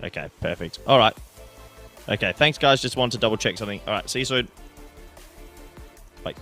Okay, perfect. All right. Okay, thanks, guys. Just wanted to double check something. All right, see you soon. Bye.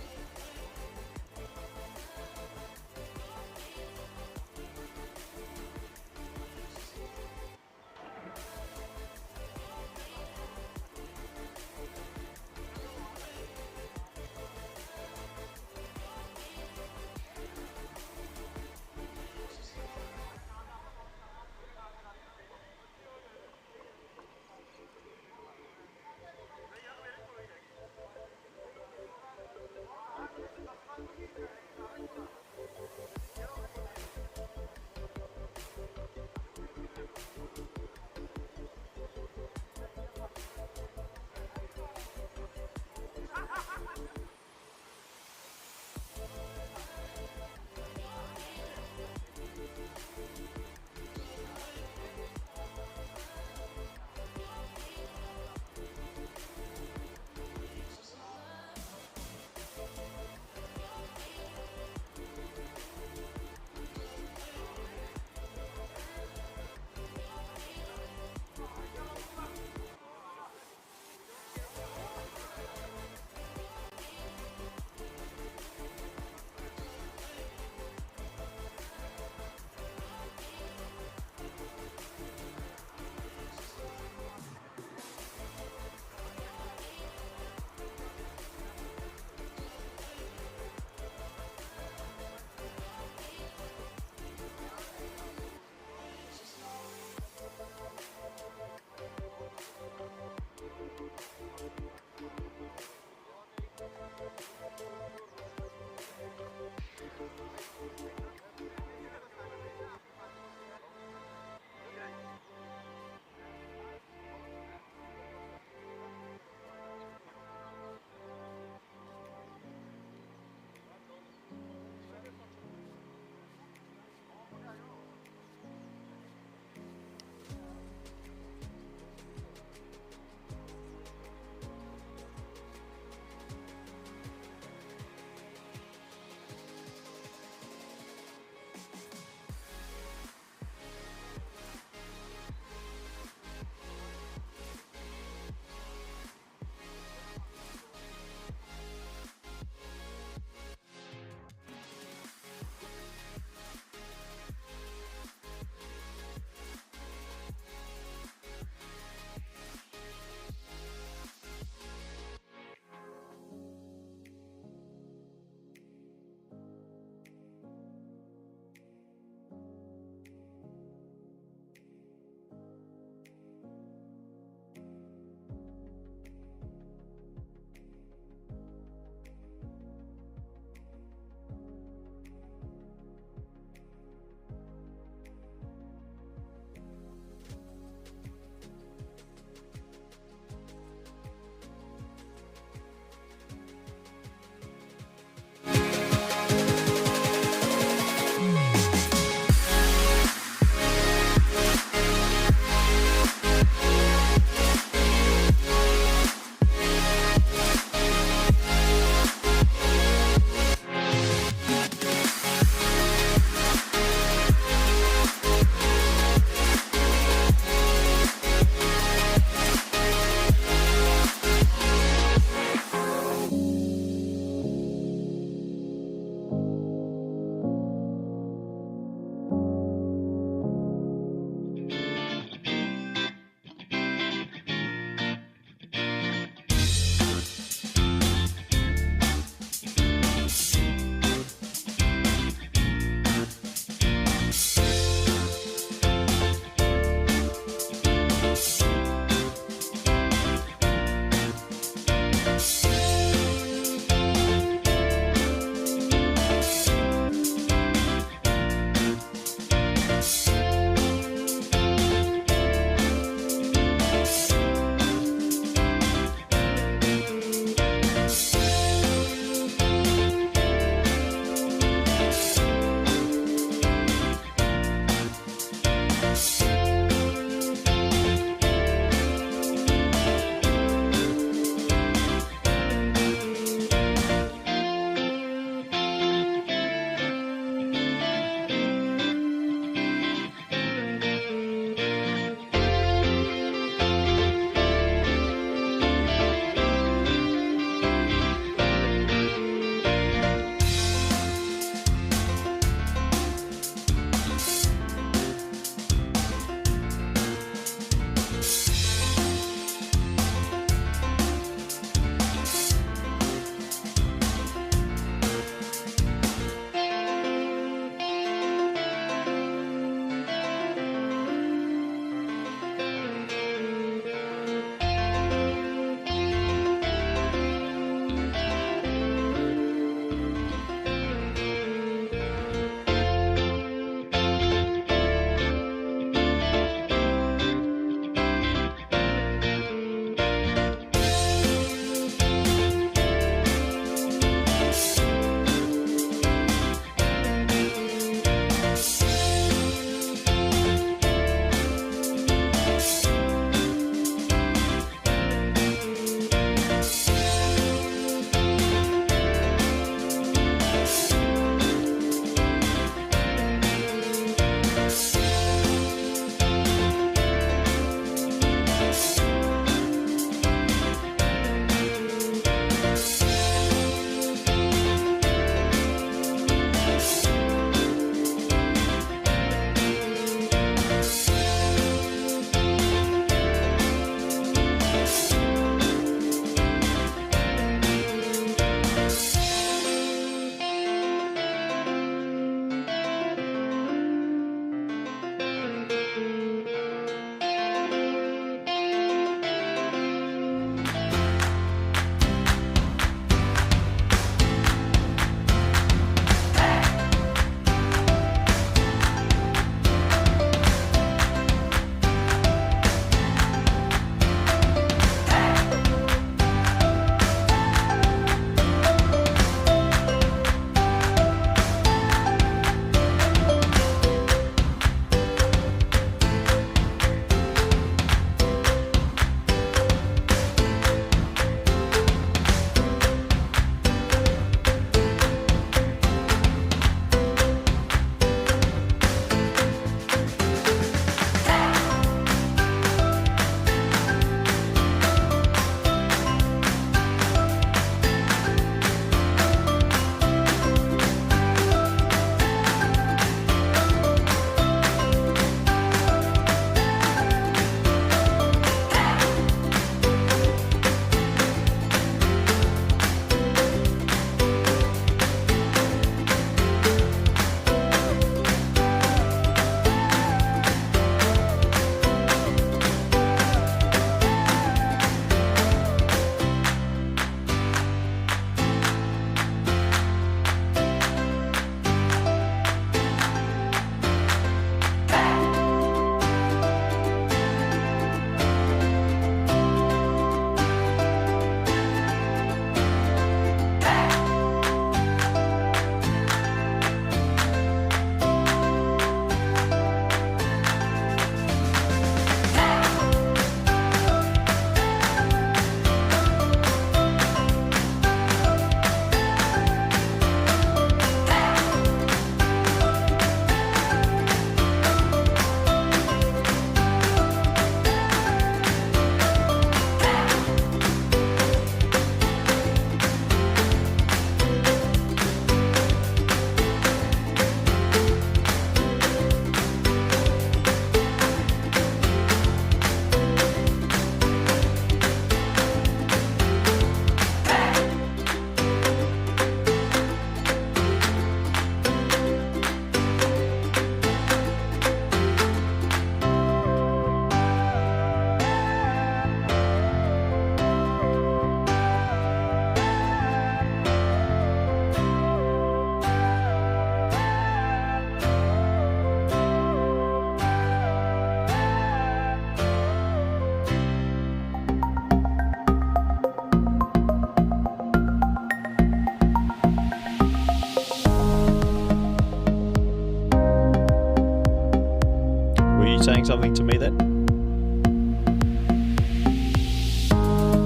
saying something to me then?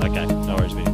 Okay, no worries, video.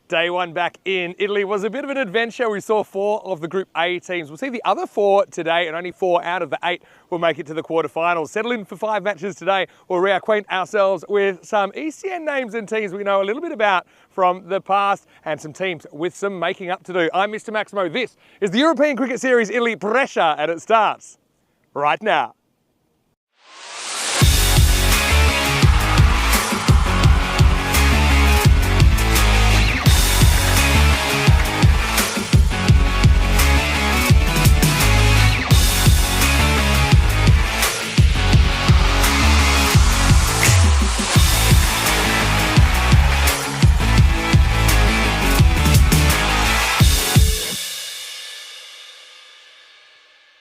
Day one back in Italy was a bit of an adventure. We saw 4 of the Group A teams. We'll see the other 4 today, and only 4 out of the 8 will make it to the quarterfinals. Settle in for 5 matches today. We'll reacquaint ourselves with some ECN names and teams we know a little bit about from the past, and some teams with some making up to do. I'm Mr. Maximo. This is the European Cricket Series Italy Brescia, and it starts right now.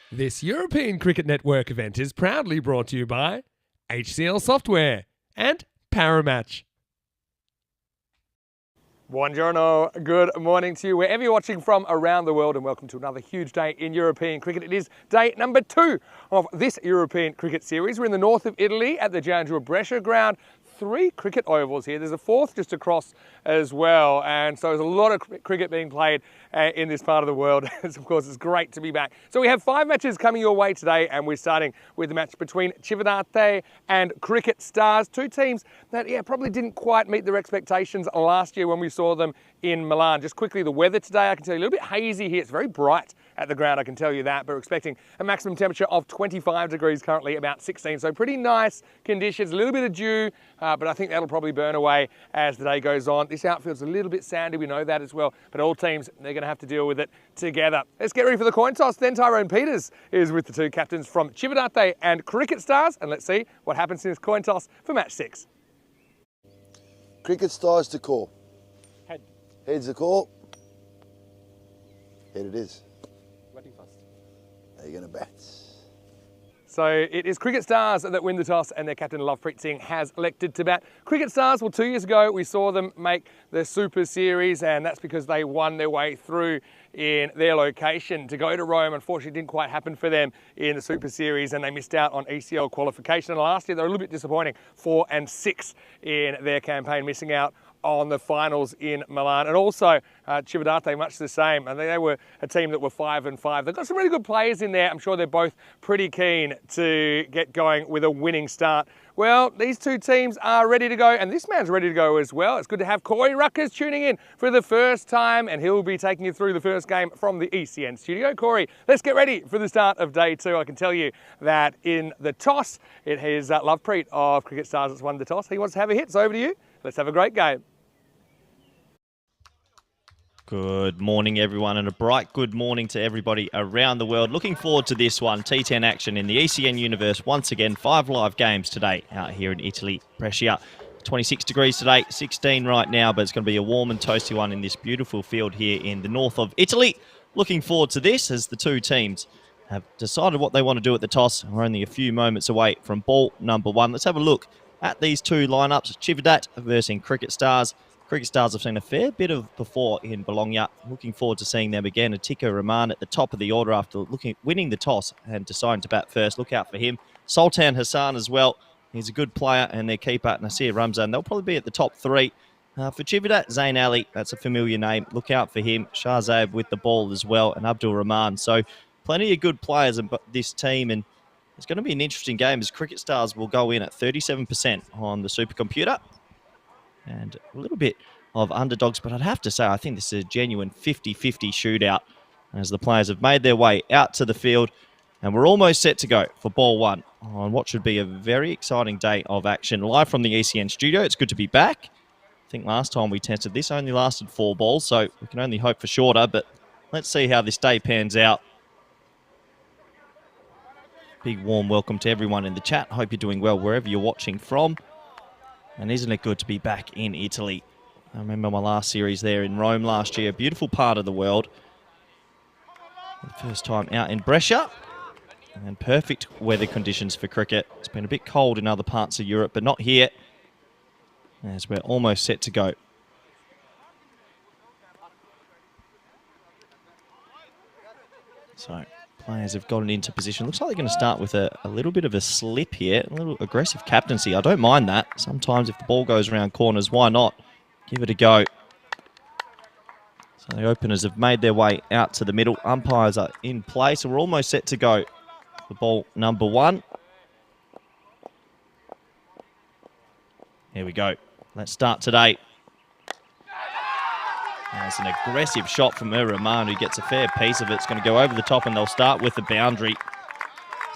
This European Cricket Network event is proudly brought to you by HCL Software and Paramatch. Buongiorno, good morning to you wherever you're watching from around the world, and welcome to another huge day in European cricket. It is day number 2 of this European Cricket Series. We're in the north of Italy at the Giangio Brescia ground. 3 cricket ovals here. There's a 4th just across as well, and so there's a lot of cricket being played in this part of the world. Of course, it's great to be back. So we have 5 matches coming your way today, and we're starting with the match between Cividate and Cricket Stars, 2 teams that probably didn't quite meet their expectations last year when we saw them in Milan. Just quickly, the weather today, I can tell you, a little bit hazy here. It's very bright at the ground, I can tell you that, but we're expecting a maximum temperature of 25 degrees currently, about 16, so pretty nice conditions, a little bit of dew, but I think that'll probably burn away as the day goes on. This outfield's a little bit sandy, we know that as well, but all teams, they're going to have to deal with it together. Let's get ready for the coin toss. Then Tyrone Peters is with the 2 captains from Cividate and Cricket Stars, and let's see what happens in this coin toss for match 6. Cricket Stars to call. Head. Head's the call. Head it is. Are you going to bat? So it is Cricket Stars that win the toss, and their captain Lovepreet Singh has elected to bat. Cricket Stars, well, 2 years ago we saw them make the Super Series, and that's because they won their way through in their location. To go to Rome, unfortunately, didn't quite happen for them in the Super Series, and they missed out on ECL qualification. And last year they were a little bit disappointing, 4 and 6 in their campaign, missing out on the finals in Milan. And also Cividate, much the same, and they were a team that were 5 and 5. They've got some really good players in there. I'm sure they're both pretty keen to get going with a winning start. Well, these 2 teams are ready to go, and this man's ready to go as well. It's good to have Corey Ruckers tuning in for the first time, and he'll be taking you through the first game from the ECN studio. Corey, let's get ready for the start of day 2. I can tell you that in the toss, it is Lovepreet of Cricket Stars that's won the toss. He wants to have a hit, so over to you. Let's have a great game. Good morning, everyone, and a bright good morning to everybody around the world. Looking forward to this one. T10 action in the ECN universe. Once again, 5 live games today out here in Italy, Brescia. 26 degrees today, 16 right now, but it's going to be a warm and toasty one in this beautiful field here in the north of Italy. Looking forward to this as the 2 teams have decided what they want to do at the toss. We're only a few moments away from ball number 1. Let's have a look at these 2 lineups. Cividate versus Cricket Stars. Cricket Stars have seen a fair bit of before in Bologna. Looking forward to seeing them again. Atiko Rahman at the top of the order after winning the toss and deciding to bat first. Look out for him. Sultan Hassan as well. He's a good player, and their keeper, Nasir Ramzan. They'll probably be at the top 3. For Cividate, Zain Ali, that's a familiar name. Look out for him. Shahzad with the ball as well, and Abdul Rahman. So plenty of good players in this team, and it's going to be an interesting game as Cricket Stars will go in at 37% on the supercomputer. And a little bit of underdogs, but I'd have to say I think this is a genuine 50-50 shootout as the players have made their way out to the field, and we're almost set to go for ball 1 on what should be a very exciting day of action. Live from the ECN studio, it's good to be back. I think last time we tested this only lasted 4 balls, so we can only hope for shorter, but let's see how this day pans out. Big warm welcome to everyone in the chat. Hope you're doing well wherever you're watching from. And isn't it good to be back in Italy? I remember my last series there in Rome last year. Beautiful part of the world. The first time out in Brescia. And perfect weather conditions for cricket. It's been a bit cold in other parts of Europe, but not here. As we're almost set to go. So players have gotten into position. Looks like they're going to start with a little bit of a slip here. A little aggressive captaincy. I don't mind that. Sometimes if the ball goes around corners, why not? Give it a go. So the openers have made their way out to the middle. Umpires are in place, so we're almost set to go for ball number 1. Here we go. Let's start today. That's an aggressive shot from Rahman, who gets a fair piece of it. It's going to go over the top, and they'll start with the boundary.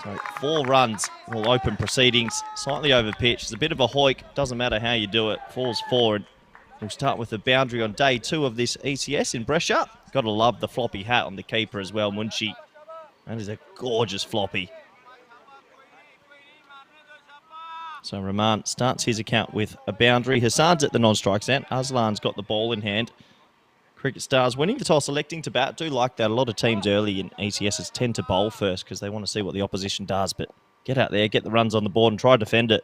So 4 runs will open proceedings. Slightly over pitch. It's a bit of a hoik. Doesn't matter how you do it. Falls forward. We'll start with the boundary on day 2 of this ECS in Brescia. Got to love the floppy hat on the keeper as well, Munshi. That is a gorgeous floppy. So Rahman starts his account with a boundary. Hassan's at the non-strike stand. Aslan's got the ball in hand. Cricket Stars winning the toss, electing to bat. Do like that. A lot of teams early in ECSs tend to bowl first because they want to see what the opposition does. But get out there, get the runs on the board and try to defend it.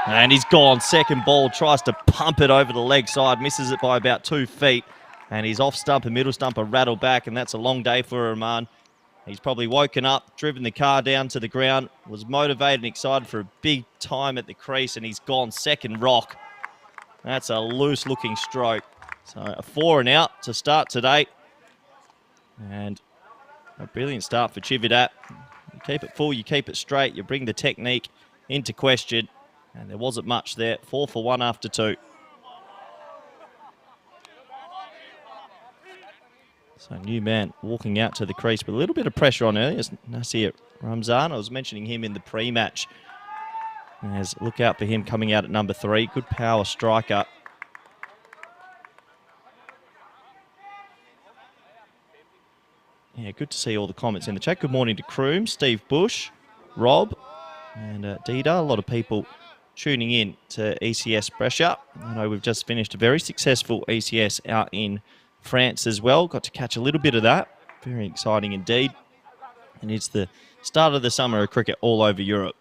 And he's gone. Second ball, tries to pump it over the leg side. Misses it by about 2 feet. And he's off stump and middle stump are rattled back. And that's a long day for Rahman. He's probably woken up, driven the car down to the ground, was motivated and excited for a big time at the crease. And he's gone second rock. That's a loose-looking stroke. So a 4 and out to start today. And a brilliant start for Chividat. You keep it full, you keep it straight, you bring the technique into question. And there wasn't much there. 4 for 1 after 2. So new man walking out to the crease with a little bit of pressure on earlier. Nasir Ramzan, I was mentioning him in the pre-match. As look out for him coming out at number 3. Good power striker. Yeah, good to see all the comments in the chat. Good morning to Kroom, Steve Bush, Rob, and Dida. A lot of people tuning in to ECS Brescia. I know we've just finished a very successful ECS out in France as well. Got to catch a little bit of that. Very exciting indeed. And it's the start of the summer of cricket all over Europe.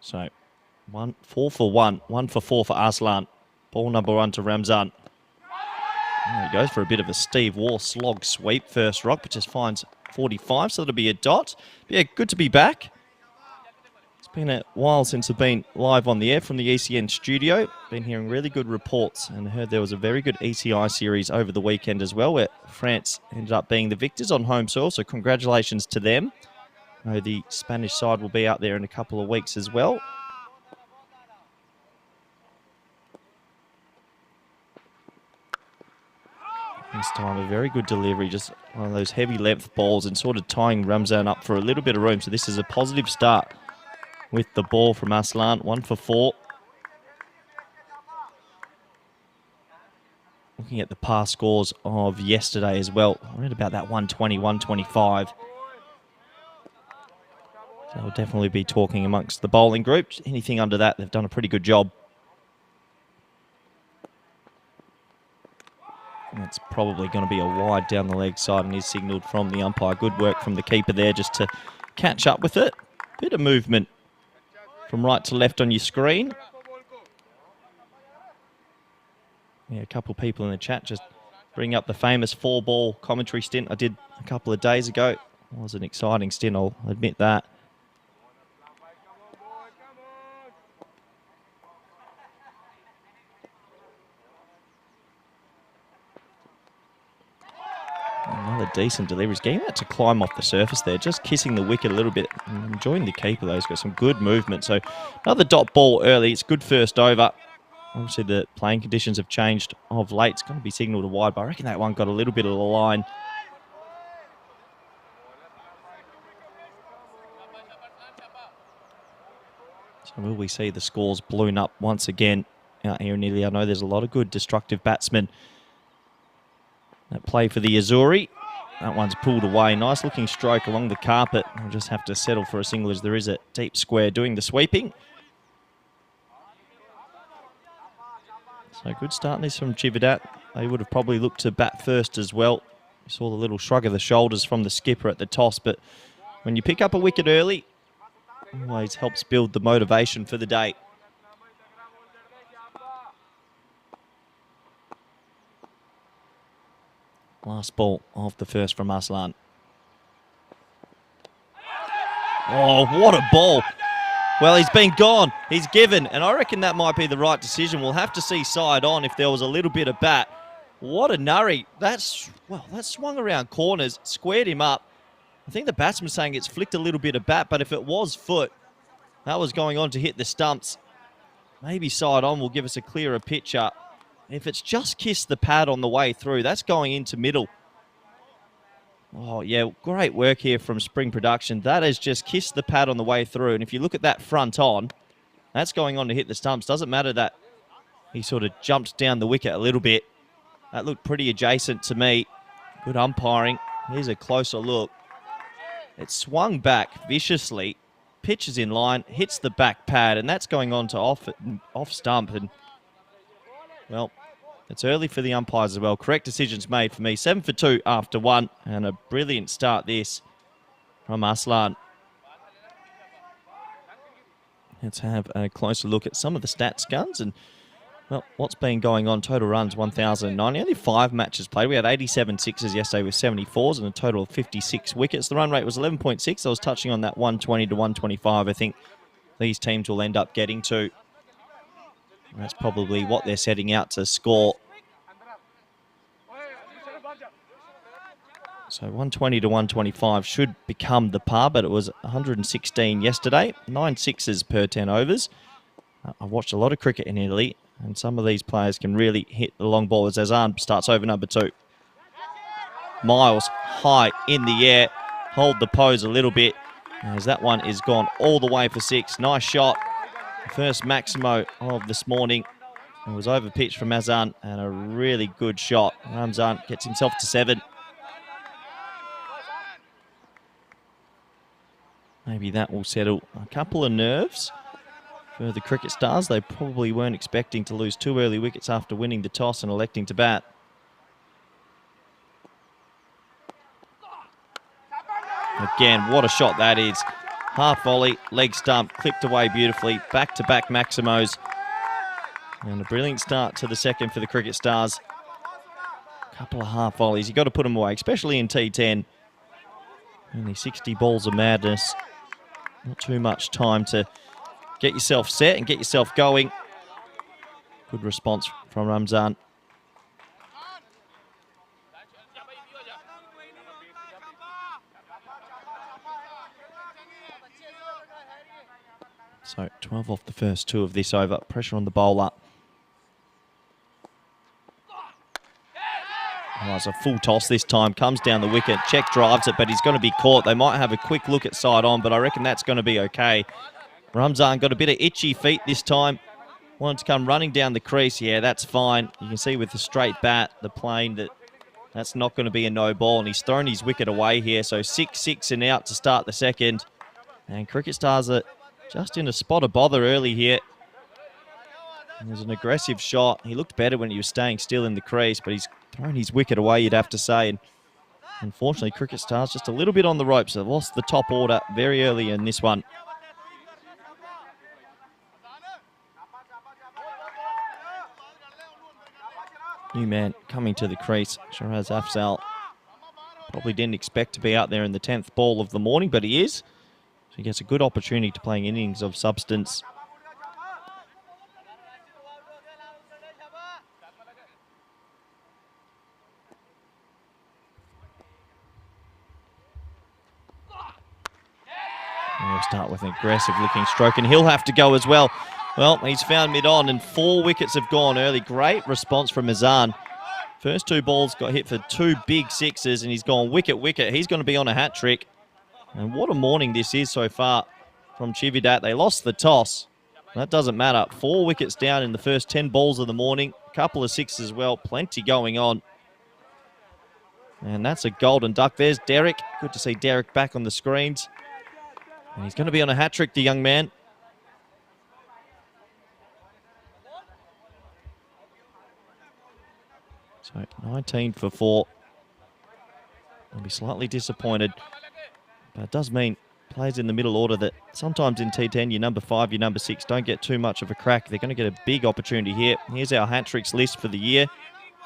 So 4 for 1, 1 for 4 for Aslan. Ball number 1 to Ramzan. There he goes for a bit of a Steve Waugh slog sweep. First rock, but just finds 45, so that'll be a dot. But yeah, good to be back. It's been a while since I've been live on the air from the ECN studio. Been hearing really good reports, and I heard there was a very good ECI series over the weekend as well, where France ended up being the victors on home soil, so congratulations to them. I know the Spanish side will be out there in a couple of weeks as well. This time a very good delivery, just one of those heavy length balls and sort of tying Ramzan up for a little bit of room. So this is a positive start with the ball from Aslan, 1 for 4. Looking at the past scores of yesterday as well, I read about that 120, 125. So we'll definitely be talking amongst the bowling group. Anything under that, they've done a pretty good job. That's probably going to be a wide down the leg side and is signalled from the umpire. Good work from the keeper there just to catch up with it. Bit of movement from right to left on your screen. Yeah, a couple of people in the chat just bring up the famous 4-ball commentary stint I did a couple of days ago. It was an exciting stint, I'll admit that. Another decent delivery. He's getting that to climb off the surface there, just kissing the wicket a little bit. I'm enjoying the keeper though. He's got some good movement. So another dot ball early. It's good first over. Obviously the playing conditions have changed of late. It's going to be signalled a wide, but I reckon that one got a little bit of the line. So will we see the scores balloon up once again out here in Italy? I know there's a lot of good destructive batsmen that play for the Azzurri. That one's pulled away. Nice looking stroke along the carpet. We'll just have to settle for a single as there is a deep square doing the sweeping. So good start this from Chividat. They would have probably looked to bat first as well. You saw the little shrug of the shoulders from the skipper at the toss, but when you pick up a wicket early, always helps build the motivation for the day. Last ball of the first from Aslan. Oh, what a ball. Well, he's been gone. He's given, and I reckon that might be the right decision. We'll have to see side on if there was a little bit of bat. What a nurry. That swung around corners, squared him up. I think the batsman's saying it's flicked a little bit of bat, but if it was foot, that was going on to hit the stumps. Maybe side on will give us a clearer picture. If it's just kissed the pad on the way through, that's going into middle. Oh, yeah, great work here from Spring Production. That has just kissed the pad on the way through. And if you look at that front on, that's going on to hit the stumps. Doesn't matter that he sort of jumped down the wicket a little bit. That looked pretty adjacent to me. Good umpiring. Here's a closer look. It swung back viciously, pitches in line, hits the back pad, and that's going on to off stump. And, well, it's early for the umpires as well. Correct decisions made for me. 7 for 2 after 1. And a brilliant start this from Aslan. Let's have a closer look at some of the stats, Guns. And, well, what's been going on? Total runs, 1,090. Only 5 matches played. We had 87 sixes yesterday with 74s and a total of 56 wickets. The run rate was 11.6. I was touching on that 120 to 125. I think these teams will end up getting to. That's probably what they're setting out to score. So 120 to 125 should become the par, but it was 116 yesterday. 9 sixes per 10 overs. I've watched a lot of cricket in Italy, and some of these players can really hit the long ball as Azan starts over number 2. Miles high in the air. Hold the pose a little bit, as that one is gone all the way for 6. Nice shot. First Maximo of this morning. It was over pitch from Azan, and a really good shot. Ramzan gets himself to 7. Maybe that will settle a couple of nerves for the cricket stars. They probably weren't expecting to lose 2 early wickets after winning the toss and electing to bat. Again, what a shot that is. Half volley, leg stump, clipped away beautifully. Back-to-back Maximos. And a brilliant start to the second for the cricket stars. Couple of half volleys. You've got to put them away, especially in T10. Only 60 balls of madness. Not too much time to get yourself set and get yourself going. Good response from Ramzan. So 12 off the first 2 of this over. Pressure on the bowler. Oh, it's a full toss this time. Comes down the wicket. Check drives it, but he's going to be caught. They might have a quick look at side on, but I reckon that's going to be okay. Ramzan got a bit of itchy feet this time. Wanted to come running down the crease. Yeah, that's fine. You can see with the straight bat, the plane, that's not going to be a no ball. And he's thrown his wicket away here. So 6-6 and out to start the second. And cricket stars are just in a spot of bother early here. And there's an aggressive shot. He looked better when he was staying still in the crease, but he's thrown his wicket away, you'd have to say. And unfortunately, cricket stars just a little bit on the ropes. They've lost the top order very early in this one. New man coming to the crease, Shiraz Afzal. Probably didn't expect to be out there in the 10th ball of the morning, but he is. So he gets a good opportunity to play innings of substance. And we'll start with an aggressive looking stroke, and he'll have to go as well. Well, he's found mid-on, and 4 wickets have gone early. Great response from Azan. First 2 balls got hit for 2 big sixes, and he's gone wicket. He's going to be on a hat-trick. And what a morning this is so far from Chividat. They lost the toss. That doesn't matter. 4 wickets down in the first 10 balls of the morning. A couple of sixes as well. Plenty going on. And that's a golden duck. There's Derek. Good to see Derek back on the screens. And he's going to be on a hat-trick, the young man. So 19 for 4. I'll be slightly disappointed. But it does mean players in the middle order that sometimes in T10, your number 5, your number 6 don't get too much of a crack. They're going to get a big opportunity here. Here's our hat-tricks list for the year.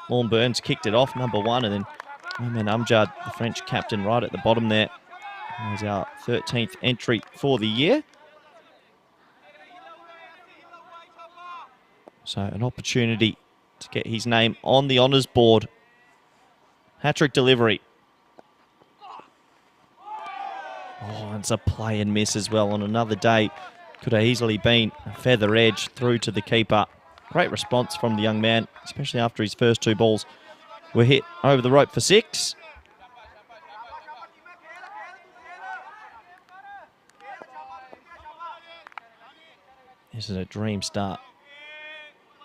Lorne Burns kicked it off, number 1, and then Mohamed Amjad, the French captain, right at the bottom there. There's our 13th entry for the year. So an opportunity to get his name on the honours board. Hat-trick delivery. Oh, it's a play and miss as well on another day. Could have easily been a feather edge through to the keeper. Great response from the young man, especially after his first two balls were hit over the rope for 6. This is a dream start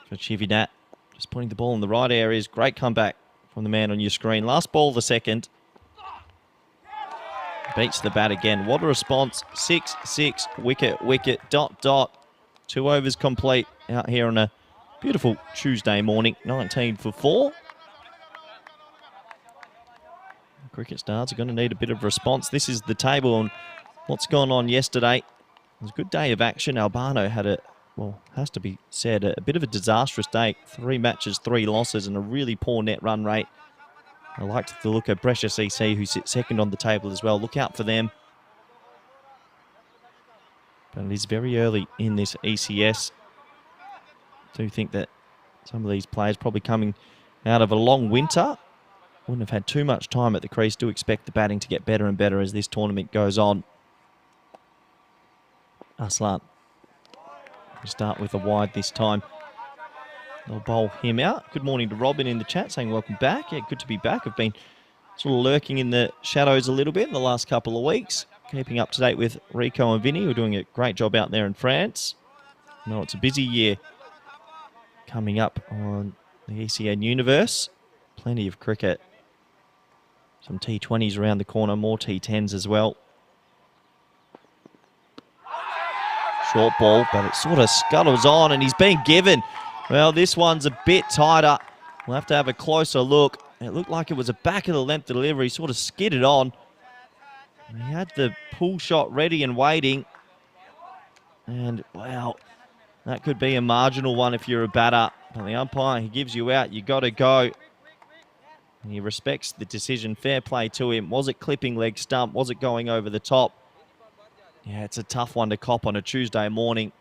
for Chivinat. Just putting the ball in the right areas. Great comeback from the man on your screen. Last ball of the second. Beats the bat again. What a response. 6-6, wicket, wicket, dot, dot. 2 overs complete out here on a beautiful Tuesday morning. 19 for 4. Cricket stars are going to need a bit of response. This is the table on what's gone on yesterday. It was a good day of action. Albano had a, well, has to be said, a bit of a disastrous day. 3 matches, 3 losses, and a really poor net run rate. I liked the look at Brescia CC, who sits second on the table as well. Look out for them. But it is very early in this ECS. I do think that some of these players probably coming out of a long winter. Wouldn't have had too much time at the crease. Do expect the batting to get better and better as this tournament goes on. Aslan. We'll start with a wide this time. They'll bowl him out. Good morning to Robin in the chat saying welcome back. Yeah, good to be back. I've been sort of lurking in the shadows a little bit in the last couple of weeks. Keeping up to date with Rico and Vinny, who are doing a great job out there in France. I know it's a busy year coming up on the ECN universe. Plenty of cricket. Some T20s around the corner, more T10s as well. Short ball, but it sort of scuttles on and he's been given. Well, this one's a bit tighter. We'll have to have a closer look. It looked like it was a back of the length delivery, sort of skidded on. And he had the pull shot ready and waiting. And, wow, that could be a marginal one if you're a batter. But the umpire, he gives you out, you got to go. And he respects the decision. Fair play to him. Was it clipping leg stump? Was it going over the top? Yeah, it's a tough one to cop on a Tuesday morning.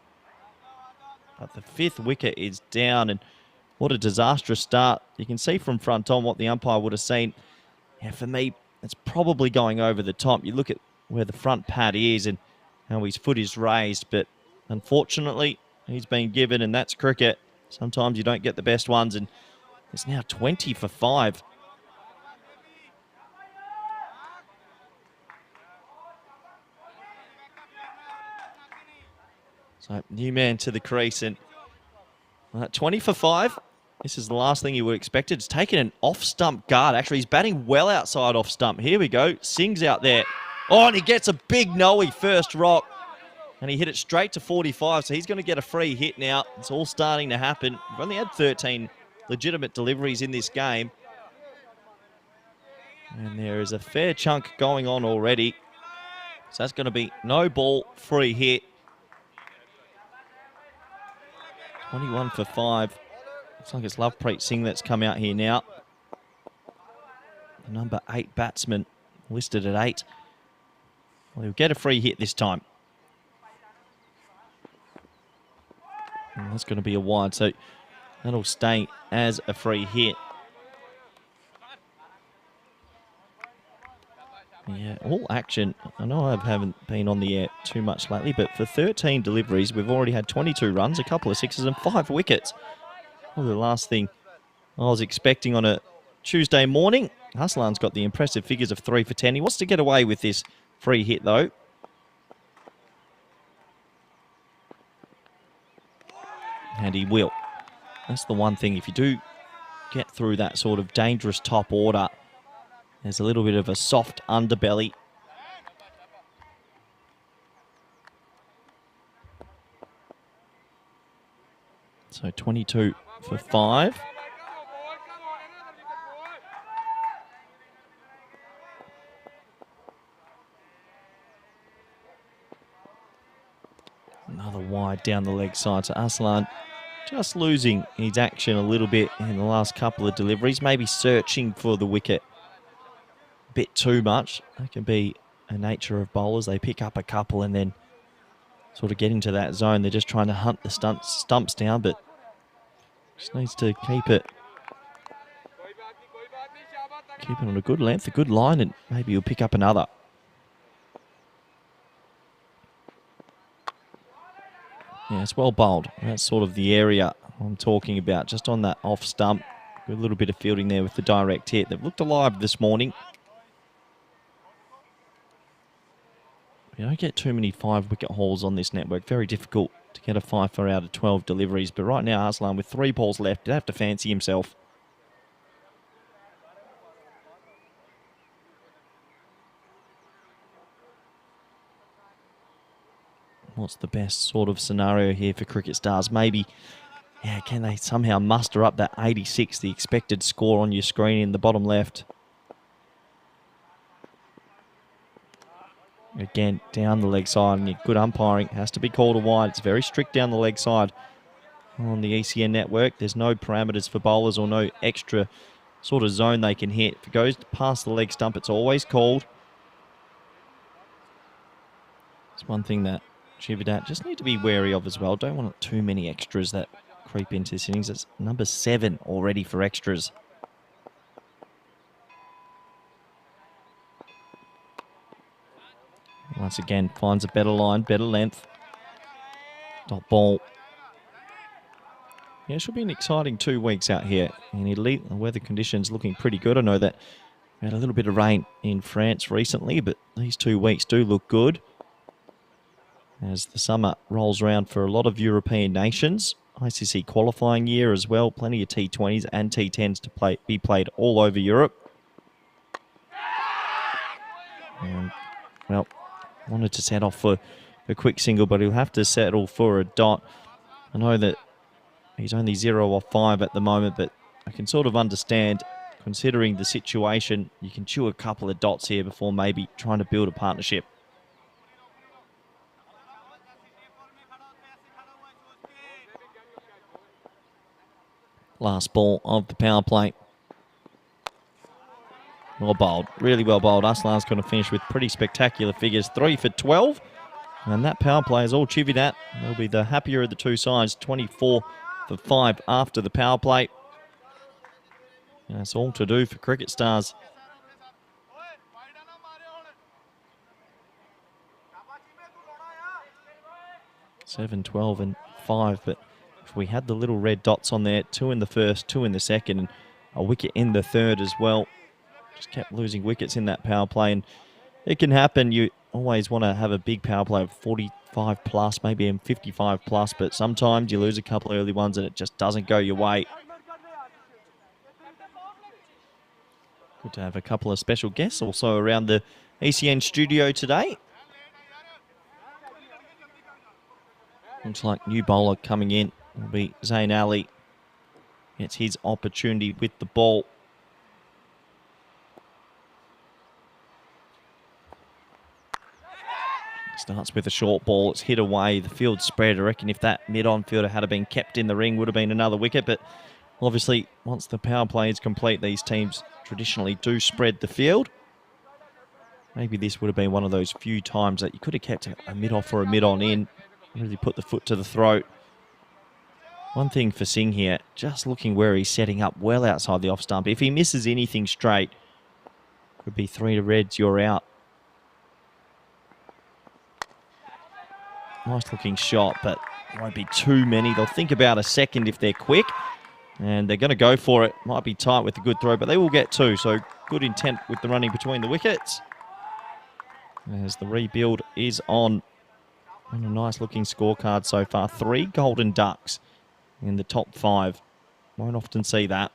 But the 5th wicket is down, and what a disastrous start. You can see from front on what the umpire would have seen. Yeah, for me, it's probably going over the top. You look at where the front pad is and how his foot is raised, but unfortunately, he's been given, and that's cricket. Sometimes you don't get the best ones, and it's now 20 for 5. So, new man to the crease, and 20 for 5. This is the last thing you would expect. It's taken an off-stump guard. Actually, he's batting well outside off-stump. Here we go. Singh's out there. Oh, and he gets a big no-y first rock. And he hit it straight to 45, so he's going to get a free hit now. It's all starting to happen. We've only had 13 legitimate deliveries in this game. And there is a fair chunk going on already. So that's going to be no ball, free hit. 21 for 5. Looks like it's Lovepreet Singh that's come out here now. The number 8 batsman listed at 8. Well, he'll get a free hit this time. And that's going to be a wide, so that'll stay as a free hit. Yeah, all action. I know I haven't been on the air too much lately, but for 13 deliveries, we've already had 22 runs, a couple of sixes and 5 wickets. Probably the last thing I was expecting on a Tuesday morning. Aslan's got the impressive figures of 3 for 10. He wants to get away with this free hit, though. And he will. That's the one thing. If you do get through that sort of dangerous top order, there's a little bit of a soft underbelly. So 22 for 5. Another wide down the leg side. So Aslan just losing his action a little bit in the last couple of deliveries. Maybe searching for the wicket a bit too much. That can be a nature of bowlers. They pick up a couple and then sort of get into that zone. They're just trying to hunt the stumps down, but just needs to keep it on a good length, a good line, and maybe he'll pick up another. Yeah, it's well bowled. That's sort of the area I'm talking about, just on that off stump. A little bit of fielding there with the direct hit. They've looked alive this morning. You don't get too many 5-wicket hauls on this network. Very difficult to get a 5 for out of 12 deliveries. But right now, Arslan with 3 balls left, he'd have to fancy himself. What's the best sort of scenario here for Cricket Stars? Maybe, yeah, can they somehow muster up that 86, the expected score on your screen in the bottom left? Again, down the leg side, and good umpiring. Has to be called a wide. It's very strict down the leg side on the ECN network. There's no parameters for bowlers or no extra sort of zone they can hit. If it goes past the leg stump, it's always called. It's one thing that Chividat just need to be wary of as well. Don't want too many extras that creep into this innings. It's number 7 already for extras. Once again, finds a better line, better length. Dot ball. Yeah, it should be an exciting 2 weeks out here in Italy. The weather conditions looking pretty good. I know that we had a little bit of rain in France recently, but these 2 weeks do look good as the summer rolls around for a lot of European nations. ICC qualifying year as well. Plenty of T20s and T10s to be played all over Europe. And, well, wanted to set off for a quick single, but he'll have to settle for a dot. I know that he's only 0 off 5 at the moment, but I can sort of understand, considering the situation, you can chew a couple of dots here before maybe trying to build a partnership. Last ball of the power play. Well bowled, really well bowled. Aslan's going to finish with pretty spectacular figures. 3 for 12. And that power play is all Chividat. They'll be the happier of the two sides. 24 for 5 after the power play. And that's all to do for Cricket Stars. Seven, 12 and 5, but if we had the little red dots on there, 2 in the first, 2 in the second, and a wicket in the third as well. Just kept losing wickets in that power play, and it can happen. You always want to have a big power play of 45 plus, maybe even 55 plus, but sometimes you lose a couple of early ones and it just doesn't go your way. Good to have a couple of special guests also around the ECN studio today. Looks like new bowler coming in will be Zain Ali. Gets his opportunity with the ball. Starts with a short ball. It's hit away. The field spread. I reckon if that mid-on fielder had been kept in the ring, would have been another wicket. But obviously, once the power play is complete, these teams traditionally do spread the field. Maybe this would have been one of those few times that you could have kept a mid-off or a mid-on in. Really put the foot to the throat. One thing for Singh here, just looking where he's setting up well outside the off stump. If he misses anything straight, could be 3 to reds, you're out. Nice looking shot, but won't be too many. They'll think about a second if they're quick, and they're going to go for it. Might be tight with a good throw, but they will get 2. So good intent with the running between the wickets. As the rebuild is on. And a nice looking scorecard so far. 3 golden ducks in the top 5. Won't often see that.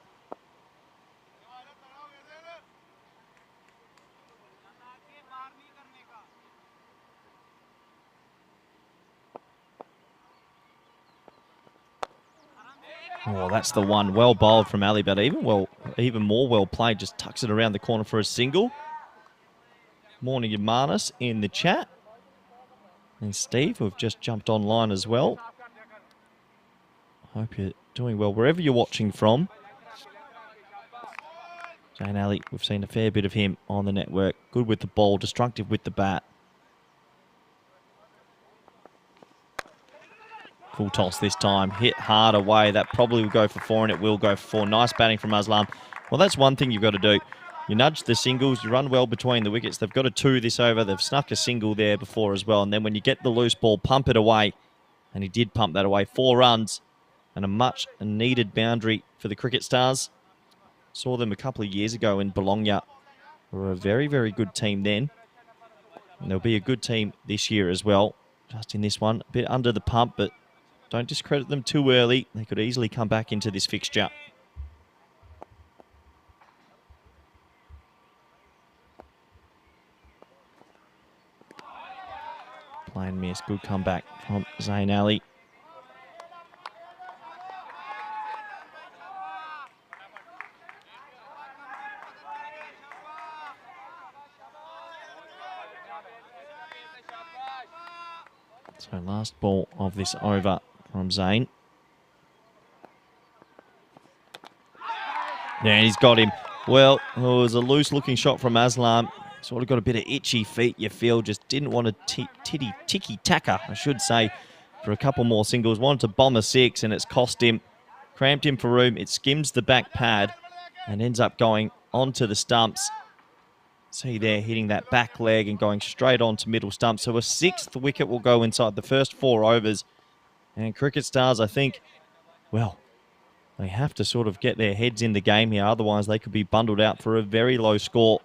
Oh, that's the one. Well bowled from Ali, but even more well played. Just tucks it around the corner for a single. Morning, Yamanis in the chat. And Steve, who've just jumped online as well. Hope you're doing well wherever you're watching from. Zane Ali, we've seen a fair bit of him on the network. Good with the ball, destructive with the bat. Full toss this time, hit hard away. That probably will go for 4, and it will go for 4. Nice batting from Aslam. Well, that's one thing you've got to do. You nudge the singles, you run well between the wickets. They've got a 2 this over. They've snuck a single there before as well. And then when you get the loose ball, pump it away. And he did pump that away. 4 runs and a much needed boundary for the Cricket Stars. Saw them a couple of years ago in Bologna. They were a very, very good team then. And they'll be a good team this year as well. Just in this one, a bit under the pump, but don't discredit them too early. They could easily come back into this fixture. Plain miss. Good comeback from Zane Ali. So last ball of this over from Zane. Yeah, he's got him. Well, it was a loose-looking shot from Aslam. Sort of got a bit of itchy feet, you feel. Just didn't want to ticky-tacker, I should say, for a couple more singles. Wanted to bomb a 6, and it's cost him. Cramped him for room. It skims the back pad and ends up going onto the stumps. See there, hitting that back leg and going straight onto middle stump. So a 6th wicket will go inside the first 4 overs. And Cricket Stars, I think, well, they have to sort of get their heads in the game here. Otherwise, they could be bundled out for a very low score.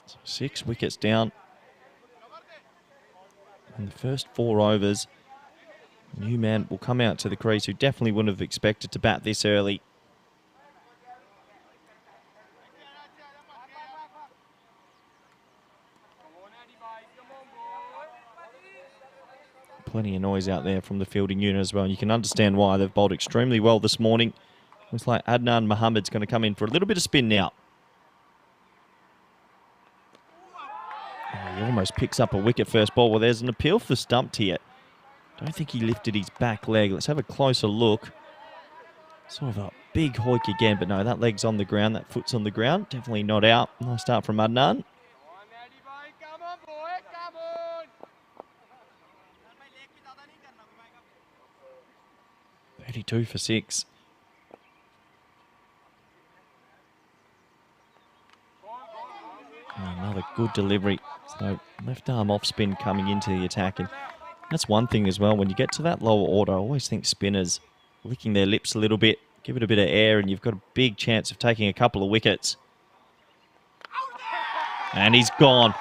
So 6 wickets down in the first 4 overs. A new man will come out to the crease who definitely wouldn't have expected to bat this early. Plenty of noise out there from the fielding unit as well. And you can understand why. They've bowled extremely well this morning. Looks like Adnan Mohammad's going to come in for a little bit of spin now. Oh, he almost picks up a wicket first ball. Well, there's an appeal for stumped here. Don't think he lifted his back leg. Let's have a closer look. Sort of a big hoik again, but no, that leg's on the ground. That foot's on the ground. Definitely not out. Nice start from Adnan. 32 for 6. Another good delivery. So left arm off spin coming into the attack. And that's one thing as well. When you get to that lower order, I always think spinners licking their lips a little bit, give it a bit of air, and you've got a big chance of taking a couple of wickets. And he's gone.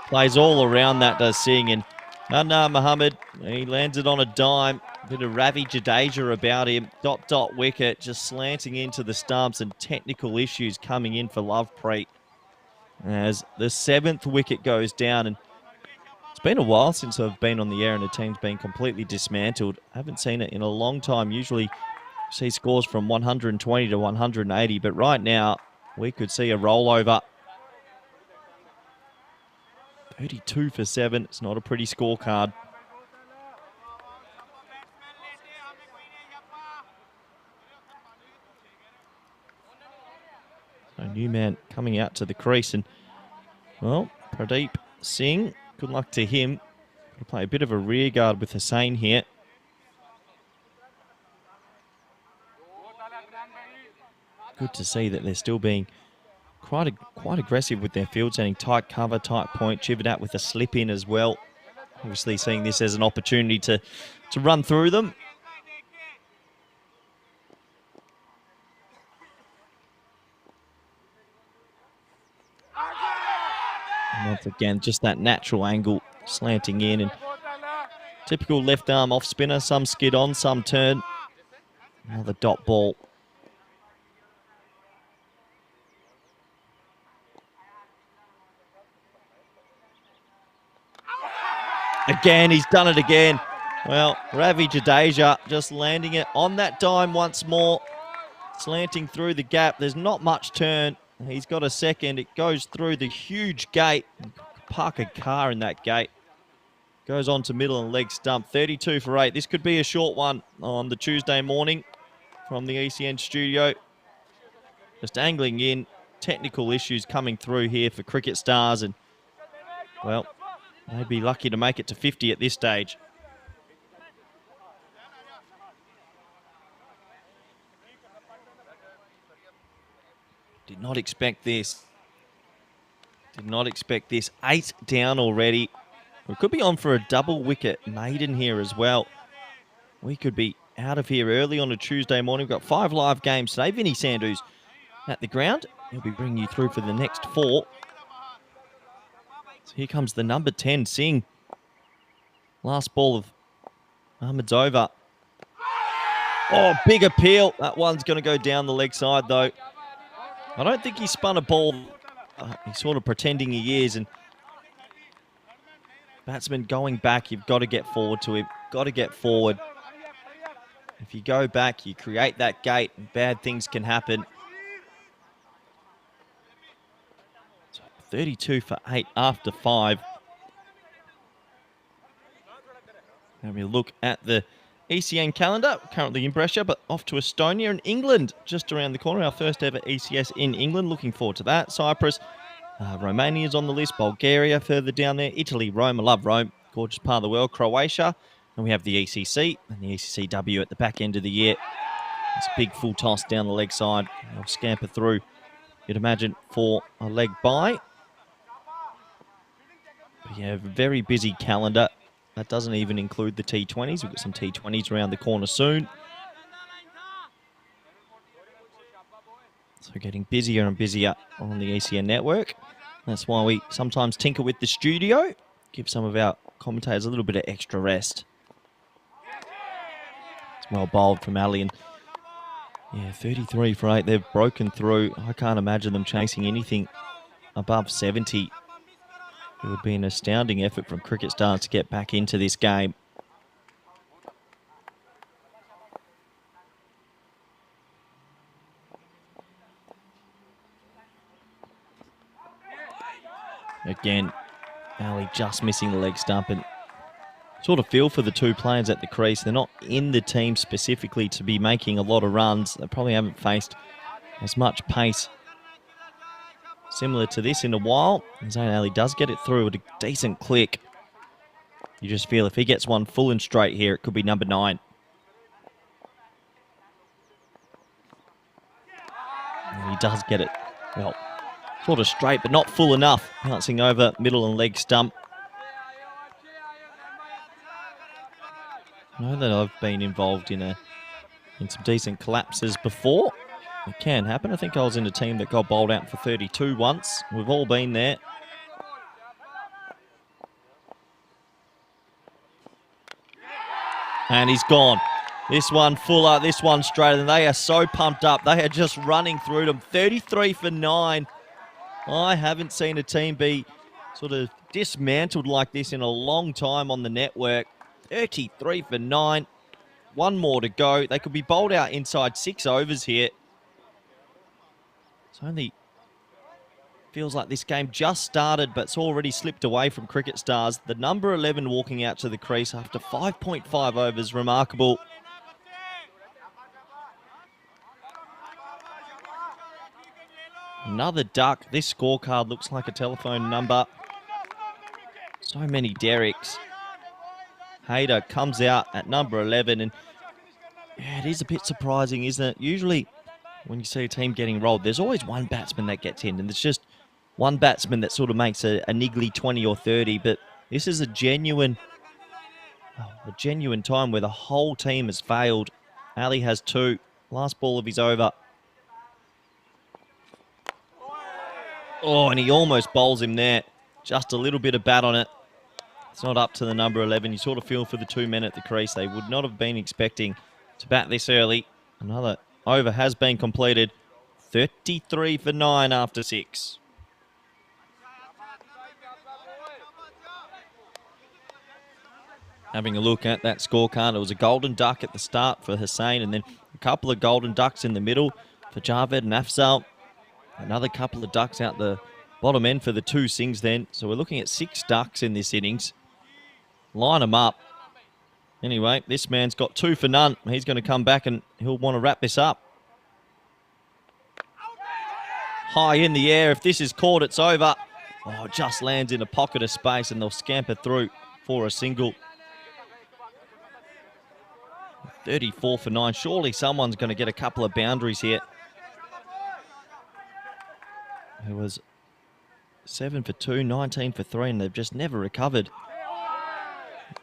Plays all around that, does Singh. And Adnan Mohammed, he lands it on a dime. Bit of Ravi Jadeja about him. Dot wicket, just slanting into the stumps, and technical issues coming in for Lovepreet as the 7th wicket goes down. And it's been a while since I've been on the air and the team's been completely dismantled. I haven't seen it in a long time. Usually see scores from 120 to 180, but right now we could see a rollover. 32 for 7. It's not a pretty scorecard. So new man coming out to the crease, and well, Pradeep Singh, good luck to him. He'll play a bit of a rear guard with Hussain here. Good to see that they're still being quite aggressive with their field setting. Tight cover, tight point, chivered out with a slip in as well. Obviously seeing this as an opportunity to run through them. And once again, just that natural angle slanting in, and typical left arm off spinner. Some skid on, some turn. Another dot ball. Again, he's done it again. Well, Ravi Jadeja just landing it on that dime once more. Slanting through the gap. There's not much turn. He's got a second. It goes through the huge gate. Park a car in that gate. Goes on to middle and leg stump. 32 for 8. This could be a short one on the Tuesday morning from the ECN studio. Just angling in. Technical issues coming through here for Cricket Stars. And, well, they'd be lucky to make it to 50 at this stage. Did not expect this. Did not expect this. 8 down already. We could be on for a double wicket maiden here as well. We could be out of here early on a Tuesday morning. We've got 5 live games today. Vinny Sandhu's at the ground. He'll be bringing you through for the next 4. So here comes the number 10, Singh. Last ball of Ahmed's over. Oh, big appeal. That one's going to go down the leg side, though. I don't think he spun a ball. He's sort of pretending he is. And batsman going back, you've got to get forward to him. Got to get forward. If you go back, you create that gate, and bad things can happen. So 32 for 8 after 5. Having a look at the ECN calendar, currently in Brescia, but off to Estonia and England just around the corner. Our first ever ECS in England. Looking forward to that. Cyprus, Romania's on the list. Bulgaria further down there. Italy, Rome. I love Rome. Gorgeous part of the world. Croatia. And we have the ECC and the ECCW at the back end of the year. This big full toss down the leg side. They'll scamper through, you'd imagine, for a leg bye. But yeah, very busy calendar. That doesn't even include the T20s. We've got some T20s around the corner soon. So getting busier and busier on the ECN network. That's why we sometimes tinker with the studio. Give some of our commentators a little bit of extra rest. It's well bowled from Ali. And yeah, 33 for 8. They've broken through. I can't imagine them chasing anything above 70. It would be an astounding effort from Cricket Stars to get back into this game. Again, Ali just missing the leg stump, and sort of feel for the 2 players at the crease. They're not in the team specifically to be making a lot of runs. They probably haven't faced as much pace similar to this in a while. Zayn Ali does get it through at a decent click. You just feel if he gets one full and straight here, it could be number 9. And he does get it, well, sort of straight, but not full enough. Bouncing over middle and leg stump. I know that I've been involved in some decent collapses before. It can happen. I think I was in a team that got bowled out for 32 once. We've all been there. And he's gone. This one fuller, this one straighter. And they are so pumped up. They are just running through them. 33 for 9. I haven't seen a team be sort of dismantled like this in a long time on the network. 33 for 9. One more to go. They could be bowled out inside 6 overs here. It's only feels like this game just started, but it's already slipped away from Cricket Stars. The number 11 walking out to the crease after 5.5 overs. Remarkable. Another duck. This scorecard looks like a telephone number. So many Derricks. Hayder comes out at number 11. And yeah, it is a bit surprising, isn't it? Usually when you see a team getting rolled, there's always one batsman that gets in. And there's just one batsman that sort of makes a niggly 20 or 30. But this is a genuine time where the whole team has failed. Ali has 2. Last ball of his over. Oh, and he almost bowls him there. Just a little bit of bat on it. It's not up to the number 11. You sort of feel for the 2 men at the crease. They would not have been expecting to bat this early. Another over has been completed. 33 for 9 after 6. Having a look at that scorecard, it was a golden duck at the start for Hussain, and then a couple of golden ducks in the middle for Javed and Afzal. Another couple of ducks out the bottom end for the 2 Singhs then. So we're looking at 6 ducks in this innings. Line them up. Anyway, this man's got 2 for none. He's going to come back and he'll want to wrap this up. High in the air. If this is caught, it's over. Oh, just lands in a pocket of space and they'll scamper through for a single. 34 for 9. Surely someone's going to get a couple of boundaries here. It was 7 for 2, 19 for 3, and they've just never recovered.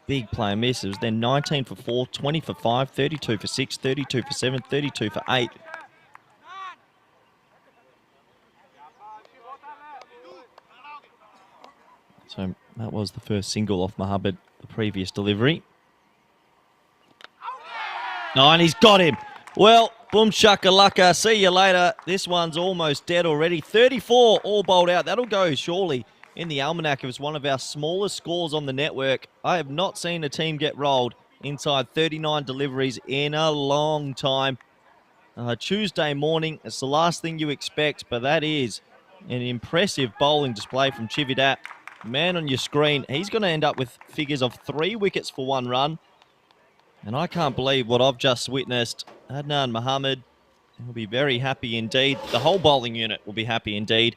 Big play miss. It was then 19 for 4, 20 for 5, 32 for 6, 32 for 7, 32 for 8. So that was the first single off Mohammed, the previous delivery. Oh, and he's got him. Well, boom shakalaka. See you later. This one's almost dead already. 34 all bowled out. That'll go surely in the almanac. It was one of our smallest scores on the network. I have not seen a team get rolled inside 39 deliveries in a long time. Tuesday morning, it's the last thing you expect, but that is an impressive bowling display from Chividat. Man on your screen, he's going to end up with figures of 3 wickets for 1 run. And I can't believe what I've just witnessed. Adnan Mohammed will be very happy indeed. The whole bowling unit will be happy indeed.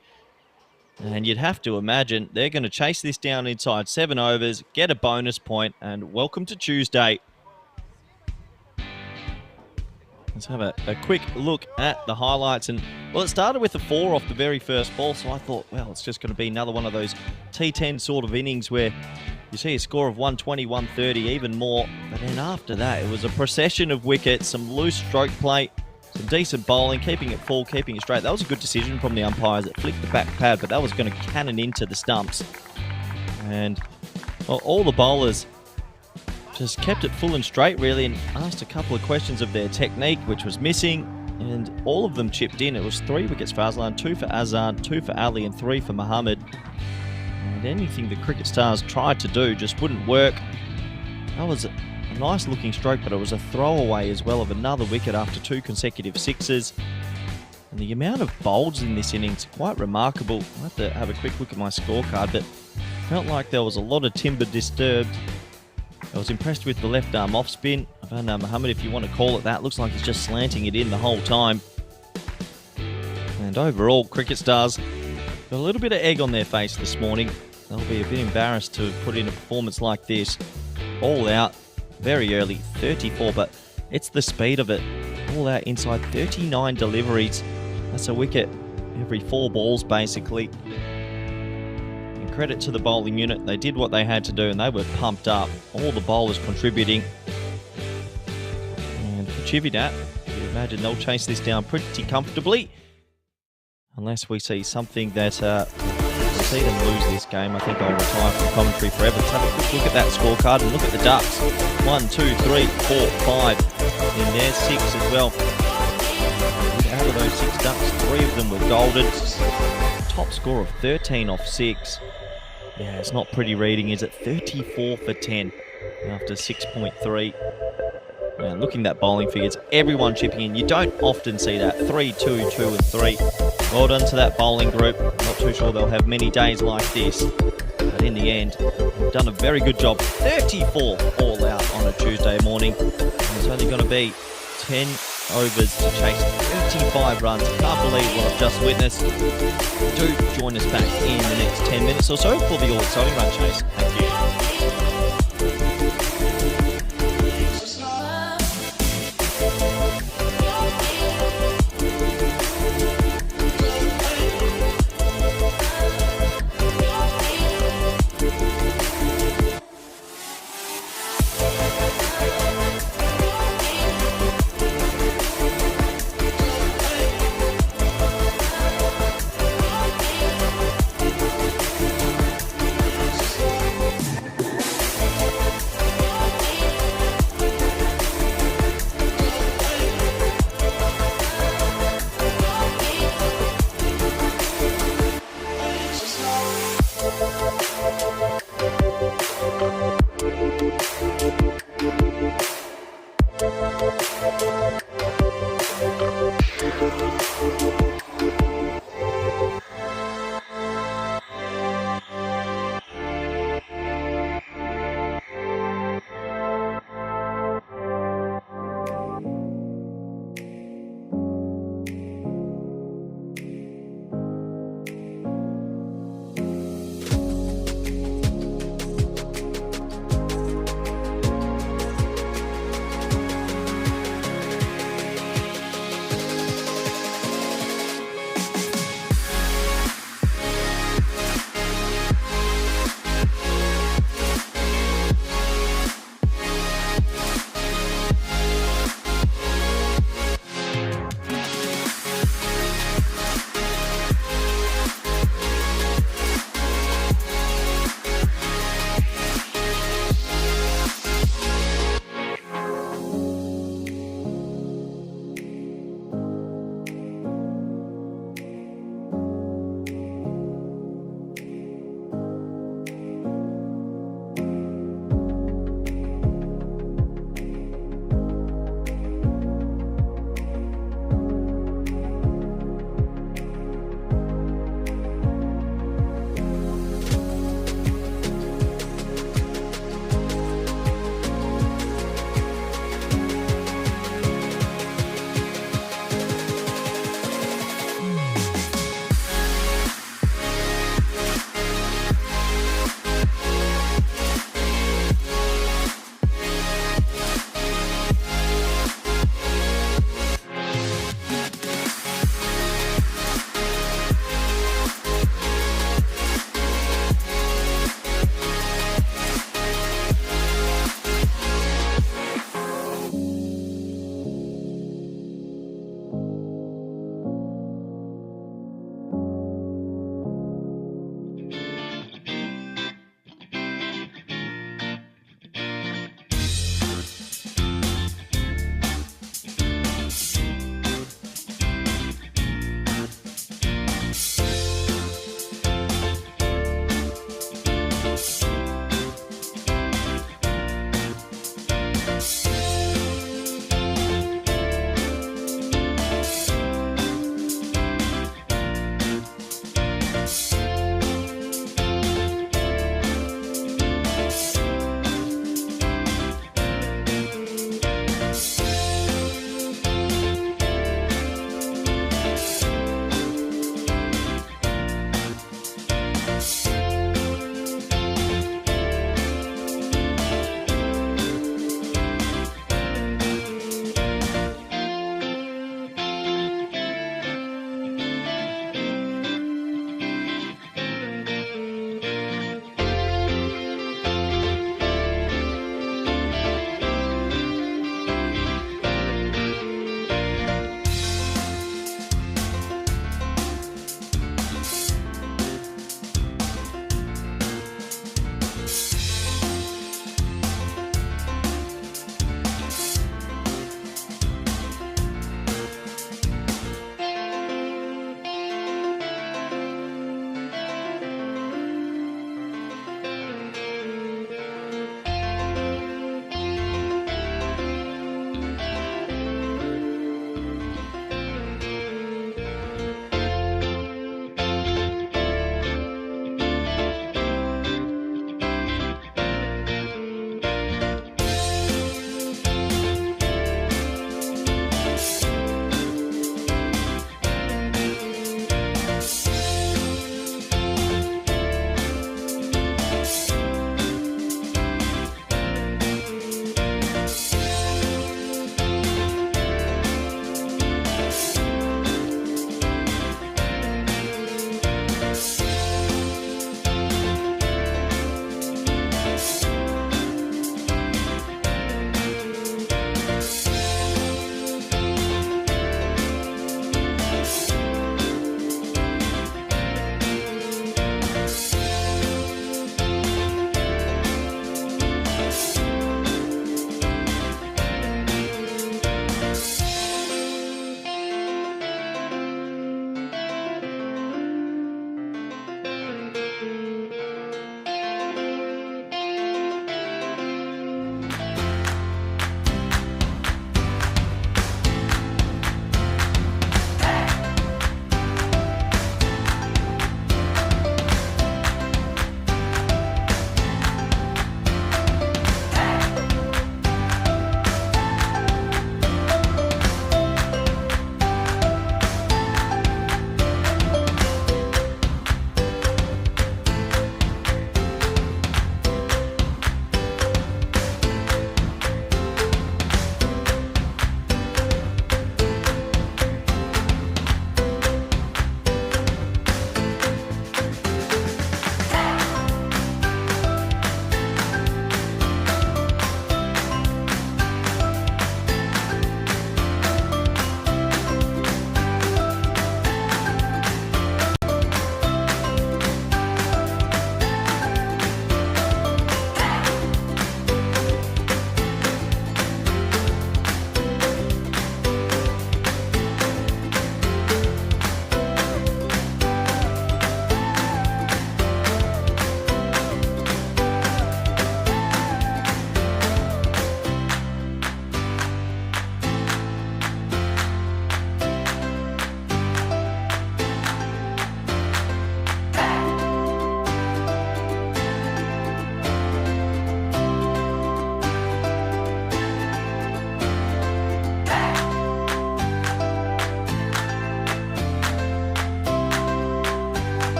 And you'd have to imagine they're going to chase this down inside 7 overs, get a bonus point, and welcome to Tuesday. Let's have a quick look at the highlights. And well, it started with a 4 off the very first ball, so I thought, well, it's just going to be another one of those T10 sort of innings where you see a score of 120, 130, even more. But then after that, it was a procession of wickets, some loose stroke play, some decent bowling, keeping it full, keeping it straight. That was a good decision from the umpires. It flicked the back pad, but that was going to cannon into the stumps. And well, all the bowlers just kept it full and straight, really, and asked a couple of questions of their technique, which was missing, and all of them chipped in. It was 3 wickets for Aslan, 2 for Azan, 2 for Ali, and 3 for Mohammed. And anything the cricket stars tried to do just wouldn't work. That was a nice looking stroke, but it was a throwaway as well of another wicket after 2 consecutive sixes. And the amount of bowls in this innings, quite remarkable. I have to have a quick look at my scorecard, but felt like there was a lot of timber disturbed. I was impressed with the left arm off spin. I don't know, Mohammed, if you want to call it that. Looks like he's just slanting it in the whole time. And overall, cricket stars got a little bit of egg on their face this morning. They'll be a bit embarrassed to put in a performance like this. All out, very early, 34, but it's the speed of it. All out inside 39 deliveries. That's a wicket every 4 balls, basically. Credit to the bowling unit. They did what they had to do and they were pumped up. All the bowlers contributing. And for Chividat, you imagine they'll chase this down pretty comfortably. Unless we see something that see them lose this game. I think I'll retire from commentary forever. Let's have a quick look at that scorecard and look at the ducks. 1, 2, 3, 4, 5. In there, 6 as well. Out of those 6 ducks, 3 of them were golden. Top score of 13 off 6. Yeah, it's not pretty reading, is it? 34 for 10 after 6.3. And looking at that bowling figures, everyone chipping in. You don't often see that. 3, 2, 2 and 3. Well done to that bowling group. Not too sure they'll have many days like this. But in the end, they've done a very good job. 34 all out on a Tuesday morning. And it's only going to be 10 overs to chase 35 runs. Can't believe what I've just witnessed. Do join us back in the next 10 minutes or so for the All Exciting Run Chase. Thank you.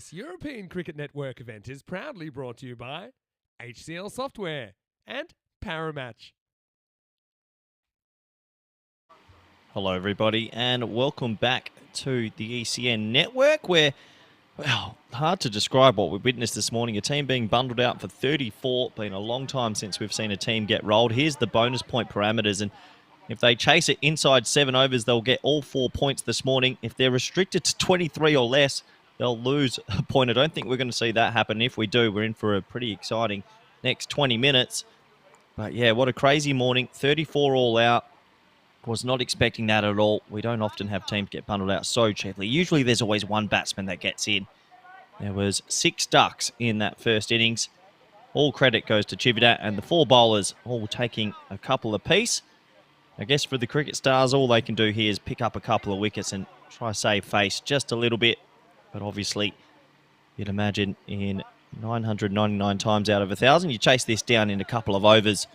This European Cricket Network event is proudly brought to you by HCL Software and Paramatch. Hello, everybody, and welcome back to the ECN network where, well, hard to describe what we witnessed this morning. A team being bundled out for 34. Been a long time since we've seen a team get rolled. Here's the bonus point parameters, and if they chase it inside 7 overs, they'll get all 4 points this morning. If they're restricted to 23 or less, they'll lose a point. I don't think we're going to see that happen. If we do, we're in for a pretty exciting next 20 minutes. But yeah, what a crazy morning. 34 all out. Was not expecting that at all. We don't often have teams get bundled out so cheaply. Usually there's always one batsman that gets in. There was 6 ducks in that first innings. All credit goes to Chividat and the 4 bowlers all taking a couple apiece. I guess for the cricket stars, all they can do here is pick up a couple of wickets and try save face just a little bit. But obviously, you'd imagine in 999 times out of 1,000, you chase this down in a couple of overs.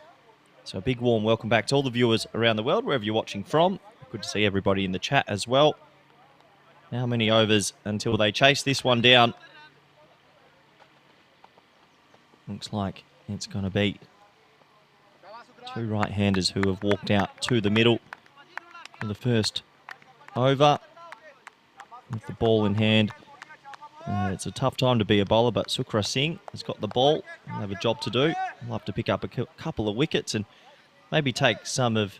So a big warm welcome back to all the viewers around the world, wherever you're watching from. Good to see everybody in the chat as well. How many overs until they chase this one down? Looks like it's going to be 2 right-handers who have walked out to the middle for the first over with the ball in hand. It's a tough time to be a bowler, but Sukra Singh has got the ball. He'll have a job to do. He'll have to pick up a couple of wickets and maybe take some of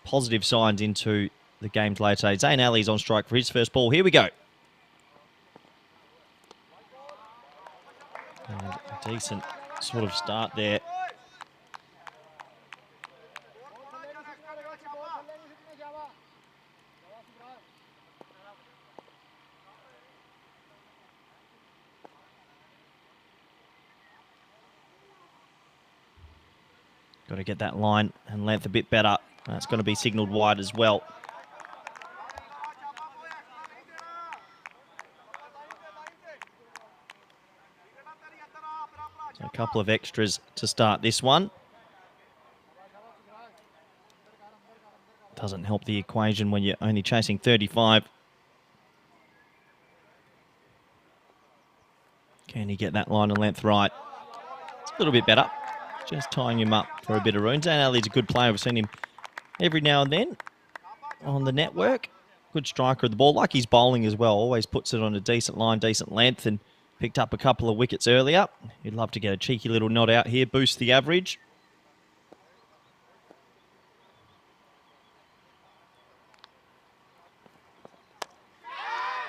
positive signs into the games later today. Zayn Ali's on strike for his first ball. Here we go. And a decent sort of start there. Got to get that line and length a bit better. That's going to be signalled wide as well. So a couple of extras to start this one. Doesn't help the equation when you're only chasing 35. Can he get that line and length right? It's a little bit better. Just tying him up for a bit of room. Zayn Ali's a good player. We've seen him every now and then on the network. Good striker of the ball, like his bowling as well. Always puts it on a decent line, decent length, and picked up a couple of wickets earlier. He'd love to get a cheeky little nod out here, boost the average.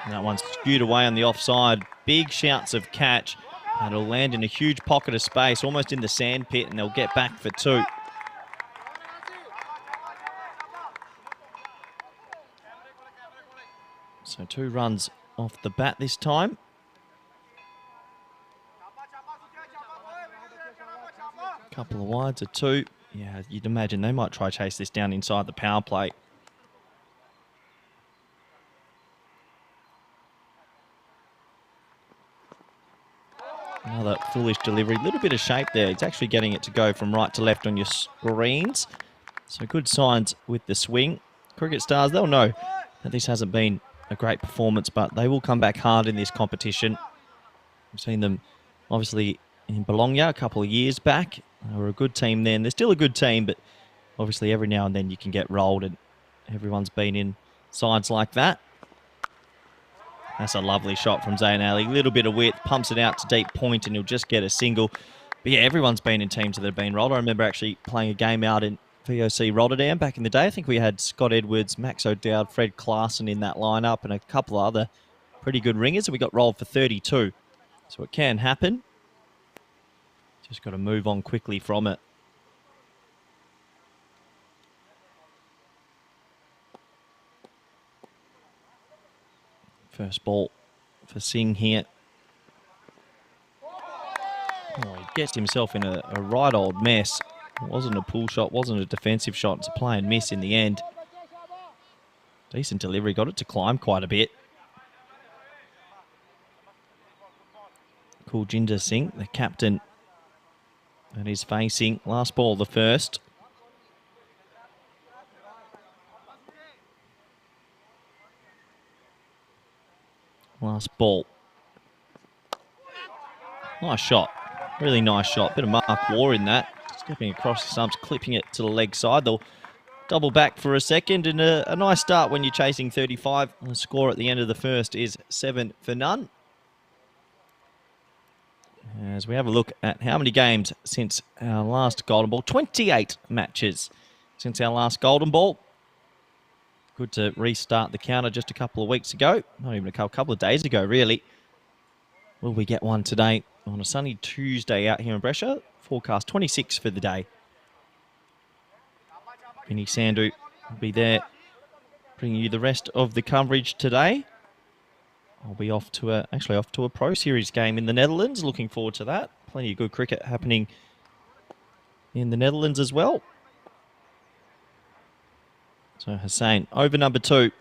And that one's skewed away on the offside. Big shouts of catch. And it'll land in a huge pocket of space, almost in the sand pit, and they'll get back for 2. So 2 runs off the bat this time. Couple of wides of 2. Yeah, you'd imagine they might try chase this down inside the power play. Another foolish delivery. A little bit of shape there. It's actually getting it to go from right to left on your screens. So good signs with the swing. Cricket stars, they'll know that this hasn't been a great performance, but they will come back hard in this competition. We've seen them, obviously, in Bologna a couple of years back. They were a good team then. They're still a good team, but obviously every now and then you can get rolled, and everyone's been in sides like that. That's a lovely shot from Zayn Ali. Little bit of width, pumps it out to deep point, and he'll just get a single. But yeah, everyone's been in teams that have been rolled. I remember actually playing a game out in VOC Rotterdam back in the day. I think we had Scott Edwards, Max O'Dowd, Fred Klaassen in that lineup, and a couple of other pretty good ringers. And we got rolled for 32. So it can happen. Just got to move on quickly from it. First ball for Singh here. Oh, he gets himself in a right old mess. It wasn't a pull shot, wasn't a defensive shot. It's a play and miss in the end. Decent delivery, got it to climb quite a bit. Kuljinder Singh, the captain, that is facing. Last ball, the first. Last ball. Nice shot. Really nice shot. Bit of Mark War in that. Stepping across the stumps, clipping it to the leg side. They'll double back for a second, and a nice start when you're chasing 35. The score at the end of the first is 7 for none. As we have a look at how many games since our last Golden Ball. 28 matches since our last Golden Ball. Good to restart the counter just a couple of weeks ago. Not even a couple of days ago, really. Will we get one today on a sunny Tuesday out here in Brescia? Forecast 26 for the day. Vinny Sandu will be there bringing you the rest of the coverage today. I'll be off to a Pro Series game in the Netherlands. Looking forward to that. Plenty of good cricket happening in the Netherlands as well. So Hussain over number 2.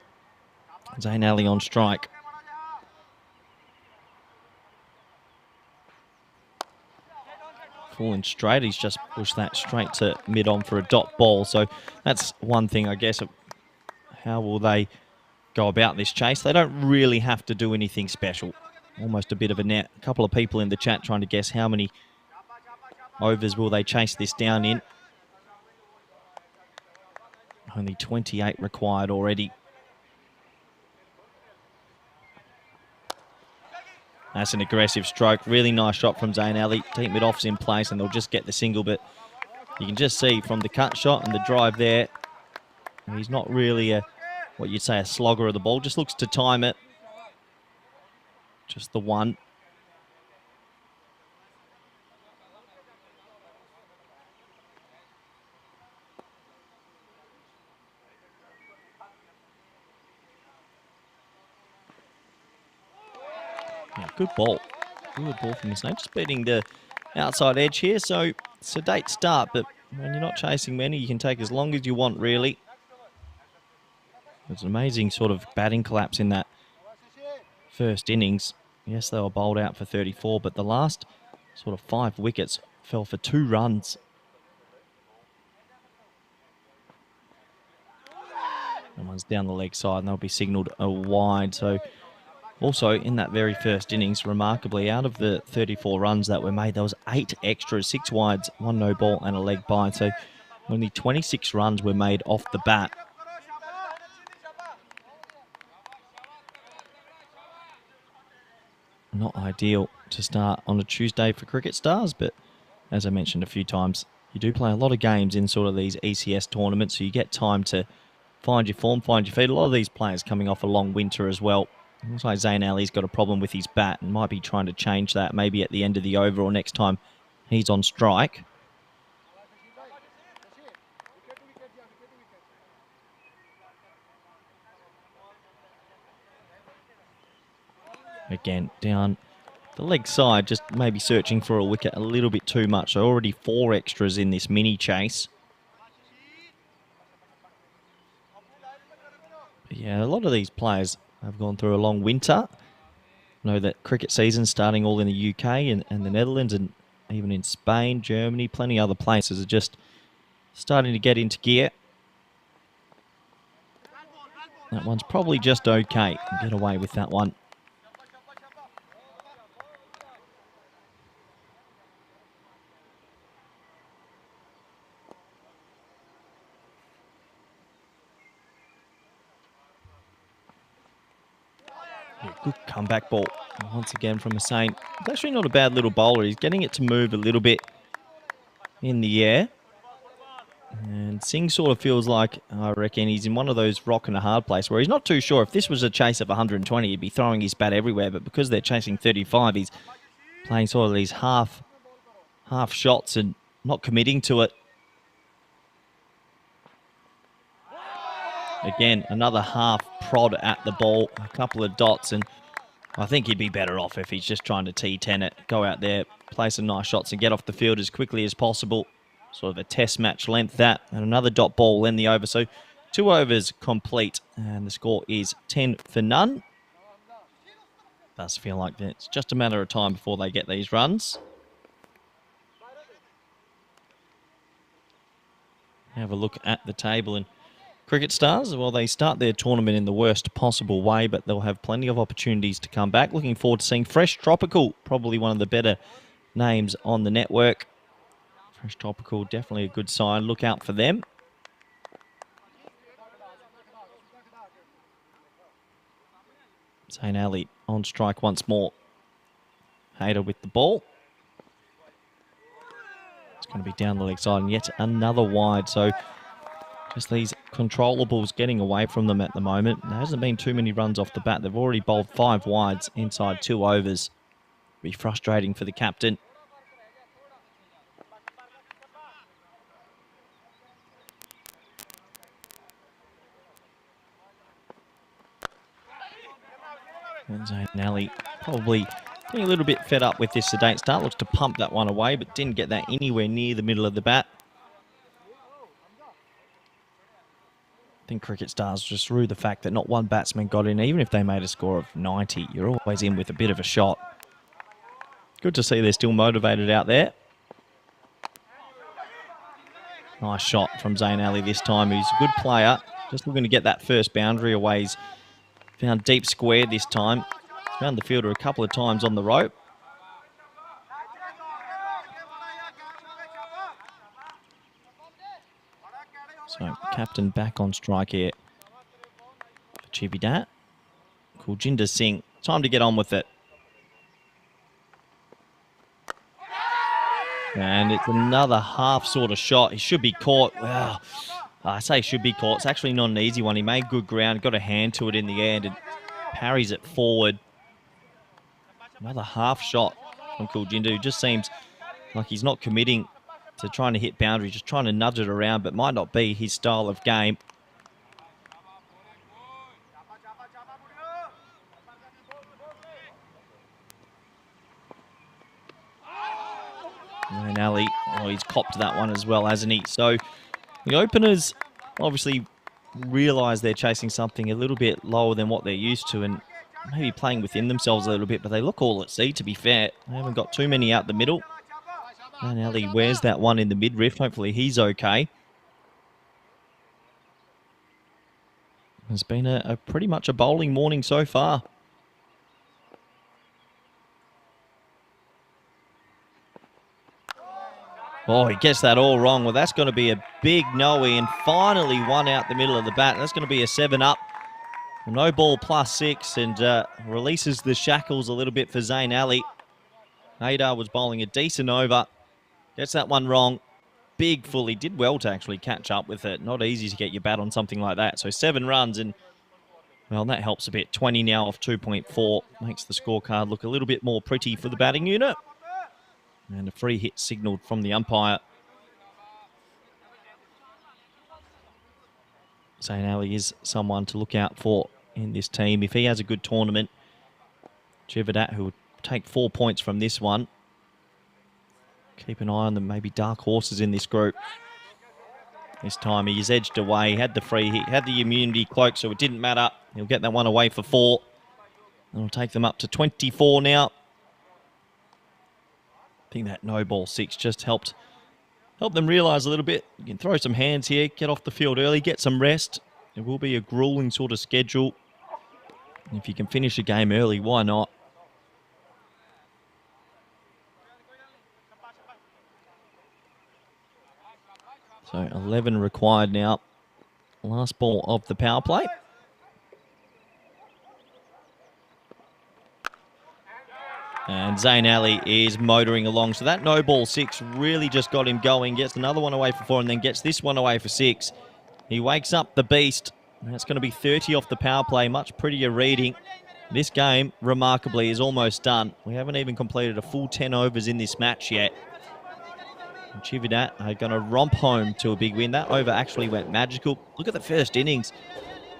Zayn Ali on strike. Falling straight. He's just pushed that straight to mid-on for a dot ball. So that's one thing, I guess. How will they go about this chase? They don't really have to do anything special. Almost a bit of a net. A couple of people in the chat trying to guess how many overs will they chase this down in. Only 28 required already. That's an aggressive stroke. Really nice shot from Zayn Ali. Deep mid-off's in place and they'll just get the single, but you can just see from the cut shot and the drive there, he's not really what you'd say a slogger of the ball. Just looks to time it. Just the one. Yeah, good ball. Good ball from Hussain. Just beating the outside edge here. So sedate start, but when you're not chasing many, you can take as long as you want, really. It's an amazing sort of batting collapse in that first innings. Yes, they were bowled out for 34, but the last sort of 5 wickets fell for 2 runs. That one's down the leg side, and they'll be signalled a wide. So also in that very first innings, remarkably, out of the 34 runs that were made, there was 8 extras, 6 wides, 1 no ball, and a leg by. So only 26 runs were made off the bat. Not ideal to start on a Tuesday for cricket stars, but as I mentioned a few times, you do play a lot of games in sort of these ECS tournaments, so you get time to find your form, find your feet. A lot of these players coming off a long winter as well. It looks like Zayn Ali's got a problem with his bat and might be trying to change that maybe at the end of the over or next time he's on strike. Again, down the leg side, just maybe searching for a wicket a little bit too much. So already 4 extras in this mini chase. But yeah, a lot of these players have gone through a long winter. Know that cricket season's starting all in the UK and the Netherlands and even in Spain, Germany, plenty of other places are just starting to get into gear. That one's probably just okay. Get away with that one. Yeah, good comeback ball once again from Hussain. It's actually not a bad little bowler. He's getting it to move a little bit in the air. And Singh sort of feels like, I reckon, he's in one of those rock and a hard place where he's not too sure. If this was a chase of 120, he'd be throwing his bat everywhere. But because they're chasing 35, he's playing sort of these half shots and not committing to it. Again, another half prod at the ball, a couple of dots, and I think he'd be better off if he's just trying to T10 it, go out there, play some nice shots and get off the field as quickly as possible. Sort of a test match length that, and another dot ball in the over. So 2 overs complete, and the score is 10 for none. Does feel like it's just a matter of time before they get these runs. Have a look at the table, and cricket stars, well, they start their tournament in the worst possible way, but they'll have plenty of opportunities to come back. Looking forward to seeing Fresh Tropical, probably one of the better names on the network. Fresh Topical, definitely a good sign. Look out for them. Zane Ali on strike once more. Hayter with the ball. It's going to be down the leg side and yet another wide. So just these controllables getting away from them at the moment. There hasn't been too many runs off the bat. They've already bowled 5 wides inside 2 overs. Be frustrating for the captain. And Zane Ali probably getting a little bit fed up with this sedate start. Looks to pump that one away, but didn't get that anywhere near the middle of the bat. I think Cricket Stars just through the fact that not one batsman got in. Even if they made a score of 90, you're always in with a bit of a shot. Good to see they're still motivated out there. Nice shot from Zane Ali this time. He's a good player. Just looking to get that first boundary away. He's found deep square this time. Found the fielder a couple of times on the rope. So, captain back on strike here for Chividat. Kuljinder Singh. Time to get on with it. And it's another half sort of shot. He should be caught. Wow. I say should be caught. It's actually not an easy one. He made good ground, got a hand to it in the end and parries it forward. Another half shot from Kuljinder, who just seems like he's not committing to trying to hit boundary, just trying to nudge it around, but might not be his style of game. And Ali, oh, he's copped that one as well, hasn't he? So the openers obviously realise they're chasing something a little bit lower than what they're used to and maybe playing within themselves a little bit, but they look all at sea, to be fair. They haven't got too many out the middle. And Ali wears that one in the midriff. Hopefully he's okay. It's been a pretty much a bowling morning so far. Oh, he gets that all wrong. Well, that's going to be a big no-ie and finally one out the middle of the bat. That's going to be a 7-up. No ball +6 and releases the shackles a little bit for Zane Ali. Haydar was bowling a decent over. Gets that one wrong. Big fully. Did well to actually catch up with it. Not easy to get your bat on something like that. So 7 runs and, well, that helps a bit. 20 now off 2.4. Makes the scorecard look a little bit more pretty for the batting unit. And a free hit signalled from the umpire. Zane Ali is someone to look out for in this team. If he has a good tournament, Chividat, who will take 4 points from this one. Keep an eye on them, maybe dark horses in this group. This time he is edged away, had the free hit, had the immunity cloak, so it didn't matter. He'll get that one away for 4. That'll take them up to 24 now. I think that no ball 6 just helped them realise a little bit. You can throw some hands here, get off the field early, get some rest. It will be a grueling sort of schedule. And if you can finish a game early, why not? So 11 required now. Last ball of the power play. And Zane Ali is motoring along. So that no ball 6 really just got him going. Gets another one away for 4 and then gets this one away for 6. He wakes up the beast. That's going to be 30 off the power play. Much prettier reading. This game, remarkably, is almost done. We haven't even completed a full 10 overs in this match yet. And Chividat are going to romp home to a big win. That over actually went magical. Look at the first innings.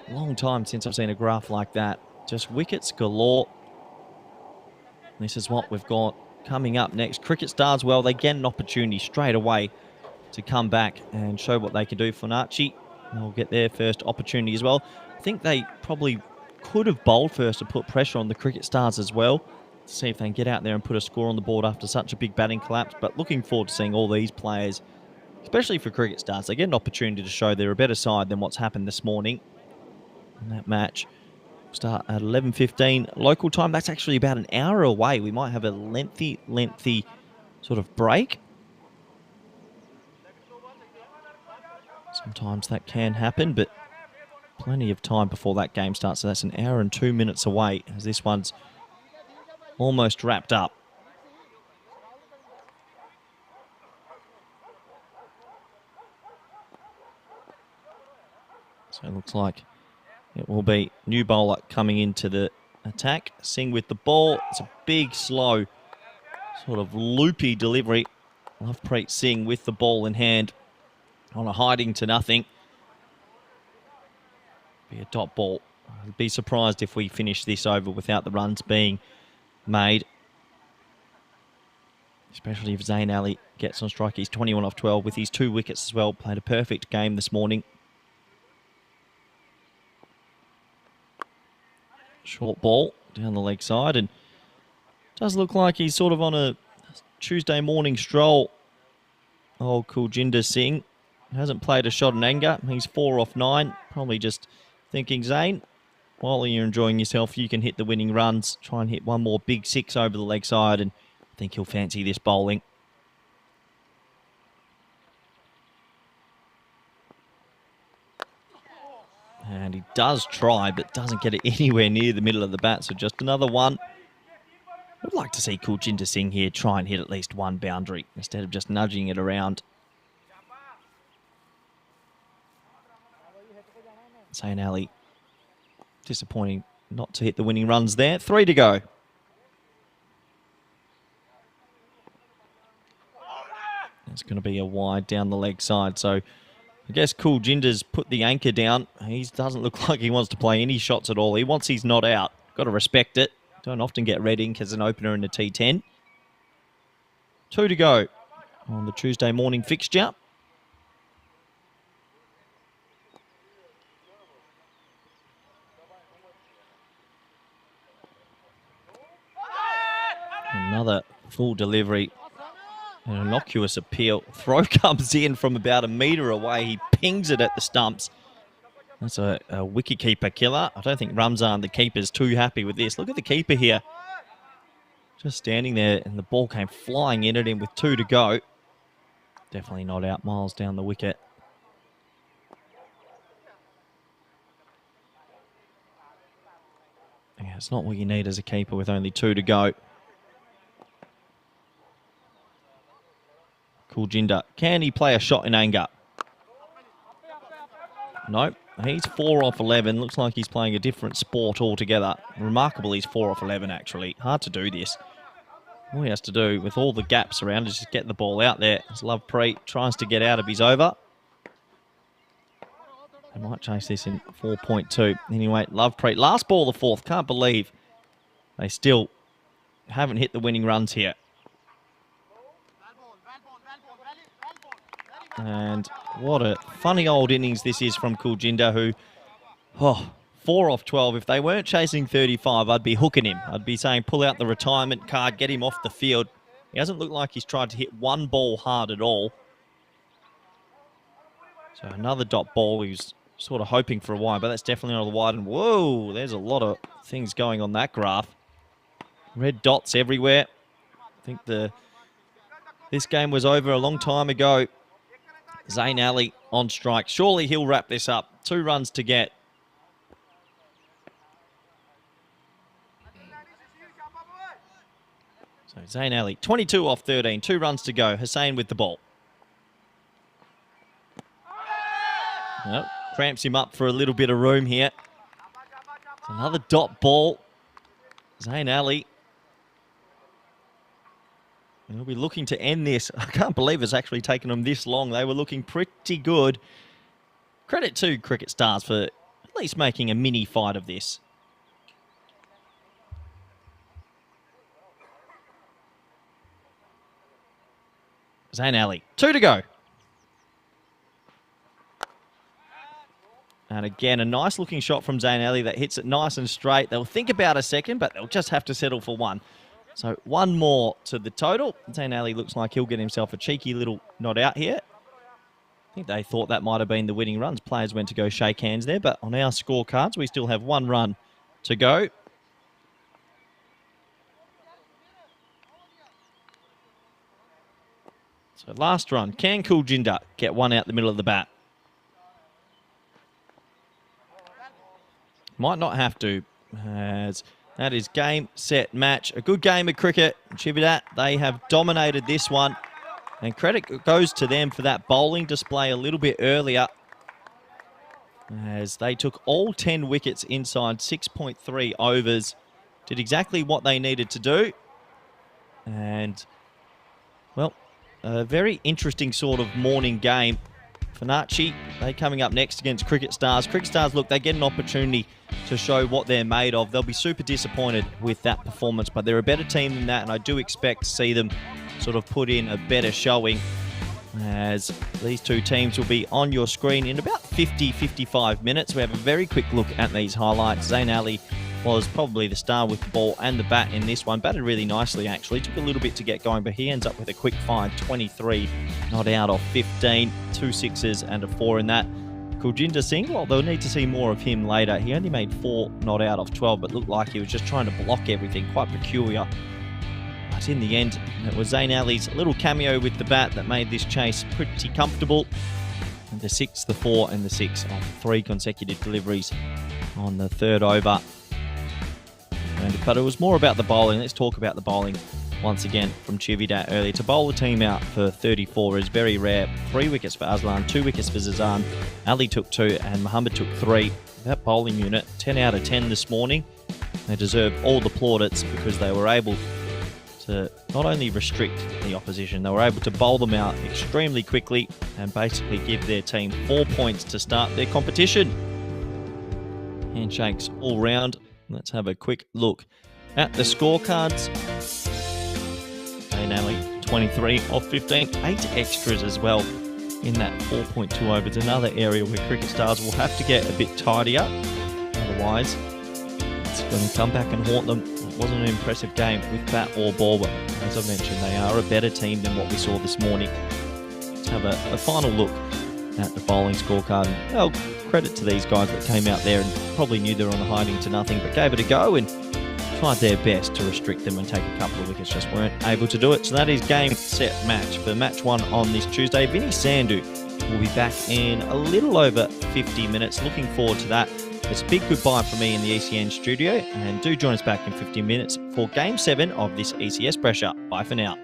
Long time since I've seen a graph like that. Just wickets galore. This is what we've got coming up next. Cricket Stars, well, they get an opportunity straight away to come back and show what they can do. Funachi, they'll get their first opportunity as well. I think they probably could have bowled first to put pressure on the Cricket Stars as well, to see if they can get out there and put a score on the board after such a big batting collapse. But looking forward to seeing all these players, especially for Cricket Stars. They get an opportunity to show they're a better side than what's happened this morning in that match. Start at 11:15 local time. That's actually about an hour away. We might have a lengthy sort of break. Sometimes that can happen, but plenty of time before that game starts. So that's an hour and 2 minutes away as this one's almost wrapped up. So it looks like it will be new bowler coming into the attack. Singh with the ball. It's a big, slow, sort of loopy delivery. Lovepreet Singh with the ball in hand on a hiding to nothing. Be a dot ball. I'd be surprised if we finish this over without the runs being made. Especially if Zayn Ali gets on strike. He's 21 off 12 with his 2 wickets as well. Played a perfect game this morning. Short ball down the leg side, and does look like he's sort of on a Tuesday morning stroll. Old Kuljinder Singh hasn't played a shot in anger. He's 4 off 9. Probably just thinking, Zayn, while you're enjoying yourself, you can hit the winning runs. Try and hit one more big 6 over the leg side, and I think he'll fancy this bowling. And he does try, but doesn't get it anywhere near the middle of the bat. So just another one. I'd like to see Kuljinder Singh here try and hit at least one boundary instead of just nudging it around. Zayn Ali, disappointing not to hit the winning runs there. 3 to go. It's going to be a wide down the leg side. So I guess Kuljinder's put the anchor down. He doesn't look like he wants to play any shots at all. He wants his not out. Got to respect it. Don't often get red ink as an opener in the T10. 2 to go on the Tuesday morning fixture. Another full delivery. An innocuous appeal. Throw comes in from about a metre away. He pings it at the stumps. That's a wicketkeeper killer. I don't think Ramzan, the keeper's too happy with this. Look at the keeper here. Just standing there, and the ball came flying in at him with 2 to go. Definitely not out miles down the wicket. Yeah, it's not what you need as a keeper with only 2 to go. Kuljinder, can he play a shot in anger? Nope. He's 4 off 11. Looks like he's playing a different sport altogether. Remarkable he's 4 off 11, actually. Hard to do this. All he has to do with all the gaps around is just get the ball out there. As Lovepreet tries to get out of his over. They might chase this in 4.2. Anyway, Lovepreet, last ball of the 4th. Can't believe they still haven't hit the winning runs here. And what a funny old innings this is from Kuljinder, who, 4 off 12. If they weren't chasing 35, I'd be hooking him. I'd be saying pull out the retirement card, get him off the field. He hasn't looked like he's tried to hit one ball hard at all. So another dot ball. He's sort of hoping for a wide, but that's definitely not a wide. And whoa, there's a lot of things going on that graph. Red dots everywhere. I think this game was over a long time ago. Zayn Ali on strike. Surely he'll wrap this up. 2 runs to get. So Zayn Ali, 22 off 13. 2 runs to go. Hussain with the ball. Well, cramps him up for a little bit of room here. It's another dot ball. Zayn Ali. And we'll be looking to end this. I can't believe it's actually taken them this long. They were looking pretty good. Credit to Cricket Stars for at least making a mini fight of this. Zayn Ali, 2 to go. And again, a nice looking shot from Zayn Ali that hits it nice and straight. They'll think about a second, but they'll just have to settle for 1. So 1 more to the total. Zayn Ali looks like he'll get himself a cheeky little not out here. I think they thought that might have been the winning runs. Players went to go shake hands there, but on our scorecards, we still have 1 run to go. So last run, can Kuljinder get one out the middle of the bat? Might not have to, as that is game, set, match. A good game of cricket. Chividat, they have dominated this one. And credit goes to them for that bowling display a little bit earlier, as they took all 10 wickets inside 6.3 overs. Did exactly what they needed to do. And, well, a very interesting sort of morning game. Finacci, they coming up next against Cricket Stars. Cricket Stars, look, they get an opportunity to show what they're made of. They'll be super disappointed with that performance, but they're a better team than that, and I do expect to see them sort of put in a better showing, as these two teams will be on your screen in about 50-55 minutes. We have a very quick look at these highlights. Zayn Ali was probably the star with the ball and the bat in this one. Batted really nicely, actually. Took a little bit to get going, but he ends up with a quick 5-23, not out of 15, 2 sixes and a 4 in that. Kuljinder Singh, well, they'll need to see more of him later. He only made 4 not out of 12, but looked like he was just trying to block everything. Quite peculiar. But in the end, it was Zayn Ali's little cameo with the bat that made this chase pretty comfortable. And the 6, the 4, and the 6 on 3 consecutive deliveries on the third over. But it was more about the bowling. Let's talk about the bowling once again from Chividat earlier. To bowl the team out for 34 is very rare. 3 wickets for Aslan, 2 wickets for Zazan. Ali took 2 and Muhammad took 3. That bowling unit, 10 out of 10 this morning. They deserve all the plaudits because they were able to not only restrict the opposition, they were able to bowl them out extremely quickly and basically give their team 4 points to start their competition. Handshakes all round. Let's have a quick look at the scorecards. Zayn 23 off 15, 8 extras as well in that 4.2 overs. Another area where Cricket Stars will have to get a bit tidier. Otherwise, it's going to come back and haunt them. It wasn't an impressive game with bat or ball, but as I mentioned, they are a better team than what we saw this morning. Let's have a final look at the bowling scorecard. Well, credit to these guys that came out there and probably knew they were on the hiding to nothing, but gave it a go and tried their best to restrict them and take a couple of wickets, just weren't able to do it. So that is game, set, match for match 1 on this Tuesday. Vinny Sandhu will be back in a little over 50 minutes. Looking forward to that. It's a big goodbye from me in the ECN studio, and do join us back in 15 minutes for game 7 of this ECS Brescia. Bye for now.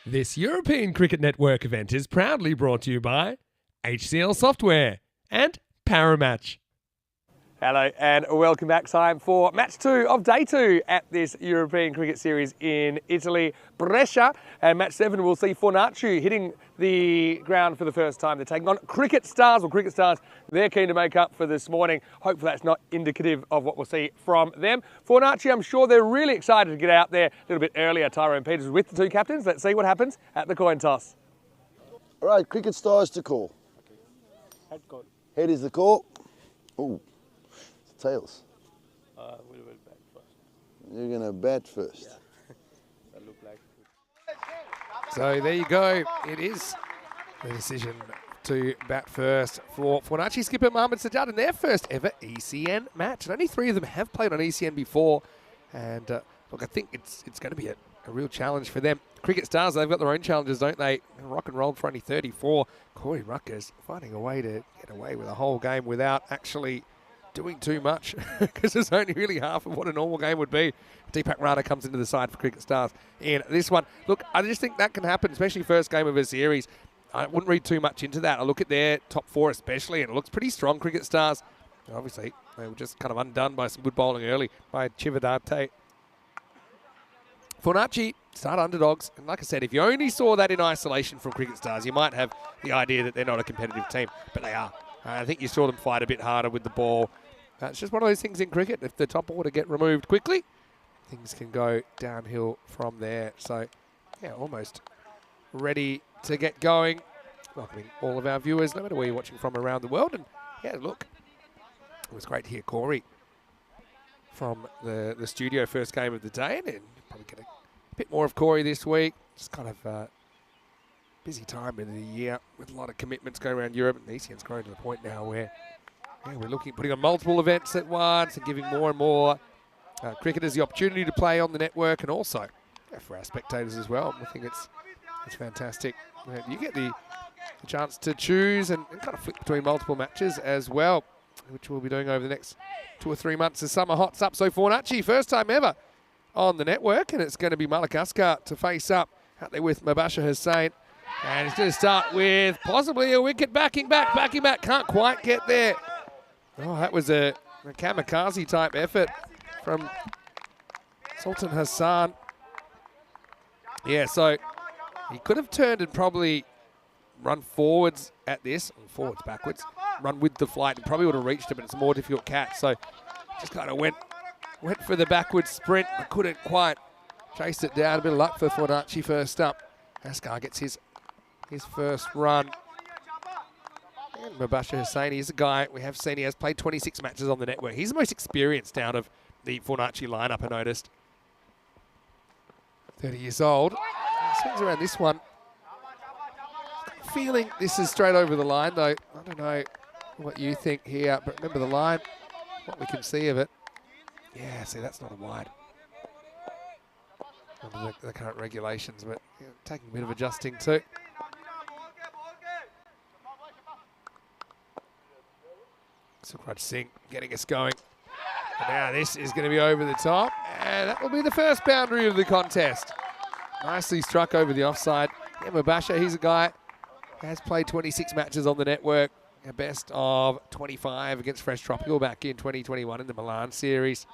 This European Cricket Network event is proudly brought to you by HCL Software and Paramatch. Hello and welcome back. Time for match 2 of day 2 at this European Cricket Series in Italy, Brescia. And match 7 will see Fornaci hitting the ground for the first time. They're taking on Cricket Stars, they're keen to make up for this morning. Hopefully that's not indicative of what we'll see from them. Fornaci, I'm sure they're really excited to get out there a little bit earlier. Tyrone Peters with the two captains. Let's see what happens at the coin toss. All right, Cricket Stars to call. Head call. Head is the call. Ooh, it's tails. We'll bat first. You're going to bat first. Yeah. That look like. So there you go. It is the decision to bat first for Fornaci skipper Mohamed Sajjad in their first ever ECN match. And only 3 of them have played on ECN before. And look, I think it's going to be a real challenge for them. Cricket Stars, they've got their own challenges, don't they? Rock and rolled for only 34. Corey Ruckers finding a way to get away with a whole game without actually doing too much because it's only really half of what a normal game would be. Deepak Rana comes into the side for Cricket Stars in this one. Look, I just think that can happen, especially first game of a series. I wouldn't read too much into that. I look at their top 4 especially, and it looks pretty strong, Cricket Stars. Obviously, they were just kind of undone by some good bowling early by Chivadate. Fornaci start underdogs, and like I said, if you only saw that in isolation from Cricket Stars, you might have the idea that they're not a competitive team, but they are. I think you saw them fight a bit harder with the ball. It's just one of those things in cricket. If the top order get removed quickly, things can go downhill from there. So, yeah, almost ready to get going. Welcoming all of our viewers, no matter where you're watching from around the world. And, yeah, look, it was great to hear Corey from the studio first game of the day, and probably get a bit more of Corey this week. Just kind of a busy time of the year with a lot of commitments going around Europe, and ECN's growing to the point now where we're putting on multiple events at once and giving more and more cricketers the opportunity to play on the network, and also for our spectators as well. I think it's fantastic. You get the chance to choose and kind of flip between multiple matches as well, which we'll be doing over the next 2 or 3 months as summer hots up. So Fornaci, first time ever on the network, and it's going to be Malakaskar to face up out there with Mubashir Hussain. And he's going to start with possibly a wicket, backing back, can't quite get there. Oh, that was a kamikaze type effort from Sultan Hassan. Yeah, so he could have turned and probably run forwards at this, or backwards, run with the flight and probably would have reached it, but it's a more difficult catch. So just kind of went for the backwards sprint, but couldn't quite chase it down. A bit of luck for Fornaci first up. Askar gets his first run. And Mubashir Hussain, he's a guy we have seen. He has played 26 matches on the network. He's the most experienced out of the Fornaci lineup, I noticed. 30 years old. Swings around this one. Feeling this is straight over the line, though. I don't know what you think here, but remember the line, what we can see of it. Yeah, see, that's not a wide under the current regulations, but yeah, taking a bit of adjusting too. Sukraj Singh getting us going. And now this is going to be over the top, and that will be the first boundary of the contest. Nicely struck over the offside. Yeah, Mubashir, he's a guy who has played 26 matches on the network, a best of 25 against Fresh Tropical back in 2021 in the Milan series.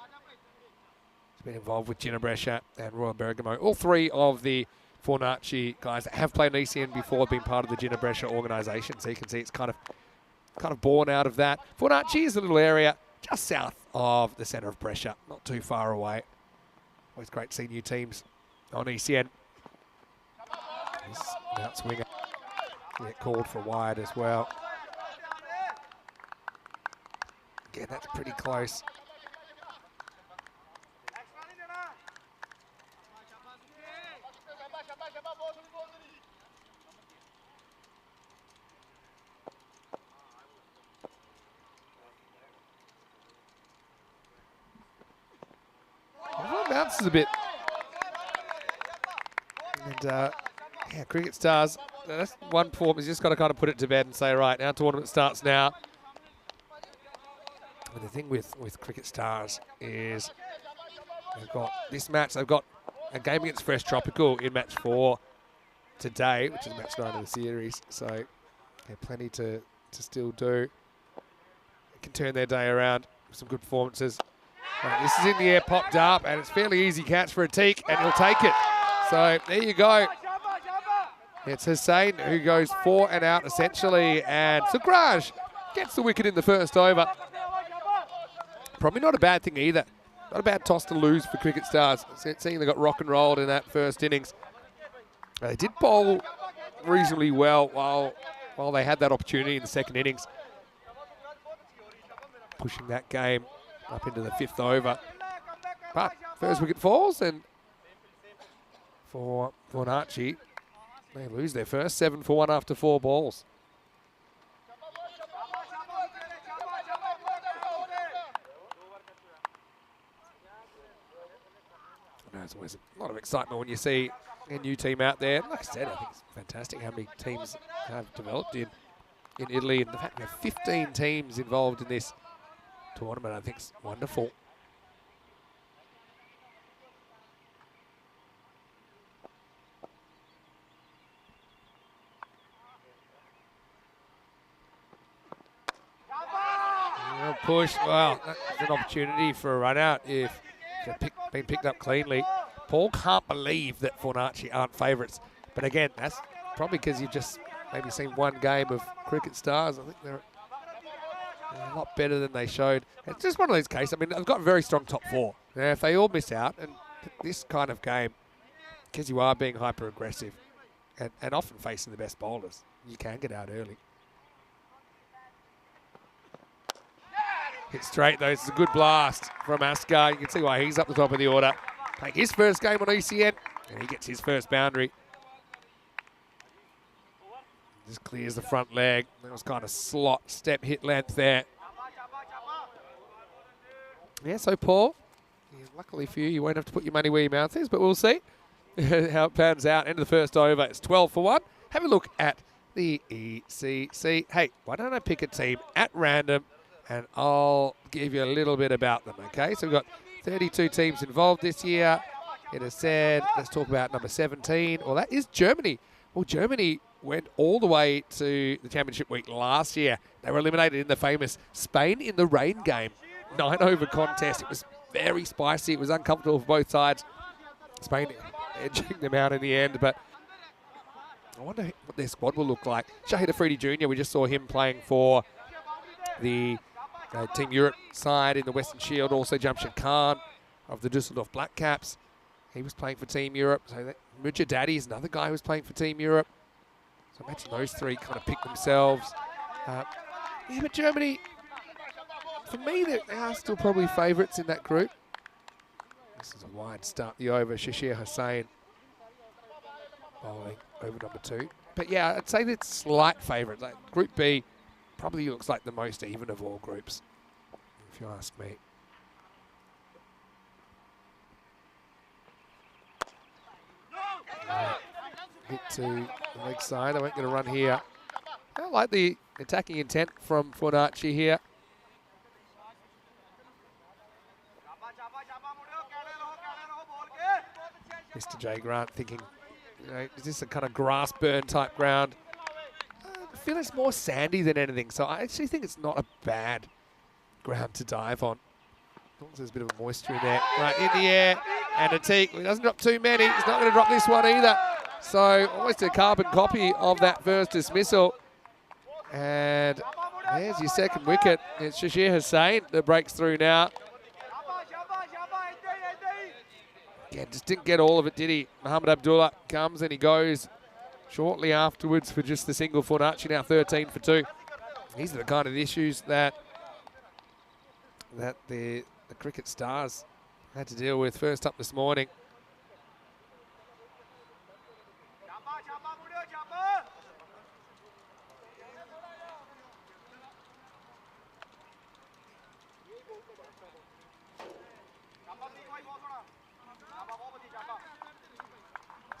He's been involved with Brescia and Royal Bergamo. All 3 of the Fornaci guys that have played in ECN before have been part of the Brescia organisation, so you can see it's kind of born out of that. Fornaci is a little area just south of the centre of Brescia, not too far away. Always great to see new teams on ECN. He's an outswinger. Get called for wide as well. Again, that's pretty close. Bounces a bit. And yeah, Cricket Stars, that's one form. He's just got to kind of put it to bed and say, right, our tournament starts now. And the thing with Cricket Stars is they've got this match, they've got a game against Fresh Tropical in match 4. today, which is match 9 of the series. So yeah, plenty to still do. They can turn their day around with some good performances. Right, this is in the air, popped up, and it's fairly easy catch for Atik, and he'll take it. So there you go. It's Hussain who goes 4 and out essentially, and Sukraj gets the wicket in the first over. Probably not a bad thing either. Not a bad toss to lose for Cricket Stars. Seeing they got rock and rolled in that first innings. They did bowl reasonably well while they had that opportunity in the second innings. Pushing that game up into the 5th over. But first wicket falls, and for Fornacci, they lose their first 7 for 1 after 4 balls. There's always a lot of excitement when you see a new team out there. Like I said, I think it's fantastic how many teams have developed in Italy. And the fact we have 15 teams involved in this tournament, I think is wonderful. Push. Well, that's an opportunity for a run out if it's been picked up cleanly. Paul can't believe that Fornacci aren't favourites. But again, that's probably because you've just maybe seen one game of Cricket Stars. I think they're a lot better than they showed. It's just one of those cases. I mean, they've got a very strong top 4. Now, if they all miss out, and this kind of game, because you are being hyper aggressive and often facing the best bowlers, you can get out early. Hit straight though, it's a good blast from Askar. You can see why he's up the top of the order. Playing his first game on ECN, and he gets his first boundary. Just clears the front leg. That was kind of slot step hit length there. Yeah, so Paul, luckily for you, you won't have to put your money where your mouth is, but we'll see how it pans out. End of the first over, it's 12 for 1. Have a look at the ECC. Hey, why don't I pick a team at random, and I'll give you a little bit about them, okay? So we've got 32 teams involved this year. It has said, let's talk about number 17. Well, that is Germany. Well, Germany went all the way to the championship week last year. They were eliminated in the famous Spain in the rain game. 9-over contest. It was very spicy. It was uncomfortable for both sides. Spain edging them out in the end, but I wonder what their squad will look like. Shahid Afridi Jr., we just saw him playing for the Team Europe side in the Western Shield. Also Jamshid Khan of the Dusseldorf Black Caps. He was playing for Team Europe. So Mujahidadi is another guy who was playing for Team Europe. So imagine those three kind of pick themselves. Yeah, but Germany, for me, they are still probably favourites in that group. This is a wide start, the over. Shashir Hussain bowling over number 2. But yeah, I'd say that's slight favourites. Like Group B probably looks like the most even of all groups, if you ask me. Hit to the leg side. I won't get a run here. I like the attacking intent from Fornacci here. Mr. J. Grant thinking, you know, is this a kind of grass burn type ground? I feel it's more sandy than anything, so I actually think it's not a bad ground to dive on. As long as there's a bit of moisture in there. Right, in the air, and Atik, he doesn't drop too many. He's not going to drop this one either. So almost a carbon copy of that first dismissal. And there's your second wicket. It's Shashir Hussain that breaks through now. Yeah, just didn't get all of it, did he? Muhammad Abdullah comes and he goes shortly afterwards for just the single. Fornacci now 13 for 2. These are the kind of issues that the Cricket Stars had to deal with first up this morning.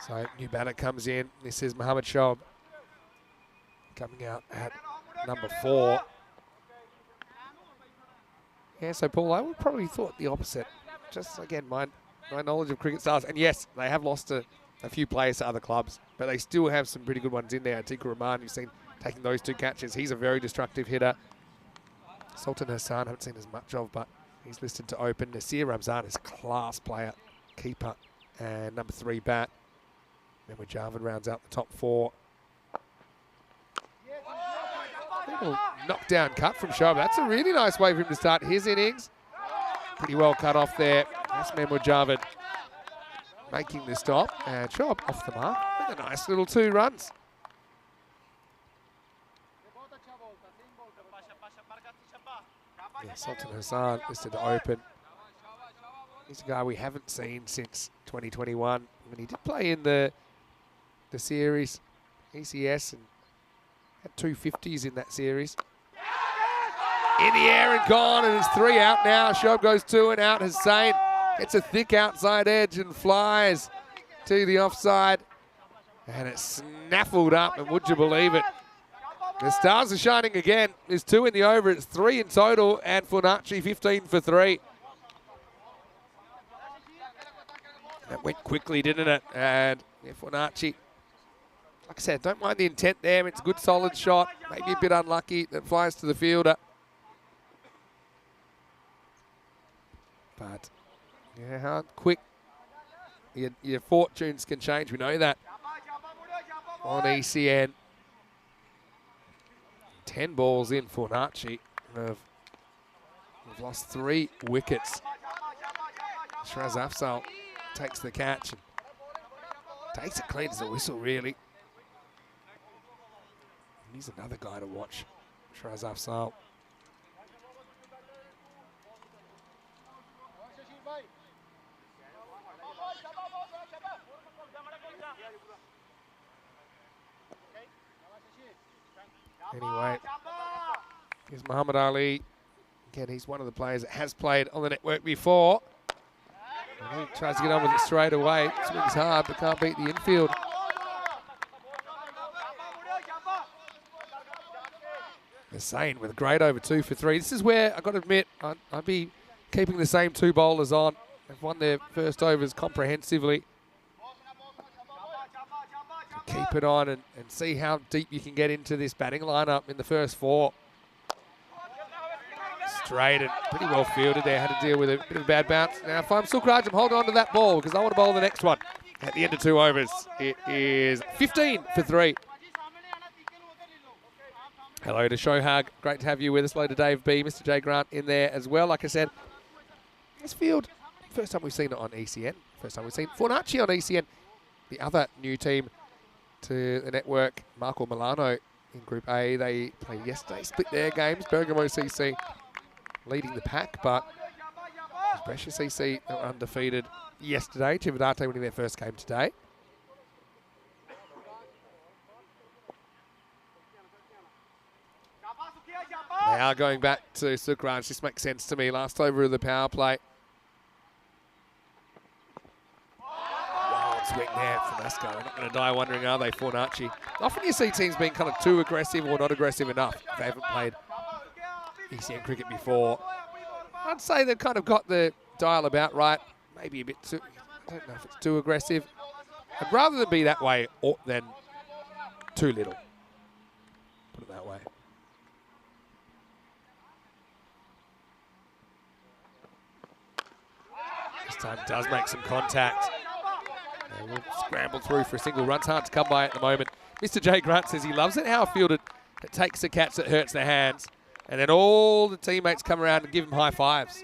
So new batter comes in. This is Mohammed Shoaib coming out at number 4. Yeah, so Paul, I would probably thought the opposite. Just again, my knowledge of Cricket Stars, and yes, they have lost a a few players to other clubs, but they still have some pretty good ones in there. Atiku Rahman, you've seen taking those 2 catches. He's a very destructive hitter. Sultan Hassan, haven't seen as much of, but he's listed to open. Nasir Ramzan is a class player, keeper, and number 3 bat. Then with Jarvan rounds out the top 4. Little knockdown cut from Shoaib. That's a really nice way for him to start his innings. Pretty well cut off there. That's Mahmoud Javed making the stop. And Shoaib off the mark with a nice little 2 runs. Yeah, Sultan Hassan listed to open. He's a guy we haven't seen since 2021. I mean, he did play in the series, ECS, and had 2 50s in that series. In the air and gone, and it's 3 out now. Shoaib goes 2 and out. Hussain gets a thick outside edge and flies to the offside. And it's snaffled up, and would you believe it? The stars are shining again. There's 2 in the over. It's 3 in total, and Funachi 15 for 3. That went quickly, didn't it? And yeah, Funachi, like I said, don't mind the intent there. It's a good, solid shot. Maybe a bit unlucky that flies to the fielder. But yeah, how quick your fortunes can change. We know that on ECN. 10 balls in for Funachi. We've lost 3 wickets. Shiraz Afzal takes the catch and takes it clean as a whistle, really. And he's another guy to watch, Shiraz Afzal. Anyway, here's Muhammad Ali. Again, he's one of the players that has played on the network before. And he tries to get on with it straight away. Swings hard, but can't beat the infield. Hussain with a great over 2 for 3. This is where, I've got to admit, I'd be keeping the same 2 bowlers on. They've won their first overs comprehensively. Keep it on and see how deep you can get into this batting lineup in the first 4. Straight and pretty well fielded there. Had to deal with a bit of a bad bounce. Now, if I'm Sukraj, I'm holding on to that ball because I want to bowl the next one. At the end of 2 overs, it is 15 for 3. Hello to Shohag. Great to have you with us. Hello to Dave B. Mr. J. Grant in there as well. Like I said, this field, first time we've seen it on ECN. First time we've seen Funachi on ECN. The other new team to the network, Marco Milano in Group A. They played yesterday, split their games. Bergamo CC leading the pack, but Brescia CC were undefeated yesterday. Cividate winning their first game today. They are going back to Sukraj. This makes sense to me. Last over of the power play. Wild swing there from Asco. They're not going to die wondering, are they, Funachi? Often you see teams being kind of too aggressive or not aggressive enough if they haven't played ECN cricket before. I'd say they've kind of got the dial about right. Maybe a bit too, I don't know if it's too aggressive. I'd rather than be that way than too little. Put it that way. This time does make some contact. And we'll scramble through for a single run. It's hard to come by at the moment. Mr. J. Grant says he loves it how a fielder that takes a catch that hurts their hands, and then all the teammates come around and give him high fives.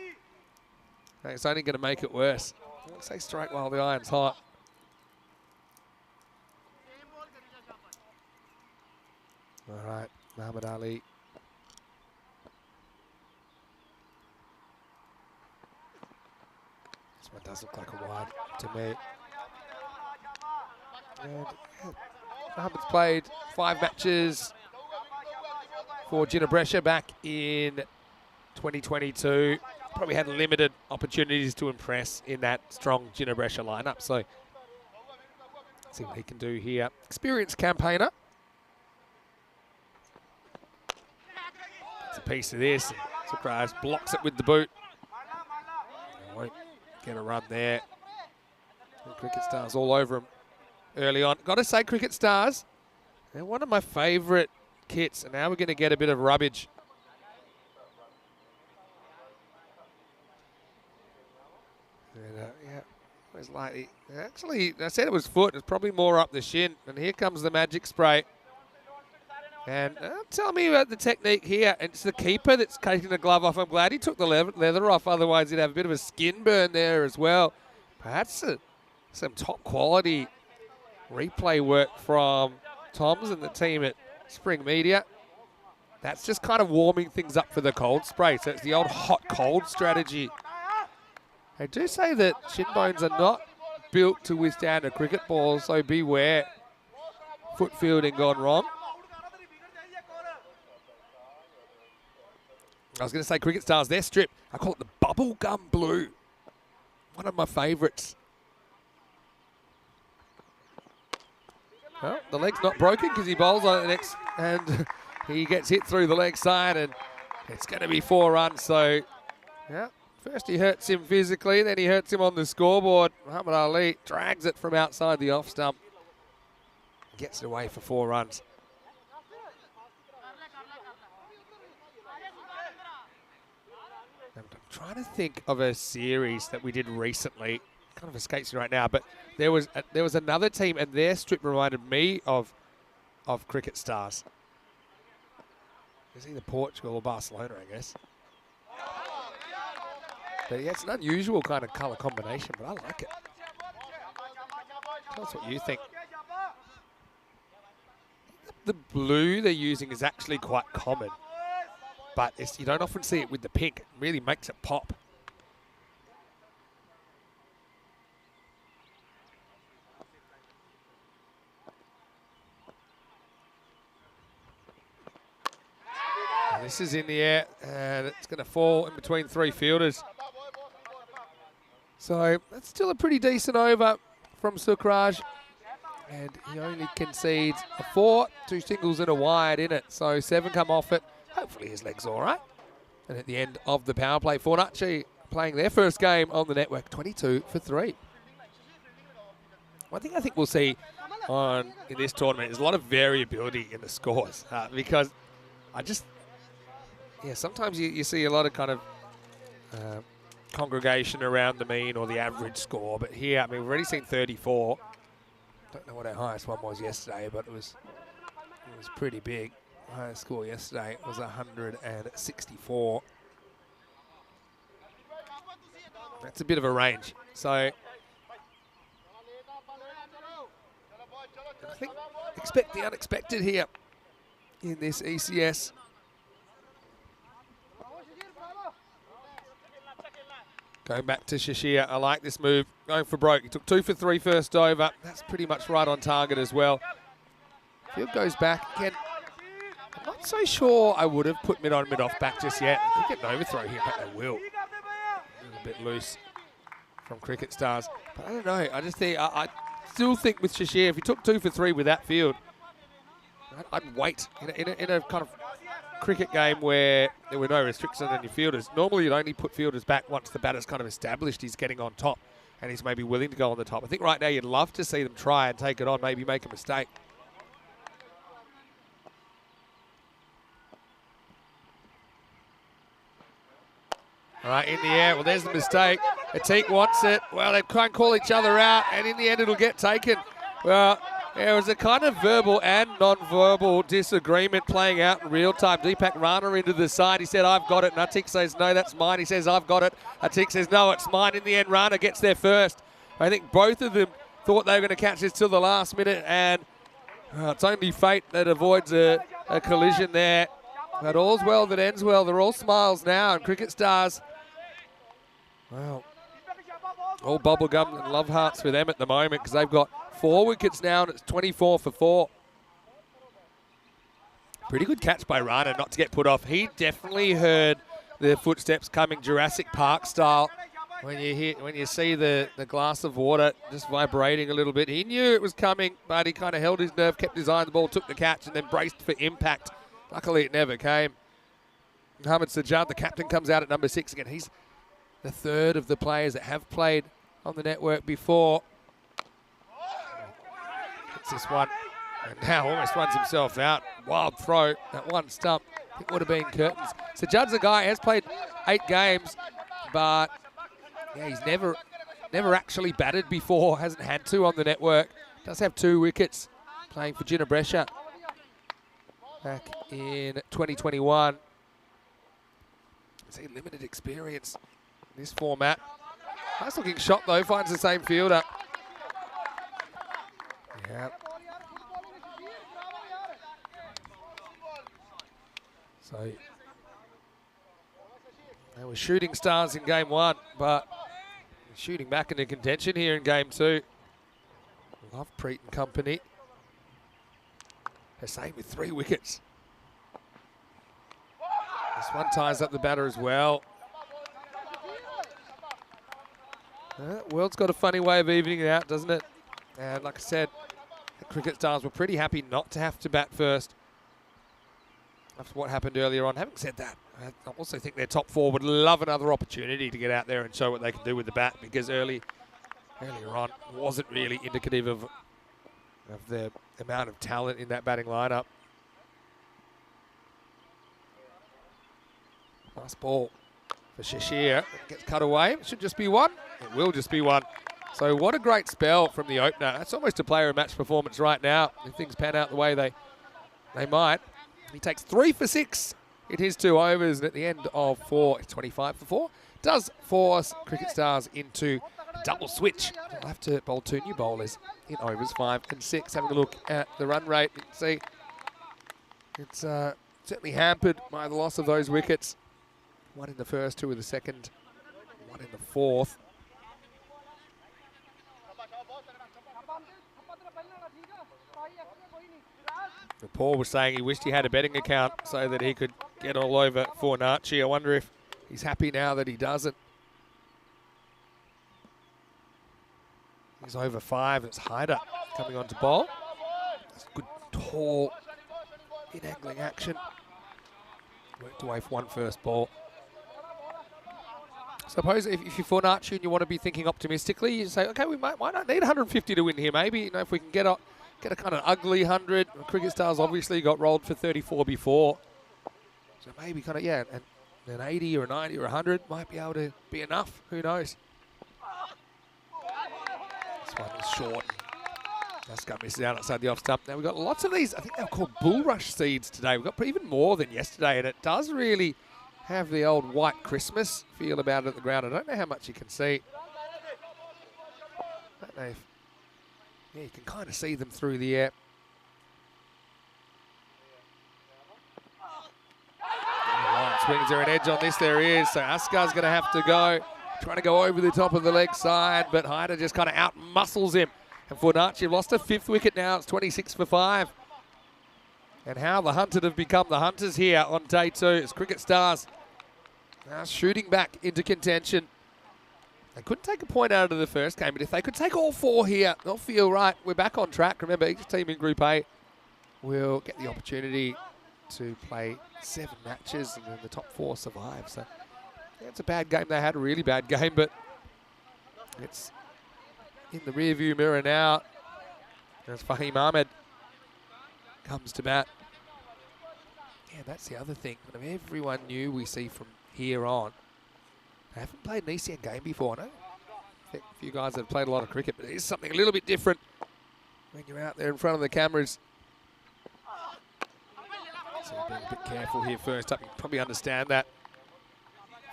It's only going to make it worse. Let's say strike while the iron's hot. All right, Muhammad Ali. This one does look like a wide to me. And Muhammad's played 5 matches for Gina Brescia back in 2022. Probably had limited opportunities to impress in that strong Gina Brescia lineup. So, let's see what he can do here. Experienced campaigner. It's a piece of this. Sukraj blocks it with the boot. Won't get a run there. Cricket stars all over him. early on. Got to say, Cricket Stars, they're one of my favourite kits, and now we're going to get a bit of rubbish. And, yeah, it was like, actually, I said it was foot. It's probably more up the shin. And here comes the magic spray. And tell me about the technique here. It's the keeper that's taking the glove off. I'm glad he took the leather off. Otherwise, he'd have a bit of a skin burn there as well. Perhaps some top quality replay work from Toms and the team at Spring Media. That's just kind of warming things up for the cold spray. So it's the old hot-cold strategy. They do say that shin bones are not built to withstand a cricket ball, so beware foot fielding gone wrong. I was going to say Cricket Stars, their strip, I call it the bubblegum blue. One of my favourites. Well, the leg's not broken because he bowls on it the next, and he gets hit through the leg side, and it's going to be 4 runs. So, yeah, first he hurts him physically, then he hurts him on the scoreboard. Muhammad Ali drags it from outside the off stump, gets it away for 4 runs. I'm trying to think of a series that we did recently. Kind of escapes me right now, but there was another team, and their strip reminded me of Cricket Stars. It's either Portugal or Barcelona, I guess. But yeah, it's an unusual kind of colour combination, but I like it. Tell us what you think. The blue they're using is actually quite common, but you don't often see it with the pink. It really makes it pop. This is in the air, and it's going to fall in between 3 fielders. So that's still a pretty decent over from Sukraj. And he only concedes a 4, 2 singles and a wide in it. So 7 come off it. Hopefully his leg's all right. And at the end of the power play, Fornaci playing their first game on the network, 22 for 3. One thing I think we'll see in this tournament is a lot of variability in the scores. Because sometimes you see a lot of kind of congregation around the mean or the average score. But here, I mean, we've already seen 34. Don't know what our highest one was yesterday, but it was pretty big. Highest score yesterday was 164. That's a bit of a range. So I think expect the unexpected here in this ECS. Going back to Shashir, I like this move. Going for broke. He took 2 for 3 first over. That's pretty much right on target as well. Field goes back again. I'm not so sure I would have put mid-on, mid-off back just yet. They could get an overthrow here, but they will. A little bit loose from Cricket Stars. But I don't know. I just think, I still think with Shashir, if he took 2 for 3 with that field, I'd wait in a kind of cricket game where there were no restrictions on your fielders. Normally you'd only put fielders back once the batter's kind of established he's getting on top and he's maybe willing to go on the top. I think right now you'd love to see them try and take it on, maybe make a mistake. All right, in the air. Well, there's the mistake. Atik wants it. Well, they try and call each other out, and in the end it'll get taken. Well, there was a kind of verbal and non-verbal disagreement playing out in real time. Deepak Rana into the side. He said, I've got it. And Atik says, no, that's mine. He says, I've got it. Atik says, no, it's mine. In the end, Rana gets there first. I think both of them thought they were going to catch this till the last minute. And it's only fate that avoids a collision there. But all's well that ends well. They're all smiles now. And Cricket Stars, well, all bubblegum and love hearts for them at the moment because they've got 4 wickets now, and it's 24 for 4. Pretty good catch by Rana not to get put off. He definitely heard the footsteps coming Jurassic Park style. When you see the glass of water just vibrating a little bit, he knew it was coming, but he kind of held his nerve, kept his eye on the ball, took the catch, and then braced for impact. Luckily, it never came. Mohammad Sajjad, the captain, comes out at number 6 again. He's the 3rd of the players that have played on the network before. Gets this one. And now almost runs himself out. Wild throw. That one stump. It would have been curtains. So Judd's a guy who has played 8 games, but yeah, he's never actually batted before. Hasn't had to on the network. Does have 2 wickets playing for Brescia back in 2021. See, limited experience in this format. Nice looking shot though, finds the same fielder. Yeah. So they were shooting stars in game 1, but shooting back into contention here in game 2. Love Preet and company. The same with 3 wickets. This one ties up the batter as well. World's got a funny way of evening it out, doesn't it? And like I said, the cricket stars were pretty happy not to have to bat first after what happened earlier on. Having said that, I also think their top 4 would love another opportunity to get out there and show what they can do with the bat, because earlier on wasn't really indicative of the amount of talent in that batting lineup. Nice ball for Shashir. Gets cut away. It should just be 1. It will just be 1. So what a great spell from the opener. That's almost a player of match performance right now. If things pan out the way they might. He takes 3 for 6 in his 2 overs, and at the end of 4, it's 25 for 4. Does force Cricket Stars into double switch. They'll have to bowl 2 new bowlers in overs 5 and 6. Having a look at the run rate, you can see it's certainly hampered by the loss of those wickets. 1 in the first, 2 in the second, 1 in the fourth. Paul was saying he wished he had a betting account so that he could get all over Fornacci. I wonder if he's happy now that he doesn't. He's over 5. It's Haider coming on to bowl. That's good, tall, in-angling action. Worked away for 1 first ball. Suppose if you're Fornacci and you want to be thinking optimistically, you say, okay, we might not need 150 to win here. Maybe, you know, if we can get a kind of ugly 100. Cricket Stars obviously got rolled for 34 before. So maybe kind of, yeah, an 80 or a 90 or 100 might be able to be enough. Who knows? This one is short. That's misses out outside the off stump. Now we've got lots of these, I think they're called bulrush seeds today. We've got even more than yesterday, and it does really have the old white Christmas feel about it at the ground. I don't know how much you can see. I don't know if, yeah, you can kind of see them through the air. Swings are an edge on this, there is. So Askar's going to have to go. Trying to go over the top of the leg side, but Haider just kind of out-muscles him. And Fornacci lost a 5th wicket now. It's 26 for 5. And how the Hunted have become the Hunters here on day 2. It's Cricket Stars now shooting back into contention. They couldn't take a point out of the first game, but if they could take all 4 here, they'll feel right. We're back on track. Remember, each team in Group A will get the opportunity to play 7 matches, and then the top 4 survive. So yeah, it's a bad game. They had a really bad game, but it's in the rearview mirror now as Fahim Ahmed comes to bat. Yeah, that's the other thing. Kind of everyone new we see from here on. They haven't played an ECN game before, no? I think a few guys that have played a lot of cricket, but it is something a little bit different when you're out there in front of the cameras. So being a bit careful here first up. You can probably understand that.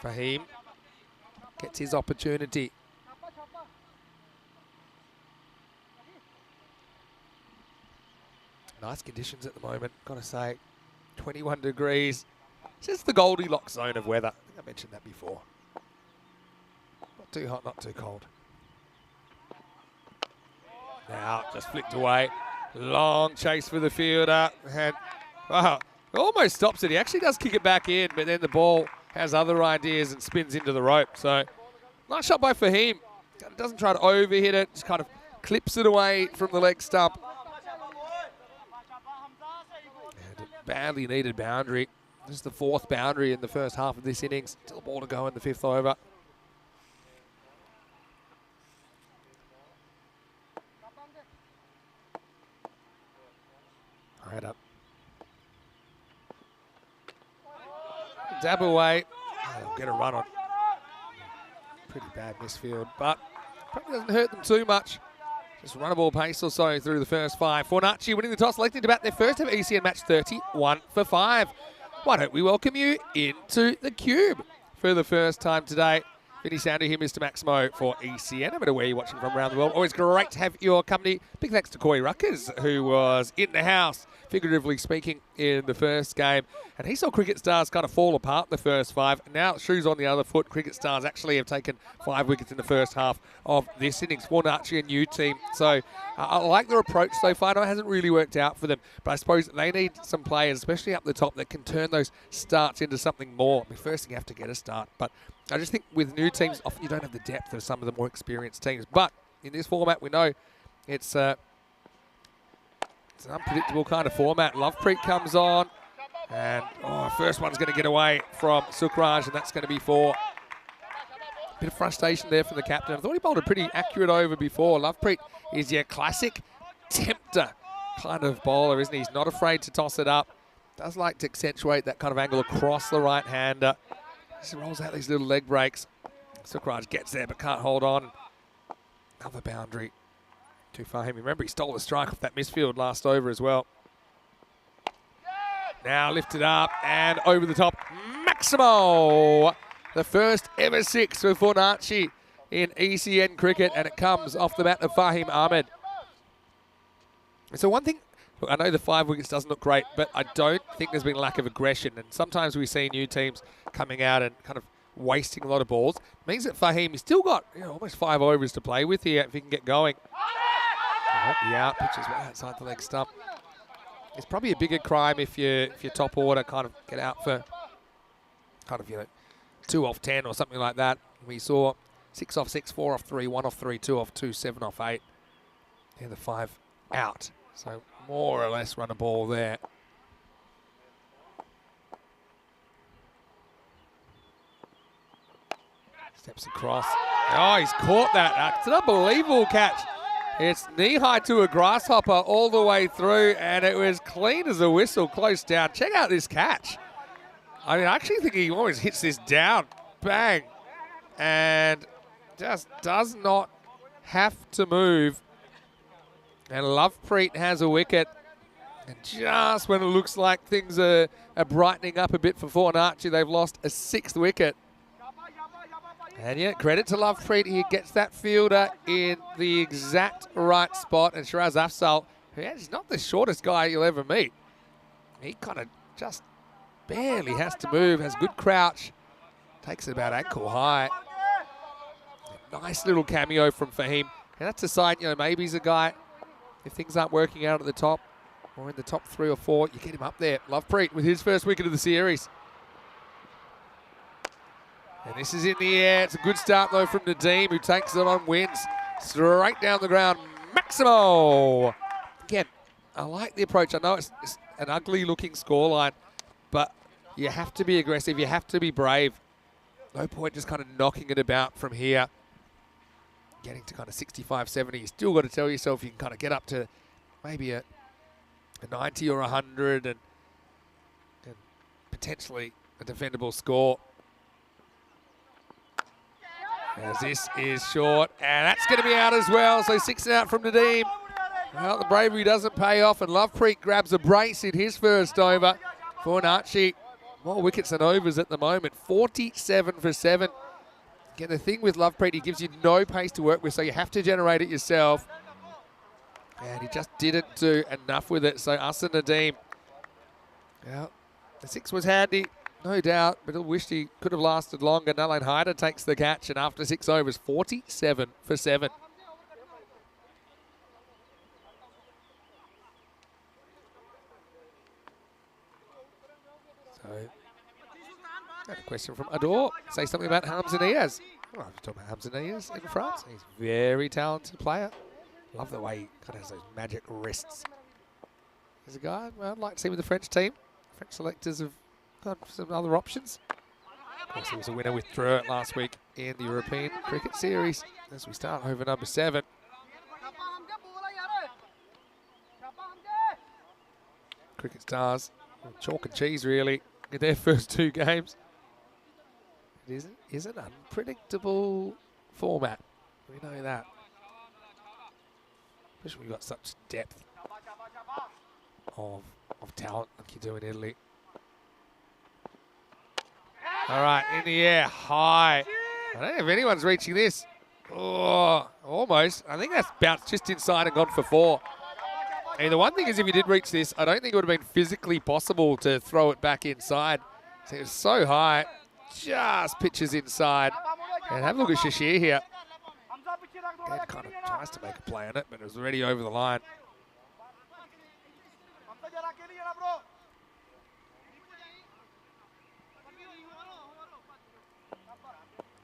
Fahim gets his opportunity. Nice conditions at the moment, got to say. 21 degrees. It's just the Goldilocks zone of weather. I think I mentioned that before. Not too hot, not too cold. Now, just flicked away. Long chase for the fielder. And, wow, almost stops it. He actually does kick it back in, but then the ball has other ideas and spins into the rope. So, nice shot by Fahim. Doesn't try to overhit it, just kind of clips it away from the leg stump. And a badly needed boundary. This is the 4th boundary in the first half of this innings. Still a ball to go in the 5th over. Head up. Dab away. They'll get a run on. Pretty bad misfield, but probably doesn't hurt them too much. Just run a ball pace or so through the first 5. Fornacci winning the toss, selecting to bat their first ever ECN match, 31 for 5. Why don't we welcome you into the Cube for the first time today. Vinny Sounder here, Mr. Maximo for ECN. No matter where you're watching from around the world, always great to have your company. Big thanks to Coy Ruckers, who was in the house, figuratively speaking, in the first game. And he saw Cricket Stars kind of fall apart in the first 5. Now, shoes on the other foot, Cricket Stars actually have taken 5 wickets in the first half of this innings. Fornacci, a new team. So I like their approach so far. I know it hasn't really worked out for them, but I suppose they need some players, especially up the top, that can turn those starts into something more. I mean, first thing you have to get a start, but I just think with new teams, often you don't have the depth of some of the more experienced teams. But in this format, we know it's an unpredictable kind of format. Lovepreet comes on, and first one's going to get away from Sukraj, and that's going to be 4. Bit of frustration there from the captain. I thought he bowled a pretty accurate over before. Lovepreet is your classic tempter kind of bowler, isn't he? He's not afraid to toss it up. Does like to accentuate that kind of angle across the right-hander. Just rolls out these little leg breaks. Sukraj gets there but can't hold on. Another boundary. Too far him. Remember, he stole the strike off that misfield last over as well. Now lifted up and over the top. Maximo! The first ever 6 for Fornacci in ECN cricket, and it comes off the bat of Fahim Ahmed. So one thing, look, I know the 5 wickets doesn't look great, but I don't think there's been a lack of aggression. And sometimes we see new teams coming out and kind of wasting a lot of balls. It means that Fahim, he's still got almost 5 overs to play with here if he can get going. The out pitch is right outside the leg stump. It's probably a bigger crime if your top order kind of get out for kind of 2 off 10 or something like that. We saw 6 off 6, 4 off 3, 1 off 3, 2 off 2, 7 off 8. Yeah, the 5 out. So more or less run a ball there. Steps across. Oh, he's caught that. It's an unbelievable catch. It's knee-high to a grasshopper all the way through, and it was clean as a whistle, close down. Check out this catch. I mean, I actually think he always hits this down. Bang. And just does not have to move. And Lovepreet has a wicket. And just when it looks like things are brightening up a bit for Fornacci, they've lost a 6th wicket. And yeah, credit to Lovepreet. He gets that fielder in the exact right spot. And Shiraz Afzal, he's not the shortest guy you'll ever meet. He kind of just barely has to move, has good crouch. Takes it about ankle high. A nice little cameo from Fahim. And that's a sign, maybe he's a guy, if things aren't working out at the top, or in the top 3 or 4, you get him up there. Lovepreet with his first wicket of the series. And this is in the air. It's a good start, though, from Nadeem, who takes it on, wins. Straight down the ground. Maximo! Again, I like the approach. I know it's an ugly-looking scoreline, but you have to be aggressive. You have to be brave. No point just kind of knocking it about from here. Getting to kind of 65, 70. You still got to tell yourself you can kind of get up to maybe a 90 or 100 and potentially a defendable score. As this is short, and that's going to be out as well. So 6 out from Nadeem. Well, the bravery doesn't pay off, and Lovepreet grabs a brace in his first over. Fornacci, more wickets than overs at the moment. 47 for 7. Again, the thing with Lovepreet, he gives you no pace to work with, so you have to generate it yourself. And he just didn't do enough with it. So us and Nadeem. Well, the 6 was handy. No doubt, but I wished he could have lasted longer. Nalain Haider takes the catch, and after 6 overs, 47 for 7. So, got a question from Ador. Say something about Hamza Niaz. Oh, I've talked about Hamza Niaz in France. He's a very talented player. Love the way he kind of has those magic wrists. There's a guy I'd like to see with the French team. French selectors have got some other options. Of course, he was a winner with Dreux last week in the European Cricket Series as we start over number 7. Cricket Stars, chalk and cheese really, in their first 2 games. It is an unpredictable format. We know that. Especially we've got such depth of talent like you do in Italy. All right, in the air, high. I don't know if anyone's reaching this. Oh, almost. I think that's bounced just inside and gone for 4. And the one thing is, if you did reach this, I don't think it would have been physically possible to throw it back inside. So it was so high, just pitches inside. And have a look at Shashir here. Again, kind of tries to make a play on it, but it was already over the line.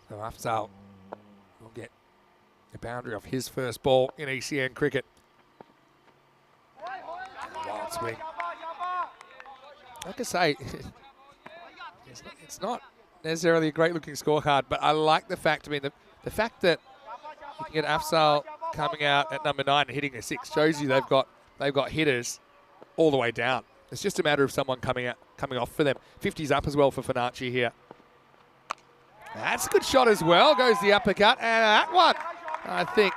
So Afzal will get a boundary off his first ball in ECN cricket. Wild swing. Like I say, it's not necessarily a great looking scorecard, but I like the fact, I mean, the fact that you can get Afzal coming out at number 9 and hitting a 6 shows you they've got hitters all the way down. It's just a matter of someone coming off for them. 50's up as well for Finacci here. That's a good shot as well. Goes the uppercut, and that one, I think,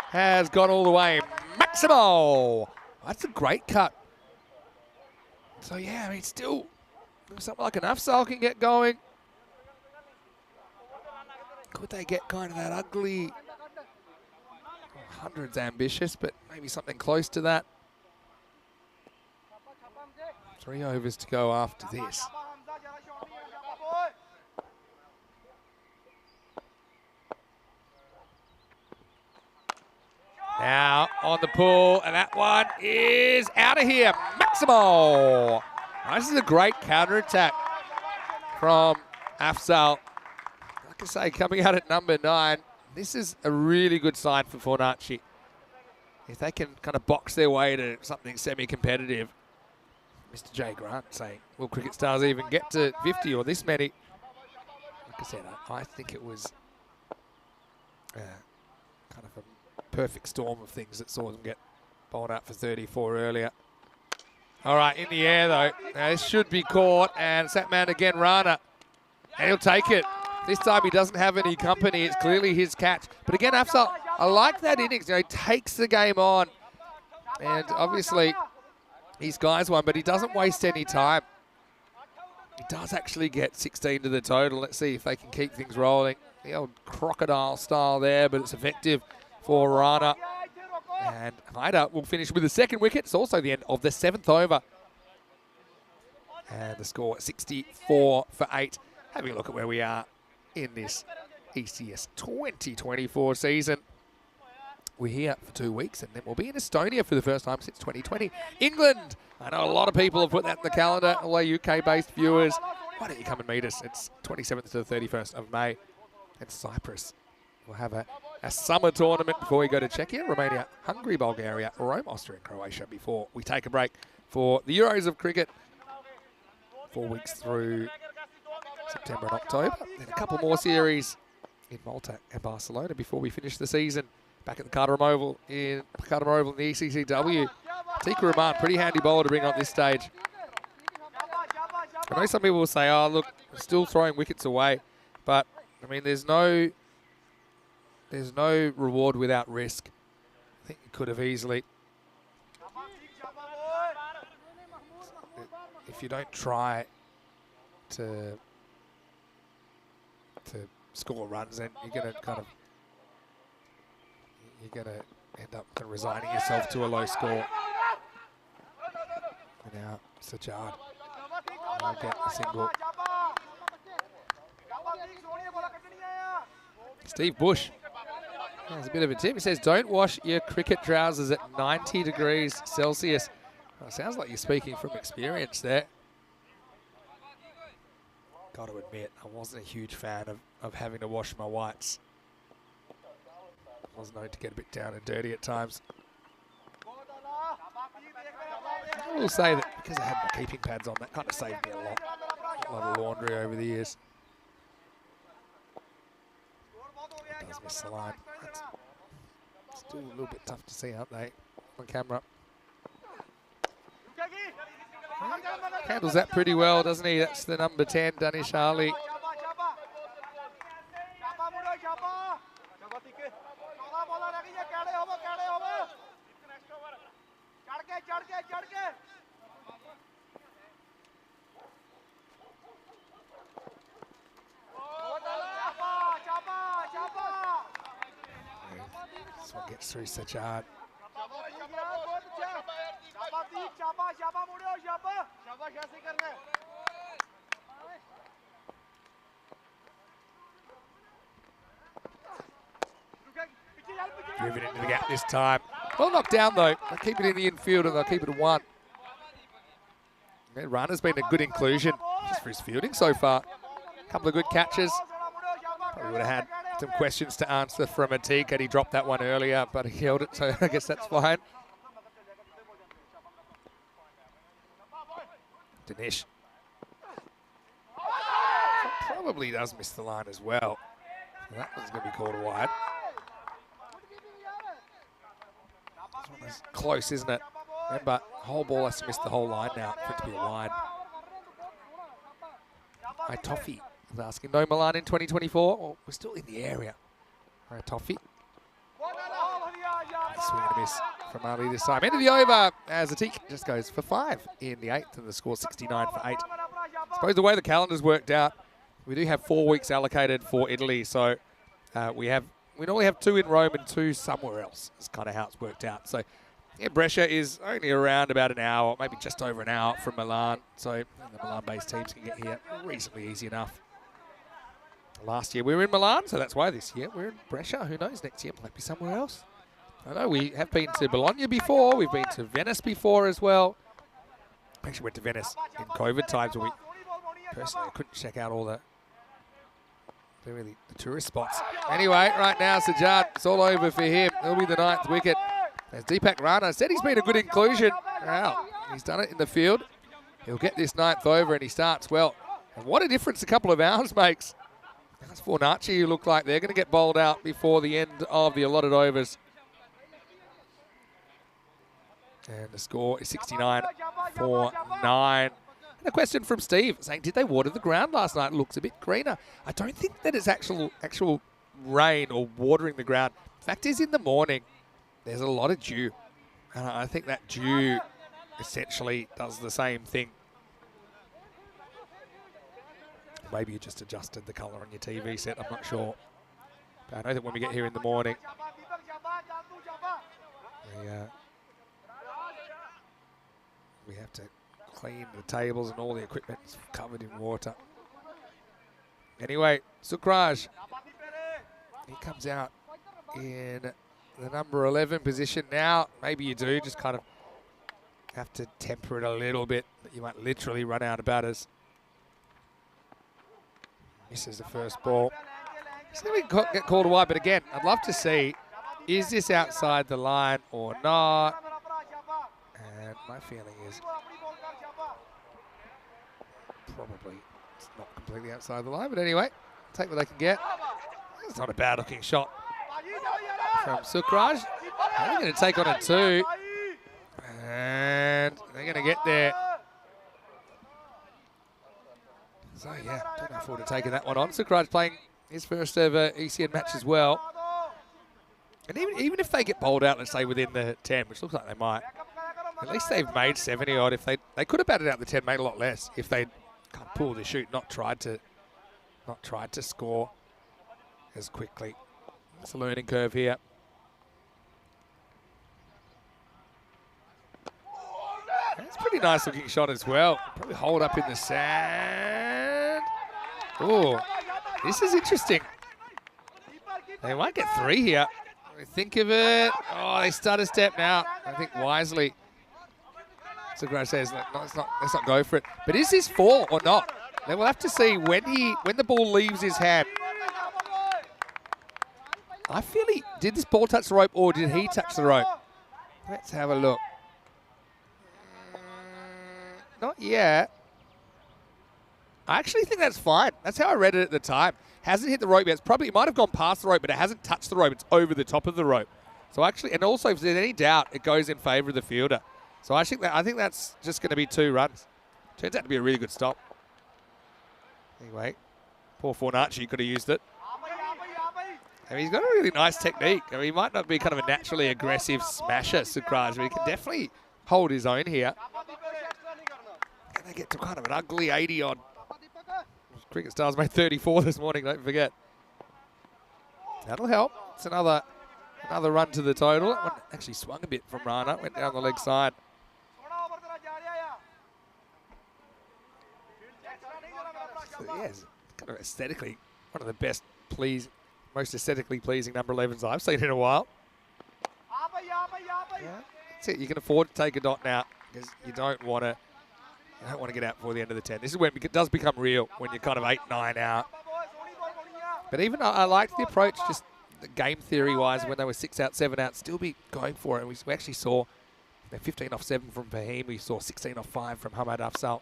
has gone all the way. Maximo! That's a great cut. So, yeah, I mean, still, something like an Afzal can get going. Could they get kind of that ugly, 100's ambitious, but maybe something close to that. 3 overs to go after this. Now on the pull, and that one is out of here. Maximo! This is a great counter-attack from Afzal. Like I say, coming out at number 9, this is a really good sign for Fornacci. If they can kind of box their way to something semi-competitive. Mr. J. Grant saying, will Cricket Stars even get to 50 or this many? Like I said, I think it was kind of a perfect storm of things that saw them get bowled out for 34 earlier. All right, in the air though. Now, this should be caught, and it's that man again, Rana. And he'll take it. This time he doesn't have any company. It's clearly his catch. But again, Afzal, I like that innings. You know, he takes the game on. And obviously, he's guys one, but he doesn't waste any time. He does actually get 16 to the total. Let's see if they can keep things rolling. The old crocodile style there, but it's effective for Rana. And Haida will finish with the 2nd wicket. It's also the end of the 7th over. And the score 64 for 8. Having a look at where we are in this ECS 2024 season. We're here for 2 weeks, and then we'll be in Estonia for the first time since 2020. England! I know a lot of people have put that in the calendar, all our UK-based viewers. Why don't you come and meet us? It's 27th to the 31st of May. And Cyprus will have a summer tournament before we go to Czechia, Romania, Hungary, Bulgaria, Rome, Austria, and Croatia before we take a break for the Euros of cricket. 4 weeks through September and October. Then a couple more series in Malta and Barcelona before we finish the season. Back at the Carter Oval in the ECCW. Tika Rahman, pretty handy bowler to bring on this stage. I know some people will say, oh, look, we're still throwing wickets away. But, I mean, there's no reward without risk. I think you could have easily. If you don't try to score runs, then you're going to end up resigning yourself to a low score. And now Sajjad will get a single. Steve Bush has a bit of a tip. He says, don't wash your cricket trousers at 90 degrees Celsius. Well, sounds like you're speaking from experience there. Got to admit, I wasn't a huge fan of having to wash my whites. I was known to get a bit down and dirty at times. I will say that because I had my keeping pads on, that kind of saved me a lot of laundry over the years. It does miss the line. That's still a little bit tough to see, aren't they, on camera? Handles that pretty well, doesn't he? That's the number 10, Danish Ali. This one gets through Sajad. Driven into the gap this time. Well knocked down though. They'll keep it in the infield and they'll keep it at 1. Rana's been a good inclusion just for his fielding so far. A couple of good catches. Probably would have had some questions to answer from Atik had he dropped that one earlier, but he held it, so I guess that's fine. Dinesh. Probably does miss the line as well. That one's going to be called wide. This one is close, isn't it? Remember, whole ball has to miss the whole line now for it to be a wide. Hi, Toffee is asking, no Milan in 2024? Well, we're still in the area. All right, Toffee. Swing and a miss from Ali this time. End of the over as Atik just goes for 5 in the 8th, and the score 69 for 8. I suppose the way the calendar's worked out, we do have 4 weeks allocated for Italy, so we normally have 2 in Rome and 2 somewhere else. That's kind of how it's worked out. So yeah, Brescia is only around about an hour, maybe just over an hour from Milan, so the Milan-based teams can get here reasonably easy enough. Last year we were in Milan, so that's why this year we're in Brescia. Who knows, next year might be somewhere else. I know we have been to Bologna before, we've been to Venice before as well. I actually went to Venice in COVID times when personally I couldn't check out all the tourist spots. Anyway, right now Sajad, it's all over for him. He'll be the 9th wicket. As Deepak Rana said, he's been a good inclusion. Wow, he's done it in the field. He'll get this 9th over and he starts well. And what a difference a couple of hours makes. That's Fornaci who look like they're going to get bowled out before the end of the allotted overs. And the score is 69 for 9. And a question from Steve saying, did they water the ground last night? It looks a bit greener. I don't think that it's actual rain or watering the ground. Fact is, in the morning, there's a lot of dew. And I think that dew essentially does the same thing. Maybe you just adjusted the colour on your TV set, I'm not sure. But I know that when we get here in the morning, we have to clean the tables and all the equipment's covered in water. Anyway, Sukraj, he comes out in the number 11 position now. Maybe you do just kind of have to temper it a little bit. You might literally run out of batters. Misses the first ball. It's going to get called wide, but again, I'd love to see, is this outside the line or not? And my feeling is probably it's not completely outside the line, but anyway, take what they can get. It's not a bad looking shot from Sukraj. They're going to take on a 2. And they're going to get there. So yeah, don't know if I would have taken that one on. Sukraj playing his first ever ECN match as well. And even if they get bowled out, let's say within the 10, which looks like they might, at least they've made 70 odd. If they could have batted out the 10, made a lot less if they'd kind of pulled the shoot, not tried to score as quickly. It's a learning curve here. That's a pretty nice looking shot as well. Probably hold up in the sand. Oh, this is interesting. They might get 3 here. Think of it. Oh, they start a step now. I think wisely. Sukraj says, let's not go for it. But is this 4 or not? Then we'll have to see when the ball leaves his hand. I feel did this ball touch the rope or did he touch the rope? Let's have a look. Not yet. I actually think that's fine. That's how I read it at the time. Hasn't hit the rope yet. It might have gone past the rope, but it hasn't touched the rope. It's over the top of the rope. So actually, and also if there's any doubt, it goes in favour of the fielder. So I think that's just going to be 2 runs. Turns out to be a really good stop. Anyway, poor Fornacci could have used it. I mean, he's got a really nice technique. I mean, he might not be kind of a naturally aggressive smasher, Sukraj, but he can definitely hold his own here. Can they get to kind of an ugly 80 odd? Cricket Stars made 34 this morning, don't forget. That'll help. It's another run to the total. That one actually swung a bit from Rana, went down the leg side. So, yeah, it's kind of aesthetically one of the best most aesthetically pleasing number 11s I've seen in a while. Yeah, that's it. You can afford to take a dot now because you don't want to get out before the end of the 10. This is when it does become real, when you're kind of 8, 9 out. But even I liked the approach, just the game theory-wise, when they were 6 out, 7 out, still be going for it. We actually saw 15 off 7 from Fahim. We saw 16 off 5 from Hamad Afzal.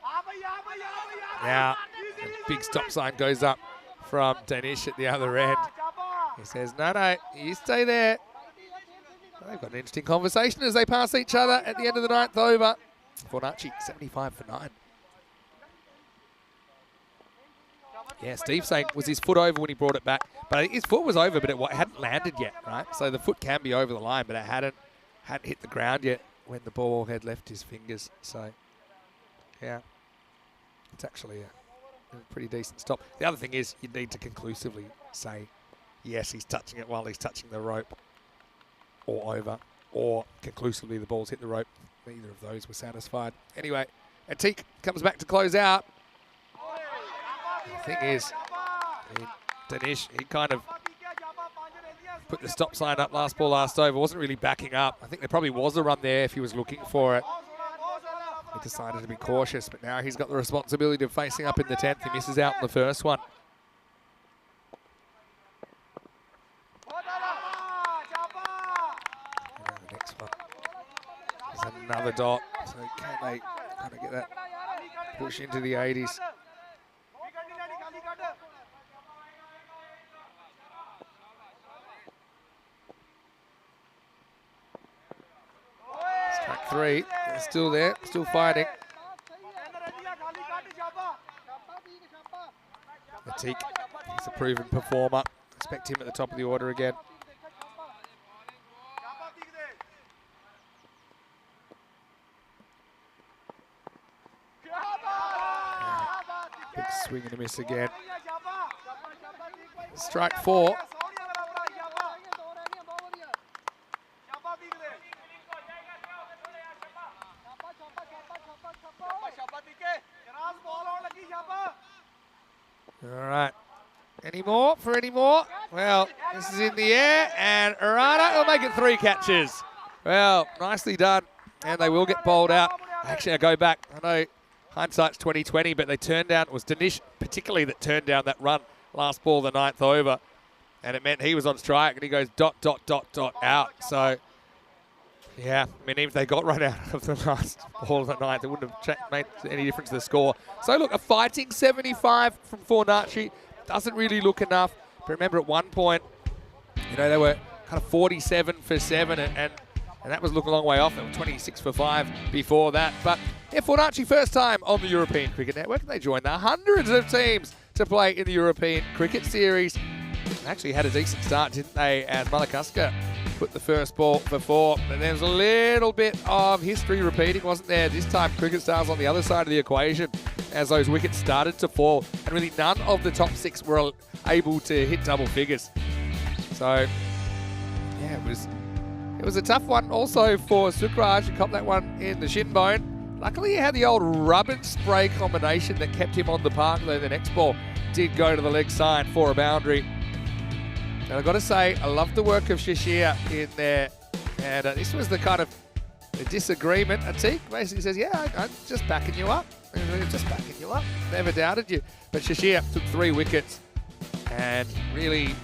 Now, the big stop sign goes up from Danish at the other end. He says, no, you stay there. They've got an interesting conversation as they pass each other at the end of the 9th over. Fornacci, 75 for 9. Yeah, Steve saying, was his foot over when he brought it back? But his foot was over, but it hadn't landed yet, right? So the foot can be over the line, but it hadn't hit the ground yet when the ball had left his fingers. So, yeah, it's actually a pretty decent stop. The other thing is you need to conclusively say, yes, he's touching it while he's touching the rope or over, or conclusively the ball's hit the rope. Neither of those were satisfied. Anyway, Atik comes back to close out. The thing is, Danish, he kind of put the stop sign up last ball, last over. Wasn't really backing up. I think there probably was a run there if he was looking for it. He decided to be cautious, but now he's got the responsibility of facing up in the 10th. He misses out in the first one. And the next one is another dot. So can they kind of get that push into the 80s? Strike 3, they're still there, still fighting. Atik, he's a proven performer. Expect him at the top of the order again. Big swing and a miss again. Strike 4. All right. Any more for any more? Well, this is in the air, and Arana will make it 3 catches. Well, nicely done, and they will get bowled out. Actually, I go back. I know hindsight's 20/20, but they turned down. It was Danish, particularly, that turned down that run last ball, the 9th over, and it meant he was on strike, and he goes ... out. So, yeah, I mean, even if they got run out of the last ball of the 9th, it wouldn't have made any difference to the score. So, look, a fighting 75 from Fornacci. Doesn't really look enough. But remember, at one point, you know, they were kind of 47 for 7, and that was looking a long way off. They were 26 for 5 before that. But yeah, Fornacci, first time on the European Cricket Network. They joined the hundreds of teams to play in the European Cricket Series. Actually had a decent start, didn't they, as Malakaska put the first ball for 4. But there was a little bit of history repeating, wasn't there? This time, Cricket Stars on the other side of the equation as those wickets started to fall. And really none of the top 6 were able to hit double figures. So, yeah, it was a tough one also for Sukraj. He copped that one in the shin bone. Luckily, he had the old rub and spray combination that kept him on the park, though the next ball did go to the leg side for a boundary. And I've got to say, I love the work of Shashir in there. And this was the kind of the disagreement. Atik basically says, yeah, I'm just backing you up. Just backing you up. Never doubted you. But Shashir took 3 wickets. And really,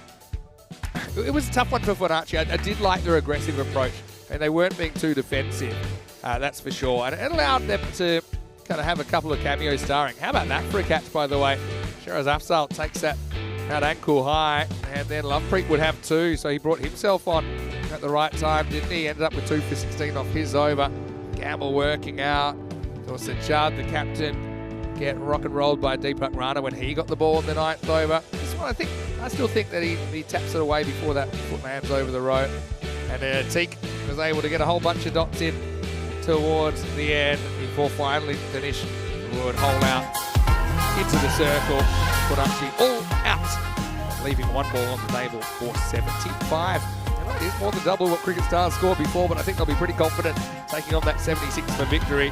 it was a tough one for Fornacci. I did like their aggressive approach. And they weren't being too defensive. That's for sure. And it allowed them to kind of have a couple of cameos starring. How about that for a catch, by the way? Shiraz Afzal takes that ankle high, and then Lovepreet would have 2, so he brought himself on at the right time, didn't he? Ended up with 2 for 16 off his over. Gamble working out. Also Chad, the captain, get rock and rolled by Deepak Rana when he got the ball in the 9th over. This one, I still think that he taps it away before that foot lands over the rope. And Teak was able to get a whole bunch of dots in towards the end before finally Danish would hole out into the circle. Bonachi all out, leaving one ball on the table for 75. It is more than double what Cricket Stars scored before, but I think they'll be pretty confident taking on that 76 for victory.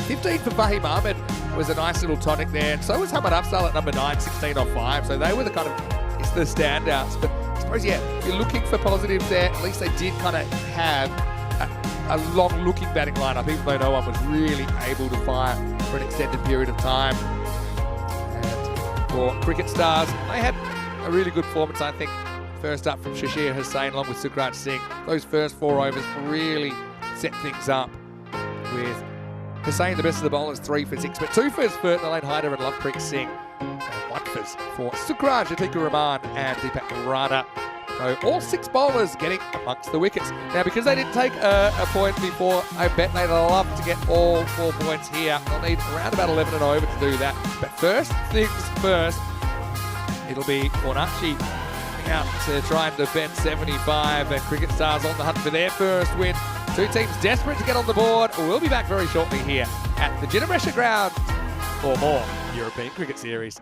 15 for Fahim Ahmed was a nice little tonic there, and so was Hamad Afzal at number 9, 16 off 5. So they were the kind of the standouts. But I suppose, yeah, if you're looking for positives there, at least they did kind of have a long-looking batting lineup, even though no one was really able to fire for an extended period of time. And for Cricket Stars, they had a really good performance, I think. First up from Shashir Hussain along with Sukraj Singh. Those first 4 overs really set things up with Hussain, the best of the bowlers, 3 for 6, but 2 fers for Nalain Haider and Lovepreet Singh. And 1 fers for Sukraj, Atiku Rahman and Deepak Rana. So all 6 bowlers getting amongst the wickets. Now, because they didn't take a point before, I bet they'd love to get all 4 points here. They'll need around about 11 and over to do that. But first things first, it'll be Bonachi out to try and defend 75, and Cricket Stars on the hunt for their first win. 2 teams desperate to get on the board. We'll be back very shortly here at the Brescia ground for more European Cricket Series.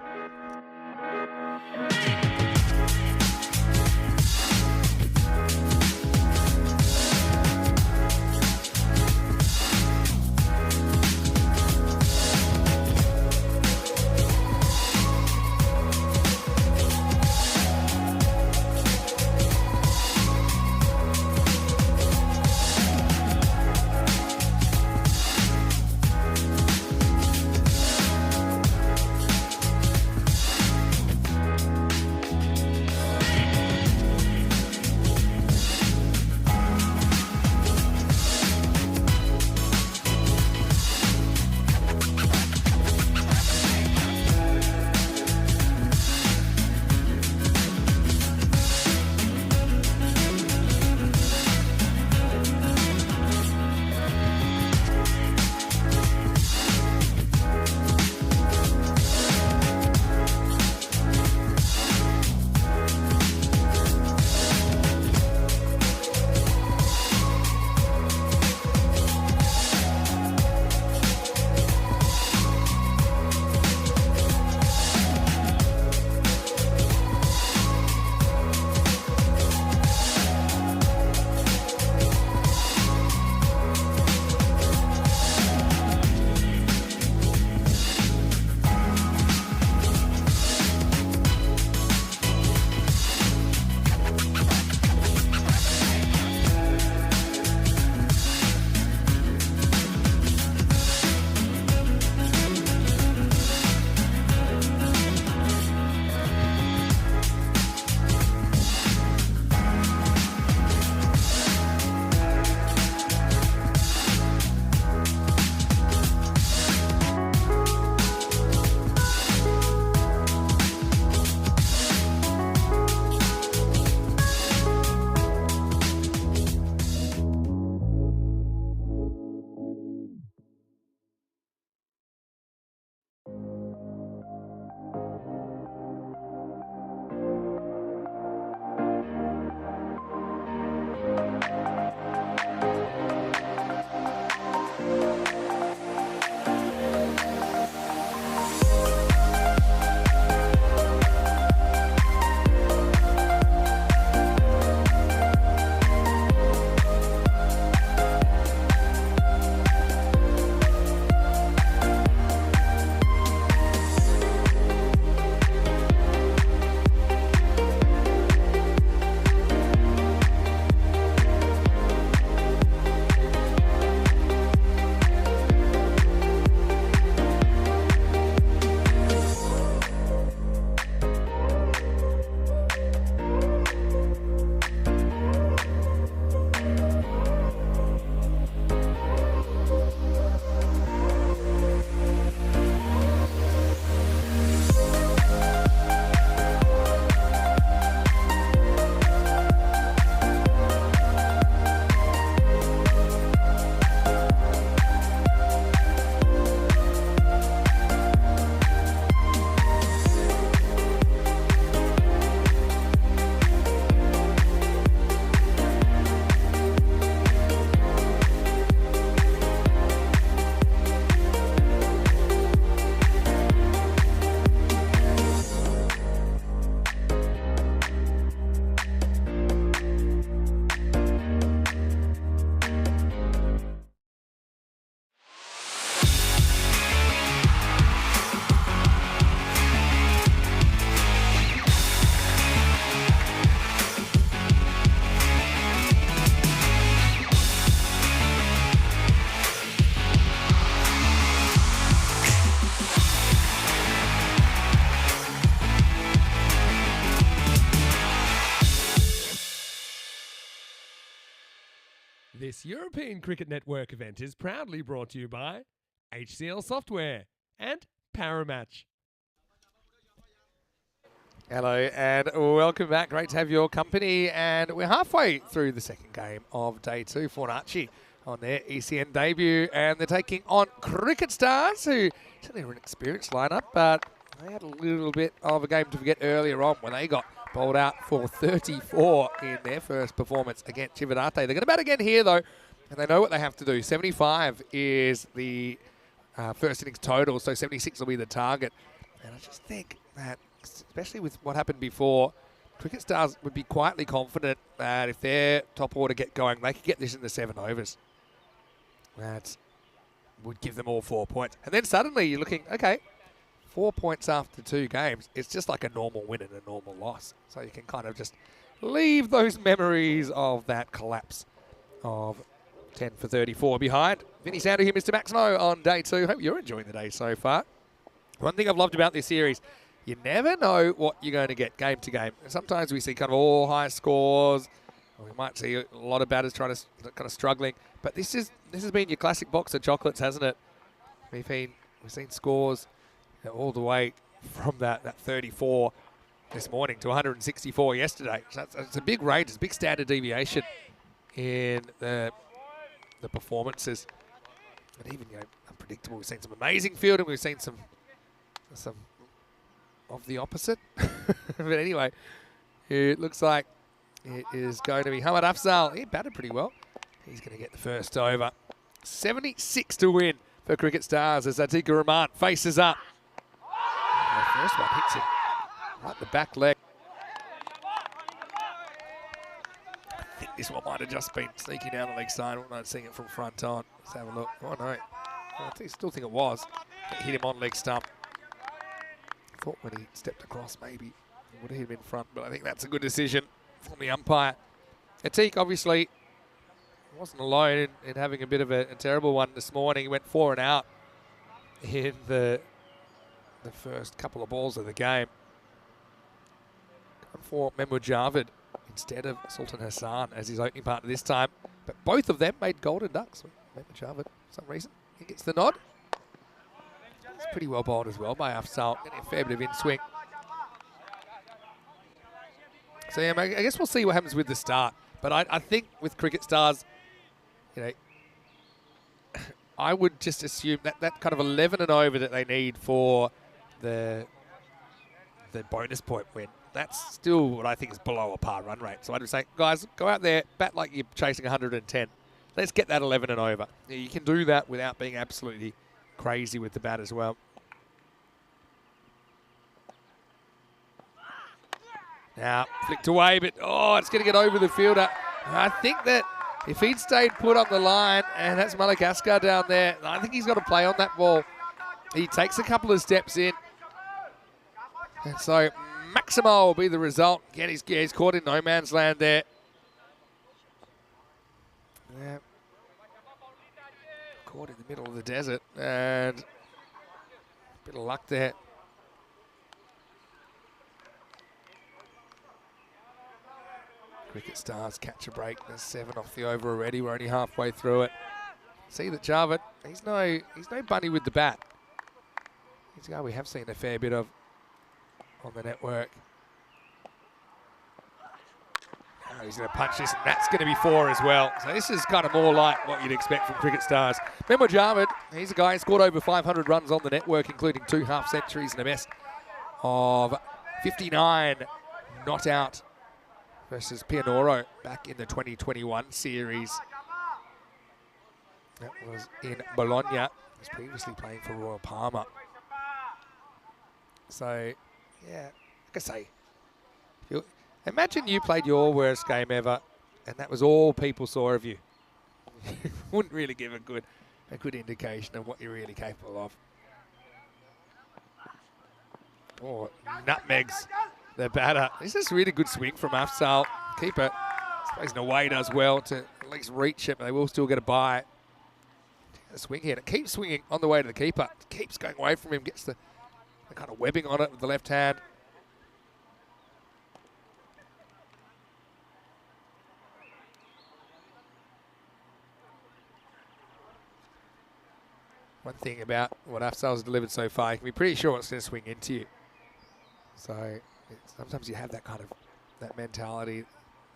This European Cricket Network event is proudly brought to you by HCL Software and Paramatch. Hello and welcome back. Great to have your company. And we're halfway through the second game of day 2 for Archie on their ECN debut. And they're taking on Cricket Stars, who certainly are an experienced lineup, but they had a little bit of a game to forget earlier on when they got bowled out for 34 in their first performance against Chividate. They're going to bat again here, though, and they know what they have to do. 75 is the first innings total, so 76 will be the target. And I just think that, especially with what happened before, Cricket Stars would be quietly confident that if their top order get going, they could get this in the 7 overs. That would give them all 4 points. And then suddenly you're looking, okay, 4 points after 2 games, it's just like a normal win and a normal loss. So you can kind of just leave those memories of that collapse of 10 for 34 behind. Vinny Sander here, Mr. Maximo on day 2. Hope you're enjoying the day so far. One thing I've loved about this series, you never know what you're going to get game to game. And sometimes we see kind of all high scores. Or we might see a lot of batters trying to kind of struggling. But this has been your classic box of chocolates, hasn't it? We've seen scores all the way from that 34 this morning to 164 yesterday. So it's a big range, it's a big standard deviation in the performances. And even, unpredictable. We've seen some amazing fielding, we've seen some of the opposite. But anyway, it looks like it is going to be Hamad Afzal. He batted pretty well. He's going to get the first over. 76 to win for Cricket Stars as Atiqa Rahman faces up. The first one hits him right the back leg. I think this one might have just been sneaking down the leg side. I'm not seeing it from front on. Let's have a look. Oh no, I still think it was. It hit him on leg stump. I thought when he stepped across maybe it would have hit him in front, but I think that's a good decision from the umpire. Atiq obviously wasn't alone in having a bit of a terrible one this morning. He went 4 and out in the first couple of balls of the game. Gone for Mehmood Javed instead of Sultan Hassan as his opening partner this time. But both of them made golden ducks. Mehmood Javed, for some reason, he gets the nod. It's pretty well bowled as well by Afzal, getting a fair bit of in-swing. So yeah, I guess we'll see what happens with the start. But I think with Cricket Stars, I would just assume that kind of 11 and over that they need for the bonus point win, that's still what I think is below a par run rate. So I'd say, guys, go out there, bat like you're chasing 110. Let's get that 11 and over. You can do that without being absolutely crazy with the bat as well. Now, flicked away, but it's going to get over the fielder. I think that if he'd stayed put on the line, and that's Malik Askar down there, I think he's got to play on that ball. He takes a couple of steps in. And so Maximo will be the result. Again, he's caught in no man's land there. Yeah. Caught in the middle of the desert, and a bit of luck there. Cricket Stars catch a break. There's 7 off the over already. We're only halfway through it. See that Javed, he's no bunny with the bat. He's a guy we have seen a fair bit of on the network. He's going to punch this, and that's going to be 4 as well. So this is kind of more like what you'd expect from Cricket Stars. Mehmood Javed, he's a guy who scored over 500 runs on the network, including 2 half-centuries and a best of 59 not out versus Pianoro back in the 2021 series. That was in Bologna. He was previously playing for Royal Palma. So, yeah, like I say, imagine you played your worst game ever, and that was all people saw of you. Wouldn't really give a good indication of what you're really capable of. Oh, nutmegs the batter. This is a really good swing from Afzal. Keeper, Space in a way does well to at least reach it, but they will still get a bye. A swing here. It keeps swinging on the way to the keeper. It keeps going away from him. Gets the kind of webbing on it with the left hand. One thing about what Afzal's delivered so far, you can be pretty sure it's going to swing into you. So sometimes you have that kind of that mentality.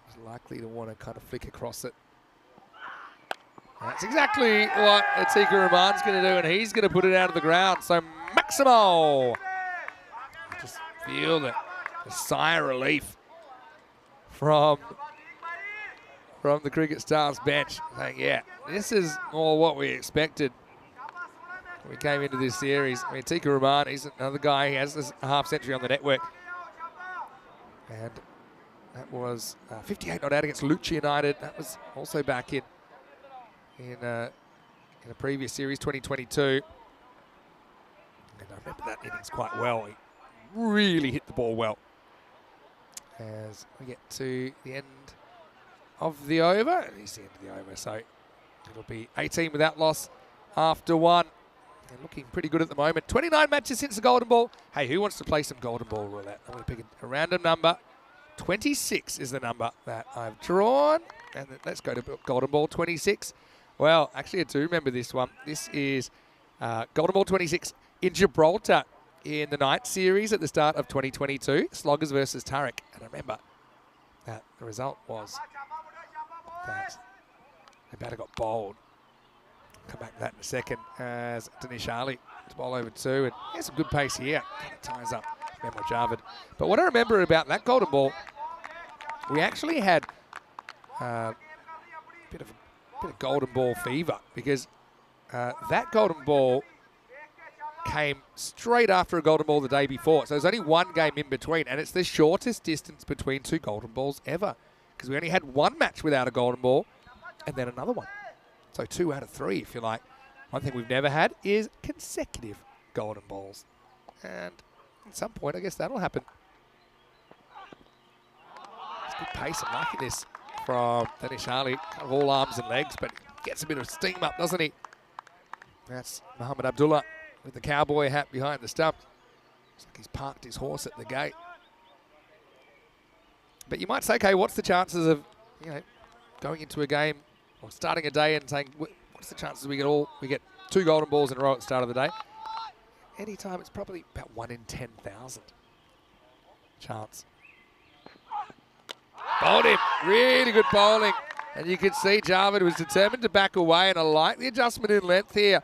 He's likely to want to kind of flick across it. That's exactly what Atika Rahman's going to do, and he's going to put it out of the ground. So Maximo, just feel the sigh of relief from the Cricket Stars bench, saying, yeah, this is more what we expected. We came into this series. I mean, Atika Rahman, he's another guy. He has this half century on the network. And that was 58 not out against Lucha United. That was also back in a previous series, 2022. And I remember that innings quite well. He really hit the ball well. As we get to the end of the over, and it's the end of the over, so it'll be 18 without loss after one. They're looking pretty good at the moment. 29 matches since the Golden Ball. Hey, who wants to play some Golden Ball roulette? I'm going to pick a random number. 26 is the number that I've drawn. And let's go to Golden Ball 26. Well, actually, I do remember this one. This is Golden Ball 26 in Gibraltar in the night series at the start of 2022. Sloggers versus Tarek. And I remember that the result was that the batter got bowled. Come back to that in a second as Danish Ali to bowl over two, and he has some good pace here. Kind of ties up Memo Javed. But what I remember about that Golden Ball, we actually had a bit of Golden Ball fever, because that Golden Ball came straight after a Golden Ball the day before. So there's only one game in between, and it's the shortest distance between two Golden Balls ever, because we only had one match without a Golden Ball and then another one. So 2 out of 3, if you like. One thing we've never had is consecutive Golden Balls. And at some point, I guess that'll happen. It's good pace. I'm liking this from Danish Ali. Kind of all arms and legs, but gets a bit of steam up, doesn't he? That's Mohammed Abdullah with the cowboy hat behind the stump. Looks like he's parked his horse at the gate. But you might say, okay, what's the chances of, going into a game or starting a day and saying, what's the chances we get 2 Golden Balls in a row at the start of the day? Anytime, it's probably about 1 in 10,000 chance. Bowled him. Really good bowling. And you can see Javed was determined to back away, and I like the adjustment in length here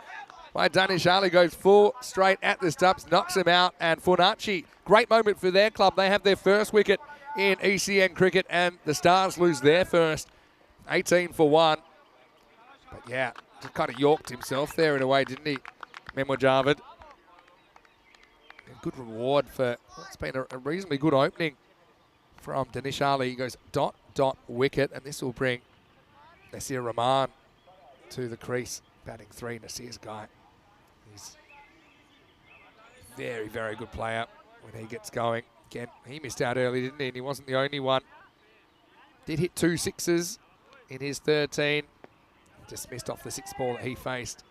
by Danish Ali. Goes full straight at the stumps, knocks him out, and Fornaci, great moment for their club. They have their first wicket in ECN cricket, and the Stars lose their first. 18 for 1. But yeah, just kind of yorked himself there in a way, didn't he? Memo Javed. Good reward for what's been a reasonably good opening from Danish Ali. He goes dot, wicket, and this will bring Nasir Rahman to the crease. Batting 3, Nasir's guy. He's a very, very good player when he gets going. Again, he missed out early, didn't he? And he wasn't the only one. Did hit 2 sixes in his 13. Just missed off the 6th ball that he faced.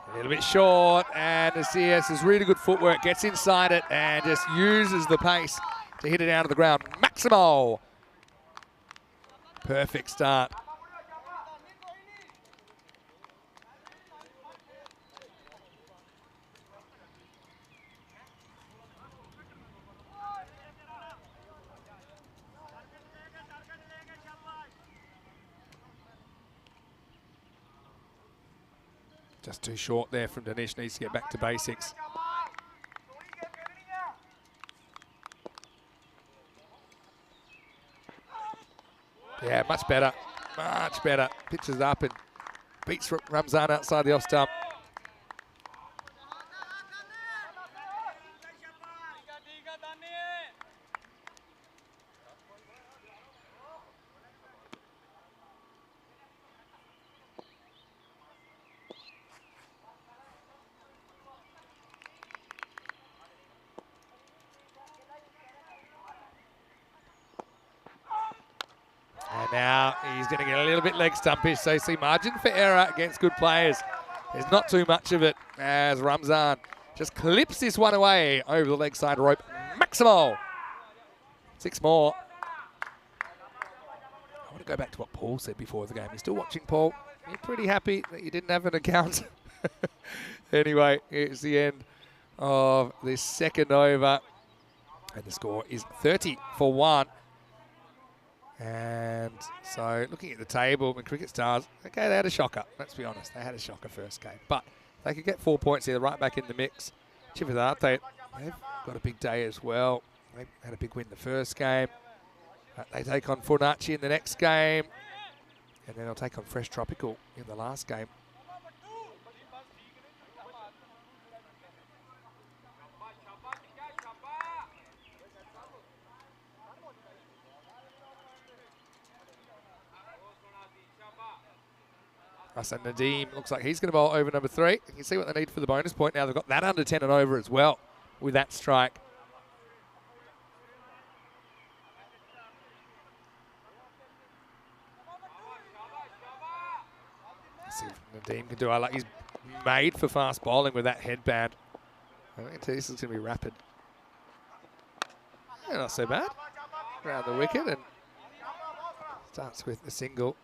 A little bit short, and the CS has really good footwork, gets inside it and just uses the pace to hit it out of the ground. Maximo! Perfect start. Just too short there from Danish, needs to get back to basics. Yeah, much better. Much better. Pitches up and beats Ramzan outside the off stump. And And now he's going to get a little bit leg stumpish, so see margin for error against good players. There's not too much of it as Ramzan just clips this one away over the leg side rope. Maximal. 6 more. I want to go back to what Paul said before the game. You're still watching, Paul. You're pretty happy that you didn't have an account. Anyway, it's the end of this second over. And the score is 30-1. And so looking at the table, when Cricket Stars, okay, they had a shocker. Let's be honest, they had a shocker first game. But they could get 4 points here, right back in the mix. Chivadate, they've got a big day as well. They had a big win the first game. They take on Fornaci in the next game. And then they'll take on Fresh Tropical in the last game. Hassan Nadeem looks like he's going to bowl over number 3. You can see what they need for the bonus point now. They've got that under 10 and over as well with that strike. Let's see if Nadeem can do. I like he's made for fast bowling with that headband. I think this is going to be rapid. Yeah, not so bad. Around the wicket and starts with the single.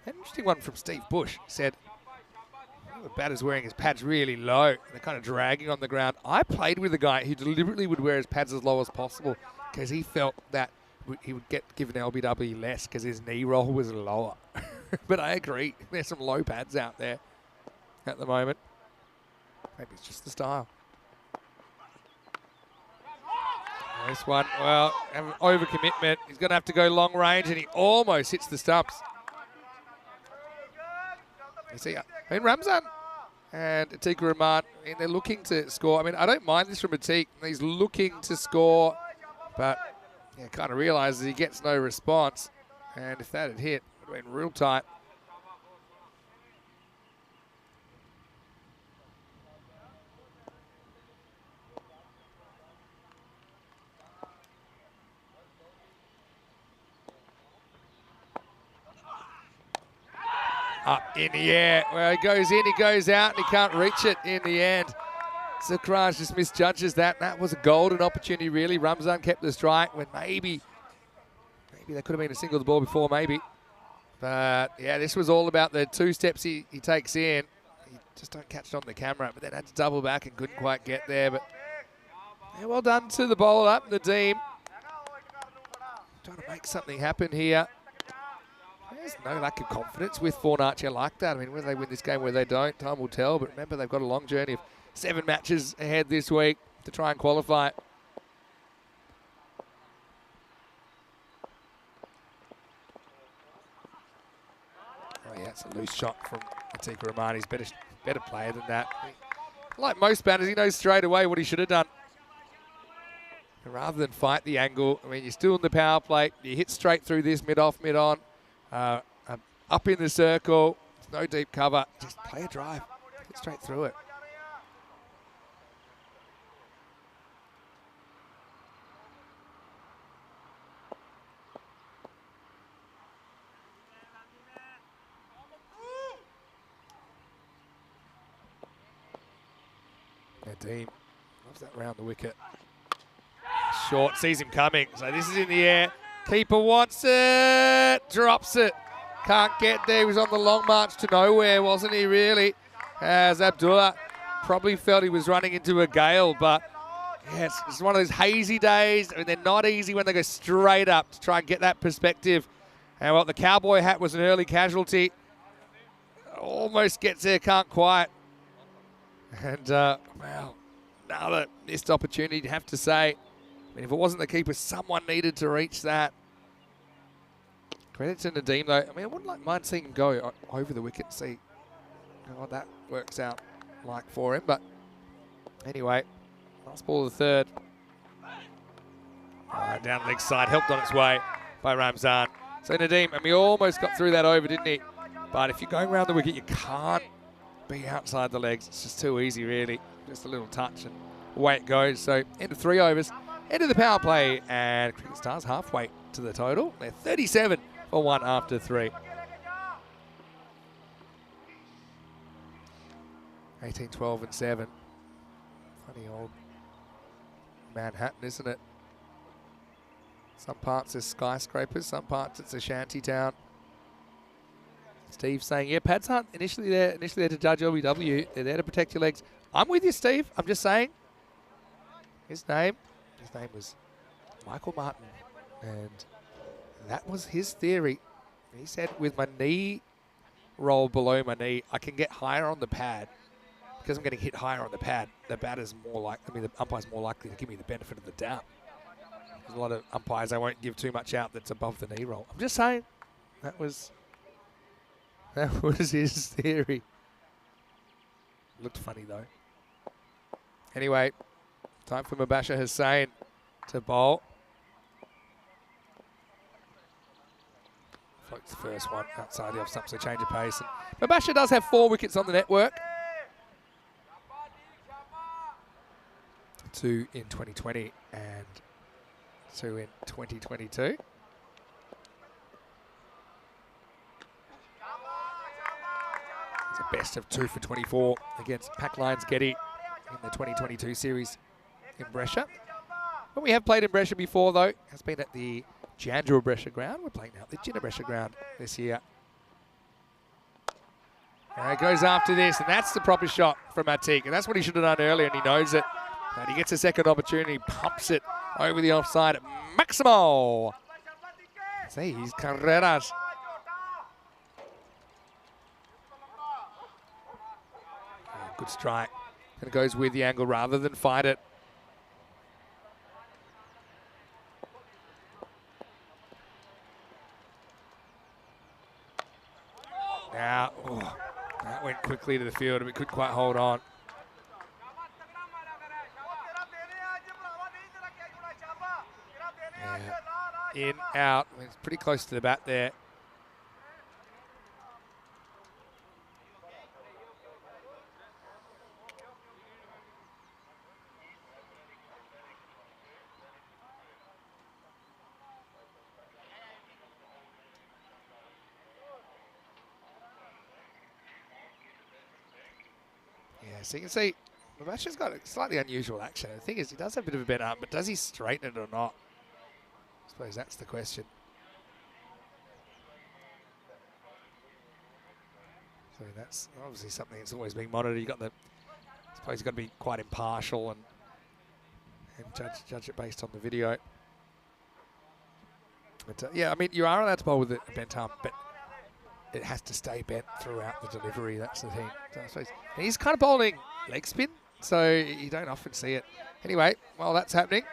An interesting one from Steve Bush. He said, the batter's wearing his pads really low. They're kind of dragging on the ground. I played with a guy who deliberately would wear his pads as low as possible because he felt that he would get given LBW less because his knee roll was lower. But I agree. There's some low pads out there at the moment. Maybe it's just the style. This one, well, overcommitment. He's going to have to go long range and he almost hits the stumps. You see, I mean, Ramzan and Atiq Rahman, they're looking to score. I mean, I don't mind this from Atiq. He's looking to score, but kind of realises he gets no response. And if that had hit, it would have been real tight. Up in the air. Well, he goes in, he goes out, and he can't reach it in the end. Zakraj just misjudges that. That was a golden opportunity, really. Ramzan kept the strike when maybe there could have been a single to the ball before, maybe. But, yeah, this was all about the 2 steps he takes in. He just don't catch it on the camera, but then had to double back and couldn't quite get there. But, yeah, well done to the bowler, Nadeem. Trying to make something happen here. There's no lack of confidence with Fornaci like that. I mean, whether they win this game, whether they don't, time will tell. But remember, they've got a long journey of 7 matches ahead this week to try and qualify. Oh, yeah, it's a loose shot from Atiq Rahman. He's better player than that. Like most batters, he knows straight away what he should have done. And rather than fight the angle, I mean, you're still in the power play. You hit straight through this, mid-off, mid-on. Up in the circle, no deep cover, just play a drive, get straight through it. Nadeem loves that round the wicket. Short, sees him coming, so this is in the air. Keeper wants it, drops it. Can't get there. He was on the long march to nowhere, wasn't he, really? As Abdullah probably felt he was running into a gale, but yeah, it's one of those hazy days. I mean, they're not easy when they go straight up to try and get that perspective. And well, the cowboy hat was an early casualty. Almost gets there, can't quite. And, well, another missed opportunity, you'd have to say. I mean, if it wasn't the keeper, someone needed to reach that. Credit to Nadeem, though. I mean, I wouldn't mind seeing him go over the wicket and see what that works out like for him. But anyway, last ball of the third. Down leg side, helped on its way by Ramzan. So Nadeem, I mean, he almost got through that over, didn't he? But if you're going around the wicket, you can't be outside the legs. It's just too easy, really. Just a little touch and way it goes. So end of 3 overs, end of the power play, and Cricket Stars halfway to the total. They're 37 for 1 after 3. 18, 12, and 7. Funny old Manhattan, isn't it? Some parts are skyscrapers, some parts it's a shanty town. Steve saying, yeah, pads aren't initially there to judge LBW. They're there to protect your legs. I'm with you, Steve. I'm just saying. His name was Michael Martin, and that was his theory. He said, with my knee rolled below my knee, I can get higher on the pad. Because I'm getting hit higher on the pad, the batter's the umpire's more likely to give me the benefit of the doubt. There's a lot of umpires, I won't give too much out that's above the knee roll. I'm just saying, that was his theory. Looked funny though. Anyway, time for Mubasher Hussain to bowl. Floats the first one outside the off stump, so change of pace. And Mubasher does have 4 wickets on the network. 2 in 2020 and 2 in 2022. It's a best of 2 for 24 against Pack Lions Getty in the 2022 series in Brescia. When we have played in Brescia before, though, has been at the Jandra Brescia ground. We're playing now at the Ginna Brescia ground this year. And it goes after this, and that's the proper shot from Atik, and that's what he should have done earlier, and he knows it. And he gets a second opportunity, pumps it over the offside at Maximo. See, he's Carreras. Good strike. And it goes with the angle rather than fight it. Now, that went quickly to the field, but couldn't quite hold on. In, out. I mean, it's pretty close to the bat there. Yeah, so you can see Mubasher's got a slightly unusual action. The thing is, he does have a bit of a bent arm, but does he straighten it or not? I suppose that's the question. So that's obviously something that's always being monitored. I suppose you've got to be quite impartial and judge it based on the video. But yeah, I mean, you are allowed to bowl with a bent arm, but it has to stay bent throughout the delivery. That's the thing. So I suppose he's kind of bowling leg spin, so you don't often see it. Anyway, while that's happening,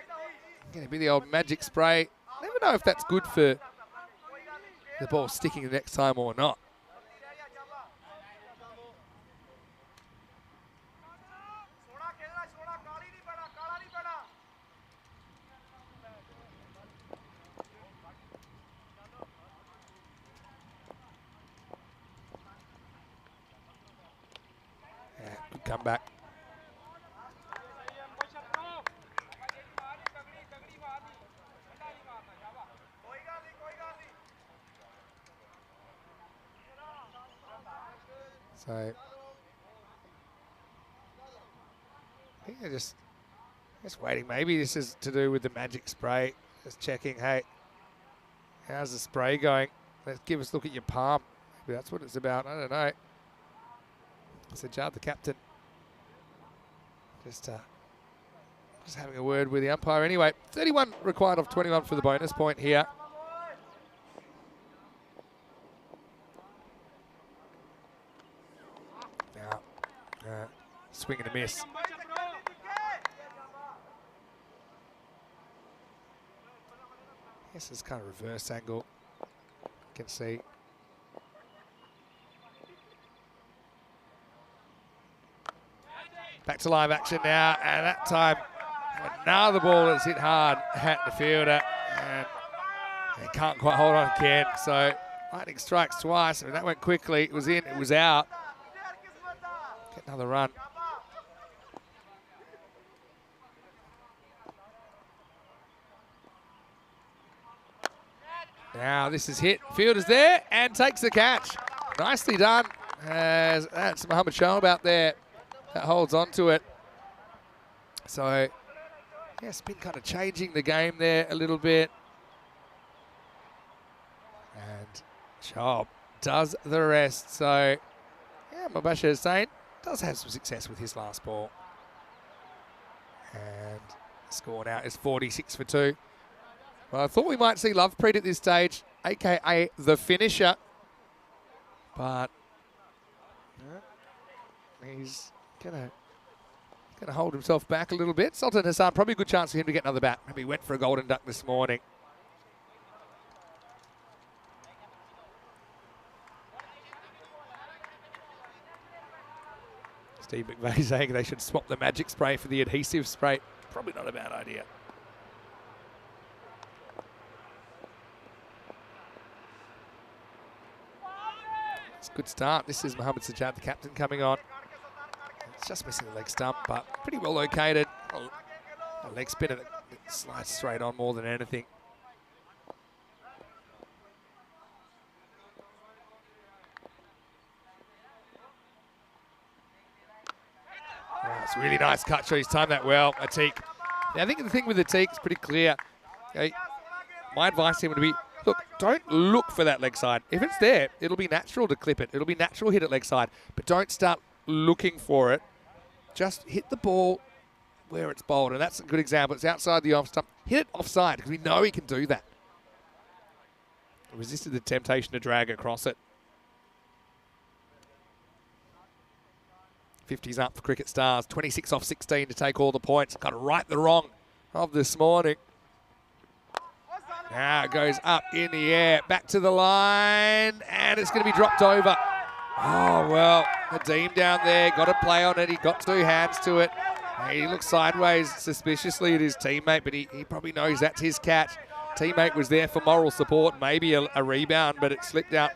going to be the old magic spray. Never know if that's good for the ball sticking the next time or not. Yeah, good comeback. So I think they're just waiting. Maybe this is to do with the magic spray. Just checking, hey, how's the spray going? Let's give us a look at your palm. Maybe that's what it's about. I don't know. So Jard, the captain, just having a word with the umpire. Anyway, 31 required of 21 for the bonus point here. Swing and a miss. This is kind of reverse angle. You can see. Back to live action now, and that time another ball that's hit hard at the fielder, and they can't quite hold on again. So lightning strikes twice. I mean, that went quickly. It was in, it was out. Get another run. Now this is hit. Fielder's there and takes the catch. Nicely done. As that's Mohammed Shoaib out there that holds on to it. So, yeah, it's been kind of changing the game there a little bit. And Shoaib does the rest. So, yeah, Mubashir Hussain does have some success with his last ball. And the score now is 46 for 2. Well, I thought we might see Lovepreet at this stage, a.k.a. the finisher. But he's going to hold himself back a little bit. Sultan Hassan, probably a good chance for him to get another bat. Maybe he went for a golden duck this morning. Steve McVeigh saying they should swap the magic spray for the adhesive spray. Probably not a bad idea. It's a good start. This is Mohammed Sajjad, the captain, coming on. It's just missing the leg stump, but pretty well located. A leg spinner that slides straight on more than anything. Oh, it's a really nice cut shot. He's timed that well, Atik. Now, I think the thing with Atik is pretty clear. Okay, my advice to him would be, look, don't look for that leg side. If it's there, it'll be natural to clip it. It'll be natural hit at leg side. But don't start looking for it. Just hit the ball where it's bowled. And that's a good example. It's outside the off stump. Hit it offside because we know he can do that. Resisted the temptation to drag across it. 50's up for Cricket Stars. 26 off 16 to take all the points. Got to right the wrong of this morning. Now it goes up in the air. Back to the line. And it's going to be dropped over. Oh, well, Nadeem down there got to play on it. He got 2 hands to it. He looks sideways suspiciously at his teammate, but he probably knows that's his catch. Teammate was there for moral support, maybe a rebound, but it slipped out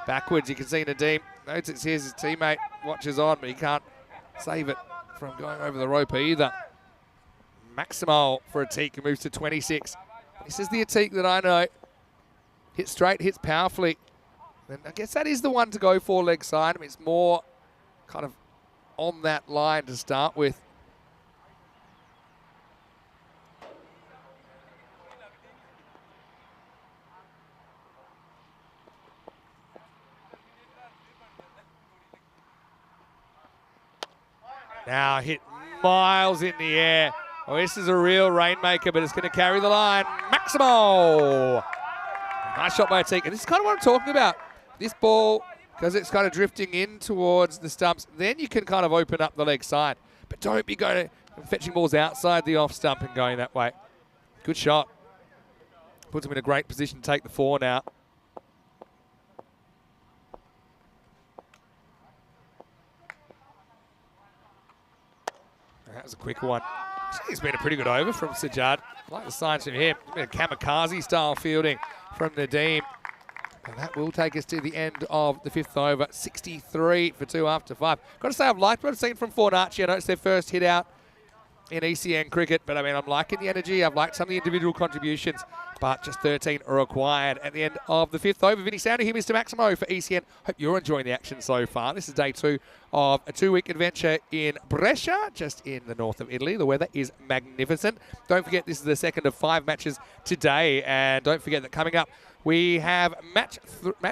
backwards. You can see Nadeem notes it's his teammate, watches on, but he can't save it from going over the rope either. Maximal for Atik, who moves to 26. This is the Atik that I know. Hits straight, hits powerfully. And I guess that is the one to go for leg side. I mean, it's more kind of on that line to start with. Now hit miles in the air. Oh, this is a real rainmaker, but it's going to carry the line. Maximo! Nice shot by Atik. And this is kind of what I'm talking about. This ball, because it's kind of drifting in towards the stumps, then you can kind of open up the leg side. But don't be going to fetching balls outside the off stump and going that way. Good shot. Puts him in a great position to take the 4 now. That was a quick one. It's been a pretty good over from Sajjad. I like the signs from him. A bit of kamikaze style fielding from Nadeem. And that will take us to the end of the 5th over. 63 for 2 after 5. Got to say, I've liked what I've seen from Fornacci. I know it's their first hit out in ECN cricket, but I mean, I'm liking the energy. I've liked some of the individual contributions, but just 13 are required at the end of the 5th over. Vinny Sounder here, Mr. Maximo for ECN. Hope you're enjoying the action so far. This is day 2 of a 2-week adventure in Brescia, just in the north of Italy. The weather is magnificent. Don't forget, this is the second of 5 matches today, and don't forget that coming up, we have match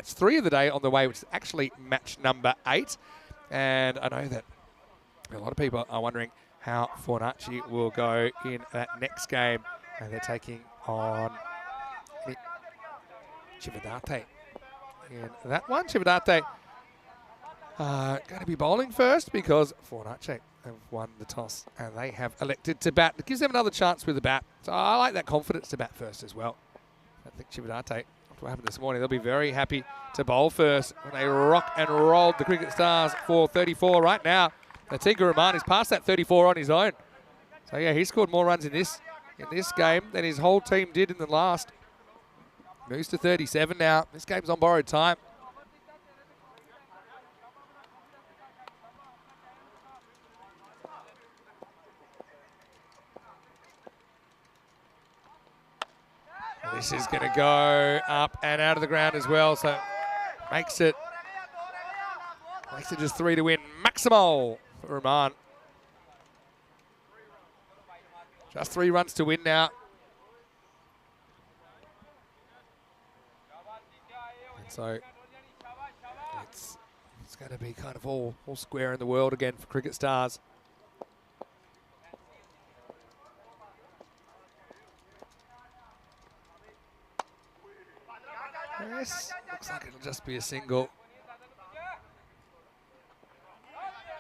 3 of the day on the way, which is actually match number 8. And I know that a lot of people are wondering how Fornacci will go in that next game. And they're taking on Cividate in that one. Cividate going to be bowling first because Fornacci have won the toss and they have elected to bat. It gives them another chance with the bat. So I like that confidence to bat first as well. I think Cividate, what happened this morning, they'll be very happy to bowl first when they rock and rolled the Cricket Stars for 34 right now. Atiku Rahman is past that 34 on his own. So yeah, he scored more runs in this game than his whole team did in the last. Moves to 37 now. This game's on borrowed time. This is going to go up and out of the ground as well, so makes it just 3 to win. Maximal for Roman. Just 3 runs to win now. And so it's going to be kind of all square in the world again for Cricket Stars. Yes, looks like it'll just be a single.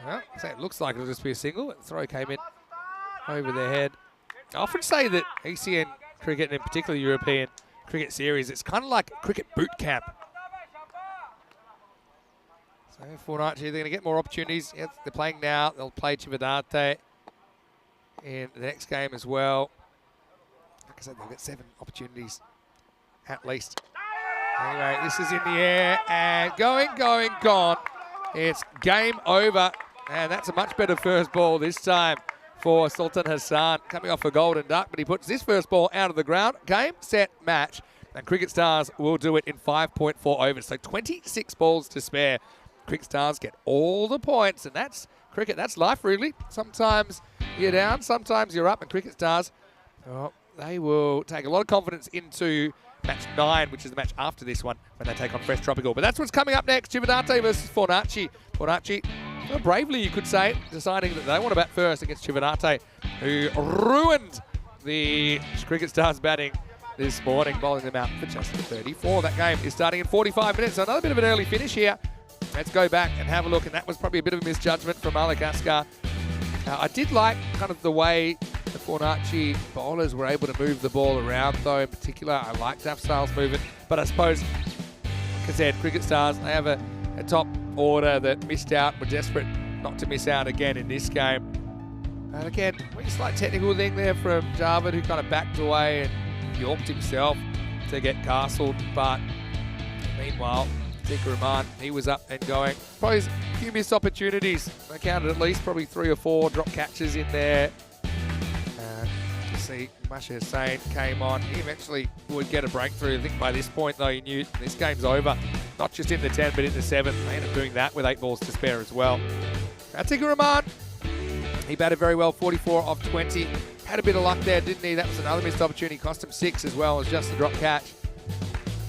Well, so it looks like it'll just be a single. The throw came in over their head. I often say that ECN cricket, and in particular European cricket series, it's kind of like cricket boot camp. So Fornaci, they're going to get more opportunities. Yes, they're playing now. They'll play Cividate in the next game as well. Like I said, they'll get 7 opportunities at least. Anyway, this is in the air and going, gone. It's game over. And that's a much better first ball this time for Sultan Hassan, coming off a golden duck, but he puts this first ball out of the ground. Game, set, match. And Cricket Stars will do it in 5.4 overs. So 26 balls to spare. Cricket Stars get all the points, and that's cricket. That's life, really. Sometimes you're down, sometimes you're up, and Cricket Stars, they will take a lot of confidence into match 9, which is the match after this one, when they take on Fresh Tropical. But that's what's coming up next. Cividate versus Fornaci. Fornaci, well, bravely you could say, deciding that they want to bat first against Cividate, who ruined the Cricket Stars batting this morning, bowling them out for just 34. That game is starting in 45 minutes, so another bit of an early finish here. Let's go back and have a look, and that was probably a bit of a misjudgment from Malik Askar. I did like kind of the way the Fornaci bowlers were able to move the ball around, though. In particular, I liked Afzal's movement, but I suppose, like I said, Cricket Stars, they have a top order that missed out, were desperate not to miss out again in this game. And again, a slight technical thing there from Javed, who kind of backed away and yorked himself to get castled, but meanwhile, Tika Rahman, he was up and going. Probably a few missed opportunities. I counted at least probably 3 or 4 drop catches in there. You see, Masha Hussain came on. He eventually would get a breakthrough. I think by this point, though, he knew this game's over. Not just in the 10, but in the 7. They ended up doing that with 8 balls to spare as well. Tika Rahman, he batted very well, 44 of 20. Had a bit of luck there, didn't he? That was another missed opportunity. Cost him 6 as well as just the drop catch.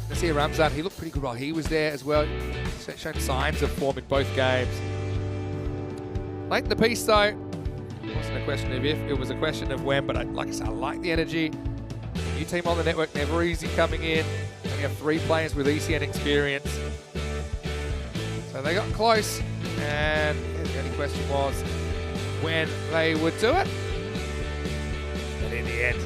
Nasir Ramzan, he looked pretty good while he was there as well. Shown signs of form in both games. Late in the piece, though, it wasn't a question of if, it was a question of when, but like I said, I like the energy. New team on the network, never easy coming in. We have 3 players with ECN experience. So they got close, and the only question was when they would do it. But in the end,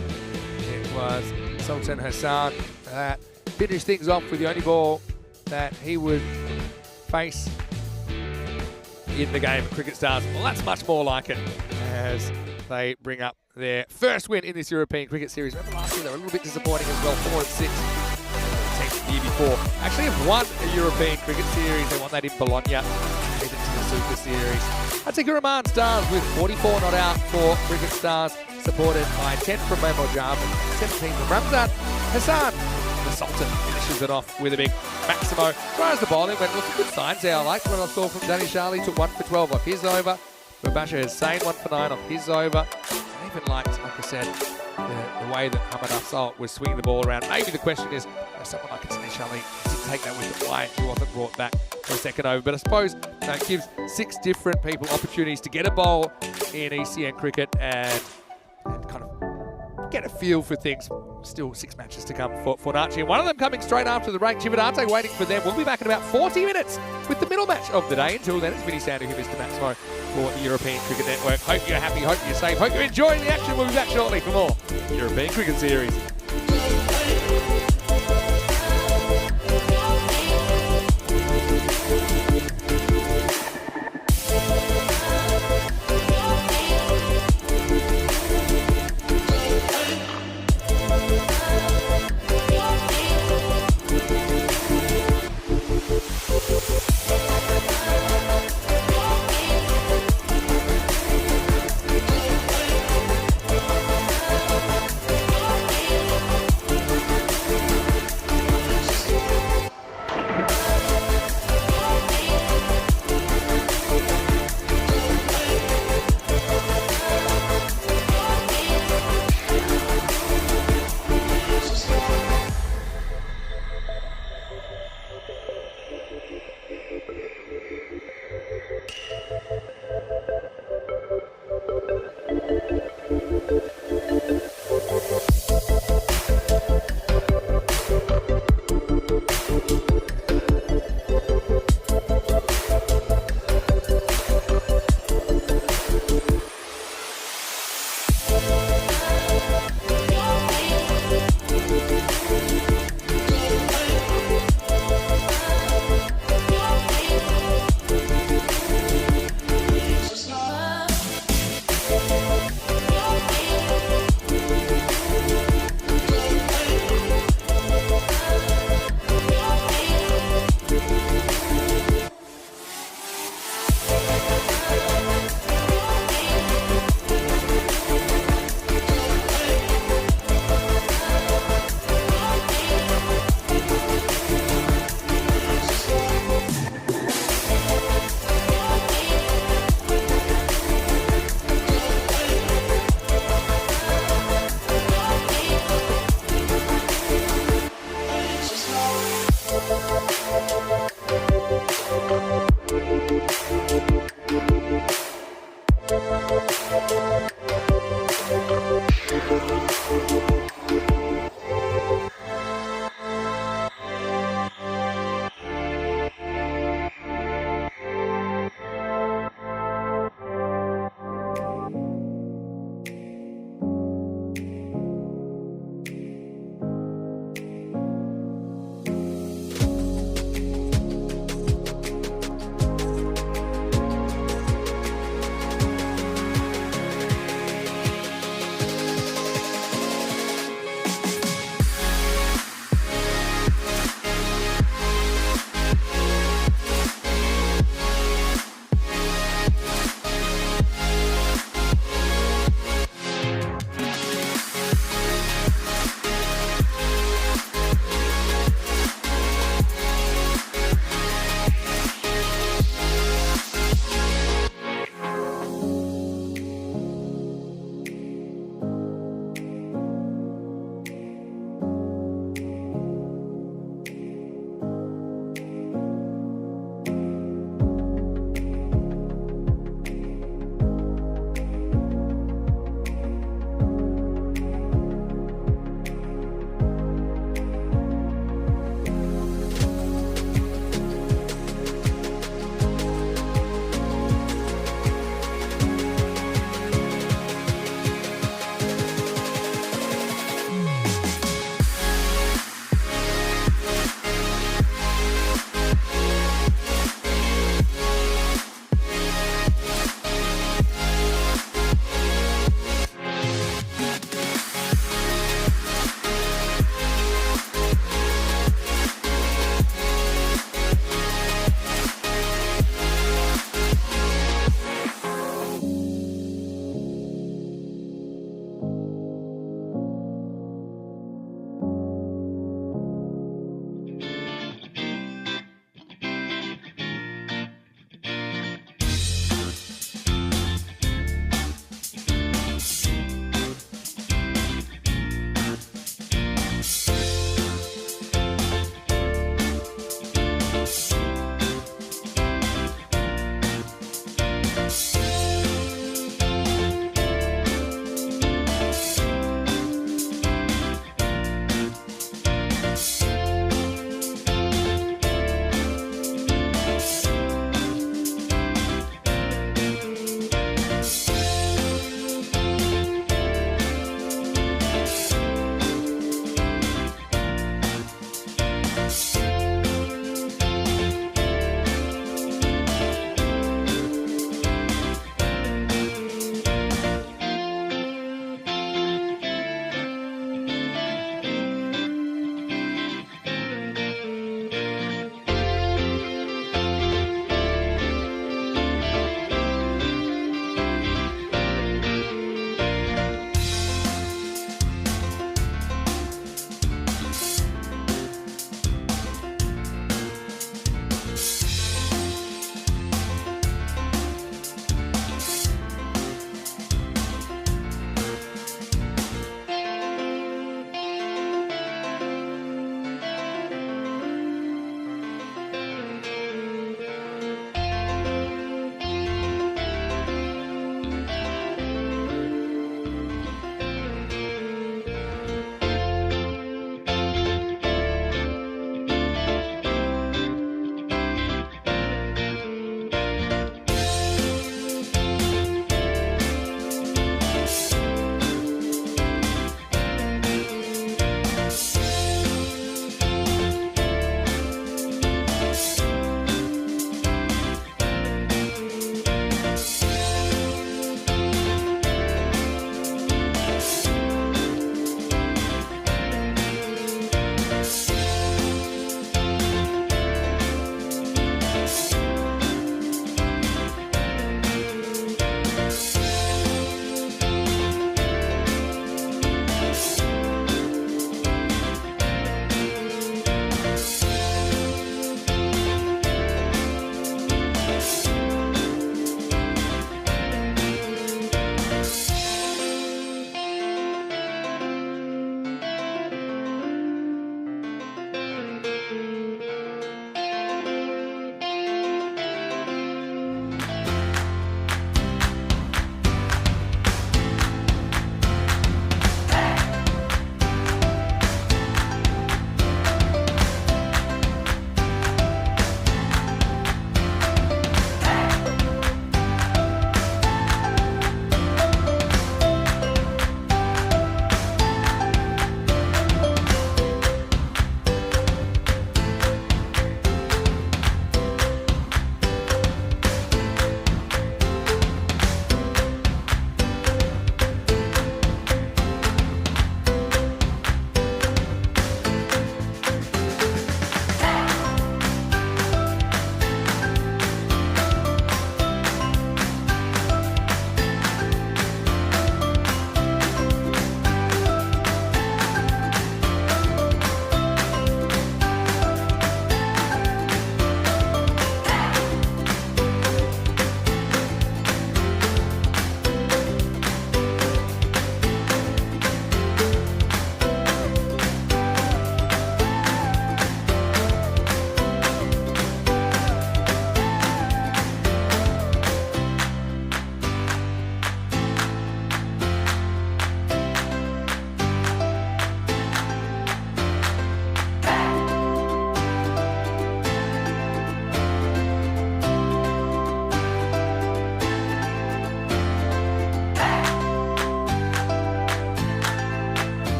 it was Sultan Hassan that finished things off with the only ball that he would face in the game of Cricket Stars. Well, that's much more like it as they bring up their first win in this European Cricket Series. Remember last year they were a little bit disappointing as well, 4 and 6. The year before. Actually have won a European Cricket Series. They won that in Bologna. Made it to the Super Series. Tika Rahman Stars with 44 not out for Cricket Stars, supported by 10 from Memo Jarman, 17 from Ramzan Hassan. The Sultan finishes it off with a big Maximo. As far as the bowling went, look, good signs there. I liked what I saw from Danny Charlie. Took 1 for 12 off his over. Mubashir Hussain 1 for 9 off his over. I even liked, like I said, the way that Hamad Afzal was swinging the ball around. Maybe the question is, someone like Danny Charlie didn't take that wicket, why he wasn't brought back for a second over. But I suppose it gives 6 different people opportunities to get a bowl in ECN cricket and kind of get a feel for things. Still 6 matches to come for Fornaci, and one of them coming straight after the break. Cividate waiting for them. We'll be back in about 40 minutes with the middle match of the day. Until then, it's Vinny Sandu who missed the Maximo for the European Cricket Network. Hope you're happy, hope you're safe, hope you're enjoying the action. We'll be back shortly for more European Cricket Series.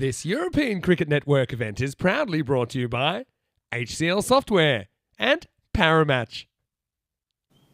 This European Cricket Network event is proudly brought to you by HCL Software and Paramatch.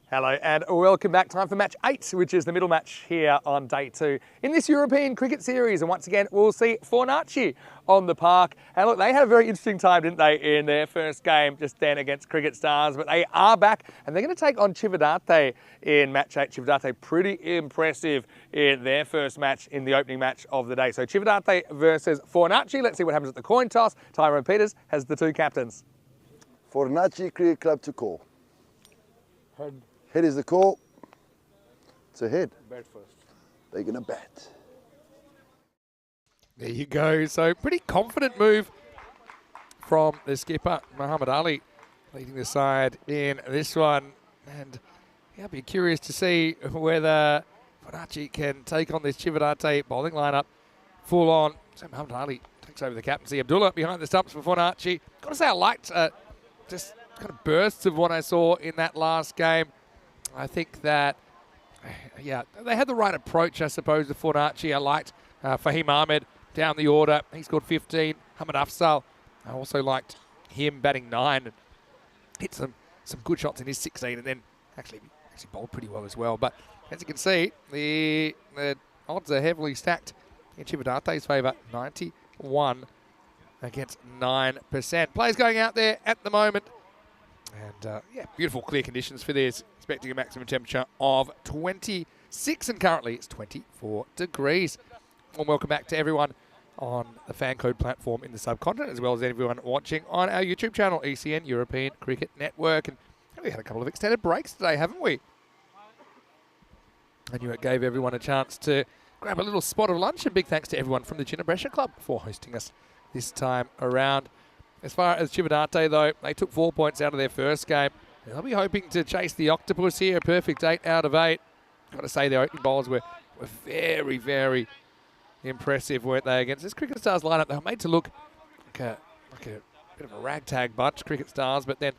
Hello and welcome back. Time for match 8, which is the middle match here on day 2 in this European cricket series. And once again, we'll see Fornaci on the park. And look, they had a very interesting time, didn't they, in their first game just then against Cricket Stars. But they are back and they're going to take on Cividate in match 8. Cividate pretty impressive in their first match in the opening match of the day. So Cividate versus Fornaci. Let's see what happens at the coin toss. Tyrone Peters has the 2 captains. Fornaci Cricket Club to call. Head. Head is the call. It's a head. Bat first. They're going to bat. There you go. So pretty confident move from the skipper, Muhammad Ali, leading the side in this one. And yeah, I'll be curious to see whether Fornaci can take on this Cividate bowling lineup full on. So Muhammad Ali takes over the captaincy. Abdullah behind the stumps for Fornaci. Got to say I liked just kind of bursts of what I saw in that last game. I think that, yeah, they had the right approach, I suppose, to Fornaci. I liked Fahim Ahmed down the order. He scored 15. Hamid Afzal, I also liked him batting 9 and hit some good shots in his 16 and then actually bowled pretty well as well. But as you can see, the odds are heavily stacked in Cividate's favour, 91 against 9%. Players going out there at the moment. And yeah, beautiful clear conditions for this. Expecting a maximum temperature of 26 and currently it's 24 degrees. And welcome back to everyone on the fan code platform in the subcontinent, as well as everyone watching on our YouTube channel, ECN European Cricket Network. And we had a couple of extended breaks today, haven't we? I knew it gave everyone a chance to grab a little spot of lunch, and big thanks to everyone from the Brescia Club for hosting us this time around. As far as Cividate, though, they took 4 points out of their first game. They'll be hoping to chase the octopus here, a perfect 8 out of 8. Got to say, their opening bowlers were very, very impressive, weren't they, against this Cricket Stars lineup? They were made to look like a bit of a ragtag bunch, Cricket Stars, but then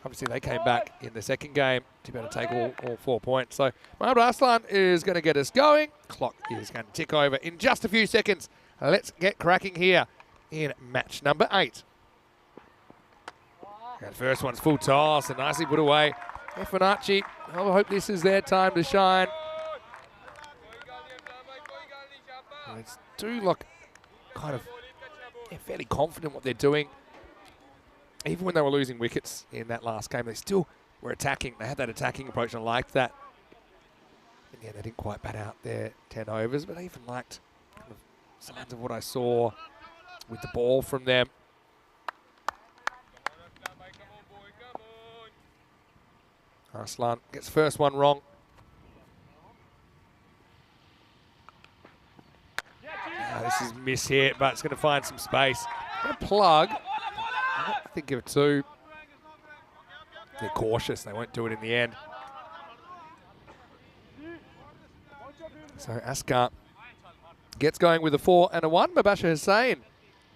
obviously they came back in the second game to be able to take all 4 points. So Mohamed Arslan is going to get us going. Clock is going to tick over in just a few seconds. Let's get cracking here in match number 8. That first one's full toss and nicely put away. Fornaci, I hope this is their time to shine. They do look kind of fairly confident what they're doing. Even when they were losing wickets in that last game, they still were attacking. They had that attacking approach and I liked that. And yeah, they didn't quite bat out their 10 overs, but I even liked kind of signs of what I saw with the ball from them. Arslan gets the first one wrong. This is miss-hit, but it's going to find some space. Going to plug. I don't think of 2. They're cautious. They won't do it in the end. So Askar gets going with a 4 and a 1. Mubashir Hussain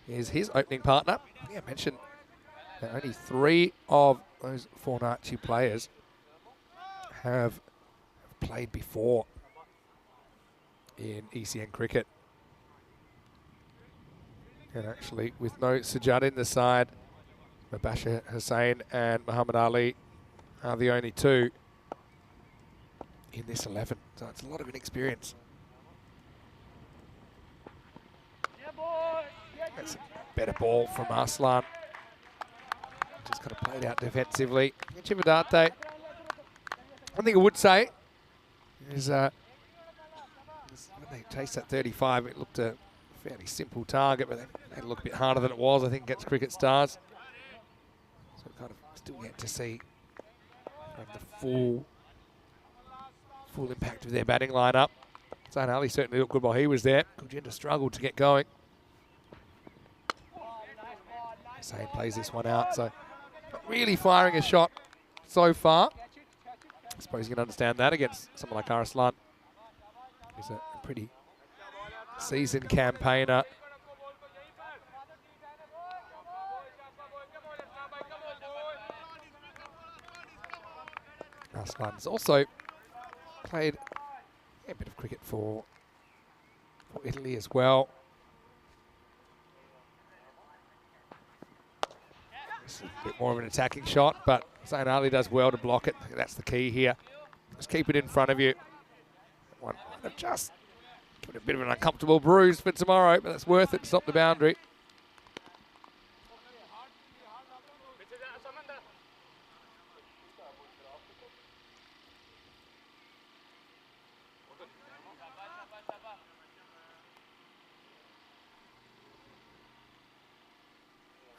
is his opening partner. I think I mentioned that only 3 of those Fornaci players have played before in ECN cricket. And actually, with no Sajjad in the side, Mubashir Hussain and Muhammad Ali are the only 2 in this 11. So it's a lot of inexperience. That's a better ball from Arslan. Just kind of played out defensively. Cividate, one thing I would say is when they chased that 35, it looked a fairly simple target, but they made it look a bit harder than it was, I think, against Cricket Stars. So kind of still yet to see the full impact of their batting lineup. Zain Ali certainly looked good while he was there. Gurjendra struggled to get going. Zain plays this one out, so not really firing a shot so far. I suppose you can understand that against someone like Arslan. He's a pretty seasoned campaigner. Arslan's also played a bit of cricket for Italy as well. It's a bit more of an attacking shot, but Zayn Ali does well to block it. That's the key here. Just keep it in front of you. One might have just put a bit of an uncomfortable bruise for tomorrow, but that's worth it to stop the boundary.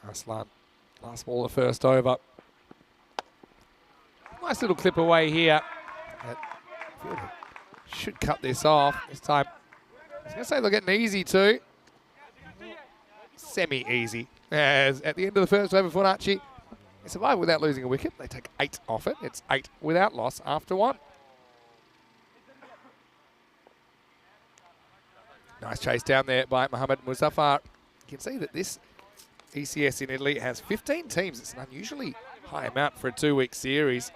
Aslan, last ball of first over. Nice little clip away here. Should cut this off this time. I was going to say they're getting easy too. Semi-easy. As at the end of the first over, Funachi, they survive without losing a wicket. They take 8 off it. It's 8 without loss after 1. Nice chase down there by Mohammad Muzaffar. You can see that this ECS in Italy has 15 teams. It's an unusually high amount for a 2-week series.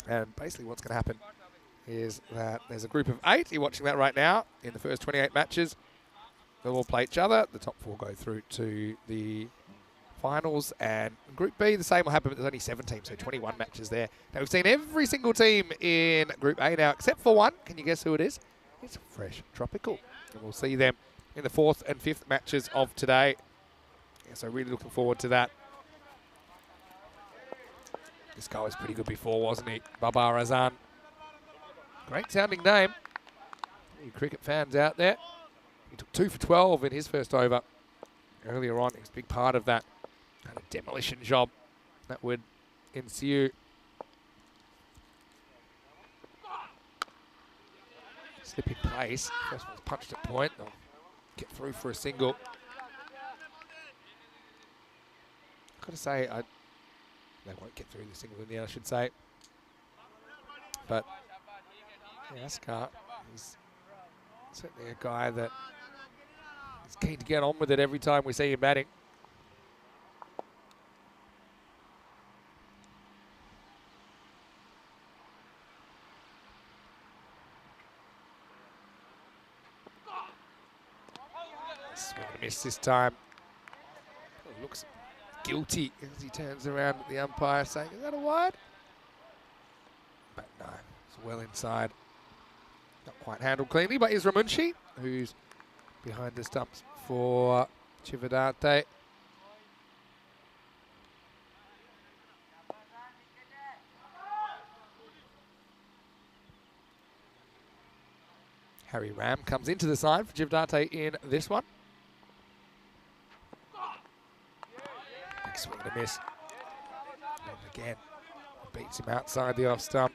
And basically what's going to happen is that there's a group of 8. You're watching that right now. In the first 28 matches, they'll all play each other. The top 4 go through to the finals. And in Group B, the same will happen, but there's only 7 teams, so 21 matches there. Now, we've seen every single team in Group A now, except for one. Can you guess who it is? It's Fresh Tropical. And we'll see them in the 4th and 5th matches of today. Yeah, so really looking forward to that. This guy was pretty good before, wasn't he? Babar Azan. Great sounding name. Any cricket fans out there? He took 2 for 12 in his first over. Earlier on, he was a big part of that kind of demolition job that would ensue. Slip in place. First one's punched at point. They'll get through for a single. I've got to say, they won't get through the single in the end, I should say. But yeah, Askar is certainly a guy that is keen to get on with it every time we see him batting. Swing and a miss this time. Oh, looks guilty as he turns around at the umpire saying, is that a wide? But no, it's well inside. Not quite handled cleanly by Isramunshi, who's behind the stumps for Chivadate. Harry Ram comes into the side for Chivadate in this one. Big swing and a miss. And again, beats him outside the off stump.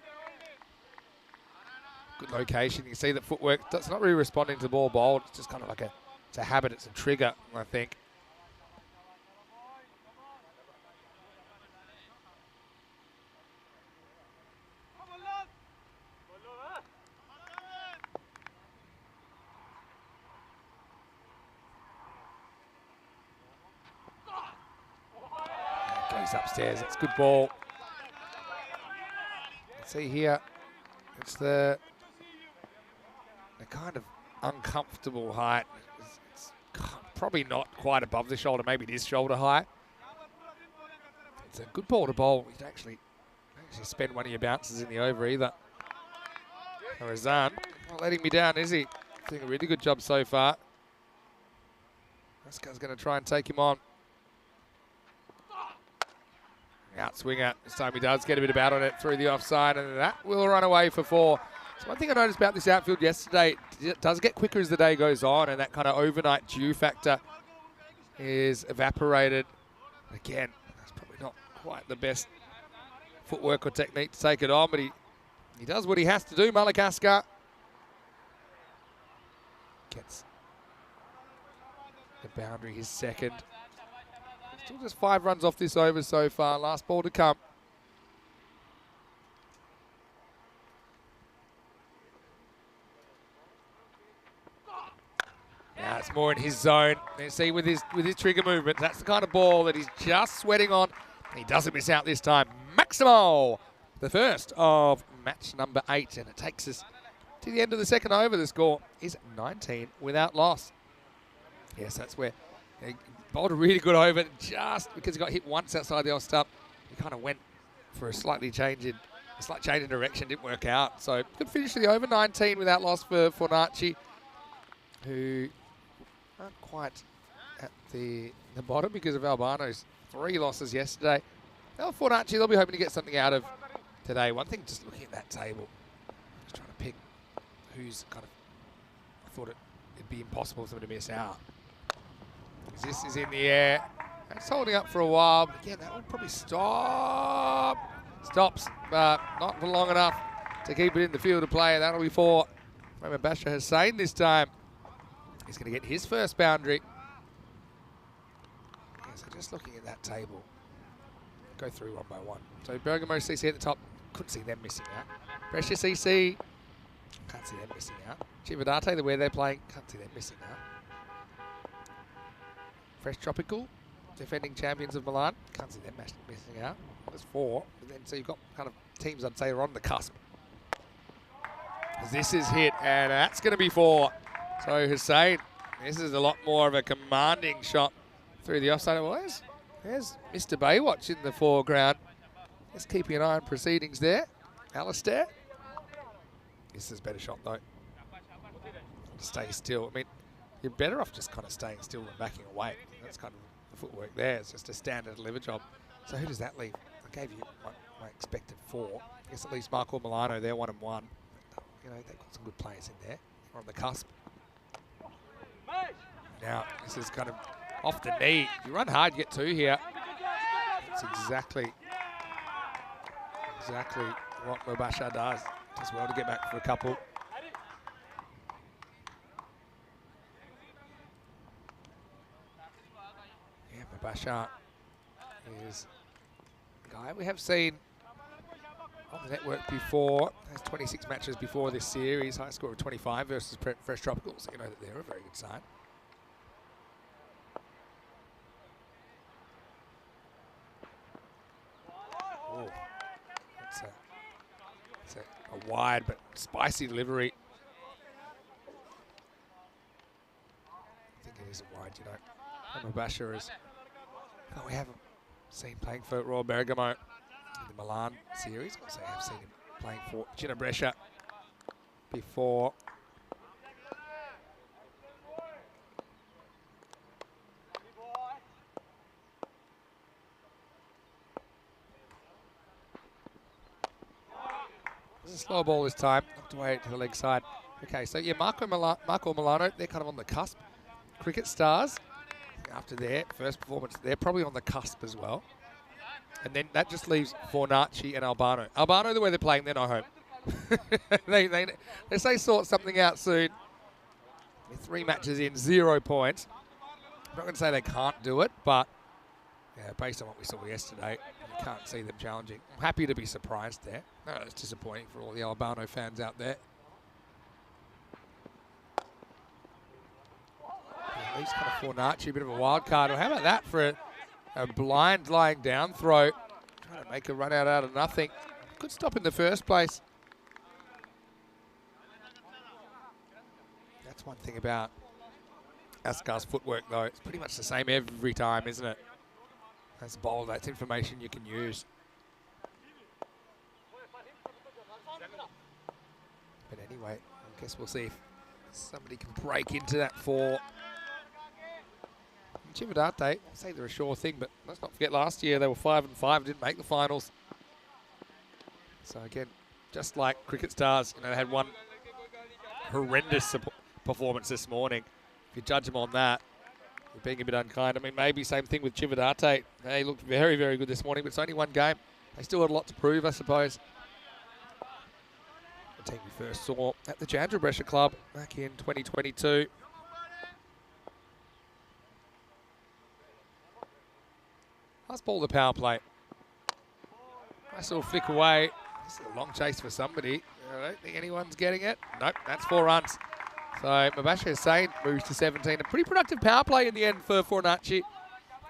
Good location. You can see that footwork, that's not really responding to the ball bowled. It's just kind of like it's a habit, it's a trigger, I think. Goes upstairs. It's a good ball. See here, it's the kind of uncomfortable height. It's probably not quite above the shoulder. Maybe it is shoulder high. It's a good ball to bowl. You don't actually spend one of your bounces in the over either. Razan not letting me down, is he? Doing a really good job so far. This guy's going to try and take him on. Outswinger. This time he does get a bit of bat on it through the offside, and that will run away for 4. So one thing I noticed about this outfield yesterday, it does get quicker as the day goes on, and that kind of overnight dew factor is evaporated. Again, that's probably not quite the best footwork or technique to take it on, but he does what he has to do. Malik Askar gets the boundary, his second. Still just 5 runs off this over so far. Last ball to come. Now it's more in his zone. You see with his trigger movement, that's the kind of ball that he's just sweating on. He doesn't miss out this time. Maximo, the first of match number 8, and it takes us to the end of the second over. The score is 19 without loss. Yes, that's where bowled a really good over, just because he got hit once outside the off stump. He kind of went for a slight change in direction, didn't work out. So good finish to the over, 19 without loss for Fornacci, who aren't quite at the bottom because of Albano's 3 losses yesterday. Now Fornacci, they'll be hoping to get something out of today. One thing, just looking at that table, just trying to pick who's kind of, I thought it'd be impossible for them to miss out. This is in the air. It's holding up for a while, but again, that will probably stop. Stops, but not for long enough to keep it in the field of play. That'll be for Brescia Hussain this time. He's going to get his first boundary. Yeah, so just looking at that table, go through one by one. So Bergamo CC at the top, couldn't see them missing out. Brescia CC, can't see them missing out. Cividate, the way they're playing, can't see them missing out. Fresh Tropical, defending champions of Milan, can't see them missing out. There's 4, and then so you've got kind of teams I'd say are on the cusp. This is hit, and that's going to be 4. So Hussain, this is a lot more of a commanding shot through the offside. Well, there's Mr. Baywatch in the foreground. Just keeping an eye on proceedings there. Alistair. This is a better shot though. Stay still. I mean, you're better off just kind of staying still than backing away. That's kind of the footwork there. It's just a standard deliver job. So who does that leave? I gave you my expected 4. I guess at least Marco Milano, they're 1 and 1. You know, they've got some good players in there. They're on the cusp. Now, this is kind of off the knee. If you run hard, you get 2 here. That's exactly what Mubasha does. Does well to get back for a couple. Yeah, Mubasha is a guy we have seen on the network before. Has 26 matches before this series. High score of 25 versus Fresh Tropicals. So you know that they're a very good side. Oh, it's a wide but spicy delivery. I think it is a wide, you know. Mubasha is. Oh, we haven't seen playing for Royal Bergamo in the Milan series. I say I've seen him playing for Brescia before. This is a slow ball this time, knocked away to the leg side. Okay, so yeah, Marco Milano, they're kind of on the cusp. Cricket Stars, after their first performance, they're probably on the cusp as well. And then that just leaves Fornacci and Albano. Albano, the way they're playing, they're not home. they say sort something out soon. With 3 matches in, 0 points. I'm not going to say they can't do it, but yeah, based on what we saw yesterday, you can't see them challenging. I'm happy to be surprised there. No, it's disappointing for all the Albano fans out there. At least kind of Fornacci, a bit of a wild card. Well, how about that for a blind lying down throw? Trying to make a run out of nothing. Good stop in the first place. That's one thing about Askar's footwork, though. It's pretty much the same every time, isn't it? That's bold. That's information you can use. But anyway, I guess we'll see if somebody can break into that 4. Cividate, I say they're a sure thing, but let's not forget last year they were 5 and 5, didn't make the finals. So again, just like Cricket Stars, you know, they had one horrendous performance this morning. If you judge them on that, you're being a bit unkind. I mean, maybe same thing with Cividate. They looked very, very good this morning, but it's only 1 game. They still had a lot to prove, I suppose. The team we first saw at the Jandra Brescia Club back in 2022. Nice ball to power play. Nice little flick away. This is a long chase for somebody. I don't think anyone's getting it. Nope, that's 4 runs. So Mubasha Hussain moves to 17. A pretty productive power play in the end for Fornacci.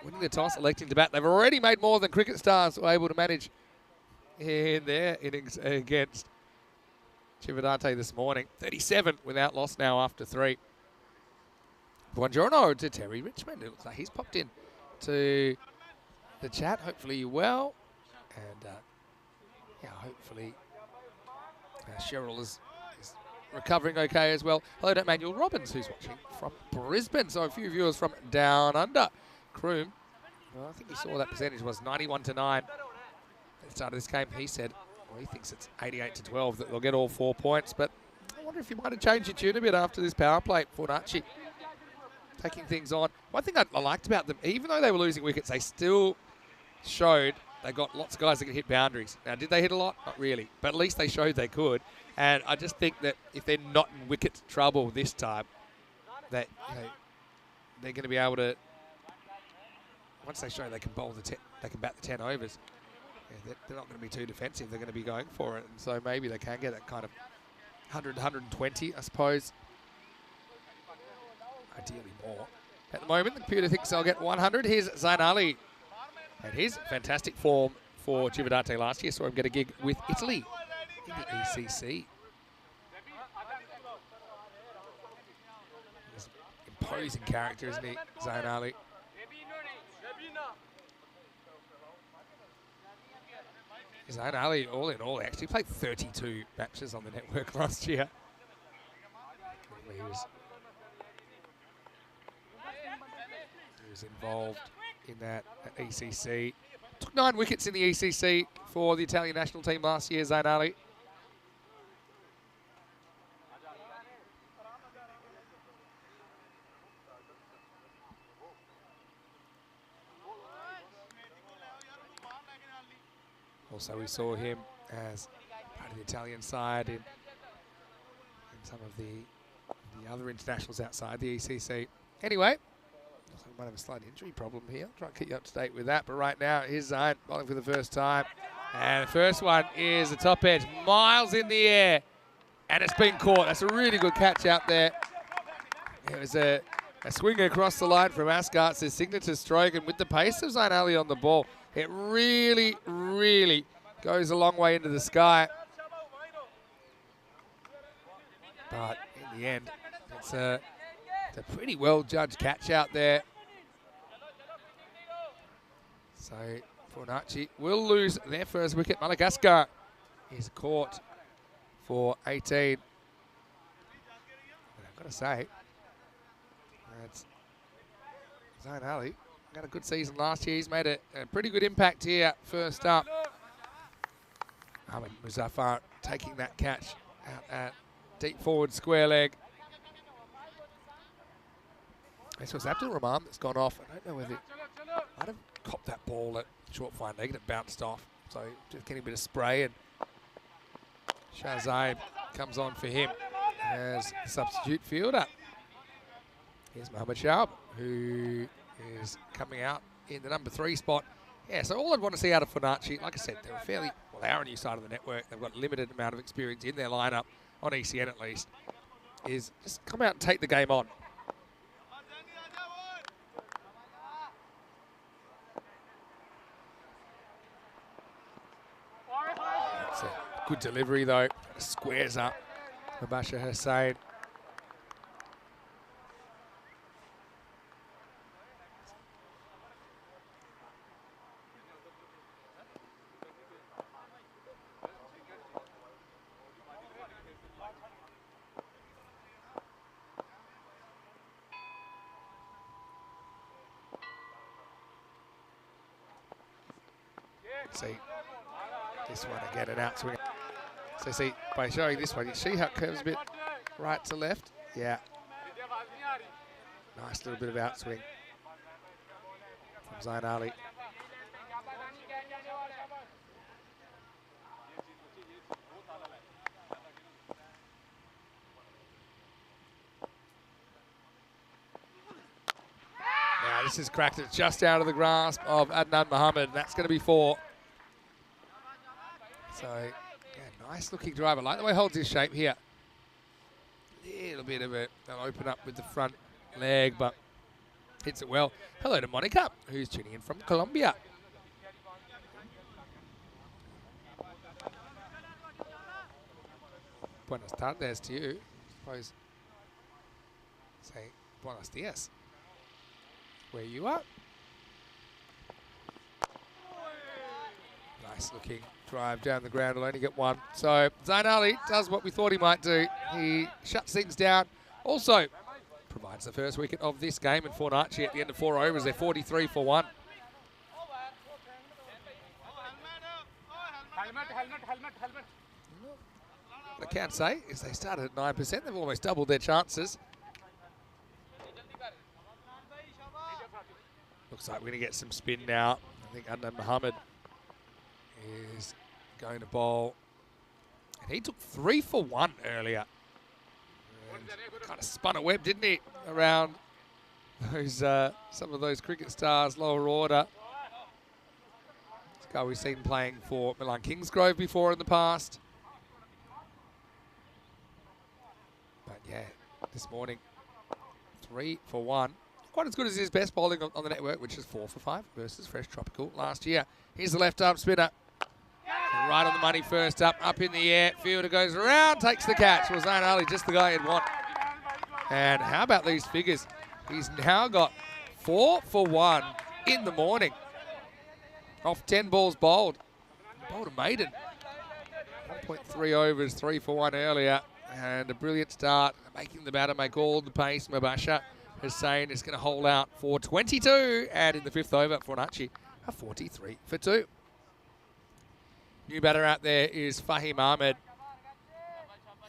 Winning the toss, electing to bat. They've already made more than Cricket Stars were able to manage in their innings against Cividate this morning. 37 without loss now after 3. Buongiorno to Terry Richmond. It looks like he's popped in to the chat. Hopefully you're well. And yeah, hopefully Cheryl is recovering okay as well. Hello to Emmanuel Robbins, who's watching from Brisbane. So a few viewers from down under. Croom, well, I think he saw that percentage was 91-9 at the start of this game. He said, well, he thinks it's 88-12 that they'll get all 4 points. But I wonder if you might have changed your tune a bit after this power play. Fornacci taking things on. One thing I liked about them, even though they were losing wickets, they still showed they got lots of guys that can hit boundaries. Now, did they hit a lot? Not really. But at least they showed they could. And I just think that if they're not in wicket trouble this time, that they're going to be able to, once they show they can bowl they can bat the 10 overs, they're not going to be too defensive. They're going to be going for it. And so maybe they can get that kind of 100, 120, I suppose. Ideally more. At the moment, the computer thinks they'll get 100. Here's Zain Ali. And his fantastic form for Cividate last year saw him get a gig with Italy in the ECC. He's an imposing character, isn't he, Zain Ali? Zain Ali, all in all, actually played 32 matches on the network last year. He was involved in that at ECC. Took 9 wickets in the ECC for the Italian national team last year, Zain Ali. Also, we saw him as part of the Italian side in some of the other internationals outside the ECC. Anyway, we might have a slight injury problem here. Try and keep you up to date with that. But right now, here's Zain bowling for the first time. And the first one is the top edge, miles in the air. And it's been caught. That's a really good catch out there. It was a swing across the line from Asgart's his signature stroke. And with the pace of Zain Ali on the ball, it really, really goes a long way into the sky. But in the end, it's a pretty well-judged catch out there. So Fornacci will lose their first wicket. Madagascar is caught for 18. I've got to say, that's Zain Ali. Had a good season last year. He's made a pretty good impact here. First up, Ahmed Muzaffar taking that catch out at deep forward square leg. This was Abdul Rahman that's gone off. I don't know whether he might have copped that ball at short fine leg and it bounced off. So just getting a bit of spray, and Shahzaid comes on for him as the substitute fielder. Here's Mohammad Shahab, who is coming out in the number 3 spot. Yeah, so all I'd want to see out of Fornacci, like I said, they're they are a new side of the network. They've got a limited amount of experience in their lineup, on ECN at least, is just come out and take the game on. That's a good delivery though. Squares up Mubashir Hussain. See this one again, an outswing. So see, by showing this one, you see how it curves a bit right to left? Yeah. Nice little bit of outswing from Zain Ali. Now this is cracked it just out of the grasp of Adnan Mohammed, and that's going to be 4. So, yeah, nice looking driver. I like the way he holds his shape here. Little bit of an open up with the front leg, but hits it well. Hello to Monica, who's tuning in from Colombia. Buenas tardes to you. I suppose say buenos dias where you are. Nice looking drive down the ground. Will only get one. So Zain Ali does what we thought he might do. He shuts things down. Also provides the first wicket of this game, and Fornacci at the end of 4 overs, they're 43 for 1. What I can say is they started at 9%. They've almost doubled their chances. Looks like we're going to get some spin now. I think Adnan Mohammed is going to bowl. And he took 3 for 1 earlier. And kind of spun a web, didn't he, around those some of those cricket stars, lower order. This guy we've seen playing for Milan Kingsgrove before in the past. But yeah, this morning, 3 for 1. Quite as good as his best bowling on the network, which is 4 for 5 versus Fresh Tropical last year. Here's the left arm spinner. Right on the money first up in the air. Fielder goes around, takes the catch. Well, Zain Ali, just the guy you'd want. And how about these figures? He's now got 4 for 1 in the morning. Off 10 balls bowled. Bowled a maiden. 1.3 overs, 3 for 1 earlier. And a brilliant start, making the batter make all the pace. Mubasher Hussain is going to hold out for 22. And in the 5th over, Fornacci, a 43 for 2. New batter out there is Fahim Ahmed.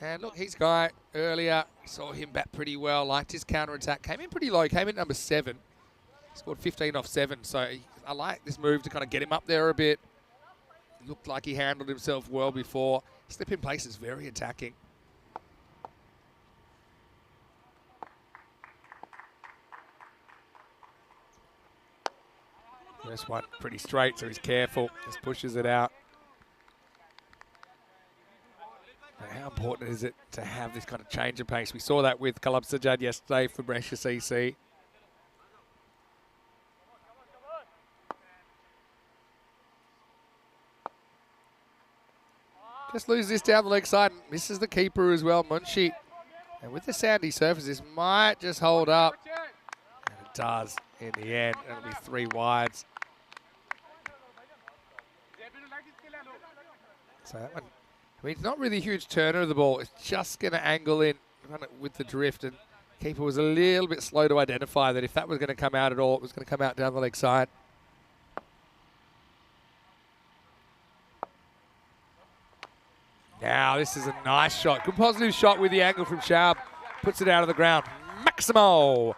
And look, his guy earlier, saw him bat pretty well, liked his counter-attack. Came in pretty low, came in number 7. Scored 15 off 7, so I like this move to kind of get him up there a bit. Looked like he handled himself well before. Slip in place is very attacking. First one pretty straight, so he's careful. Just pushes it out. And how important is it to have this kind of change of pace? We saw that with Kalab Sajjad yesterday for Brescia CC. Just loses this down the leg side and misses the keeper as well, Munshi. And with the sandy surface, this might just hold up. And it does in the end. It'll be 3 wides. So that one, I mean, it's not really a huge turner of the ball. It's just going to angle in, run it with the drift. And keeper was a little bit slow to identify that if that was going to come out at all, it was going to come out down the leg side. Now, this is a nice shot. Good positive shot with the angle from Schaub. Puts it out of the ground. Maximo.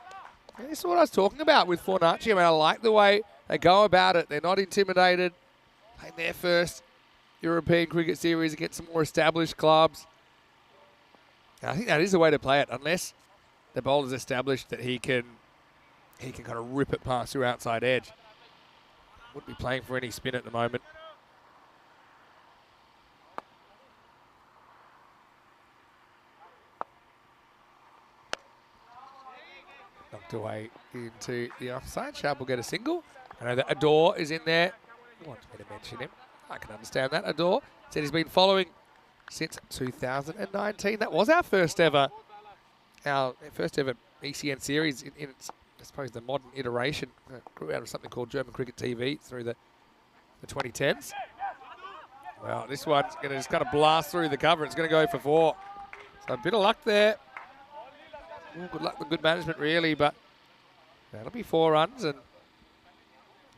And this is what I was talking about with Fornacci. I mean, I like the way they go about it. They're not intimidated. Playing their first European Cricket Series against some more established clubs. And I think that is the way to play it, unless the bowler's established that he can kind of rip it past your outside edge. Wouldn't be playing for any spin at the moment. Knocked away into the offside. Sharp will get a single. I know that Adore is in there. You want me to mention him? I can understand that. Adore said he's been following since 2019. That was our first ever ECN series in its, I suppose, the modern iteration. Grew out of something called German Cricket TV through the 2010s. Well, this one's going to just kind of blast through the cover. It's going to go for 4. So a bit of luck there. Ooh, good luck and good management, really, but that'll be 4 runs, and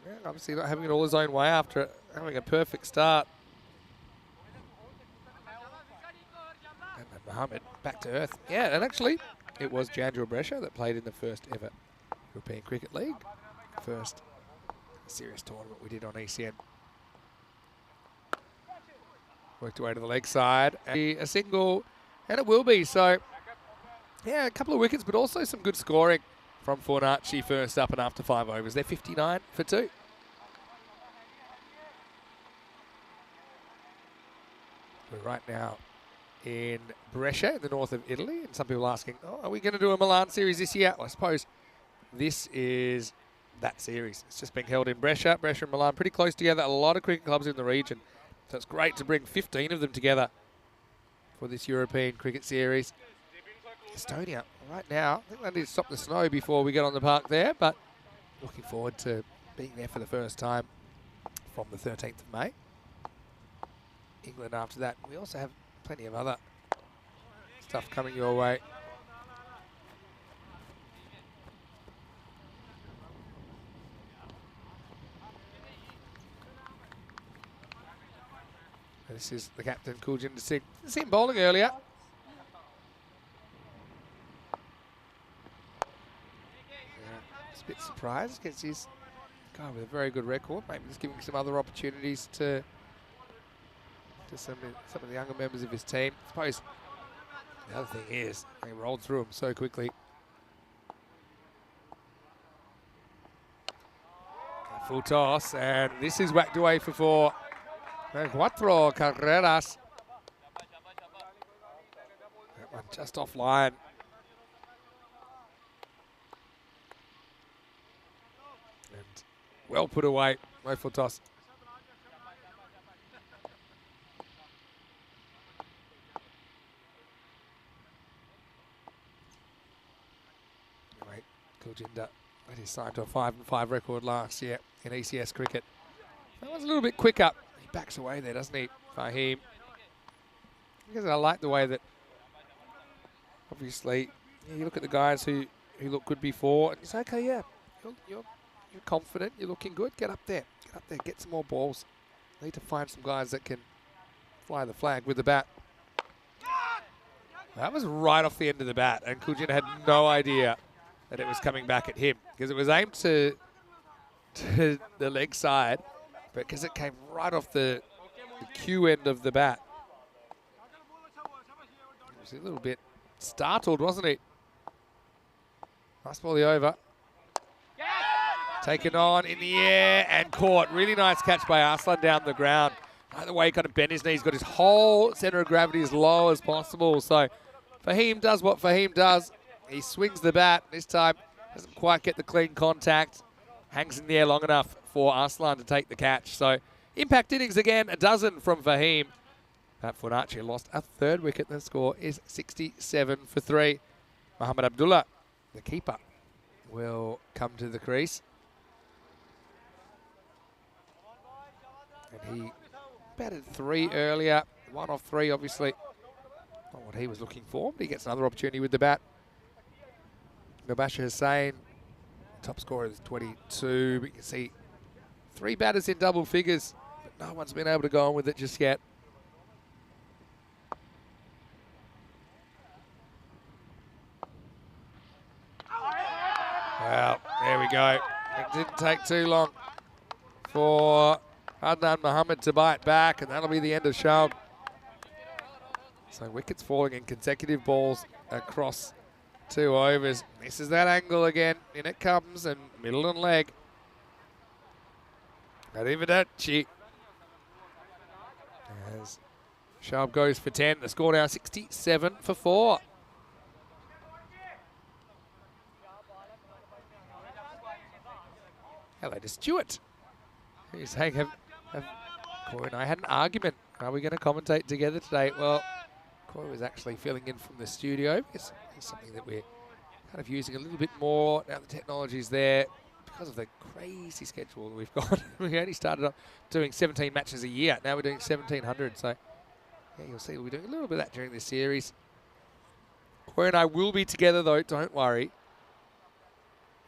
yeah, obviously not having it all his own way after having a perfect start. And then Mohammed back to earth. Yeah, and actually, it was Jandra Brescia that played in the first ever European Cricket League. First serious tournament we did on ECN. Worked away to the leg side. And a single, and it will be. So, yeah, a couple of wickets, but also some good scoring from Fornacci first up and after 5 overs. They're 59 for 2. We're right now in Brescia in the north of Italy. And some people are asking, oh, are we going to do a Milan series this year? Well, I suppose this is that series. It's just being held in Brescia. Brescia and Milan pretty close together. A lot of cricket clubs in the region. So it's great to bring 15 of them together for this European Cricket Series. Estonia, right now, I think they need to stop the snow before we get on the park there, but looking forward to being there for the first time from the 13th of May. England after that. We also have plenty of other stuff coming your way. This is the captain, Kuljinder Singh. Didn't see him bowling earlier. Just a bit surprised against his guy with a very good record. Maybe just giving some other opportunities to some of the younger members of his team. I suppose the other thing is they rolled through him so quickly. Full toss, and this is whacked away for 4. Cuatro carreras. That one just offline. And well put away. No full toss. Anyway, Kuljinder that is signed to a 5-5 record last year in ECS cricket. That was a little bit quicker. He backs away there, doesn't he, Fahim? Because I like the way that, obviously, you look at the guys who look good before, and you say, okay, yeah, you're confident, you're looking good, get up there, get some more balls. Need to find some guys that can fly the flag with the bat. That was right off the end of the bat, and Kuljinder had no idea that it was coming back at him, because it was aimed to the leg side, but because it came right off the cue end of the bat. He was a little bit startled, wasn't he? Nice ball the over. Taken on in the air and caught. Really nice catch by Arslan down the ground. Like the way he kind of bent his knees, got his whole centre of gravity as low as possible. So Fahim does what Fahim does. He swings the bat. This time doesn't quite get the clean contact. Hangs in the air long enough for Arslan to take the catch. So impact innings again, a dozen from Fahim. Pat Funachi lost a 3rd wicket. The score is 67 for 3. Muhammad Abdullah, the keeper, will come to the crease. And he batted 3 earlier. 1 off 3, obviously. Not what he was looking for, but he gets another opportunity with the bat. Nabasha Hussain, top scorer is 22. But you can see 3 batters in double figures, but no one's been able to go on with it just yet. Well, there we go. It didn't take too long for Adnan Mohammed to bite back, and that'll be the end of Shoaib. So wickets falling in consecutive balls across 2 overs. Misses that angle again. In it comes, and middle and leg. Arrivederci. As Shoaib goes for 10. The score now 67 for 4. Hello to Stuart. He's saying, Corey and I had an argument. Are we going to commentate together today? Well, Corey was actually filling in from the studio. It's something that we're kind of using a little bit more now the technology's there because of the crazy schedule that we've got. We only started up doing 17 matches a year. Now we're doing 1,700. So, yeah, you'll see we'll be doing a little bit of that during this series. Corey and I will be together, though. Don't worry.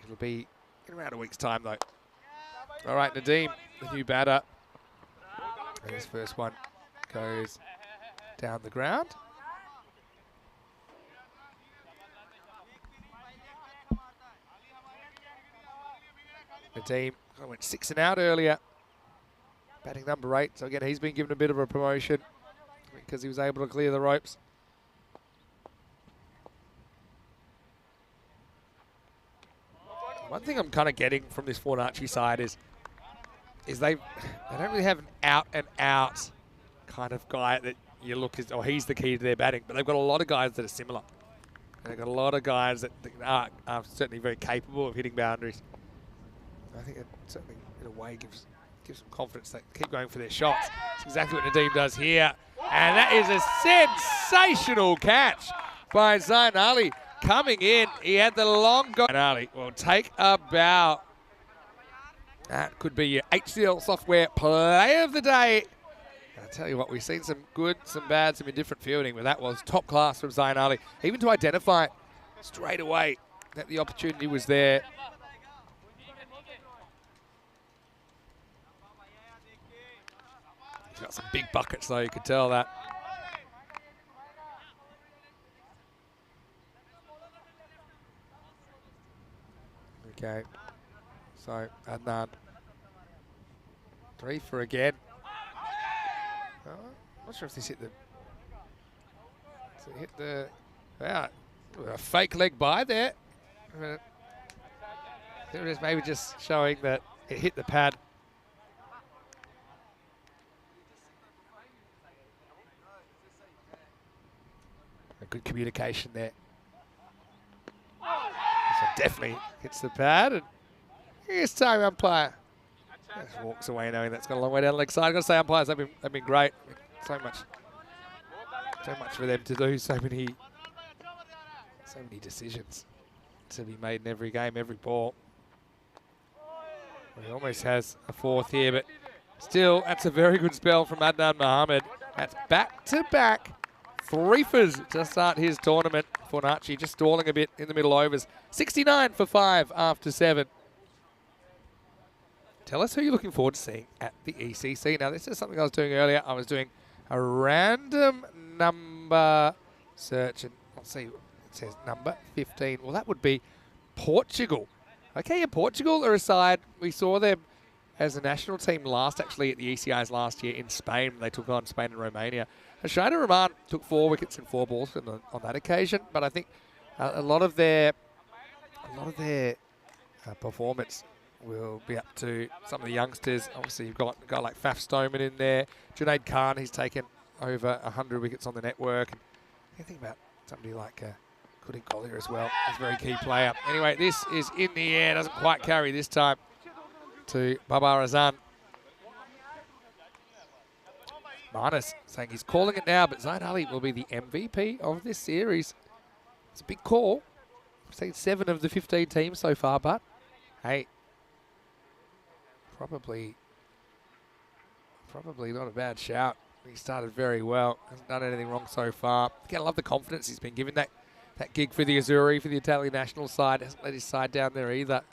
It'll be in around a week's time, though. All right, Nadeem, the new batter. And his first one goes down the ground. Nadeem went 6 and out earlier. Batting number 8. So again, he's been given a bit of a promotion because he was able to clear the ropes. One thing I'm kind of getting from this Fornacci side is they don't really have an out-and-out kind of guy that you look as, oh, he's the key to their batting. But they've got a lot of guys that are similar. And they've got a lot of guys that are certainly very capable of hitting boundaries. I think it certainly, in a way, gives them confidence that keep going for their shots. That's exactly what Nadeem does here. And that is a sensational catch by Zain Ali. Coming in, he had the long go. And Ali will take a bow. That could be your HCL Software Play of the Day. I tell you what, we've seen some good, some bad, some indifferent fielding, but that was top class from Zayn Ali. Even to identify straight away that the opportunity was there. He's got some big buckets though, you could tell that. Okay, so Adnan, 3 for again. Oh, I'm not sure if this hit the. Does it hit the? Yeah, a fake leg by there. It is maybe just showing that it hit the pad. A good communication there. So definitely hits the pad, and here's time umpire. Just walks away knowing that's got a long way down the leg side. I've got to say, umpires have been great. So much for them to do. So many decisions to be made in every game, every ball. Well, he almost has a 4th here, but still, that's a very good spell from Adnan Mohammed. That's back-to-back 3-fers to start his tournament. Fornacci just stalling a bit in the middle overs. 69 for 5 after 7. Tell us who you're looking forward to seeing at the ECC. Now, this is something I was doing earlier. I was doing a random number search, and let's see, it says number 15. Well, that would be Portugal. Okay, yeah, Portugal are a side. We saw them as a national team last, actually, at the ECIs last year in Spain. They took on Spain and Romania. Shana Rahman took 4 wickets and 4 balls on that occasion, but I think a lot of their performance will be up to some of the youngsters. Obviously, you've got a guy like Faf Stoneman in there. Junaid Khan, he's taken over 100 wickets on the network. And you think about somebody like Kudik Collier as well. He's a very key player. Anyway, this is in the air. Doesn't quite carry this time to Babar Azan. Marnus saying he's calling it now, but Zayn Ali will be the MVP of this series. It's a big call. We've seen 7 of the 15 teams so far, but hey, probably not a bad shout. He started very well. Hasn't done anything wrong so far. Again, I love the confidence he's been given. That gig for the Azzurri, for the Italian national side. Hasn't let his side down there either.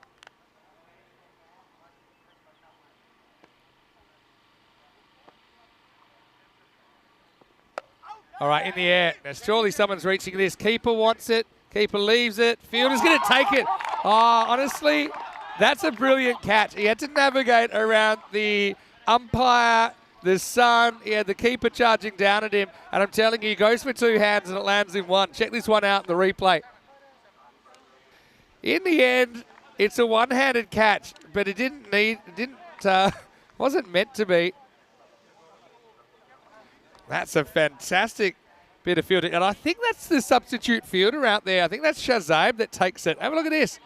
All right, in the air. Now, surely someone's reaching this. Keeper wants it. Keeper leaves it. Fielder's going to take it. Oh, honestly, that's a brilliant catch. He had to navigate around the umpire, the sun. He had the keeper charging down at him. And I'm telling you, he goes for 2 hands and it lands in 1. Check this one out in the replay. In the end, it's a one-handed catch, but it wasn't meant to be. That's a fantastic bit of fielding. And I think that's the substitute fielder out there. I think that's Shazaib that takes it. Have a look at this.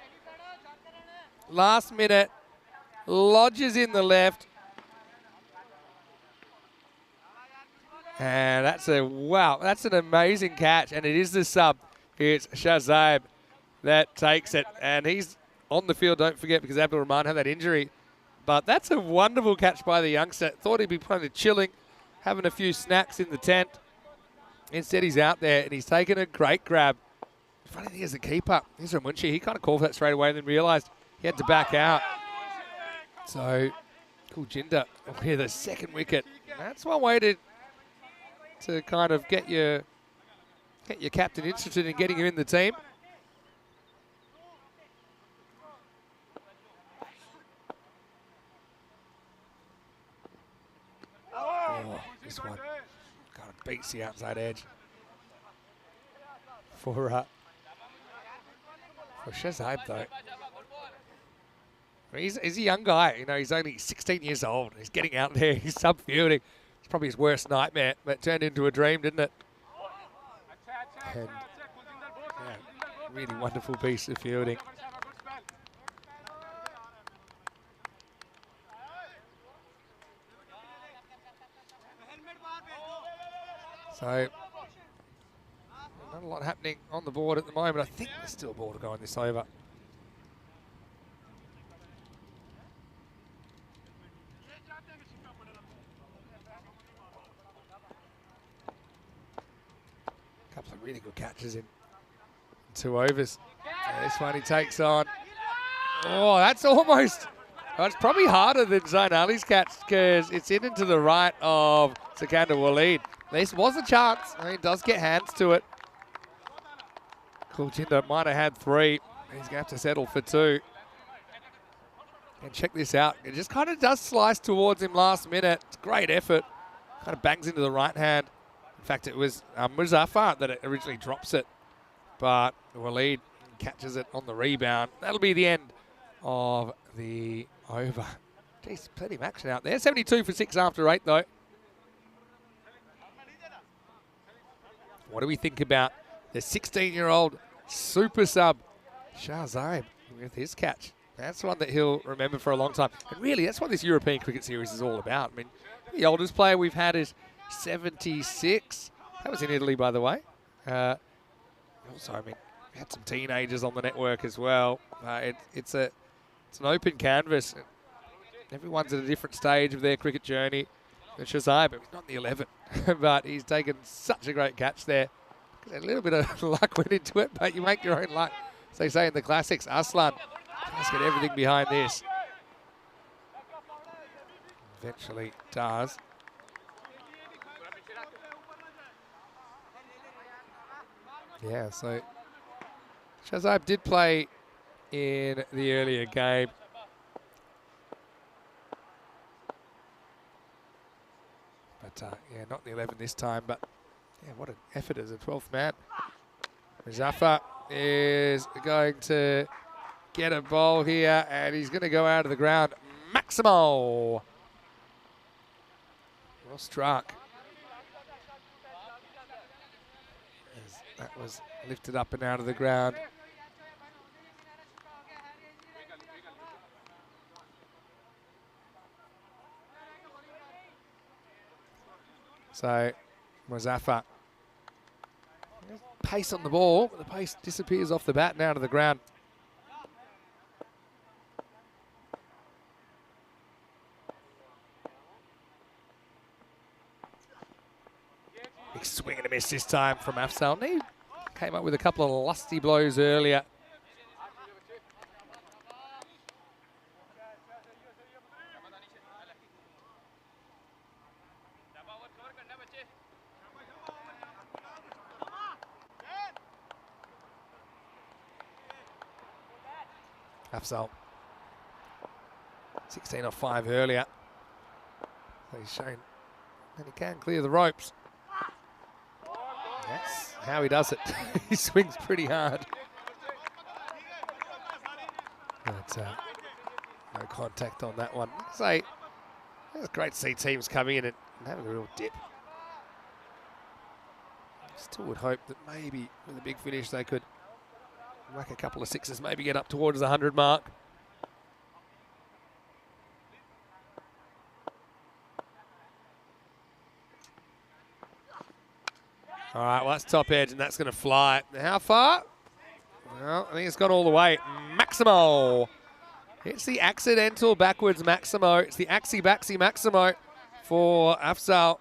Last minute, lodges in the left. And that's that's an amazing catch. And it is the sub. It's Shazaib that takes it. And he's on the field, don't forget, because Abdul Rahman had that injury. But that's a wonderful catch by the youngster. Thought he'd be kind of chilling, having a few snacks in the tent. Instead, he's out there and he's taken a great grab. The funny thing is the keeper, here's Ramunchi. He kind of called for that straight away and then realised he had to back out. So, Kuljinder with the 2nd wicket. That's one way to kind of get your captain interested in getting him in the team. Oh, this one kind of beats the outside edge for Shazaib though. He's a young guy, you know. He's only 16 years old. He's getting out there. He's sub-fielding. It's probably his worst nightmare, but it turned into a dream, didn't it? And yeah, really wonderful piece of fielding. So, not a lot happening on the board at the moment. I think there's still a ball to go on this over. really good catches in 2 overs. And this one he takes on. Oh, that's almost... Oh, it's probably harder than Zain Ali's catch because it's in and to the right of Sikander Waleed. This was a chance. I mean, it does get hands to it. Kuljinder might have had 3. He's going to have to settle for 2. And check this out. It just kind of does slice towards him last minute. It's a great effort. Kind of bangs into the right hand. In fact, it was Muzaffar that originally drops it. But Waleed catches it on the rebound. That'll be the end of the over. Jeez, plenty of action out there. 72 for 6 after 8, though. What do we think about the 16-year-old super sub, Shahzaib, with his catch? That's one that he'll remember for a long time. And really, that's what this European Cricket Series is all about. I mean, the oldest player we've had is 76. That was in Italy, by the way. Also, I mean, we had some teenagers on the network as well. It's an open canvas. Everyone's at a different stage of their cricket journey. And Shahzaib, he's not in the 11, but he's taken such a great catch there. A little bit of luck went into it, but you make your own luck. As they say in the classics, Aslan, let's get everything behind this. Eventually does. Yeah, so Shahzaib did play in the earlier game. But yeah, not in the 11 this time, but yeah, what an effort as a 12th man. Muzaffar is going to get a ball here, and he's going to go out of the ground. Maximo! Well struck. As that was lifted up and out of the ground. So, Muzaffar. Pace on the ball, but the pace disappears off the bat and out of the ground. Big swing and a miss this time from Afzal. He came up with a couple of lusty blows earlier. Afzal, 16 off 5 earlier. So he's shown that he can clear the ropes. That's how he does it. He swings pretty hard. But no contact on that one. So it's great to see teams coming in and having a real dip. Still would hope that maybe with a big finish they could whack a couple of sixes, maybe get up towards the 100 mark. All right, well, that's top edge, and that's going to fly. How far? Well, I think it's gone all the way. Maximo. It's the accidental backwards Maximo. It's the axi-baxi Maximo for Afzal.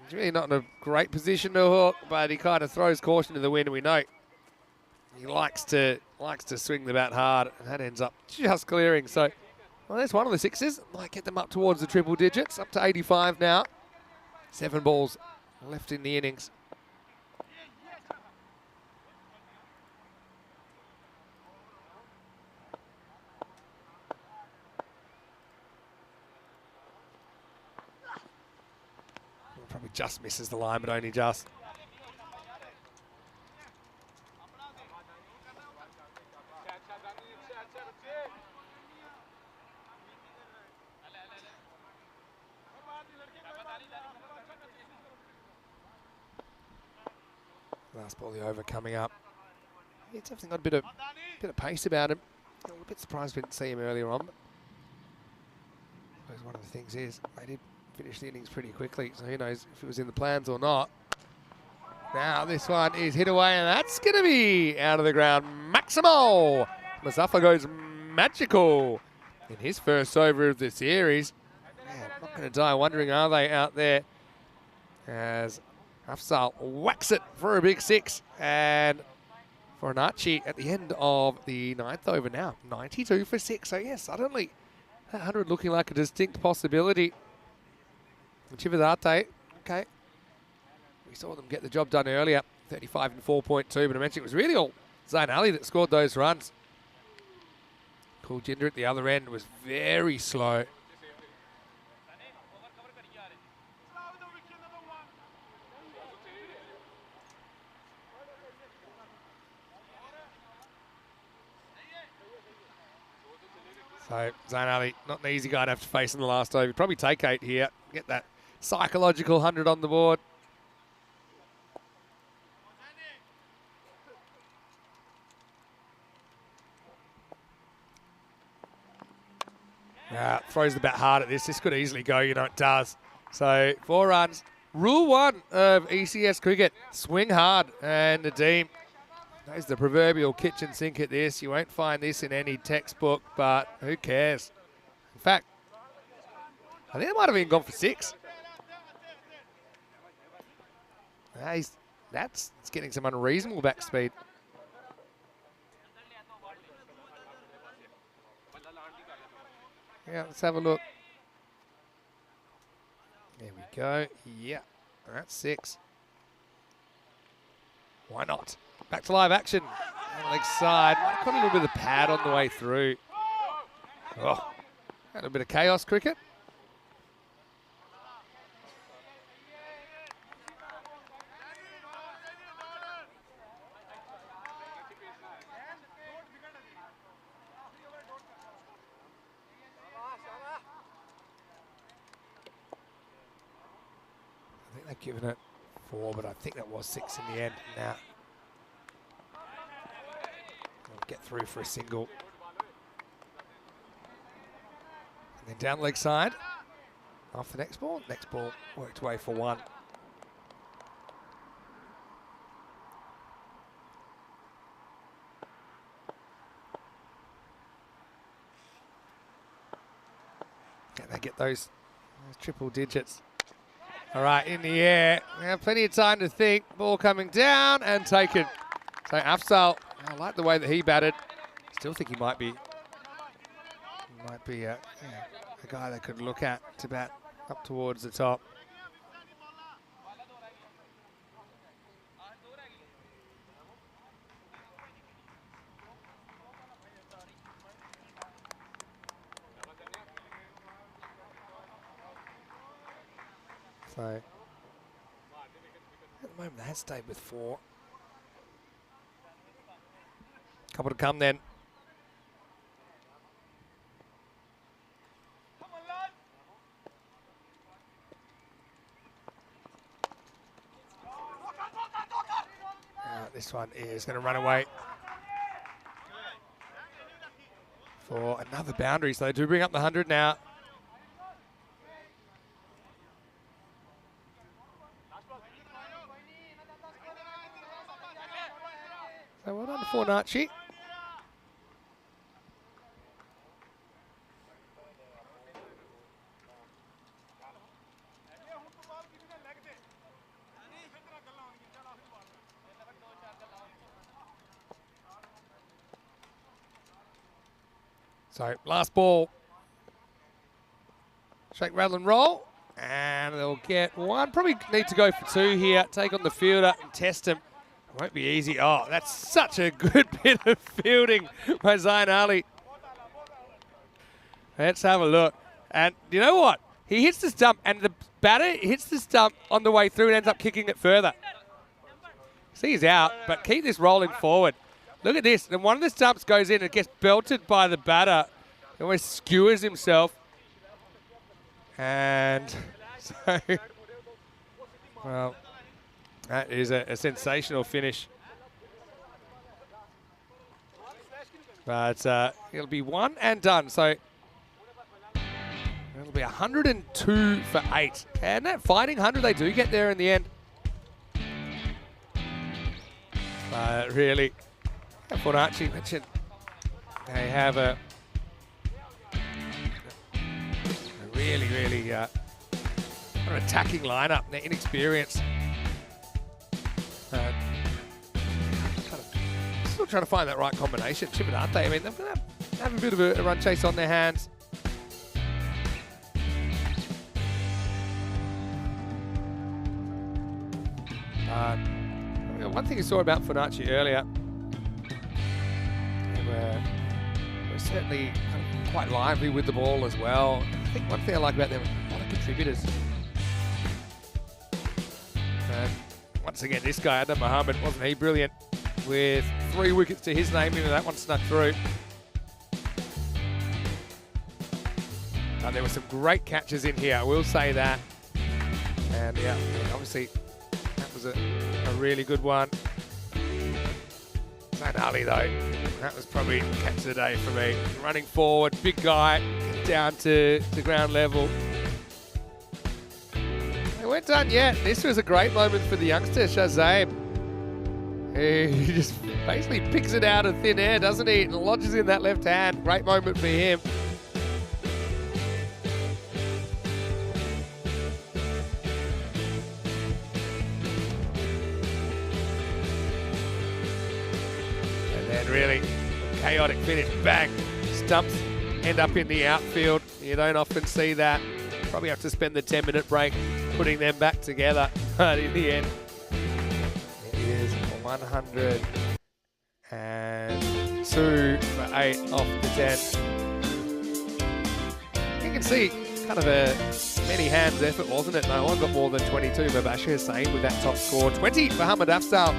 He's really not in a great position to hook, but he kind of throws caution to the wind, and we know he likes to swing the bat hard, and that ends up just clearing. So, well, there's one of the sixes. Might get them up towards the triple digits, up to 85 now. 7 balls left in the innings. Probably just misses the line, but only just. Last ball of the over coming up. It's definitely got a bit of pace about him. I'm a bit surprised we didn't see him earlier on. But I suppose one of the things is they did finish the innings pretty quickly, so who knows if it was in the plans or not. Now this one is hit away, and that's going to be out of the ground. Maximo! Muzaffar goes magical in his first over of the series. Man, I'm not going to die wondering, are they out there? As Afzal whacks it for a big 6. And for Archie at the end of the 9th over now, 92 for 6. So yeah, suddenly that 100 looking like a distinct possibility. Chivadate, okay. We saw them get the job done earlier, 35 and 4.2, but I mentioned it was really all Zayn Ali that scored those runs. Kuljinder at the other end was very slow. So Zayn Ali, not an easy guy to have to face in the last over. He'd probably take 8 here, get that psychological 100 on the board. Throws the bat hard at this. This could easily go, you know it does. So 4 runs. Rule 1 of ECS cricket, swing hard. And Nadeem knows the proverbial kitchen sink at this. You won't find this in any textbook, but who cares? In fact, I think it might have even gone for 6. That's getting some unreasonable back speed. Yeah, let's have a look. There we go. Yeah, that's 6. Why not? Back to live action. On the leg side. Got a little bit of pad on the way through. Oh, a little bit of chaos cricket. I think they've given it 4, but I think that was 6 in the end. Now, they'll get through for a single. And then down leg side. Off the next ball. Next ball worked away for 1. Can they get those triple digits? All right, in the air. We have plenty of time to think. Ball coming down and taken. So Afzal, I like the way that he batted. Still think he might be a guy they could look at to bat up towards the top. So, at the moment, they had stayed with 4. Couple to come then. This one is going to run away for another boundary. So they do bring up the 100 now. So well done to Fornacci. So last ball. Shake, rattle and roll. And they'll get 1. Probably need to go for 2 here. Take on the fielder and test him. Won't be easy. Oh, that's such a good bit of fielding by Zayn Ali. Let's have a look. And you know what? He hits the stump, and the batter hits the stump on the way through and ends up kicking it further. See, he's out, but keep this rolling forward. Look at this. And one of the stumps goes in and gets belted by the batter. He almost skewers himself. And so, well, that is a sensational finish. But it'll be 1 and done. So it'll be 102 for 8. And that fighting 100, they do get there in the end. Really, Fornacci mentioned they have a really, really an attacking lineup. They're inexperienced. trying to find that right combination. Chipidate, I mean, they're going to have a bit of a run chase on their hands. One thing you saw about Finacci earlier, they were certainly quite lively with the ball as well. I think one thing I like about them, a lot of contributors. And once again, this guy, Adam Mohammed, wasn't he brilliant? With 3 wickets to his name, even that one snuck through. And there were some great catches in here, I will say that. And yeah, obviously, that was a really good one. Zain Ali though, that was probably catch of the day for me. Running forward, big guy, down to ground level. They weren't done yet. This was a great moment for the youngster, Shazam. He just basically picks it out of thin air, doesn't he? And lodges in that left hand. Great moment for him. Really chaotic finish, bang, stumps end up in the outfield. You don't often see that. Probably have to spend the 10-minute break putting them back together, but in the end, it is 102 for 8 off the 10. You can see kind of a many hands effort, wasn't it? No one got more than 22. Brescia same with that top score. 20 for Hamad Afzal.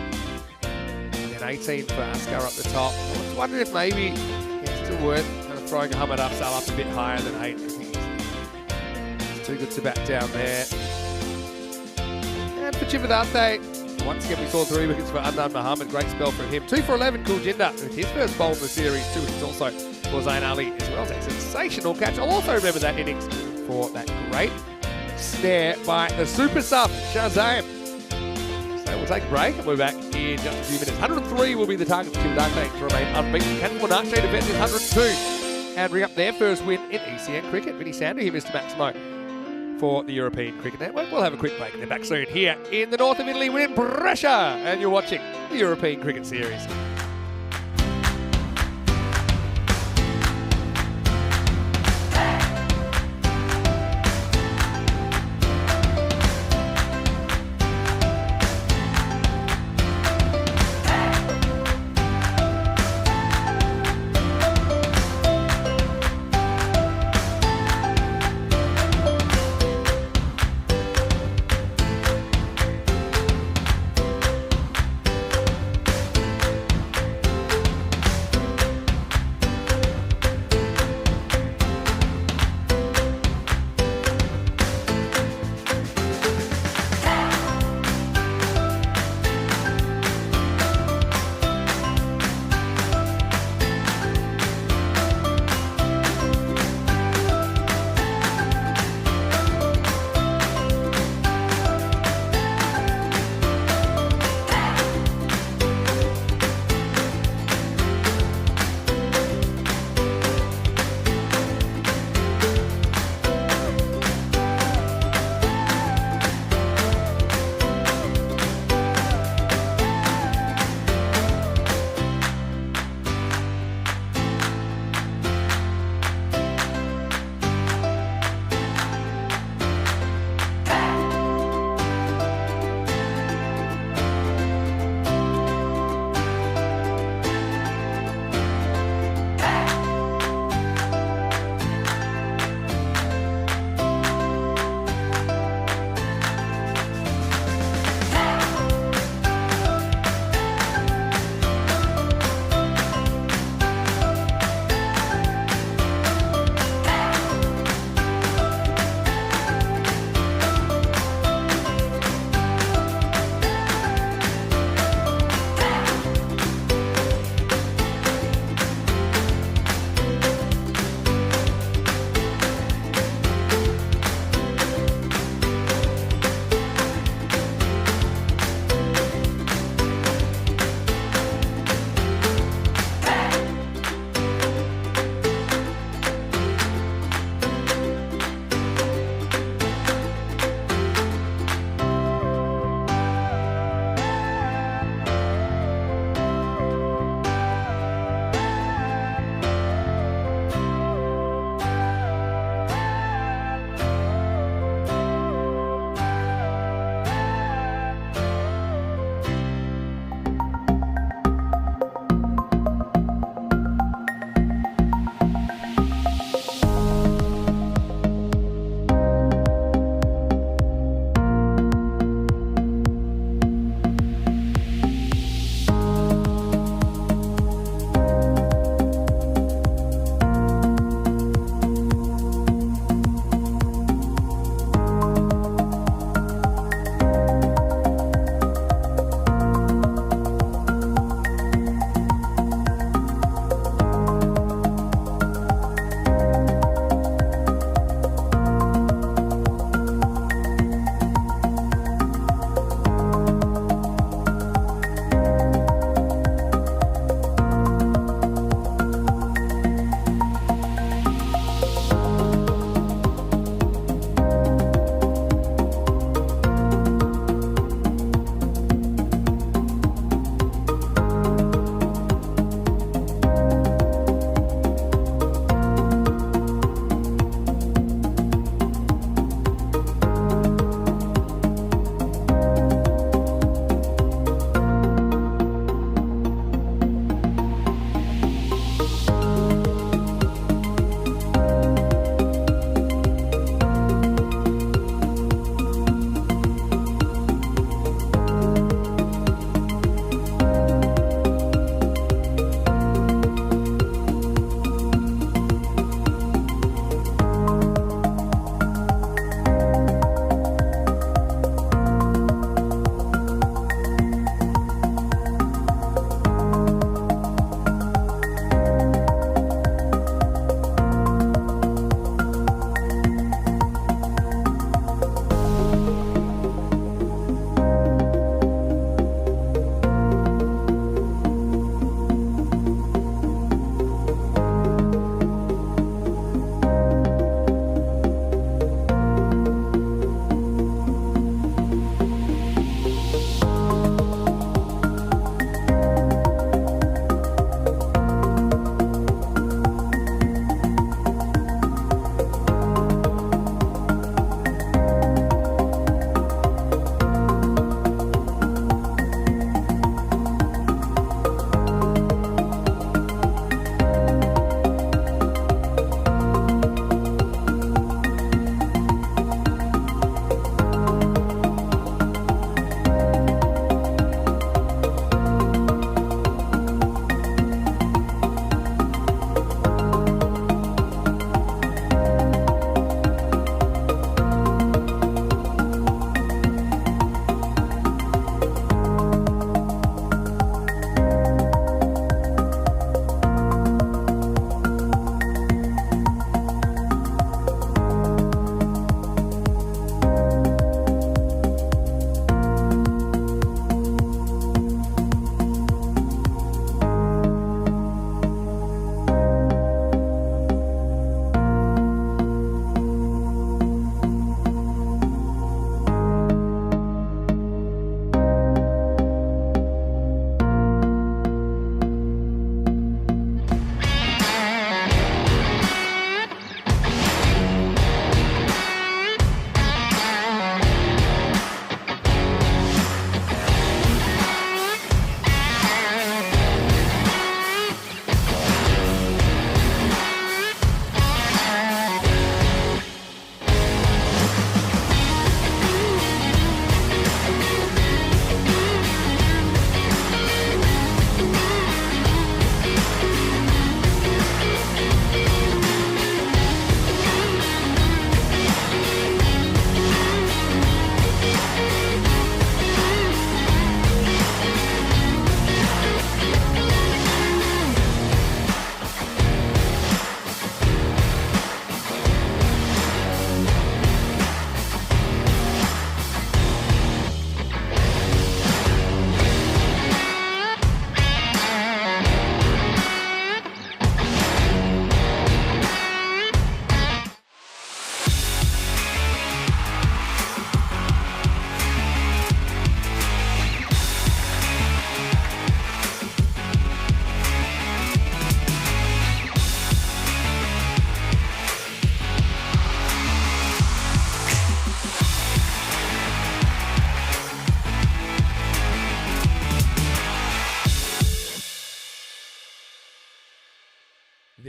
18 for Askar up the top. I was wondering if maybe it's still worth kind of throwing Hamad Afzal up a bit higher than 8. I think it's too good to back down there. And for Chipidate, once again we saw 3 wickets for Adnan Mohammed. Great spell from him. 2 for 11, Kuljinder with his first bowl in the series. 2 wickets also for Zain Ali as well. It's a sensational catch. I'll also remember that innings for that great snare by the super sub, Shazam. So we'll take a break and we're back in just a few minutes. 103 will be the target for Chipidate to remain unbeaten. Can Finacci defend this 102 and bring up their first win in ECN cricket? Vinny Sander here, Mr. Maximo, for the European Cricket Network. We'll have a quick break and then back soon here in the north of Italy. We're in Brescia and you're watching the European Cricket Series.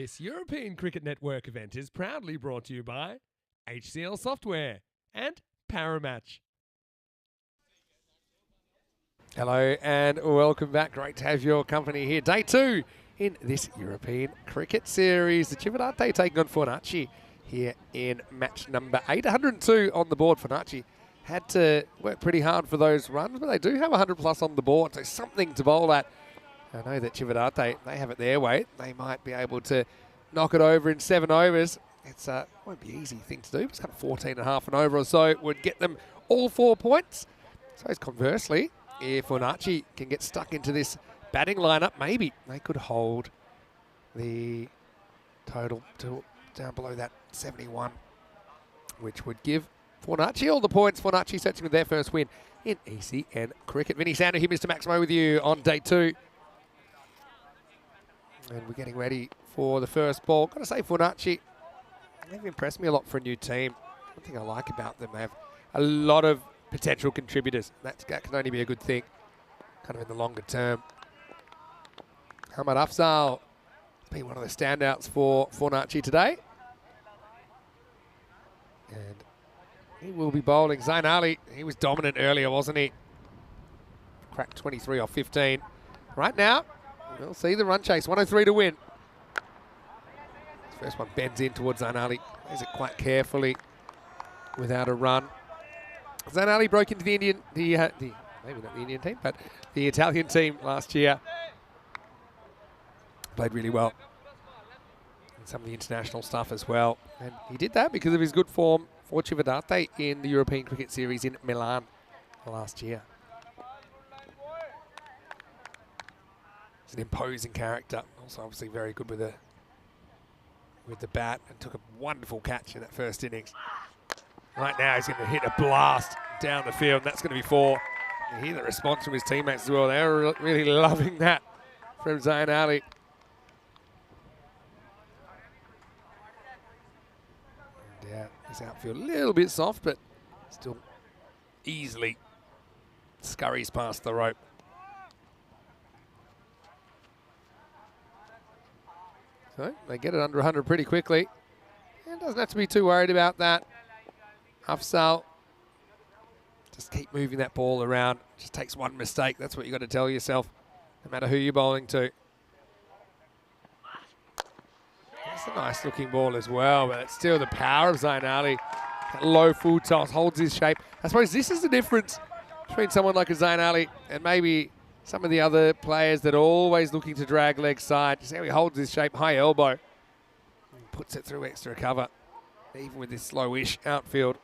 This European Cricket Network event is proudly brought to you by HCL Software and Paramatch. Hello and welcome back. Great to have your company here. Day 2 in this European Cricket Series. The Cividate taking on Fornaci here in match number 8. 102 on the board. Fornaci had to work pretty hard for those runs, but they do have 100 plus on the board, so something to bowl at. I know that Cividate, they have it their way. They might be able to knock it over in 7 overs. It's won't be an easy thing to do. It's kind of 14 and a half an over or so would get them all 4 points. So conversely, if Fornaci can get stuck into this batting lineup, maybe they could hold the total to down below that 71, which would give Fornaci all the points. Fornaci searching with their first win in ECN cricket. Vinny Sander here, Mr. Maximo, with you on day 2. And we're getting ready for the first ball. Got to say, Fornaci, they've impressed me a lot for a new team. One thing I like about them, they have a lot of potential contributors. That can only be a good thing, kind of in the longer term. Hamad Afzal has been one of the standouts for Fornaci today. And he will be bowling. Zain Ali, he was dominant earlier, wasn't he? Cracked 23 off 15. Right now, we'll see the run chase. 103 to win. This first one bends in towards Zain Ali. Plays it quite carefully without a run. Zain Ali broke into the Indian, maybe not the Indian team, but the Italian team last year. Played really well. And some of the international stuff as well. And he did that because of his good form for Cividate in the European Cricket Series in Milan last year. He's an imposing character. Also obviously very good with the bat, and took a wonderful catch in that first innings. Right now he's going to hit a blast down the field, and that's going to be 4. You hear the response from his teammates as well. They're really loving that from Zain Ali. And yeah, his outfield a little bit soft, but still easily scurries past the rope. So they get it under 100 pretty quickly. And doesn't have to be too worried about that. Afzal, just keep moving that ball around. Just takes one mistake. That's what you got to tell yourself, no matter who you're bowling to. That's a nice looking ball as well, but it's still the power of Zain Ali. That low full toss holds his shape. I suppose this is the difference between someone like a Zain Ali and maybe some of the other players that are always looking to drag leg side. You see how he holds his shape, high elbow, and puts it through extra cover, even with this slowish outfield.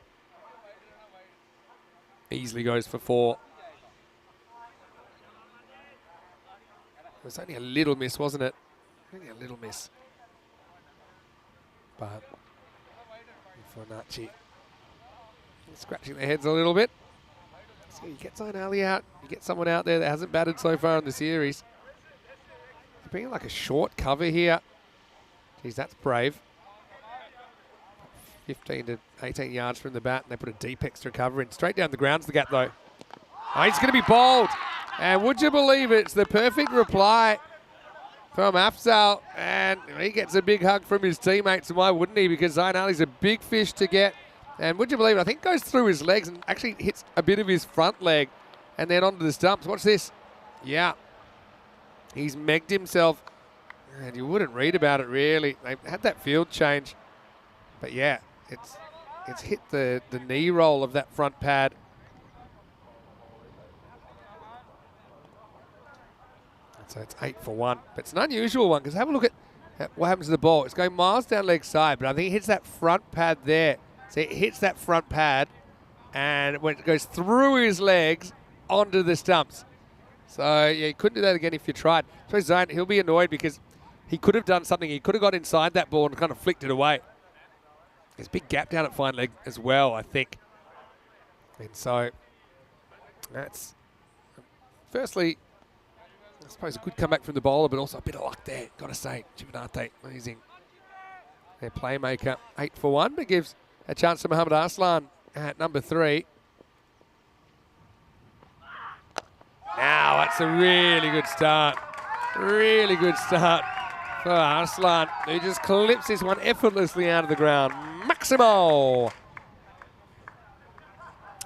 Easily goes for 4. It was only a little miss, wasn't it? Only a little miss. But Fornaci scratching their heads a little bit. So you get Zain Ali out, you get someone out there that hasn't batted so far in the series. They're bringing like a short cover here. Geez, that's brave. 15 to 18 yards from the bat, and they put a deep extra cover in. Straight down the ground's the gap, though. Oh, he's going to be bowled. And would you believe it? It's the perfect reply from Afzal. And he gets a big hug from his teammates. And why wouldn't he? Because Zain Ali's a big fish to get. And would you believe it? I think goes through his legs and actually hits a bit of his front leg and then onto the stumps. Watch this. Yeah. He's megged himself. And you wouldn't read about it, really. They had that field change. But, yeah. It's hit the knee roll of that front pad. So it's 8 for 1. But it's an unusual one because have a look at what happens to the ball. It's going miles down leg side, but I think it hits that front pad there. So it hits that front pad, and when it goes through his legs onto the stumps. So yeah, you couldn't do that again if you tried. So Zain, he'll be annoyed because he could have done something. He could have got inside that ball and kind of flicked it away. There's a big gap down at fine leg as well, I think. And so that's, firstly, I suppose a good comeback from the bowler, but also a bit of luck there, got to say. Cividate, amazing. Their playmaker, 8 for 1, but gives a chance to Mohamed Arslan at number 3. Now, that's a really good start. Really good start for Arslan, who just clips this one effortlessly out of the ground. Maximo!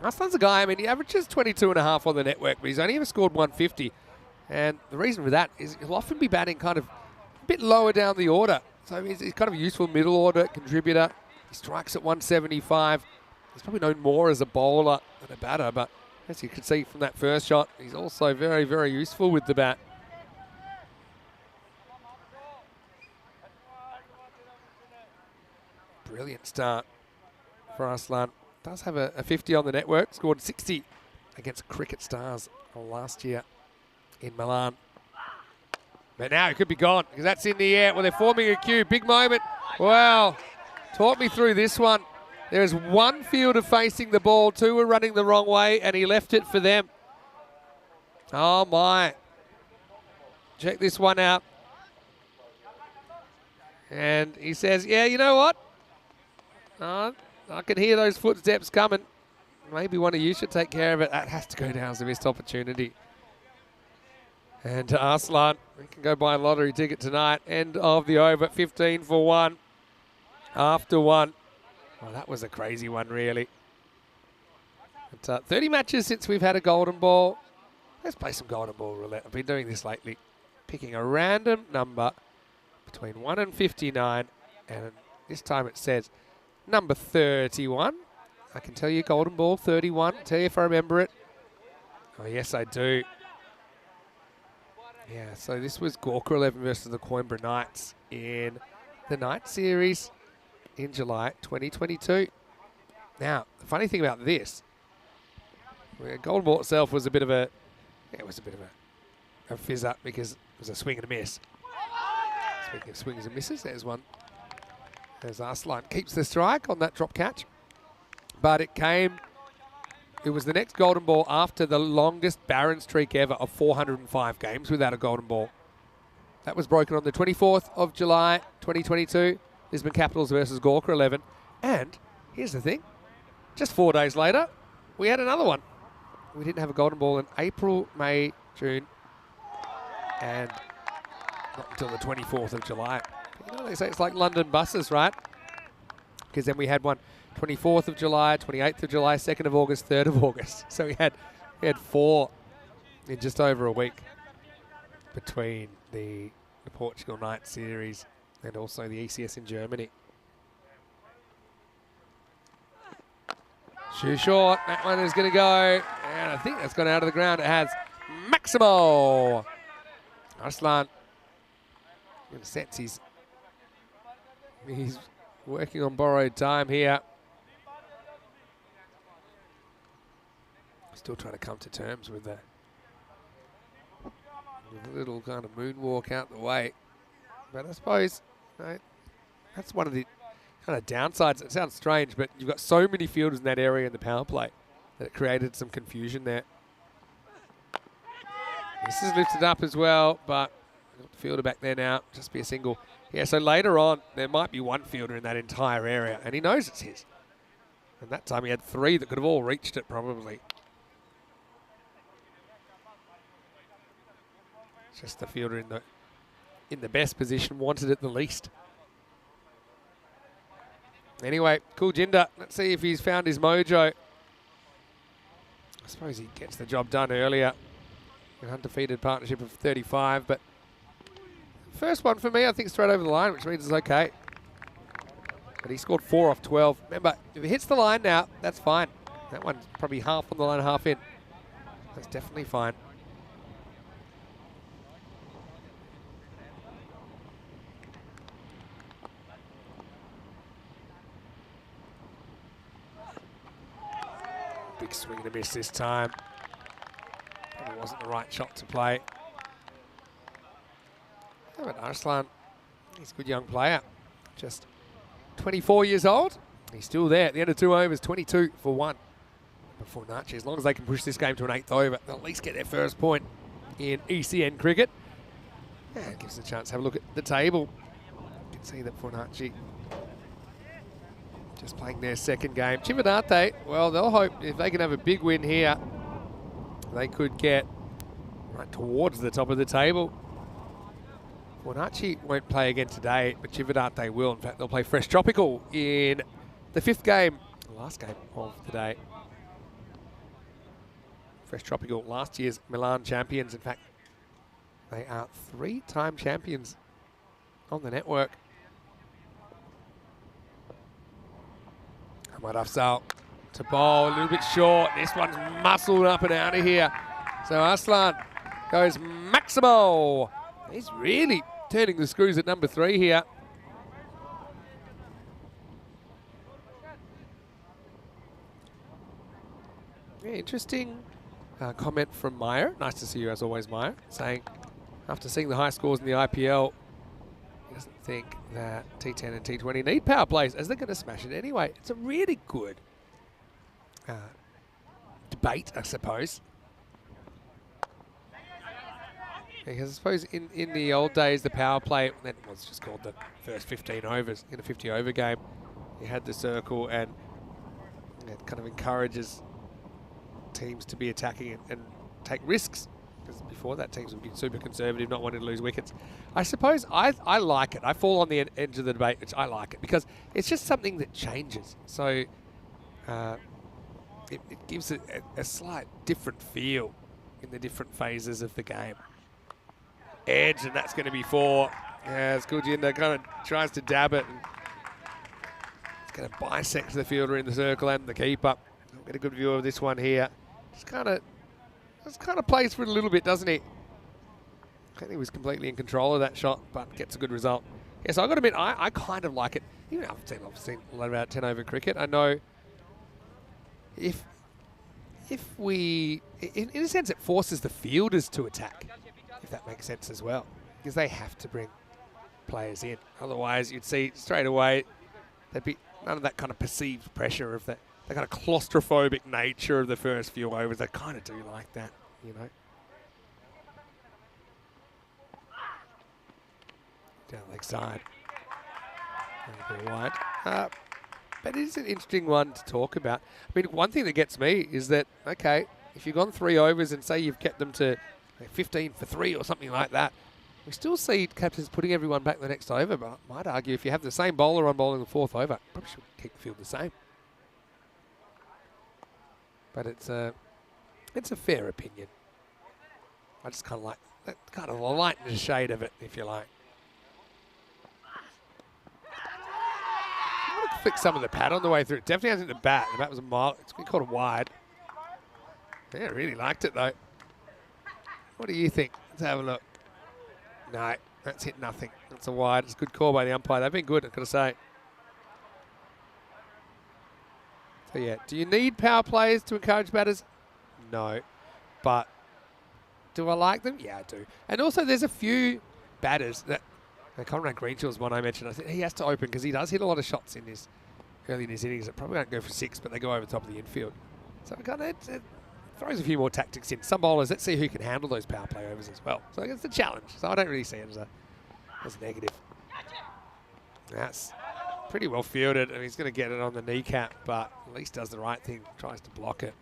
Arslan's a guy, I mean, he averages 22.5 on the network, but he's only ever scored 150. And the reason for that is he'll often be batting kind of a bit lower down the order. So he's kind of a useful middle order contributor. He strikes at 175. He's probably known more as a bowler than a batter, but as you can see from that first shot, he's also very, very useful with the bat. Brilliant start for Arslan. Does have a 50 on the network, scored 60 against Cricket Stars last year in Milan. But now it could be gone because that's in the air. Well, they're forming a queue. Big moment. Wow. Talk me through this one. There's one fielder facing the ball. Two were running the wrong way, and he left it for them. Oh, my. Check this one out. And he says, yeah, you know what? I can hear those footsteps coming. Maybe one of you should take care of it. That has to go down as a missed opportunity. And Arslan, we can go buy a lottery ticket tonight. End of the over, 15 for 1. After 1. Oh, that was a crazy one, really. But, 30 matches since we've had a golden ball. Let's play some golden ball roulette. I've been doing this lately. Picking a random number between 1 and 59. And this time it says number 31. I can tell you golden ball 31. Tell you if I remember it. Oh, yes, I do. Yeah, so this was Gawker 11 versus the Coimbra Knights in the Night Series in July 2022. Now, the funny thing about this, golden ball itself was a bit of a, a fizz up because it was a swing and a miss. Speaking of swings and misses, there's one. There's Arslan keeps the strike on that drop catch. But it was the next golden ball after the longest barren streak ever of 405 games without a golden ball. That was broken on the 24th of July, 2022. Lisbon Capitals versus Gawker 11. And here's the thing. Just 4 days later, we had another one. We didn't have a golden ball in April, May, June, and not until the 24th of July. You know, they say it's like London buses, right? Because then we had one 24th of July, 28th of July, 2nd of August, 3rd of August. So we had 4 in just over a week between the Portugal Night Series and also the ECS in Germany. Shoe short, that one is going to go, and I think that's gone out of the ground. It has Maximo. Arslan, in a sense, he's working on borrowed time here. Still trying to come to terms with a little kind of moonwalk out the way. But I suppose that's one of the kind of downsides. It sounds strange, but you've got so many fielders in that area in the power play that it created some confusion there. This is lifted up as well, but got the fielder back there now. Just be a single. Yeah, so later on, there might be one fielder in that entire area, and he knows it's his. And that time he had 3 that could have all reached it probably. Just the fielder in the best position wanted it the least. Anyway, Kuljinder, let's see if he's found his mojo. I suppose he gets the job done earlier. An undefeated partnership of 35, but first one for me, I think straight over the line, which means it's okay. But he scored 4 off 12. Remember, if he hits the line now, that's fine. That one's probably half on the line, half in. That's definitely fine. Big swing and a miss this time. Probably wasn't the right shot to play. Yeah, but Arslan, he's a good young player. Just 24 years old. He's still there at the end of 2 overs, 22 for 1. Before Fornacci, as long as they can push this game to an 8th over, they'll at least get their first point in ECN cricket. Yeah, it gives us a chance to have a look at the table. You can see that Fornacci just playing their second game. Chivinate, well, they'll hope if they can have a big win here, they could get right towards the top of the table. Guanachi won't play again today, but Cividate will. In fact, they'll play Fresh Tropical in the 5th game, the last game of the day. Fresh Tropical, last year's Milan champions. In fact, they are 3-time champions on the network. Ahmad Afzal to bowl, a little bit short. This one's muscled up and out of here. So Arslan goes Maximo. He's really turning the screws at number 3 here. Yeah, interesting comment from Meyer. Nice to see you as always, Meyer, saying after seeing the high scores in the IPL, he doesn't think that T10 and T20 need power plays as they're going to smash it anyway. It's a really good debate, I suppose. Because I suppose in the old days, the power play, that was just called the first 15 overs in a 50-over game. You had the circle, and it kind of encourages teams to be attacking and take risks. Because before that, teams would be super conservative, not wanting to lose wickets. I suppose I like it. I fall on the edge of the debate, which I like it, because it's just something that changes. So it gives it a slight different feel in the different phases of the game. Edge, and that's going to be 4. Yeah, Skuljinda kind of tries to dab it, and it's going to bisect the fielder in the circle and the keeper. Get a good view of this one here. Just kind of plays for it a little bit, doesn't he? I think he was completely in control of that shot, but gets a good result. Yeah, so I've got to admit, I kind of like it. Even I've seen a lot about 10-over cricket. I know if we, in a sense, it forces the fielders to attack, if that makes sense as well, because they have to bring players in. Otherwise, you'd see straight away there'd be none of that kind of perceived pressure of the kind of claustrophobic nature of the first few overs. They kind of do like that, you know. Down leg side. A bit wide. But it is an interesting one to talk about. I mean, one thing that gets me is that, okay, if you've gone 3 overs and say you've kept them to 15 for 3 or something like that, we still see captains putting everyone back the next over. But I might argue if you have the same bowler on bowling the 4th over, probably should keep the field the same. But it's a fair opinion. I just kind of like that, kind of lighten the shade of it, if you like. I want to flick some of the pad on the way through. It definitely hasn't the bat. The bat was a mile. It's been called a wide. Yeah, I really liked it though. What do you think? Let's have a look. No, that's hit nothing. That's a wide. It's a good call by the umpire. They've been good, I've got to say. So yeah, do you need power plays to encourage batters? No. But do I like them? Yeah, I do. And also there's a few batters that, Conrad Greenshaw's one I mentioned, I think he has to open because he does hit a lot of shots early in his innings that probably don't go for 6, but they go over the top of the infield. So it kind of throws a few more tactics in. Some bowlers, let's see who can handle those power play overs as well. So it's a challenge. So I don't really see it as a negative. That's pretty well fielded, and he's going to get it on the kneecap, but at least does the right thing, tries to block it.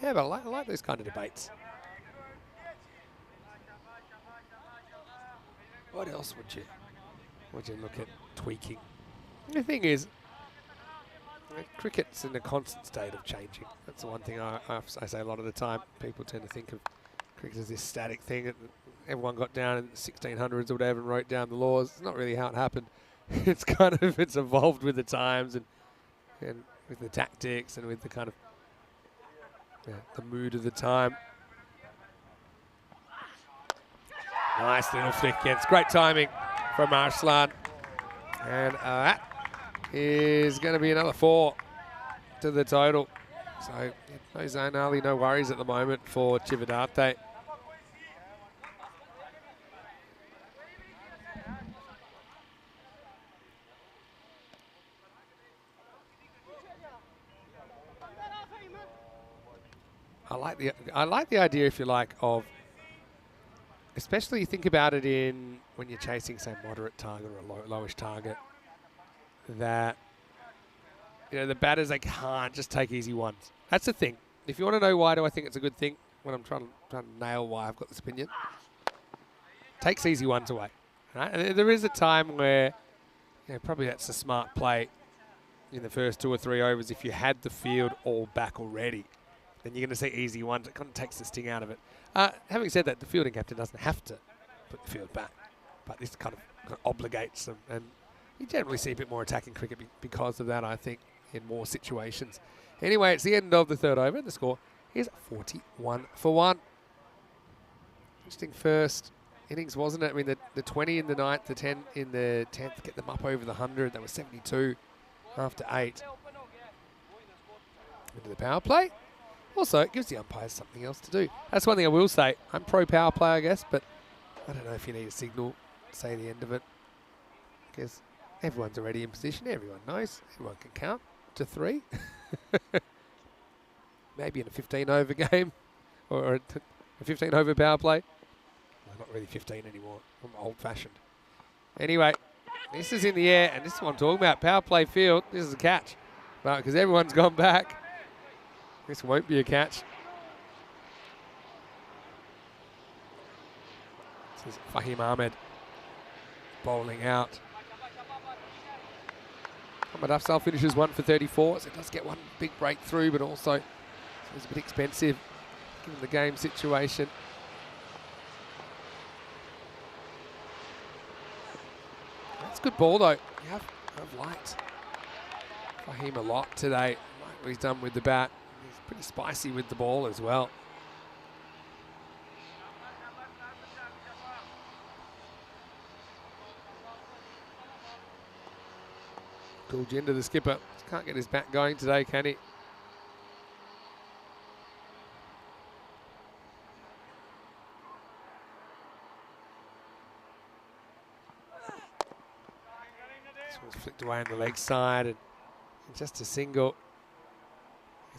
Yeah, but I like those kind of debates. What else would you look at tweaking? The thing is, cricket's in a constant state of changing. That's the one thing I say a lot of the time. People tend to think of cricket as this static thing. Everyone got down in the 1600s or whatever and wrote down the laws. It's not really how it happened. It's kind of, it's evolved with the times and with the tactics and with the kind of the mood of the time. Nice little flick against. Great timing from Arslan. And that is going to be another 4 to the total. So no zone early, no worries at the moment for Cividate. I like the idea, if you like, of, especially you think about it in when you're chasing, say, moderate target or a lowish target, that the batters, they can't just take easy ones. That's the thing. If you want to know why do I think it's a good thing, when I'm trying to nail why I've got this opinion, takes easy ones away. Right? And there is a time where, probably that's a smart play in the first 2 or 3 overs. If you had the field all back already, then you're going to see easy ones. It kind of takes the sting out of it. Having said that, the fielding captain doesn't have to put the field back, but this kind of obligates them. And you generally see a bit more attacking cricket because of that, I think, in more situations. Anyway, it's the end of the 3rd over. The score is 41 for 1. Interesting first innings, wasn't it? I mean, the 20 in the 9th, the 10 in the 10th, get them up over the 100. They were 72 after 8. Into the power play. Also, it gives the umpires something else to do. That's one thing I will say. I'm pro power play, I guess, but I don't know if you need a signal to say the end of it. Because everyone's already in position. Everyone knows. Everyone can count to 3. Maybe in a 15-over game or a 15-over power play. Well, not really 15 anymore. I'm old-fashioned. Anyway, this is in the air, and this is what I'm talking about. Power play field. This is a catch. Right, because everyone's gone back. This won't be a catch. This is Fahim Ahmed bowling out. Ahmed Afzal finishes 1 for 34, so it does get one big breakthrough, but also it's a bit expensive given the game situation. That's a good ball though. I've liked Fahim a lot today. I like what he's done with the bat. He's pretty spicy with the ball as well. Guljinder, the skipper, can't get his bat going today, can he? This one's flicked away on the leg side, and just a single.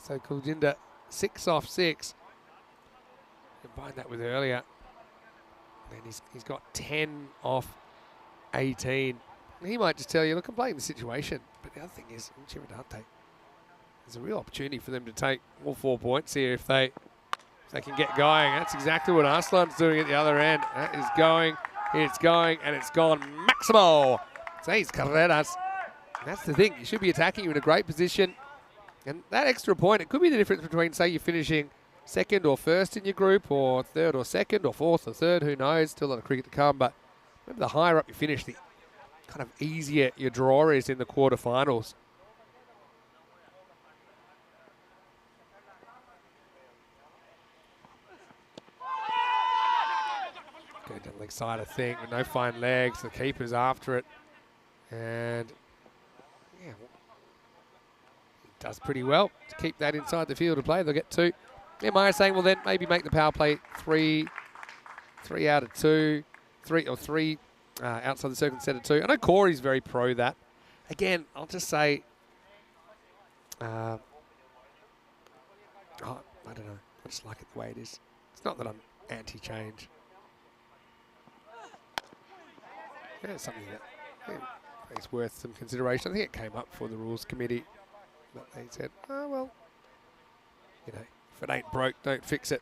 So Guljinder, 6 off 6. Combine that with earlier. And he's got 10 off 18. He might just tell you, look, I'm playing the situation. But the other thing is, Chivadante, there's a real opportunity for them to take all 4 points here if they can get going. That's exactly what Arslan's doing at the other end. That is going, it's going, and it's gone. Maximo! 6 carreras. And that's the thing. You should be attacking. You're in a great position. And that extra point, it could be the difference between, say, you're finishing 2nd or 1st in your group, or 3rd or 2nd, or 4th or 3rd, who knows, still a lot of cricket to come, but remember, the higher up you finish, the kind of easier your draw is in the quarterfinals. Going down the leg side, I think, with no fine legs, the keeper's after it, and yeah, does pretty well to keep that inside the field of play. They'll get 2. Maya saying, well, then maybe make the power play 3 out of 2, 3 outside the circle instead of 2. I know Corey's very pro that. Again, I'll just say, I don't know. I just like it the way it is. It's not that I'm anti-change. Yeah, it's something that is worth some consideration. I think it came up for the rules committee. But they said, oh, well, if it ain't broke, don't fix it.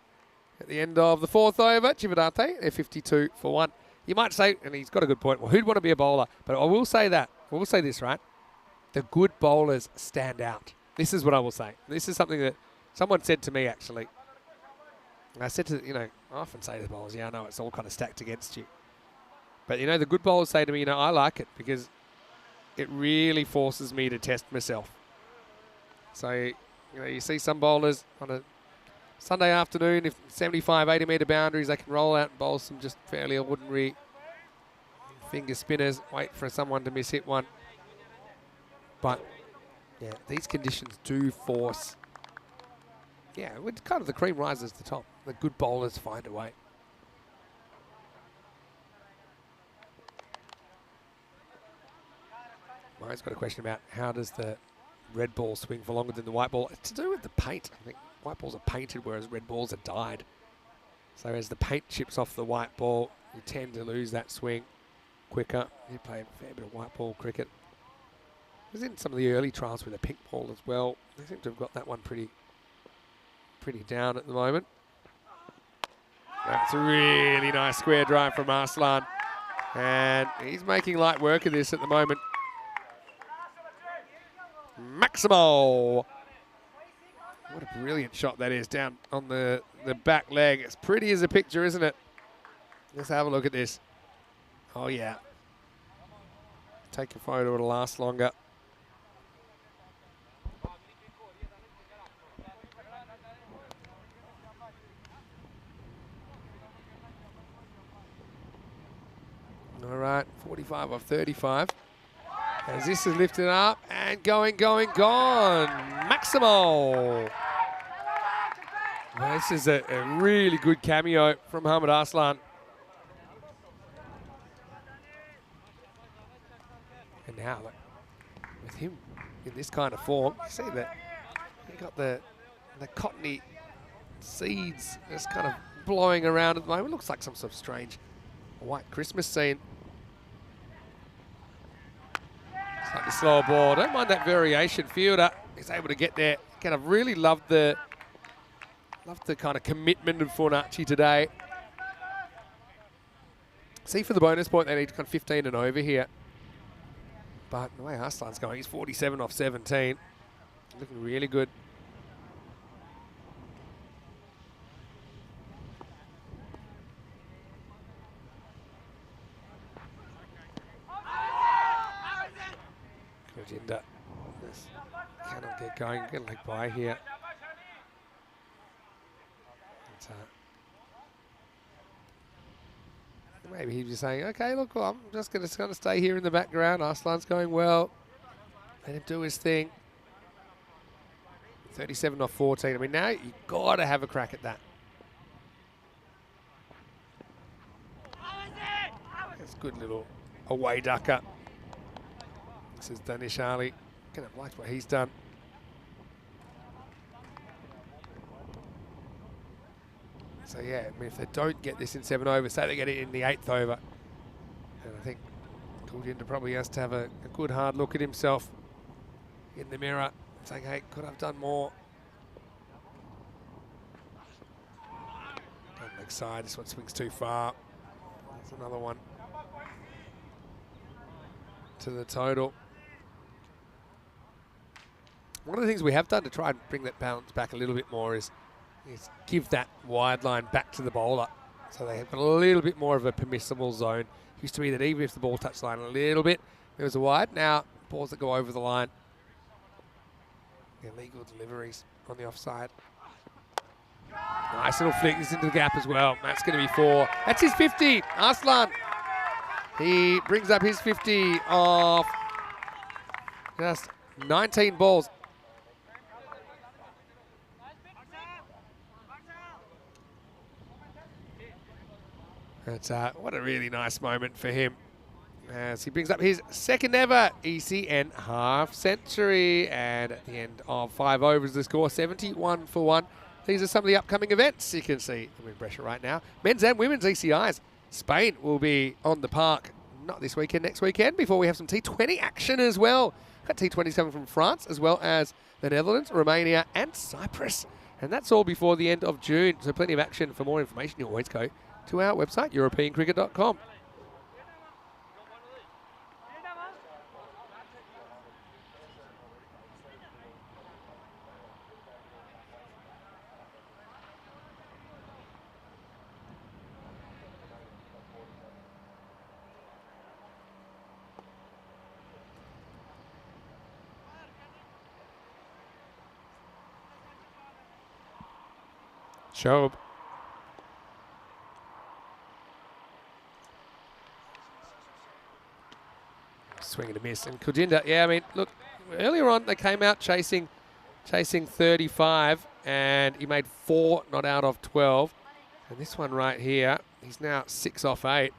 At the end of the 4th over, Chivadante, they're 52 for 1. You might say, and he's got a good point, well, who'd want to be a bowler? But I will say that. I will say this, right? The good bowlers stand out. This is what I will say. This is something that someone said to me, actually. And I said to, I often say to the bowlers, yeah, I know it's all kind of stacked against you. But, the good bowlers say to me, I like it because it really forces me to test myself. So, you see some bowlers on a Sunday afternoon, if 75, 80 metre boundaries, they can roll out and bowl some just fairly ordinary finger spinners, wait for someone to miss-hit one. But, yeah, these conditions do force, with kind of the cream rises to the top. The good bowlers find a way. Murray's got a question about how does the red ball swing for longer than the white ball. It's to do with the paint. I think white balls are painted, whereas red balls are dyed. So as the paint chips off the white ball, you tend to lose that swing quicker. You play a fair bit of white ball cricket. It was in some of the early trials with a pink ball as well. They seem to have got that one pretty down at the moment. That's a really nice square drive from Arslan. And he's making light work of this at the moment. Maximo. What a brilliant shot that is down on the back leg. It's pretty as a picture, isn't it? Let's have a look at this. Oh, yeah. Take a photo, it'll last longer. All right, 45 of 35. As this is lifted up and going. Maximo. Well, this is a really good cameo from Hamid Arslan. And now, look, with him in this kind of form, you see that he got the cottony seeds just kind of blowing around at the moment. It looks like some sort of strange white Christmas scene. Slightly slower ball. Don't mind that variation. Fielder is able to get there. Kind of really loved the kind of commitment of Fornacci today. See, for the bonus point, they need kind of 15 and over here. But the way Arslan's going, he's 47 off 17. Looking really good. Agenda. Cannot get going. Get a leg by here. Maybe he's just saying, okay, look, well, I'm just going to stay here in the background. Arslan's going well. Let him do his thing. 37 off 14. I mean, now you've got to have a crack at that. That's a good little away ducker. This is Danish Ali. Kind of liked what he's done. So yeah, I mean, if they don't get this in 7 overs, say they get it in the 8th over, and I think Kuljinder probably has to have a good hard look at himself in the mirror, saying, hey, could I have done more? Down leg side, this one swings too far. That's another one to the total. One of the things we have done to try and bring that balance back a little bit more is give that wide line back to the bowler. So they have got a little bit more of a permissible zone. Used to be that even if the ball touched the line a little bit, there was a wide. Now, balls that go over the line. Illegal deliveries on the offside. Nice little flick. This into the gap as well. That's going to be 4. That's his 50. Arslan. He brings up his 50 off just 19 balls. That's what a really nice moment for him as he brings up his second ever ECN half century. And at the end of 5 overs, the score 71 for 1. These are some of the upcoming events you can see in Brescia right now. Men's and women's ECIs. Spain will be on the park, not this weekend, next weekend, before we have some T20 action as well. Got T27 from France, as well as the Netherlands, Romania, and Cyprus. And that's all before the end of June. So plenty of action. For more information, you always go to our website, europeancricket.com. Shob. Swing and a miss. And Kuljinder, yeah, I mean, look, earlier on they came out chasing 35, and he made 4 not out of 12. And this one right here, he's now 6 off 8.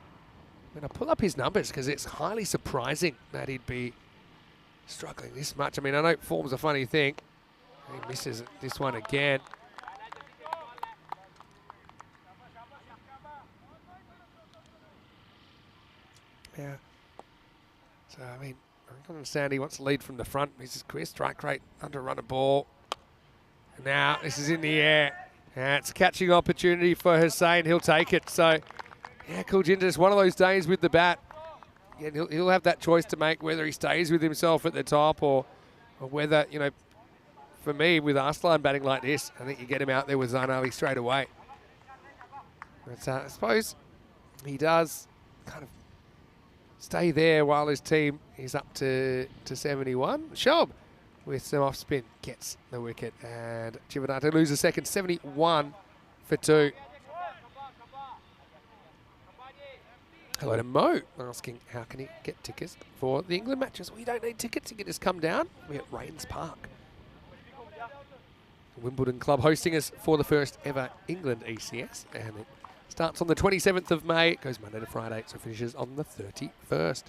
And I pull up his numbers because it's highly surprising that he'd be struggling this much. I mean, I know form's a funny thing. He misses this one again. Yeah. So, I mean, I don't understand. He wants to lead from the front. He's his career strike rate, under run a ball. And now this is in the air. It's a catching opportunity for Hussein. He'll take it. So, yeah, Kuljinder, it's one of those days with the bat. Yeah, he'll have that choice to make whether he stays with himself at the top or whether, you know, for me, with Arslan batting like this, I think you get him out there with Zain Ali straight away. But I suppose he does kind of stay there while his team is up to 71. Shob with some off spin gets the wicket, and Chivinate loses second, 71 for 2. Hello to Mo, asking how can he get tickets for the England matches. We don't need tickets, you can just come down. We're at Rains Park. Wimbledon Club hosting us for the first ever England ECS, and it starts on the 27th of May, it goes Monday to Friday, so finishes on the 31st.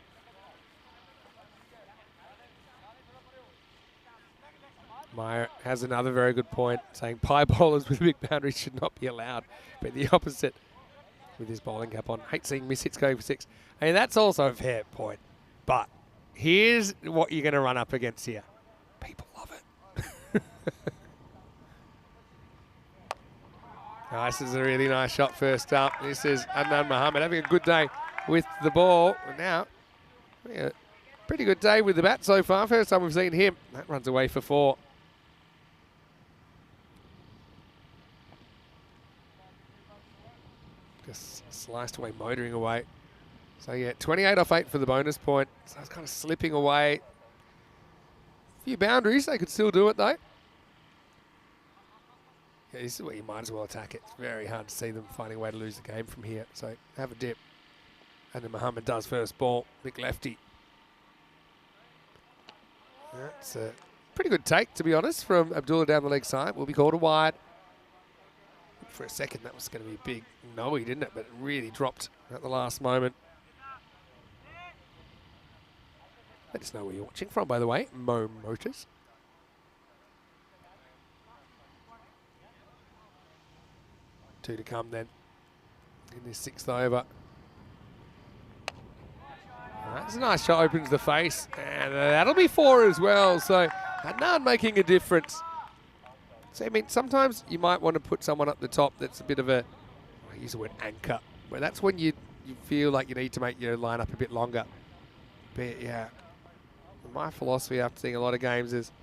Meyer has another very good point, saying pie bowlers with big boundaries should not be allowed, but the opposite with his bowling cap on. Hate seeing miss hits going for 6. I mean, that's also a fair point, but here's what you're going to run up against here. People love it. This is a really nice shot first up. This is Adnan Mohammed having a good day with the ball. And now, yeah, pretty good day with the bat so far. First time we've seen him. That runs away for 4. Just sliced away, motoring away. So yeah, 28 off 8 for the bonus point. So it's kind of slipping away. A few boundaries, they could still do it though. Yeah, this is where you might as well attack it. It's very hard to see them finding a way to lose the game from here. So have a dip. And then Mohammed does first ball. Big lefty. That's a pretty good take, to be honest, from Abdullah down the leg side. Will be called a wide. For a second, that was going to be big. No, he didn't it? But it really dropped at the last moment. Let us know where you're watching from, by the way. Mo Motors. Two to come then in this 6th over. That's a nice shot, opens the face, and that'll be 4 as well. So Adnan making a difference. So I mean, sometimes you might want to put someone up the top that's a bit of a, I use the word anchor, but that's when you feel like you need to make your lineup a bit longer. But yeah, my philosophy after seeing a lot of games is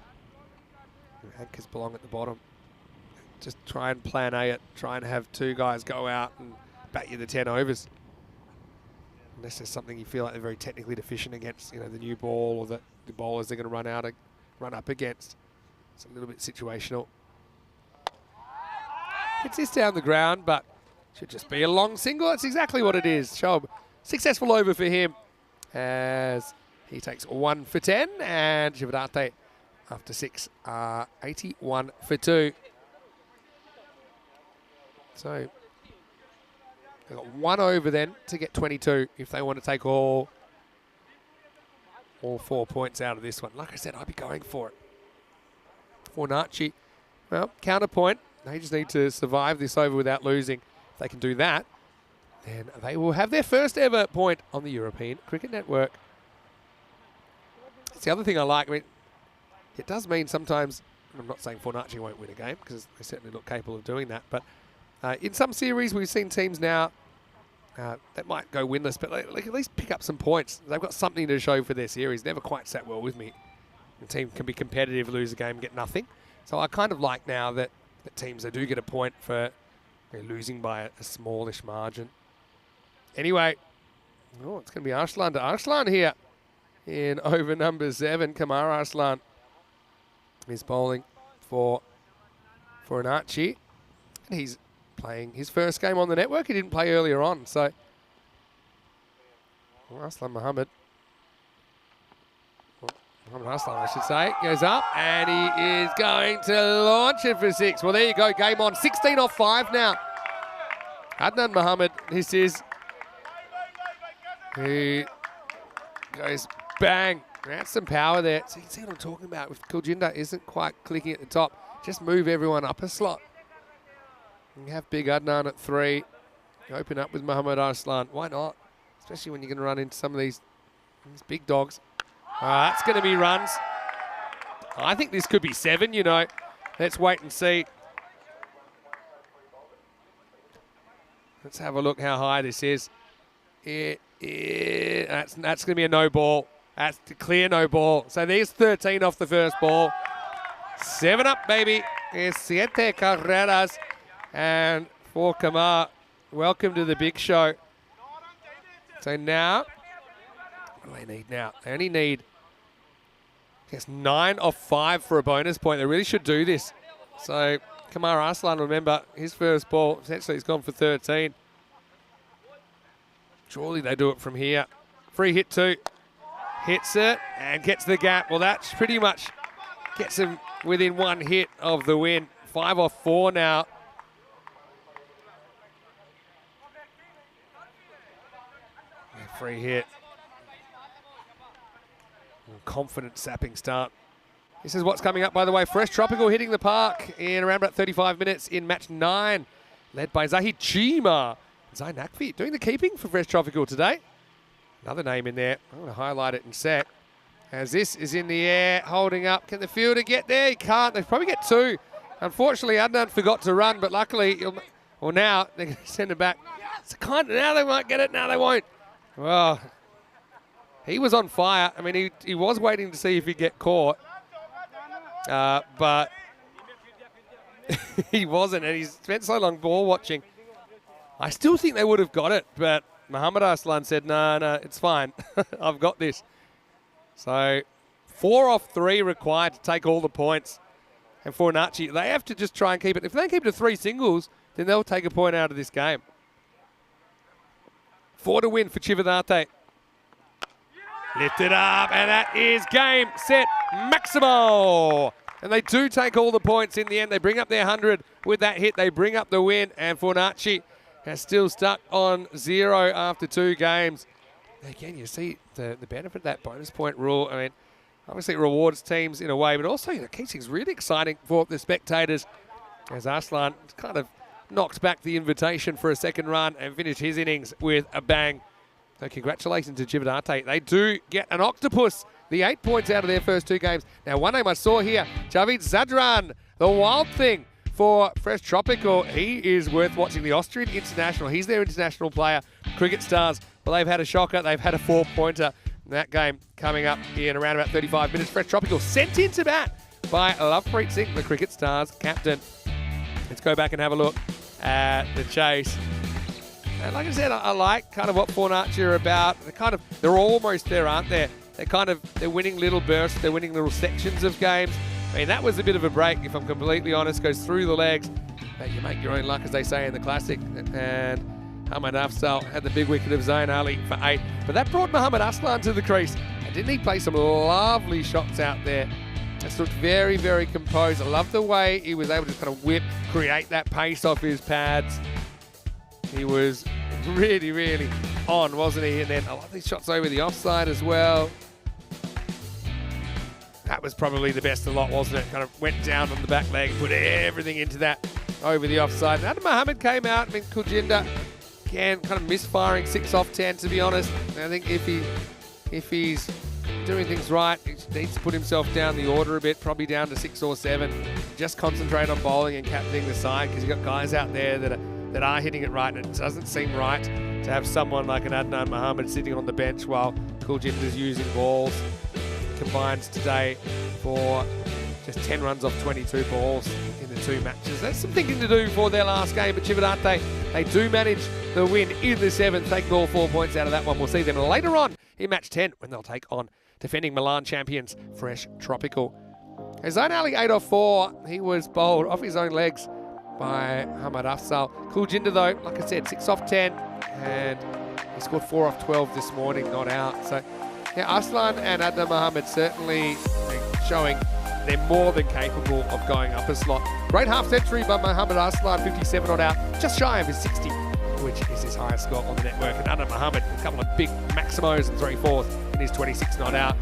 anchors belong at the bottom. Just try and plan A it. Try and have 2 guys go out and bat you the 10 overs. Unless there's something you feel like they're very technically deficient against, you know, the new ball or the bowlers they're going to run up against. It's a little bit situational. Hits this down the ground, but should just be a long single. That's exactly what it is. Shob, successful over for him as he takes 1 for 10, and Chivinate after 6 are 81 for 2. So they've got 1 over then to get 22 if they want to take all 4 points out of this one. Like I said, I'd be going for it. For Nachi, well, counterpoint. They just need to survive this over without losing. If they can do that, then they will have their first ever point on the European Cricket Network. That's the other thing I like. I mean, it does mean sometimes, I'm not saying Fornaci won't win a game because they certainly look capable of doing that, but in some series we've seen teams now that might go winless, but like at least pick up some points. They've got something to show for their series. Never quite sat well with me. The team can be competitive, lose a game, get nothing. So I kind of like now that teams, they do get a point for losing by a smallish margin. Anyway, it's going to be Arslan to Arslan here in over number 7. Kamar Arslan is bowling for an Archie. And he's playing his first game on the network. He didn't play earlier on, so Arslan Mohammed. Mohammed Arslan, I should say, goes up, and he is going to launch it for 6. Well, there you go, game on. 16 off 5 now. Adnan Mohammed, this is, he goes bang. That's some power there. So you can see what I'm talking about. If Kuljinder isn't quite clicking at the top, just move everyone up a slot. You have big Adnan at 3. You open up with Mohammed Arslan. Why not? Especially when you're going to run into some of these big dogs. That's going to be runs. I think this could be 7, you know. Let's wait and see. Let's have a look how high this is. That's going to be a no ball. That's a clear no ball. So there's 13 off the first ball. 7 up, baby. It's 7 carreras. And for Kamar, welcome to the big show. So now, what do they need now? They only need, I guess, 9 off 5 for a bonus point. They really should do this. So Kamar Arslan, remember, his first ball, essentially he's gone for 13. Surely they do it from here. Free hit 2. Hits it and gets the gap. Well, that's pretty much gets him within 1 hit of the win. 5 off 4 now. Free hit. Confident sapping start. This is what's coming up, by the way. Fresh Tropical hitting the park in around about 35 minutes in match 9. Led by Zahid Chima. Zai Nakvi doing the keeping for Fresh Tropical today. Another name in there. I'm going to highlight it in sec. As this is in the air, holding up. Can the fielder get there? He can't. They probably get 2. Unfortunately, Adnan forgot to run, but luckily, now they're going to send it back. Now they might get it. Now they won't. Well, he was on fire. I mean, he was waiting to see if he'd get caught. But he wasn't, and he's spent so long ball watching. I still think they would have got it, but Muhammad Arslan said, no, it's fine. I've got this. So 4 off 3 required to take all the points. And for Nachi, they have to just try and keep it. If they keep it to 3 singles, then they'll take a point out of this game. 4 to win for Chivadate. Lift it up, and that is game, set, Maximo. And they do take all the points in the end. They bring up their 100 with that hit. They bring up the win, and Fornaci has still stuck on 0 after 2 games. Again, you see the benefit of that bonus point rule. I mean, obviously it rewards teams in a way, but also keeps things really exciting for the spectators. As Arslan kind of knocked back the invitation for a second run and finished his innings with a bang. So congratulations to Chivadate. They do get an octopus, the 8 points out of their first 2 games. Now, one name I saw here, Javid Zadran, the wild thing for Fresh Tropical. He is worth watching. The Austrian international. He's their international player. Cricket Stars. Well, they've had a shocker. They've had a 4-pointer. That game coming up in around about 35 minutes. Fresh Tropical sent into bat by Lovepreet Singh, the Cricket Stars captain. Let's go back and have a look at the chase. And like I said, I like kind of what Fornaci are about. They're almost there, aren't they? They're winning little bursts. They're winning little sections of games. I mean, that was a bit of a break, if I'm completely honest. Goes through the legs. But you make your own luck, as they say in the classic. And Hamad Afzal had the big wicket of Zain Ali for 8. But that brought Muhammad Aslan to the crease. And didn't he play some lovely shots out there? Just looked very, very composed. I love the way he was able to kind of create that pace off his pads. He was really, really on, wasn't he? And then I love these shots over the offside as well. That was probably the best of the lot, wasn't it? Kind of went down on the back leg, put everything into that over the offside. And Adam Mohammed came out. I mean, Kuljinder, again, kind of misfiring 6 off 10, to be honest. I think if he's doing things right, he needs to put himself down the order a bit, probably down to 6 or 7. Just concentrate on bowling and captaining the side, because you've got guys out there that are hitting it right, and it doesn't seem right to have someone like an Adnan Mohammed sitting on the bench while Kulginder's using balls. Combines today for just 10 runs off 22 balls in the 2 matches. That's some thinking to do for their last game, but Chivadate, they do manage the win in the 7th, taking all 4 points out of that one. We'll see them later on in match 10 when they'll take on defending Milan champions, Fresh Tropical. Zain Ali 8 off 4. He was bowled off his own legs by Hamad Afzal. Kuljinder, though, like I said, 6 off 10, and he scored 4 off 12 this morning, not out. So, yeah, Aslan and Adnan Mohammed certainly showing they're more than capable of going up a slot. Great half century by Mohammed Aslan, 57 not out, just shy of his 60, which is his highest score on the network. And Adnan Mohammed, a couple of big maximos and 3/4 in his 26 not out.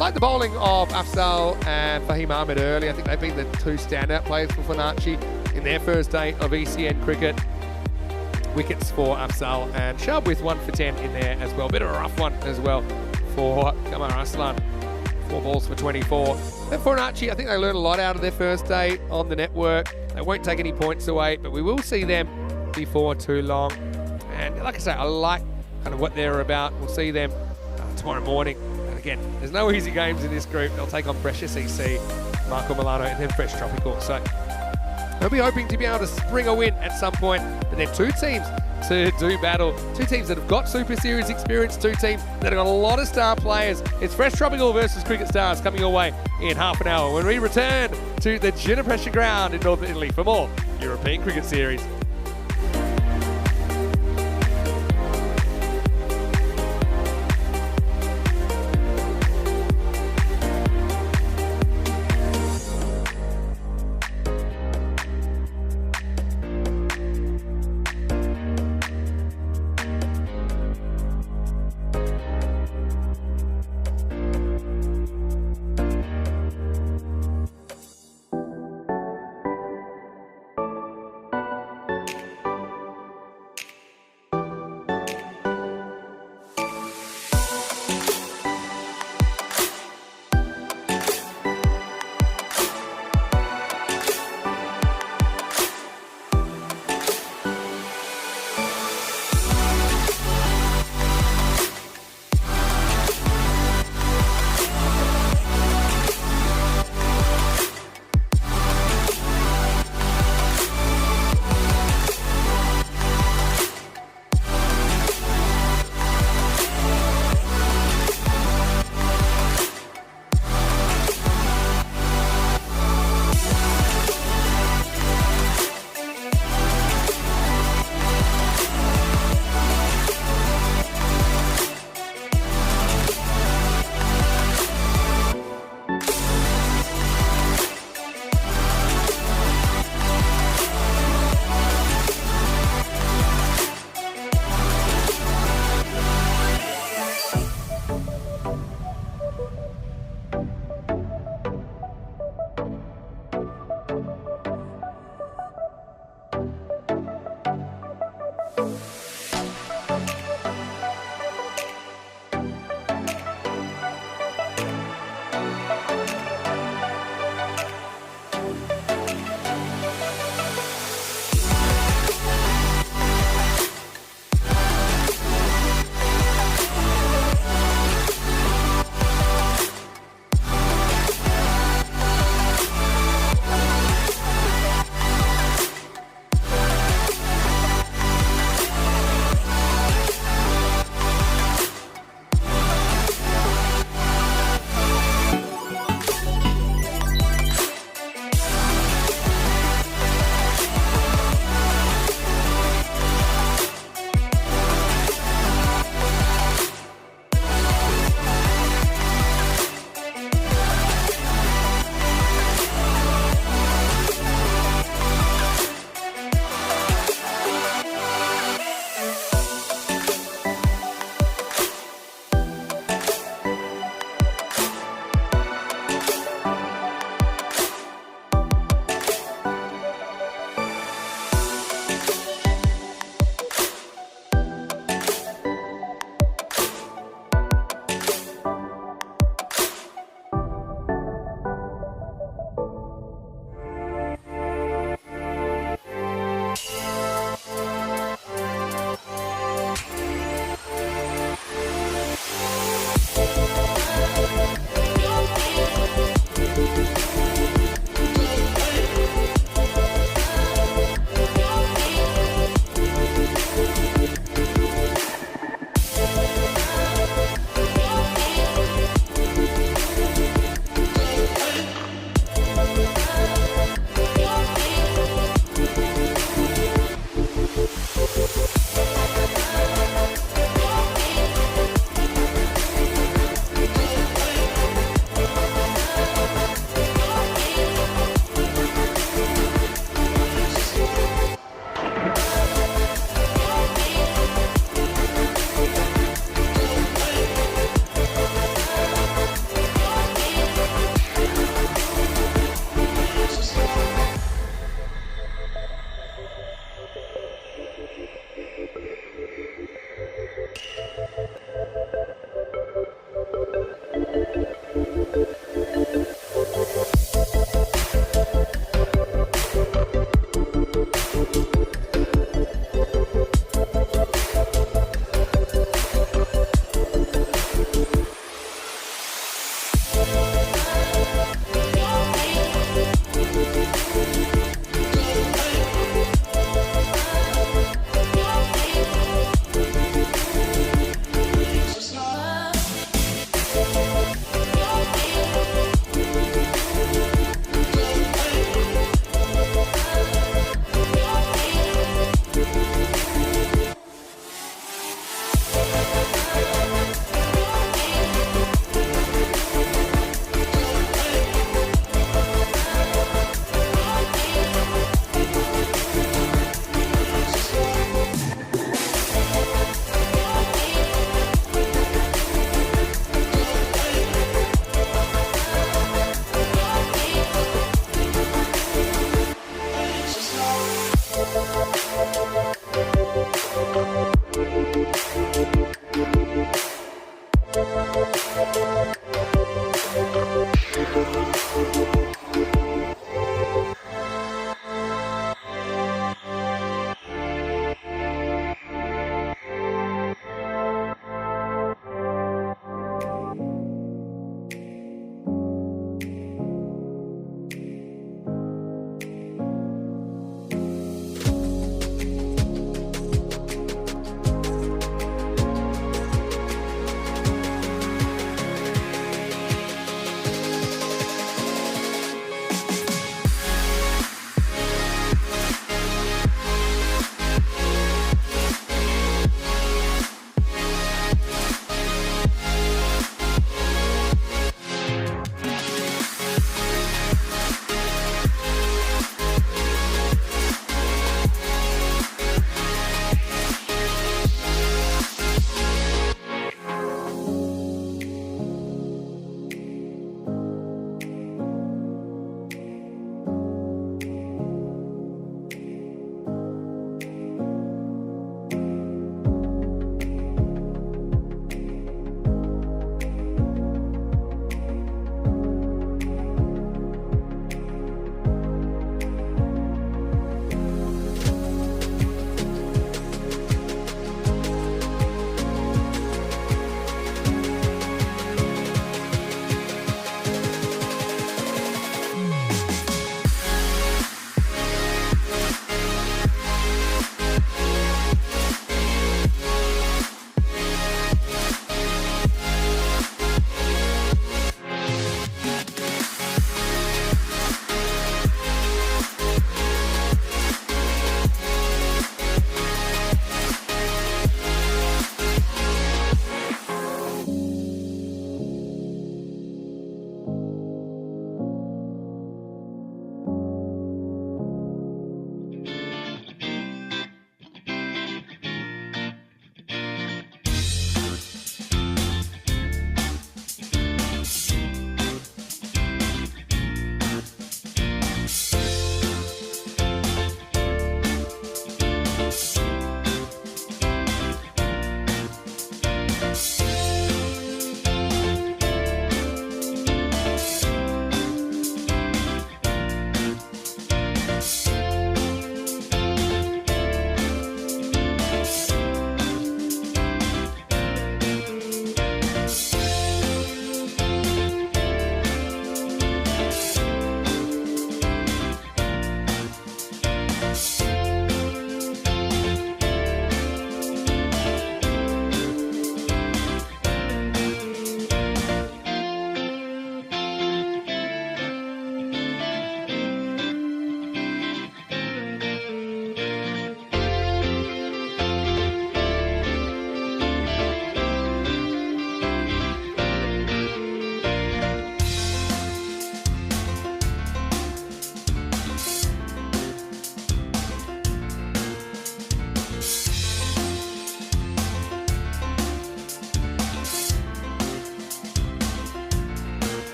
Like the bowling of Afzal and Fahim Ahmed early, I think they've been the 2 standout players for Fornaci in their first day of ECN cricket. Wickets for Afzal and Shab with 1 for 10 in there as well. Bit of a rough one as well for Kamar Aslan. 4 balls for 24. And Fornaci, I think they learned a lot out of their first day on the network. They won't take any points away, but we will see them before too long. And like I say, I like kind of what they're about. We'll see them tomorrow morning. And again, there's no easy games in this group. They'll take on Brescia CC, Marco Milano, and then Fresh Tropical. So they'll be hoping to be able to spring a win at some point. But then two teams to do battle. Two teams that have got Super Series experience, two teams that have got a lot of star players. It's Fresh Tropical versus Cricket Stars coming your way in half an hour when we return to the Gina Brescia ground in Northern Italy for more European Cricket Series.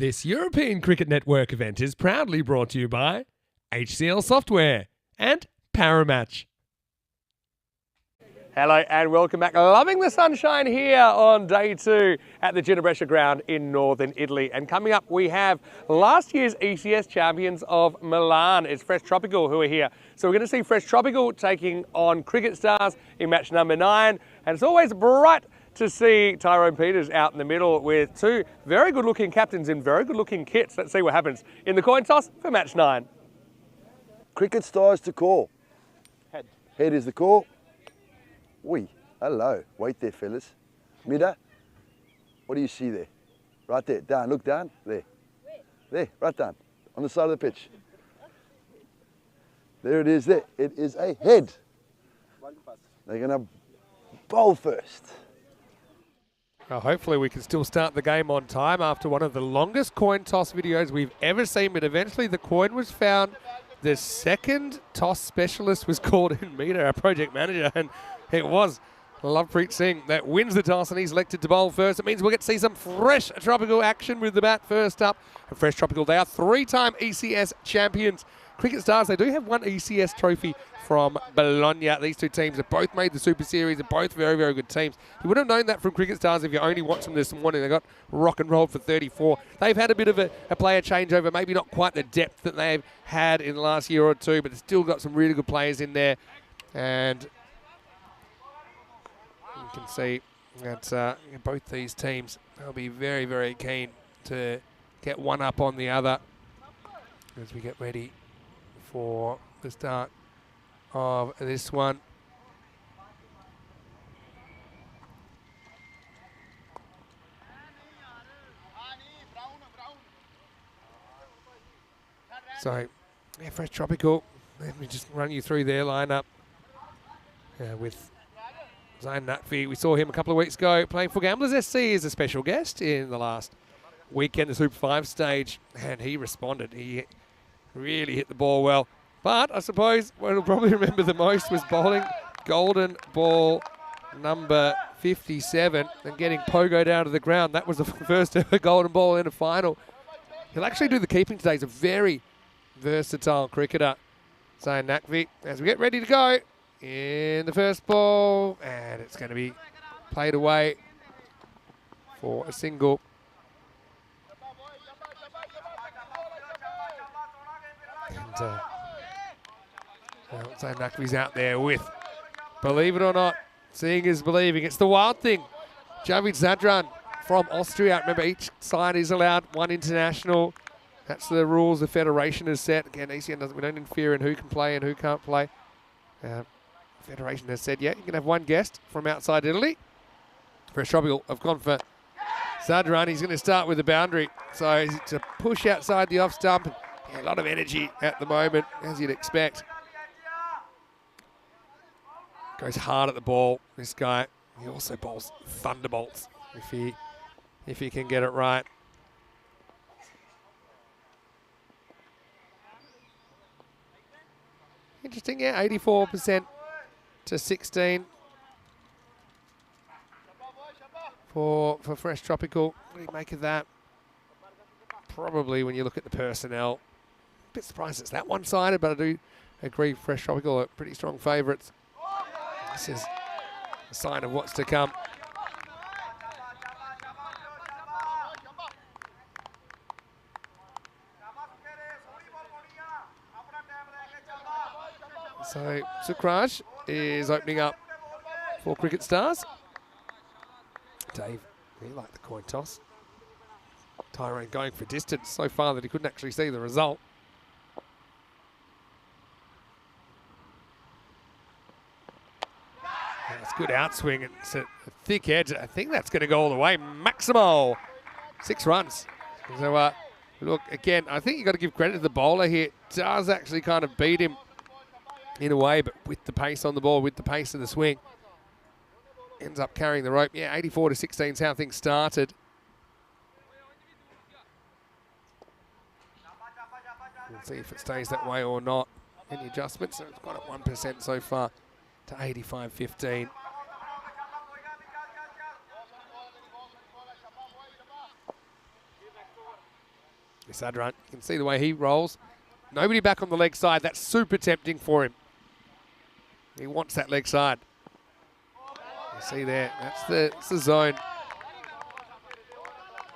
This European Cricket Network event is proudly brought to you by HCL Software and Paramatch. Hello and welcome back. Loving the sunshine here on day 2 at the Brescia ground in northern Italy. And coming up, we have last year's ECS champions of Milan. It's Fresh Tropical who are here. So we're going to see Fresh Tropical taking on Cricket Stars in match number 9. And it's always bright to see Tyrone Peters out in the middle with 2 very good looking captains in very good looking kits. Let's see what happens in the coin toss for match 9. Cricket Stars to call. Head. Head is the call. Oi, hello. Wait there, fellas. Mida, what do you see there? Right there. Down, look down. There. There, right down. On the side of the pitch. There it is there. It is a head. They're going to bowl first. Well, hopefully we can still start the game on time after one of the longest coin toss videos we've ever seen, but eventually the coin was found. The second toss specialist was called in Meter, our project manager, and it was Lovepreet Singh that wins the toss, and he's elected to bowl first. It means we'll get to see some Fresh Tropical action with the bat first up. And Fresh Tropical, they are 3-time ECS champions. Cricket Stars, they do have one ECS trophy from Bologna. These 2 teams have both made the Super Series, are both very, very good teams. You would have known that from Cricket Stars if you only watched them this morning. They got rock and rolled for 34. They've had a bit of a player changeover, maybe not quite the depth that they've had in the last year or 2, but they've still got some really good players in there. And you can see that both these teams, they'll be very, very keen to get one up on the other as we get ready for the start of this one. So, yeah, Fresh Tropical. Let me just run you through their lineup with Zain Nutfi. We saw him a couple of weeks ago playing for Gamblers SC as a special guest in the last weekend, the Super 5 stage, and he responded. He really hit the ball well. But I suppose what he'll probably remember the most was bowling golden ball number 57 and getting pogoed out of the ground. That was the first ever golden ball in a final. He'll actually do the keeping today. He's a very versatile cricketer. Zain Nutfi, as we get ready to go in the first ball, and it's going to be played away for a single. And Zain Nutfi's out there with, believe it or not, seeing is believing. It's the wild thing. Javid Zadran from Austria. Remember, each side is allowed 1 international. That's the rules the federation has set. Again, ECN doesn't, we don't interfere in who can play and who can't play. Federation has said, yeah, you can have 1 guest from outside Italy. Fresh Tropical have gone for Zadran. He's going to start with the boundary. So it's a push outside the off stump. And, yeah, a lot of energy at the moment, as you'd expect. Goes hard at the ball, this guy. He also bowls thunderbolts if he can get it right. Interesting, yeah, 84% to 16 for Fresh Tropical. What do you make of that? Probably when you look at the personnel, a bit surprised it's that one-sided, but I do agree Fresh Tropical are pretty strong favourites. This is a sign of what's to come. So Sukraj is opening up for Cricket Stars. Dave, he liked the coin toss. Tyrone going for distance so far that he couldn't actually see the result. That's good outswing. It's a thick edge. I think that's going to go all the way. Maximo, 6 runs. So look, again, I think you've got to give credit to the bowler here. Does actually kind of beat him in a way, but with the pace on the ball, with the pace of the swing, ends up carrying the rope. Yeah, 84 to 16 is how things started. We'll see if it stays that way or not. Any adjustments? So it's got at 1% so far to 85-15. Sadran, you can see the way he rolls. Nobody back on the leg side. That's super tempting for him. He wants that leg side. You see there, that's the zone.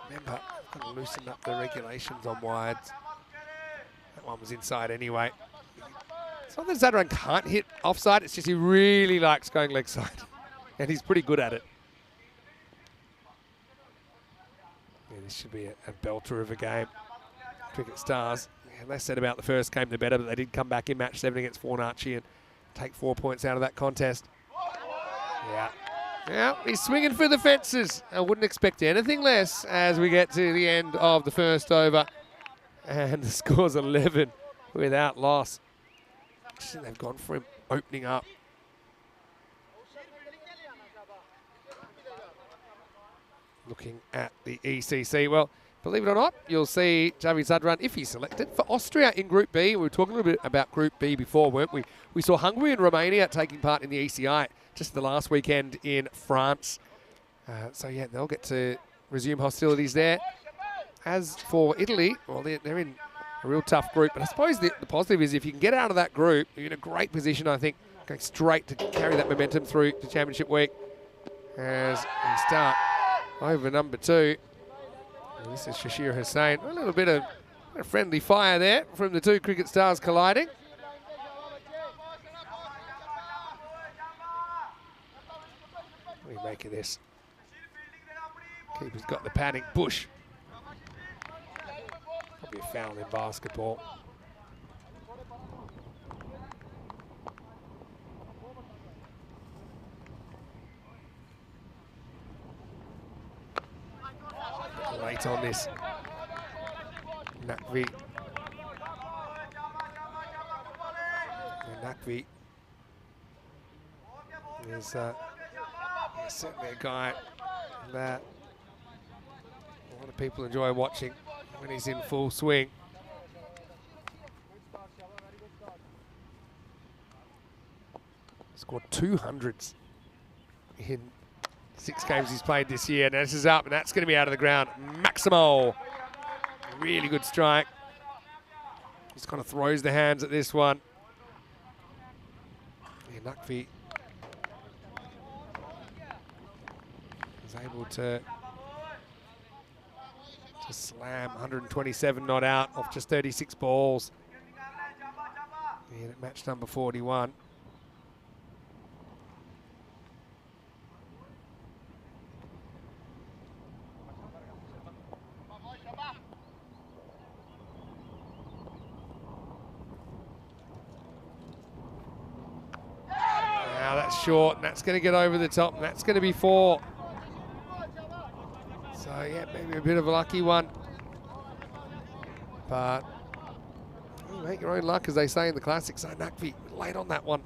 Remember, I've got to loosen up the regulations on wides. That one was inside anyway. It's not that Zadran can't hit offside, it's just he really likes going leg side. And he's pretty good at it. Yeah, this should be a belter of a game. Cricket Stars, yeah, less said about the first game, the better, but they did come back in match 7 against Fornarchi and take 4 points out of that contest. Yeah. Yeah, he's swinging for the fences. I wouldn't expect anything less as we get to the end of the first over. And the score's 11 without loss. I think they've gone for him opening up. Looking at the ECC, well, believe it or not, you'll see Javi Zadran, if he's selected, for Austria in Group B. We were talking a little bit about Group B before, weren't we? We saw Hungary and Romania taking part in the ECI just the last weekend in France. So, yeah, they'll get to resume hostilities there. As for Italy, well, they're in a real tough group. But I suppose the positive is if you can get out of that group, you're in a great position, I think, going straight to carry that momentum through to Championship Week as we start over number 2. And this is Shashir Hussain. A little bit of friendly fire there from the two cricket stars colliding. What do you make of this? Keeper's got the panic. Bush. Probably a foul in basketball. Late on this. Nakvi. Nakvi is certainly a guy that a lot of people enjoy watching when he's in full swing. Scored 200s in 6 games he's played this year. Now this is up, and that's going to be out of the ground. Maximo. Really good strike. Just kind of throws the hands at this one. Yeah, Nakvi is able to slam 127 not out off just 36 balls. And at match number 41. Now that's short, and that's going to get over the top, and that's going to be 4. So yeah, maybe a bit of a lucky one. But you make your own luck, as they say in the classics. So Nakvi late on that one.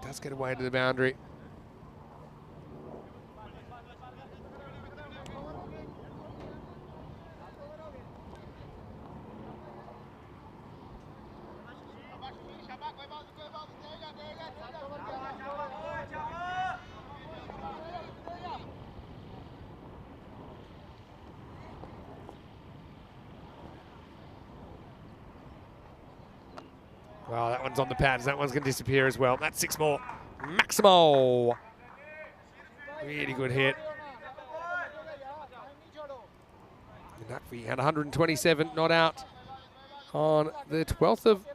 Does get away to the boundary. Well, that one's on the pads. That one's going to disappear as well. That's 6 more. Maximo. Really good hit. Nakvi had 127 not out on the 12th of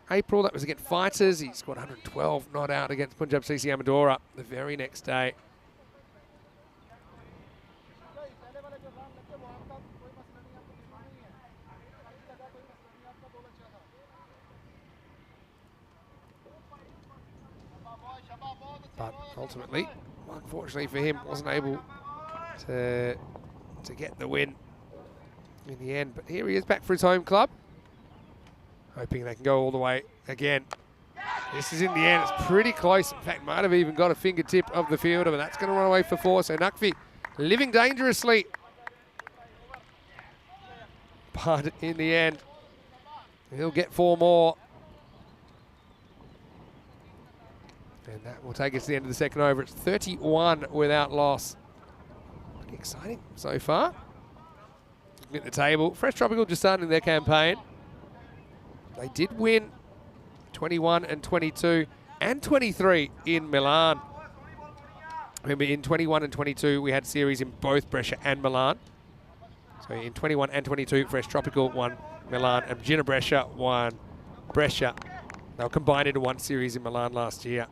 April. That was against Fighters. He scored 112 not out against Punjab CC Amadora the very next day. But ultimately, unfortunately for him, wasn't able to get the win in the end. But here he is back for his home club, hoping they can go all the way again. This is in the end. It's pretty close. In fact, might have even got a fingertip of the fielder, but that's going to run away for 4. So Nakvi living dangerously. But in the end, he'll get 4 more. And that will take us to the end of the second over. It's 31 without loss. Pretty exciting so far. at the table. Fresh Tropical just starting their campaign. They did win 21 and 22 and 23 in Milan. Remember, in 21 and 22, we had series in both Brescia and Milan. So in 21 and 22, Fresh Tropical won Milan, and Gina Brescia won Brescia. They were combined into one series in Milan last year.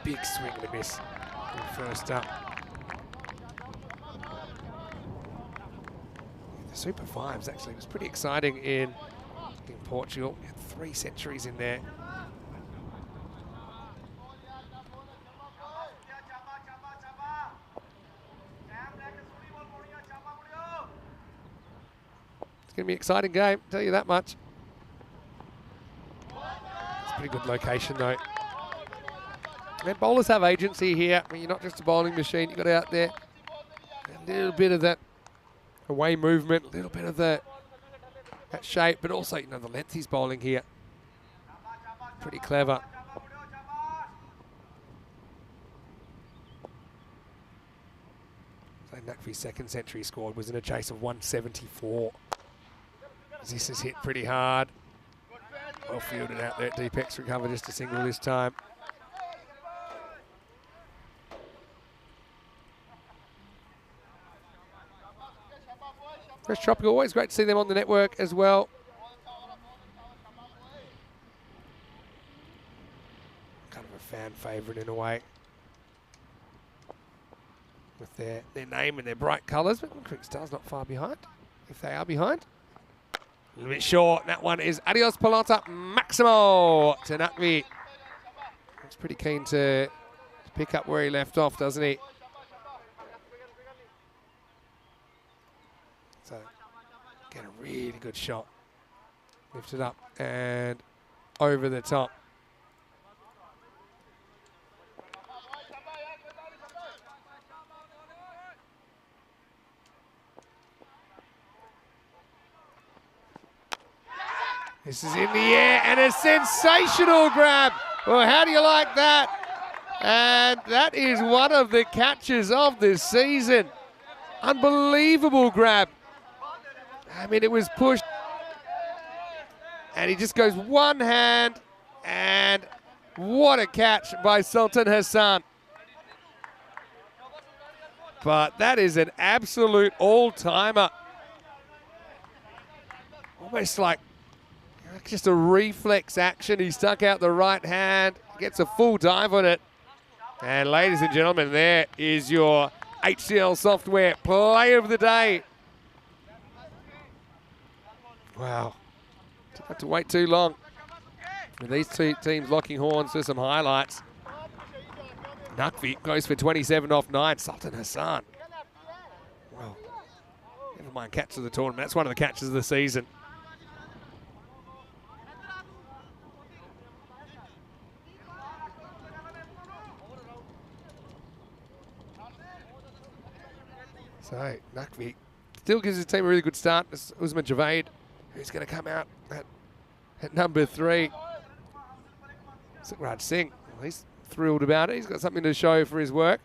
Big swing and a miss first up. The Super Fives actually was pretty exciting in Portugal. We had 3 centuries in there. It's going to be an exciting game, I'll tell you that much. It's a pretty good location though. And bowlers have agency here. I mean, you're not just a bowling machine. You've got out there a little bit of that away movement, a little bit of that shape, but also, you know, the length he's bowling here. Pretty clever. So Nakvi's second century scored was in a chase of 174. This is hit pretty hard. Well fielded out there. Deepek's recovered just a single this time. Fresh Tropical, always great to see them on the network as well. Kind of a fan favourite in a way. With their name and their bright colours, but Cricket Star's not far behind, if they are behind. A little bit short. That one is Adios Pelota Maximo to Nakvi. He's pretty keen to pick up where he left off, doesn't he? So, get a really good shot. Lift it up and over the top. This is in the air and a sensational grab. Well, how do you like that? And that is one of the catches of this season. Unbelievable grab. I mean, it was pushed. And he just goes one hand. And what a catch by Sultan Hassan. But that is an absolute all-timer. Almost like just a reflex action. He stuck out the right hand, gets a full dive on it. And ladies and gentlemen, there is your HCL Software Play of the Day. Wow. Didn't have to wait too long. With these two teams locking horns for some highlights. Nakvi goes for 27 off 9. Sultan Hassan. Well, never mind catch of the tournament. That's one of the catches of the season. So, Nakvi still gives his team a really good start. It's Usman Javed, who's going to come out at number 3. Sukraj Singh, well, he's thrilled about it. He's got something to show for his work.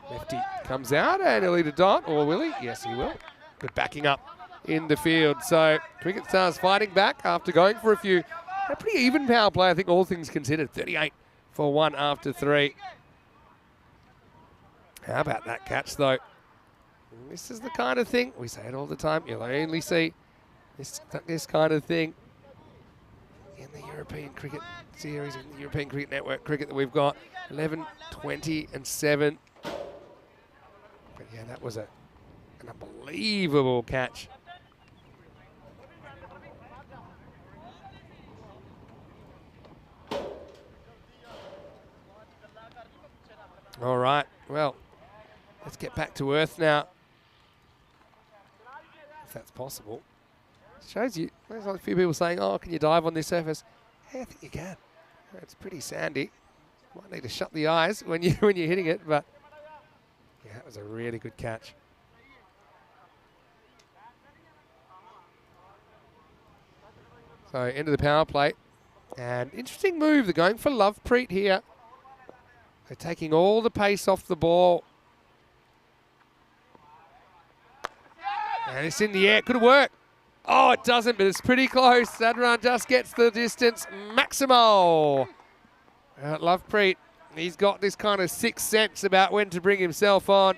Lefty comes out and he'll either dot, or will he? Yes, he will. Good backing up in the field. So, Cricket Stars fighting back after going for a few. A pretty even power play, I think, all things considered. 38 for 1 after 3. How about that catch, though? This is the kind of thing, we say it all the time, you'll only see this kind of thing in the European Cricket Series, in the European Cricket Network cricket that we've got. 11, 20 and 7. But yeah, that was an unbelievable catch. All right, well, let's get back to earth now, if that's possible. Shows you, there's a few people saying, oh, can you dive on this surface? Yeah, I think you can. It's pretty sandy. Might need to shut the eyes when you're hitting it, but yeah, that was a really good catch. So into the power play. And interesting move. They're going for Lovepreet here. They're taking all the pace off the ball. And it's in the air. Could have worked. Oh, it doesn't, but it's pretty close. Sadran just gets the distance. Maximo. Lovepreet, he's got this kind of sixth sense about when to bring himself on.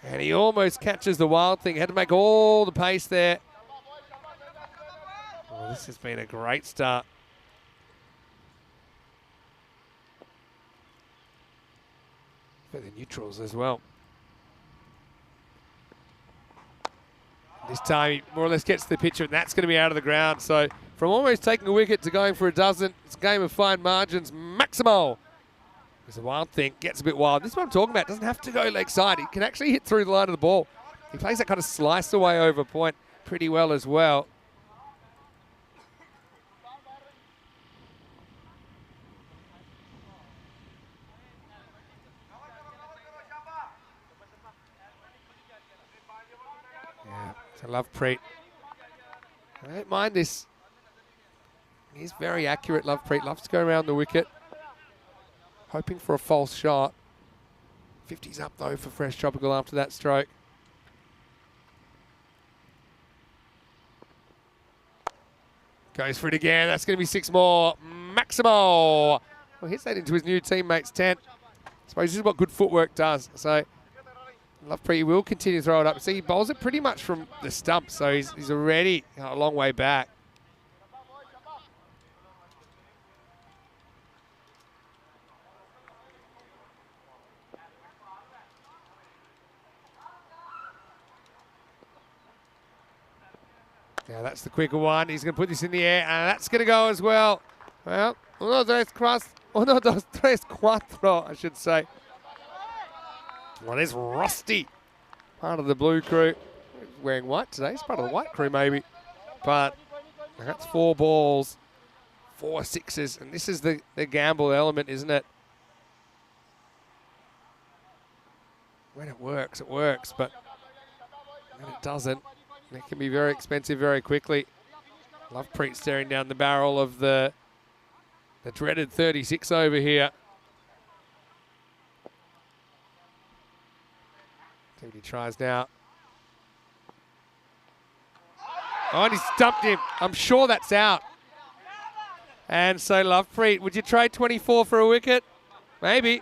And he almost catches the wild thing. Had to make all the pace there. Oh, this has been a great start. For the neutrals as well. This time he more or less gets the picture, and that's going to be out of the ground. So from almost taking a wicket to going for a dozen, it's a game of fine margins. Maximo. There's a wild thing, gets a bit wild. This is what I'm talking about. Doesn't have to go leg side. He can actually hit through the line of the ball. He plays that kind of slice away over point pretty well as well. Yeah, so Lovepreet. I don't mind this. He's very accurate, Lovepreet. Loves to go around the wicket. Hoping for a false shot. 50's up though for Fresh Tropical after that stroke. Goes for it again. That's going to be 6 more. Maximo. Well, hits that into his new teammate's tent. I suppose this is what good footwork does. So Lovepreet will continue to throw it up. See, he bowls it pretty much from the stump, so he's already a long way back. Now that's the quicker one. He's going to put this in the air, and that's going to go as well. Well, uno, dos, tres, cuatro, I should say. Well, there's Rusty, part of the blue crew. He's wearing white today. He's part of the white crew, maybe. But that's 4 balls, 4 sixes, and this is the gamble element, isn't it? When it works, but when it doesn't, it can be very expensive very quickly. Lovepreet staring down the barrel of the dreaded 36 over here. See what he tries now. Oh, and he stumped him. I'm sure that's out. And so Lovepreet, would you trade 24 for a wicket? Maybe.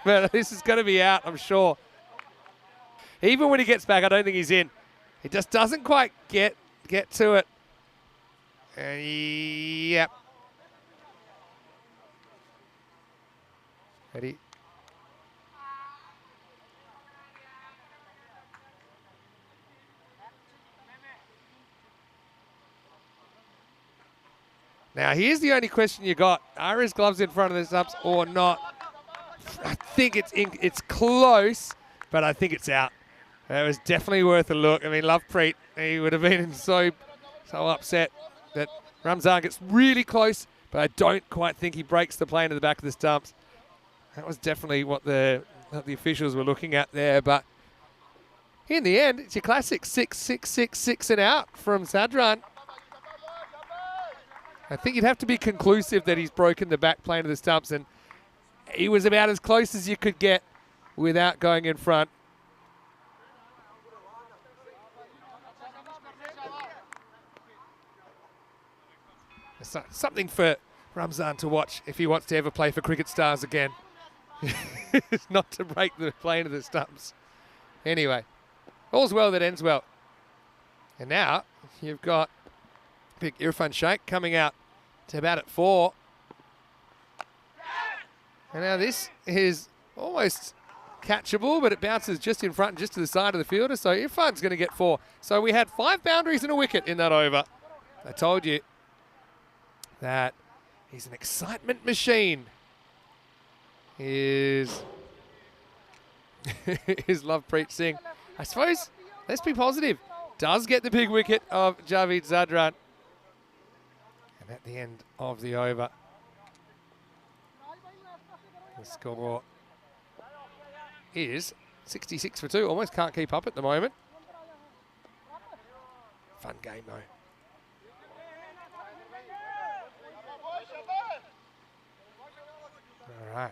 But this is going to be out, I'm sure. Even when he gets back, I don't think he's in. He just doesn't quite get to it. And yep. Ready? Now here's the only question you got: are his gloves in front of the stumps or not? I think it's close, but I think it's out. It was definitely worth a look. I mean, Lovepreet, he would have been so upset that Ramzan gets really close, but I don't quite think he breaks the plane to the back of the stumps. That was definitely what the officials were looking at there. But in the end, it's your classic 6, 6, 6, 6 and out from Sadran. I think you'd have to be conclusive that he's broken the back plane of the stumps, and he was about as close as you could get without going in front. Something for Ramzan to watch if he wants to ever play for Cricket Stars again. Not to break the plane of the stumps. Anyway, all's well that ends well. And now you've got big Irfan Sheikh coming out to about at 4. And now this is almost catchable, but it bounces just in front and just to the side of the fielder. So Irfan's going to get 4. So we had 5 boundaries and a wicket in that over. I told you that he's an excitement machine. Is Lovepreet Singh. I suppose, let's be positive, does get the big wicket of Javed Zadran. And at the end of the over, the score is 66 for 2. Almost can't keep up at the moment. Fun game though. All right.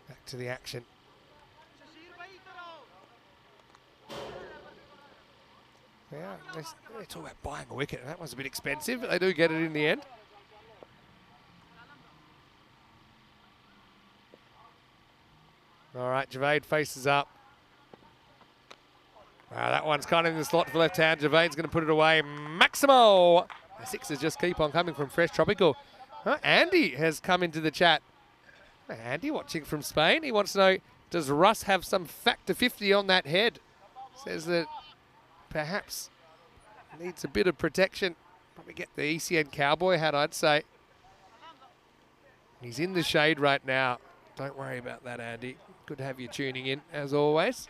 Back to the action. Yeah, they talk about buying a wicket. That was a bit expensive, but they do get it in the end. All right, Javaid faces up. Wow, that one's kind of in the slot for left hand. Javaid's going to put it away. Maximo! The sixes just keep on coming from Fresh Tropical. Andy has come into the chat. Andy watching from Spain. He wants to know, does Russ have some factor 50 on that head? Says that perhaps needs a bit of protection. Probably get the ECN cowboy hat, I'd say. He's in the shade right now. Don't worry about that, Andy. Good to have you tuning in, as always.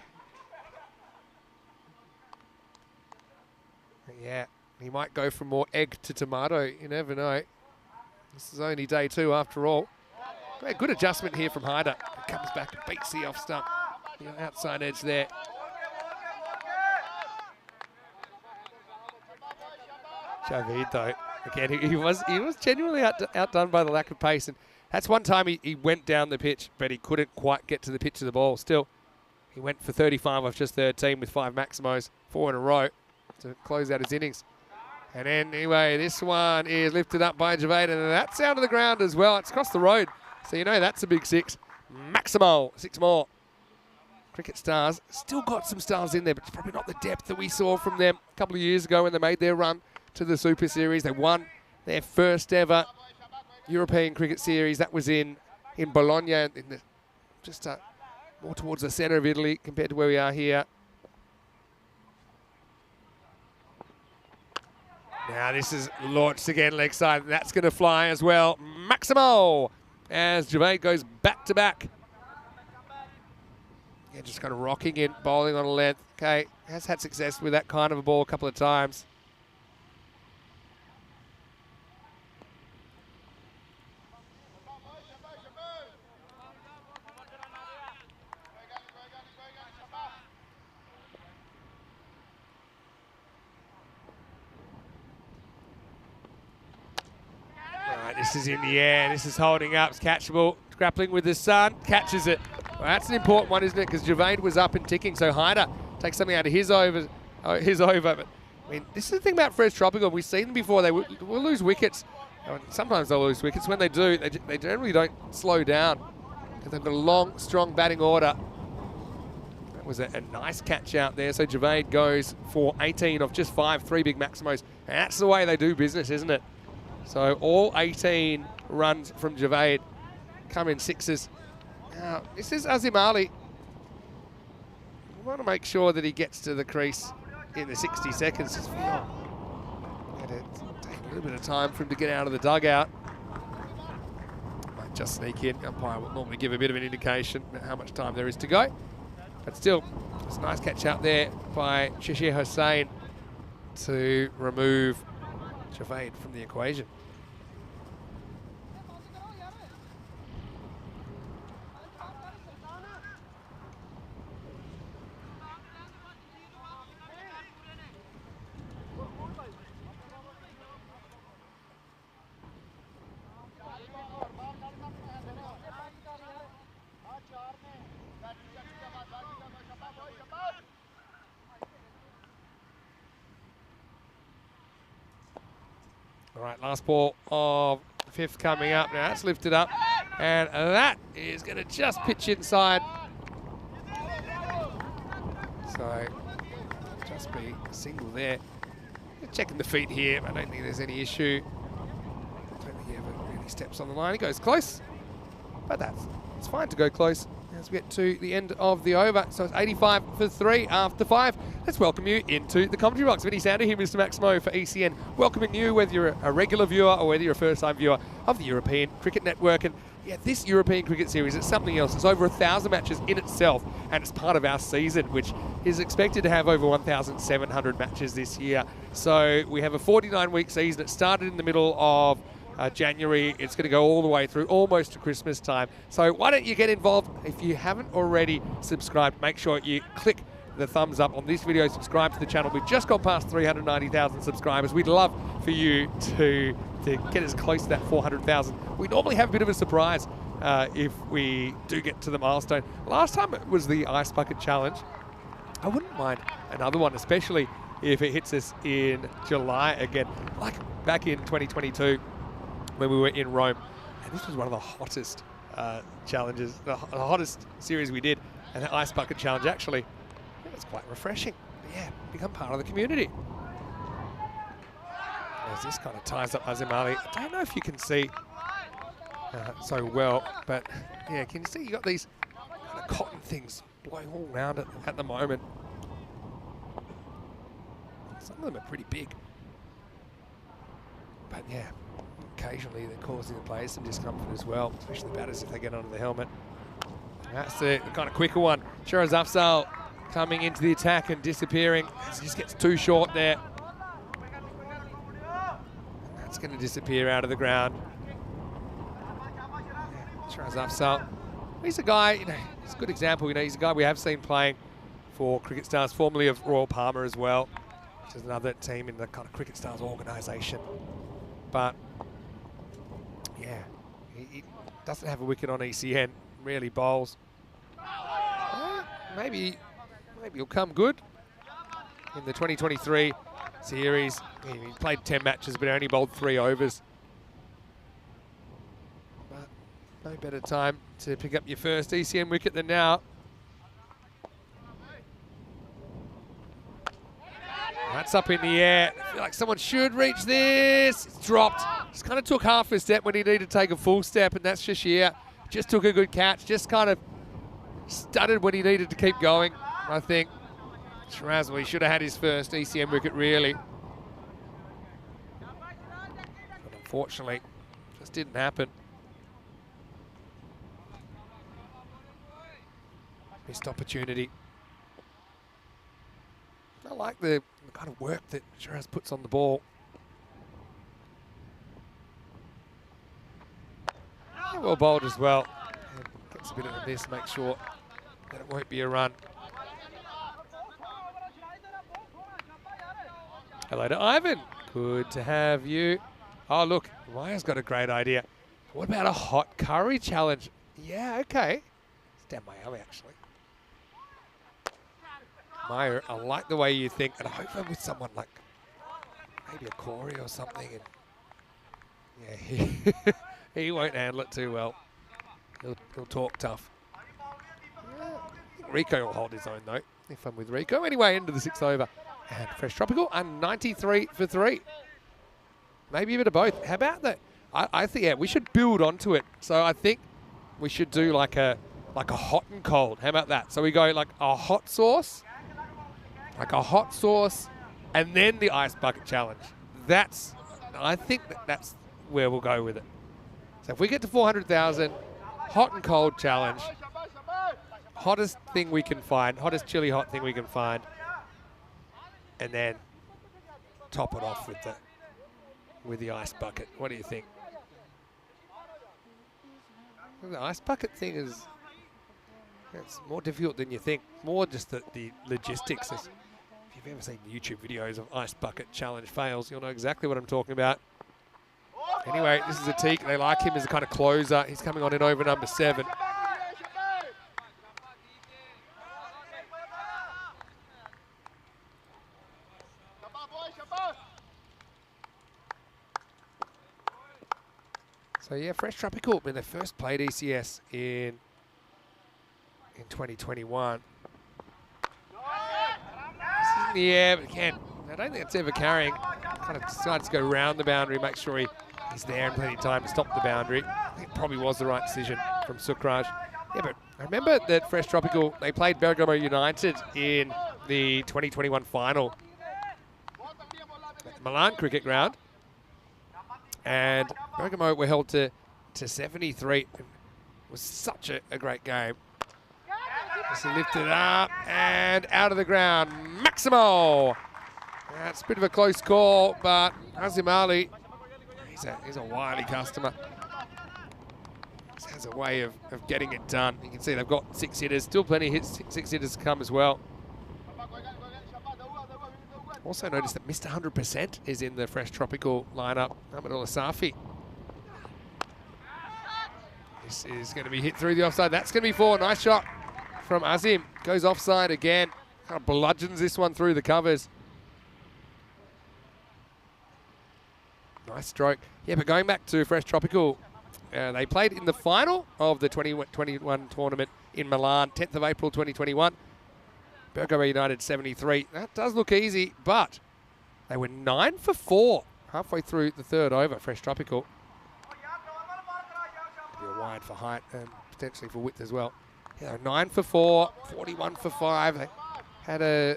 Yeah, he might go from more egg to tomato. You never know. This is only day 2 after all. Yeah, good adjustment here from Hyder. Comes back and beats the off stump. The outside edge there. Javid, though, again, he was genuinely outdone by the lack of pace. And that's one time he went down the pitch, but he couldn't quite get to the pitch of the ball. Still, he went for 35 off just 13 with 5 Maximos, 4 in a row to close out his innings. And then, anyway, this one is lifted up by Javaid, and that's out of the ground as well. It's across the road, so you know that's a big 6. Maximo, 6 more. Cricket Stars still got some stars in there, but it's probably not the depth that we saw from them a couple of years ago when they made their run to the Super Series. They won their first ever European Cricket Series. That was in Bologna, just more towards the centre of Italy compared to where we are here. Now this is launched again, leg side, and that's going to fly as well. Maximo, as Javaid goes back to back. Yeah, just kind of rocking in, bowling on a length. Okay, has had success with that kind of a ball a couple of times. This is in the air, this is holding up, it's catchable, grappling with the sun, catches it. Well, that's an important one, isn't it? Because Javaid was up and ticking, so Hyder takes something out of his over. But I mean, this is the thing about Fresh Tropical. We've seen them before. They will lose wickets. Sometimes they'll lose wickets. When they do, they generally don't slow down because they've got a long, strong batting order. That was a nice catch out there. So Javaid goes for 18 off just 5, 3 big Maximos. And that's the way they do business, isn't it? So all 18 runs from Javaid come in 6s. Now, this is Azim Ali. We want to make sure that he gets to the crease in the 60 seconds. It's going to take a little bit of time for him to get out of the dugout. Might just sneak in. Umpire will normally give a bit of an indication about how much time there is to go. But still, it's a nice catch out there by Shashir Hossain to remove Javaid from the equation. All right, last ball of the 5th coming up. Now that's lifted up, and that is going to just pitch inside. So, just be a single there. Checking the feet here, but I don't think there's any issue. I don't think he ever really steps on the line. He goes close, but it's fine to go close as we get to the end of the over. So it's 85 for 3 after 5. Let's welcome you into the commentary box. Vinny Sander here, Mr. Maximo for ECN. Welcoming you, whether you're a regular viewer or whether you're a first-time viewer of the European Cricket Network. And yeah, this European Cricket Series is something else. It's over 1,000 matches in itself, and it's part of our season, which is expected to have over 1,700 matches this year. So we have a 49-week season. It started in the middle of January. It's going to go all the way through almost to Christmas time. So why don't you get involved? If you haven't already subscribed, make sure you click the thumbs up on this video, subscribe to the channel. We've just got past 390,000 subscribers. We'd love for you to get as close to that 400,000. We normally have a bit of a surprise if we do get to the milestone. Last time it was the Ice Bucket Challenge. I wouldn't mind another one, especially if it hits us in July again, like back in 2022 when we were in Rome. And this was one of the hottest challenges, the hottest series we did. And the Ice Bucket Challenge actually, it was quite refreshing. Yeah, become part of the community. As this kind of ties up Azimali. I don't know if you can see so well, but yeah, can you see you got these kind of cotton things blowing all around it at the moment. Some of them are pretty big. But yeah, occasionally they're causing the players some discomfort as well, especially the batters if they get onto the helmet. That's the kind of quicker one. Shiraz Afzal coming into the attack and disappearing. He just gets too short there. That's going to disappear out of the ground. Shiraz Afzal. He's a guy, you know, he's a good example. You know, he's a guy we have seen playing for Cricket Stars, formerly of Royal Palmer as well, which is another team in the kind of Cricket Stars organisation. But yeah, he doesn't have a wicket on ECN. Really bowls. Maybe he'll come good in the 2023 series. He played 10 matches, but only bowled 3 overs. But no better time to pick up your first ECN wicket than now. That's up in the air. I feel like someone should reach this. It's dropped. Just kind of took half a step when he needed to take a full step, and that's Shashir. Just took a good catch. Just kind of stuttered when he needed to keep going, I think. Shiraz, well, he should have had his first ECM wicket, really. But unfortunately, just didn't happen. Missed opportunity. I like the kind of work that Shiraz puts on the ball. Yeah, well bowled as well. And gets a bit of a miss, make sure that it won't be a run. Hello to Ivan. Good to have you. Oh, look, Maya's got a great idea. What about a hot curry challenge? Yeah, okay. It's down my alley, actually. Maya, I like the way you think, and I hope I'm with someone like maybe a Corey or something. And yeah, he won't handle it too well. He'll talk tough. Rico will hold his own though, if I'm with Rico. Anyway, into the 6th over. And Fresh Tropical, and 93 for 3. Maybe a bit of both. How about that? I think, yeah, we should build onto it. So I think we should do like a hot and cold. How about that? So we go like a hot sauce, and then the Ice Bucket Challenge. I think that's where we'll go with it. So if we get to 400,000, hot and cold challenge, hottest thing we can find, hottest chili hot thing we can find, and then top it off with the ice bucket. What do you think? The ice bucket thing is, it's more difficult than you think. More just the logistics. If you've ever seen YouTube videos of ice bucket challenge fails, you'll know exactly what I'm talking about. Anyway, this is Atik. They like him as a kind of closer. He's coming on in over number 7. So yeah, Fresh Tropical, when they first played ECS in 2021. This is in the air, but again, I don't think it's ever carrying. Kind of decides to go round the boundary, make sure he's there in plenty of time to stop the boundary. I think it probably was the right decision from Sukraj. Yeah, but I remember that Fresh Tropical, they played Bergamo United in the 2021 final at the Milan Cricket Ground. And Bergamo were held to 73. It was such a great game. He lifted up and out of the ground. Maximo! That's a bit of a close call, but Azim Ali, he's a wily customer. He has a way of getting it done. You can see they've got 6 hitters, still plenty of 6 hitters to come as well. Also noticed that Mr. 100% is in the fresh tropical lineup. Amadullah Safi. This is going to be hit through the offside. That's going to be 4. Nice shot from Azim. Goes offside again. Kind of bludgeons this one through the covers. Nice stroke. Yeah, but going back to fresh tropical, they played in the final of the 2021 tournament in Milan, 10th of April 2021. Bergamo United 73. That does look easy, but they were 9 for 4 halfway through the third over, fresh tropical. Be a wide for height and potentially for width as well. Yeah, they were 9 for 4, 41 for 5. They had a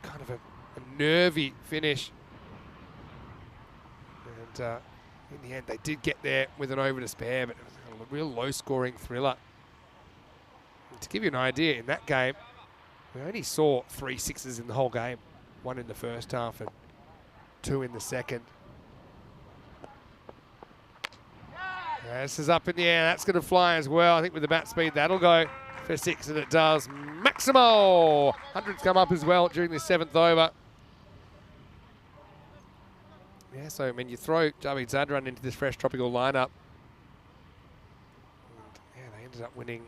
kind of a nervy finish. And in the end, they did get there with an over to spare, but it was a real low-scoring thriller. And to give you an idea, in that game, we only saw 3 sixes in the whole game. 1 in the first half and 2 in the second. This is up in the air. That's going to fly as well. I think with the bat speed, that'll go for 6, and it does. Maximo! 100's come up as well during the 7th over. Yeah, so I mean, you throw Javid Zadran into this fresh tropical lineup. And, yeah, they ended up winning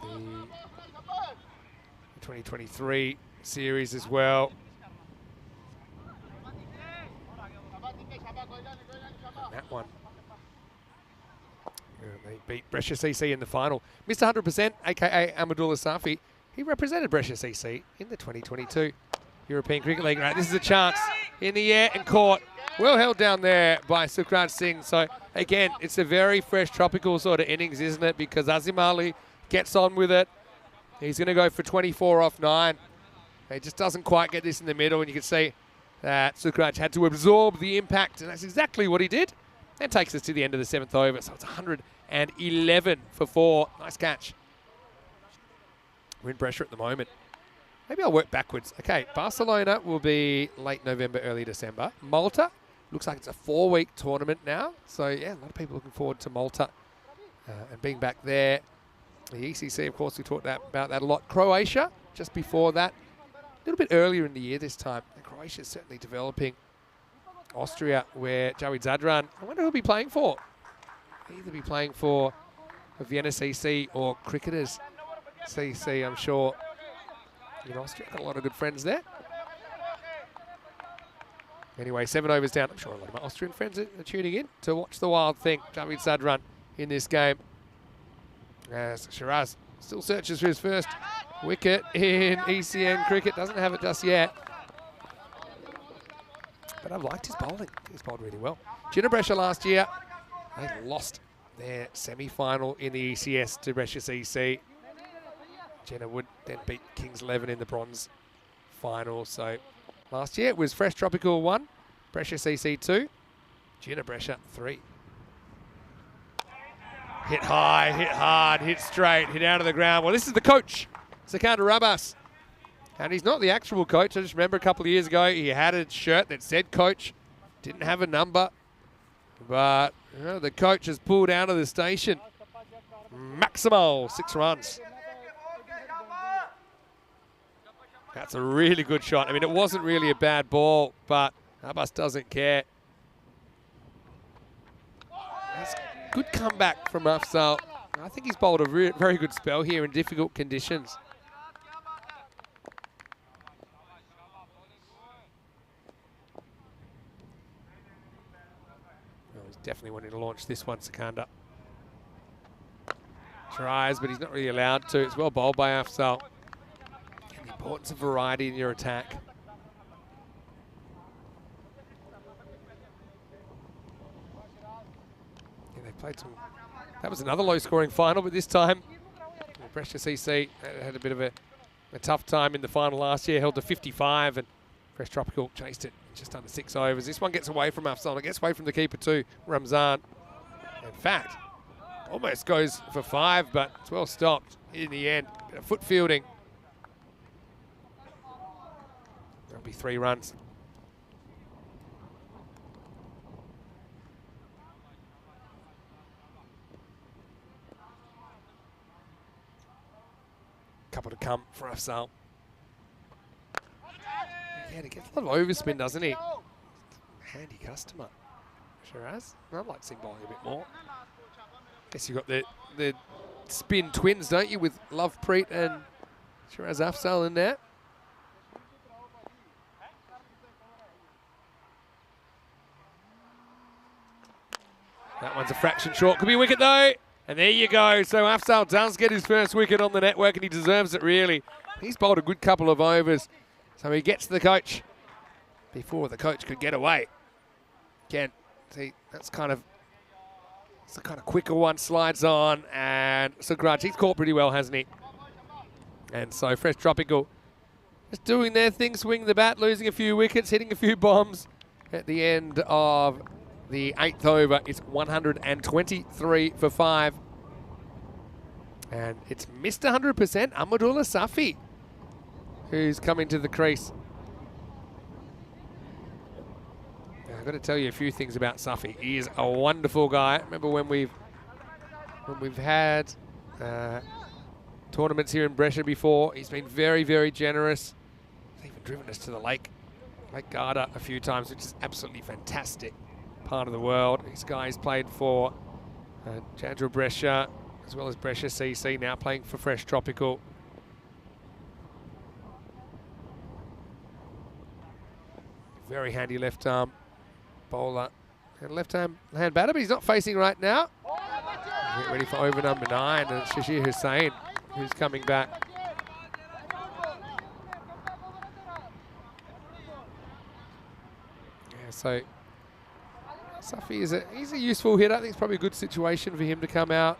the 2023 series as well. And that one. They beat Brescia CC in the final. Mr. 100%, aka Amadullah Safi, he represented Brescia CC in the 2022 European Cricket League. Right, this is a chance in the air and caught. Well held down there by Sukraj Singh. So again, it's a very fresh tropical sort of innings, isn't it? Because Azim Ali gets on with it. He's going to go for 24 off 9. He just doesn't quite get this in the middle, and you can see that Sukraj had to absorb the impact, and that's exactly what he did. And takes us to the end of the 7th over. So it's 111 for 4. Nice catch. We're in Brescia at the moment. Maybe I'll work backwards. Okay, Barcelona will be late November, early December. Malta, looks like it's a 4-week tournament now. So, yeah, a lot of people looking forward to Malta and being back there. The ECC, of course, we talked about that a lot. Croatia, just before that. A little bit earlier in the year this time. And Croatia's certainly developing. Austria, where Javid Zadran, I wonder who he'll be playing for. He'll either be playing for Vienna CC or Cricketers CC, I'm sure. In Austria, got a lot of good friends there. Anyway, 7 overs down. I'm sure a lot of my Austrian friends are tuning in to watch the wild thing. Javid Zadran in this game. As Shiraz still searches for his first wicket in ECN cricket. Doesn't have it just yet. But I've liked his bowling. He's bowled really well. Brescia last year, they lost their semi-final in the ECS to Brescia CC. Jenna Wood then beat Kings 11 in the bronze final. So last year it was Fresh Tropical 1, Brescia CC 2, Jenna Brescia 3. Hit high, hit hard, hit straight, hit out of the ground. Well, this is the coach, Sikander Rabas. And he's not the actual coach. I just remember a couple of years ago, he had a shirt that said coach, didn't have a number. But the coach has pulled out of the station. Maximo, 6 runs. That's a really good shot. I mean, it wasn't really a bad ball, but Abbas doesn't care. That's a good comeback from Afzal. I think he's bowled a very good spell here in difficult conditions. Well, he's definitely wanting to launch this one, Sikander. Tries, but he's not really allowed to. It's well bowled by Afzal. The importance of variety in your attack. Yeah, they played some. That was another low-scoring final, but this time, Brescia CC had a bit of a tough time in the final last year. Held to 55, and Fresh Tropical chased it just under 6 overs. This one gets away from Afzal. It gets away from the keeper too, Ramzan. In fact, almost goes for 5, but it's well stopped in the end. Bit of foot fielding. That'll be 3 runs. couple to come for Afzal. Yeah, he gets a lot of overspin, doesn't he? Handy customer. Shiraz. I'd like to see him bowling a bit more. Guess you've got the spin twins, don't you, with Lovepreet and Shiraz Afzal in there. That one's a fraction short. Could be a wicket, though. And there you go. So Afzal does get his first wicket on the network, and he deserves it, really. He's bowled a good couple of overs. So he gets to the coach before the coach could get away. Again, see, that's kind of... It's the kind of quicker one, slides on, and Sukraj, he's caught pretty well, hasn't he? And so Fresh Tropical just doing their thing, swinging the bat, losing a few wickets, hitting a few bombs. At the end of the 8th over, it's 123 for 5. And it's Mr. 100%, Ahmadullah Safi, who's coming to the crease. I've got to tell you a few things about Safi. He is a wonderful guy. Remember when we've had tournaments here in Brescia before, he's been very, very generous. He's even driven us to the Lake Garda a few times, which is absolutely fantastic part of the world. This guy's played for Jandra Brescia as well as Brescia CC, now playing for Fresh Tropical. Very handy left arm bowler and left hand batter, but he's not facing right now. Get ready for over number 9, and Shashir Hussain, who's coming back. Yeah, so Safi he's a useful hitter. I think it's probably a good situation for him to come out.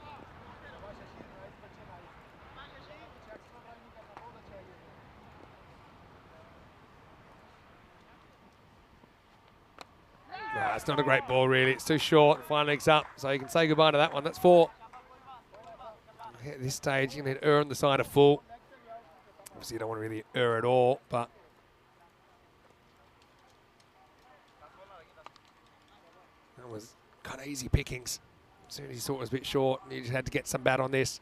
No, it's not a great ball, really. It's too short. 5 legs up, so you can say goodbye to that one. That's 4. At this stage, you need to err on the side of full. Obviously, you don't want to really err at all, but that was kind of easy pickings. As soon as he saw it was a bit short, you just had to get some bat on this.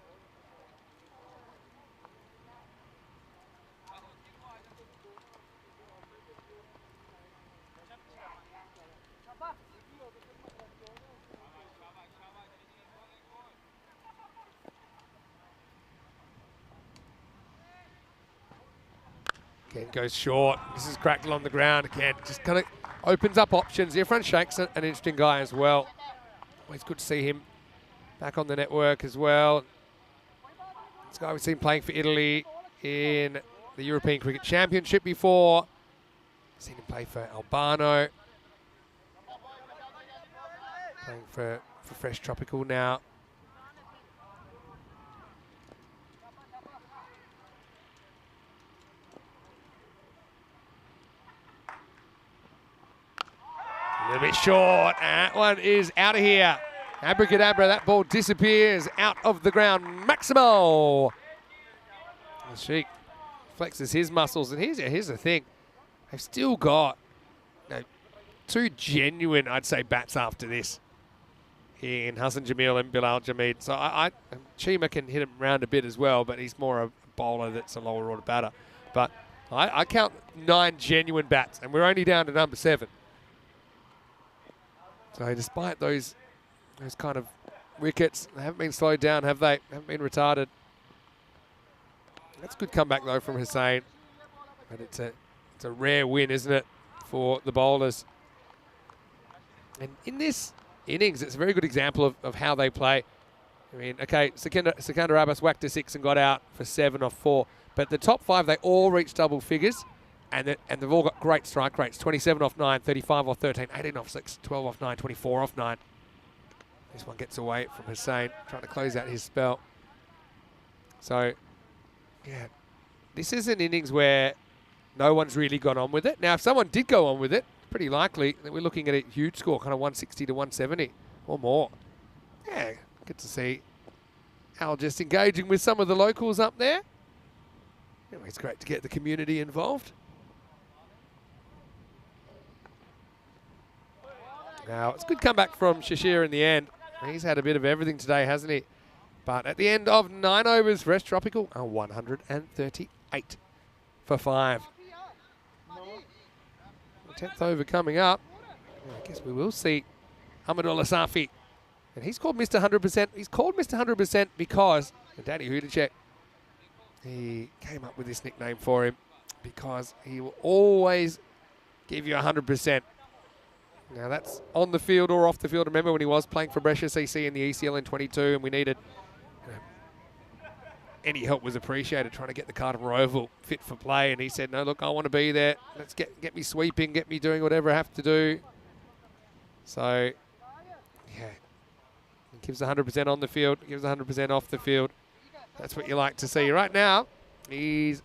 Again, goes short. This is Crackle on the ground again. Just kind of opens up options. Irfan Sheikh's an interesting guy as well. Always good to see him back on the network as well. This guy we've seen playing for Italy in the European Cricket Championship before. Seen him play for Albano. Playing for Fresh Tropical now. A little bit short, and that one is out of here. Abracadabra, that ball disappears out of the ground. Maximo! Sheikh flexes his muscles, and here's the thing. They've still got 2 genuine, I'd say, bats after this in Hassan Jamil and Bilal Jamid. So Chima can hit him around a bit as well, but he's more a bowler that's a lower order batter. But I count 9 genuine bats, and we're only down to number 7. So despite those kind of wickets, they haven't been slowed down, have they? Haven't been retarded. That's a good comeback, though, from Hussain. But it's a rare win, isn't it, for the bowlers? And in this innings, it's a very good example of how they play. I mean, okay, Sikandar Abbas whacked a 6 and got out for 7 off 4. But the top 5, they all reached double figures. And they've all got great strike rates. 27 off 9, 35 off 13, 18 off 6, 12 off 9, 24 off 9. This one gets away from Hussain, trying to close out his spell. So, yeah, this is an innings where no one's really gone on with it. Now, if someone did go on with it, pretty likely that we're looking at a huge score, kind of 160 to 170 or more. Yeah, good to see Al just engaging with some of the locals up there. Anyway, it's great to get the community involved. Now, it's a good comeback from Shashir in the end. He's had a bit of everything today, hasn't he? But at the end of 9 overs, Brescia Tropical are 138 for 5. 10th over coming up. I guess we will see Amadullah Safi. And he's called Mr. 100%. He's called Mr. 100% because Danny Hudacek, he came up with this nickname for him because he will always give you 100%. Now that's on the field or off the field. Remember when he was playing for Brescia CC in the ECL in 22 and we needed any help was appreciated trying to get the Carter Oval fit for play, and he said, no, look, I want to be there. Let's get me sweeping, get me doing whatever I have to do. So, yeah, he gives 100% on the field, gives 100% off the field. That's what you like to see. Right now, he's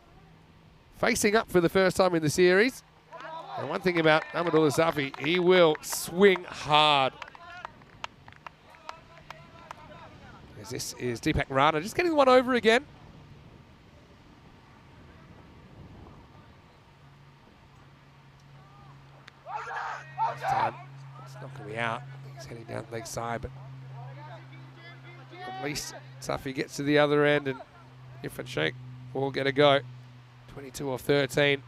facing up for the first time in the series. And one thing about Amadullah Safi, he will swing hard. This is Deepak Rana just getting one over again. This time, it's not going to be out. He's heading down the leg side, but at least Safi gets to the other end and Irfan Sheikh will get a go. 22 off 13.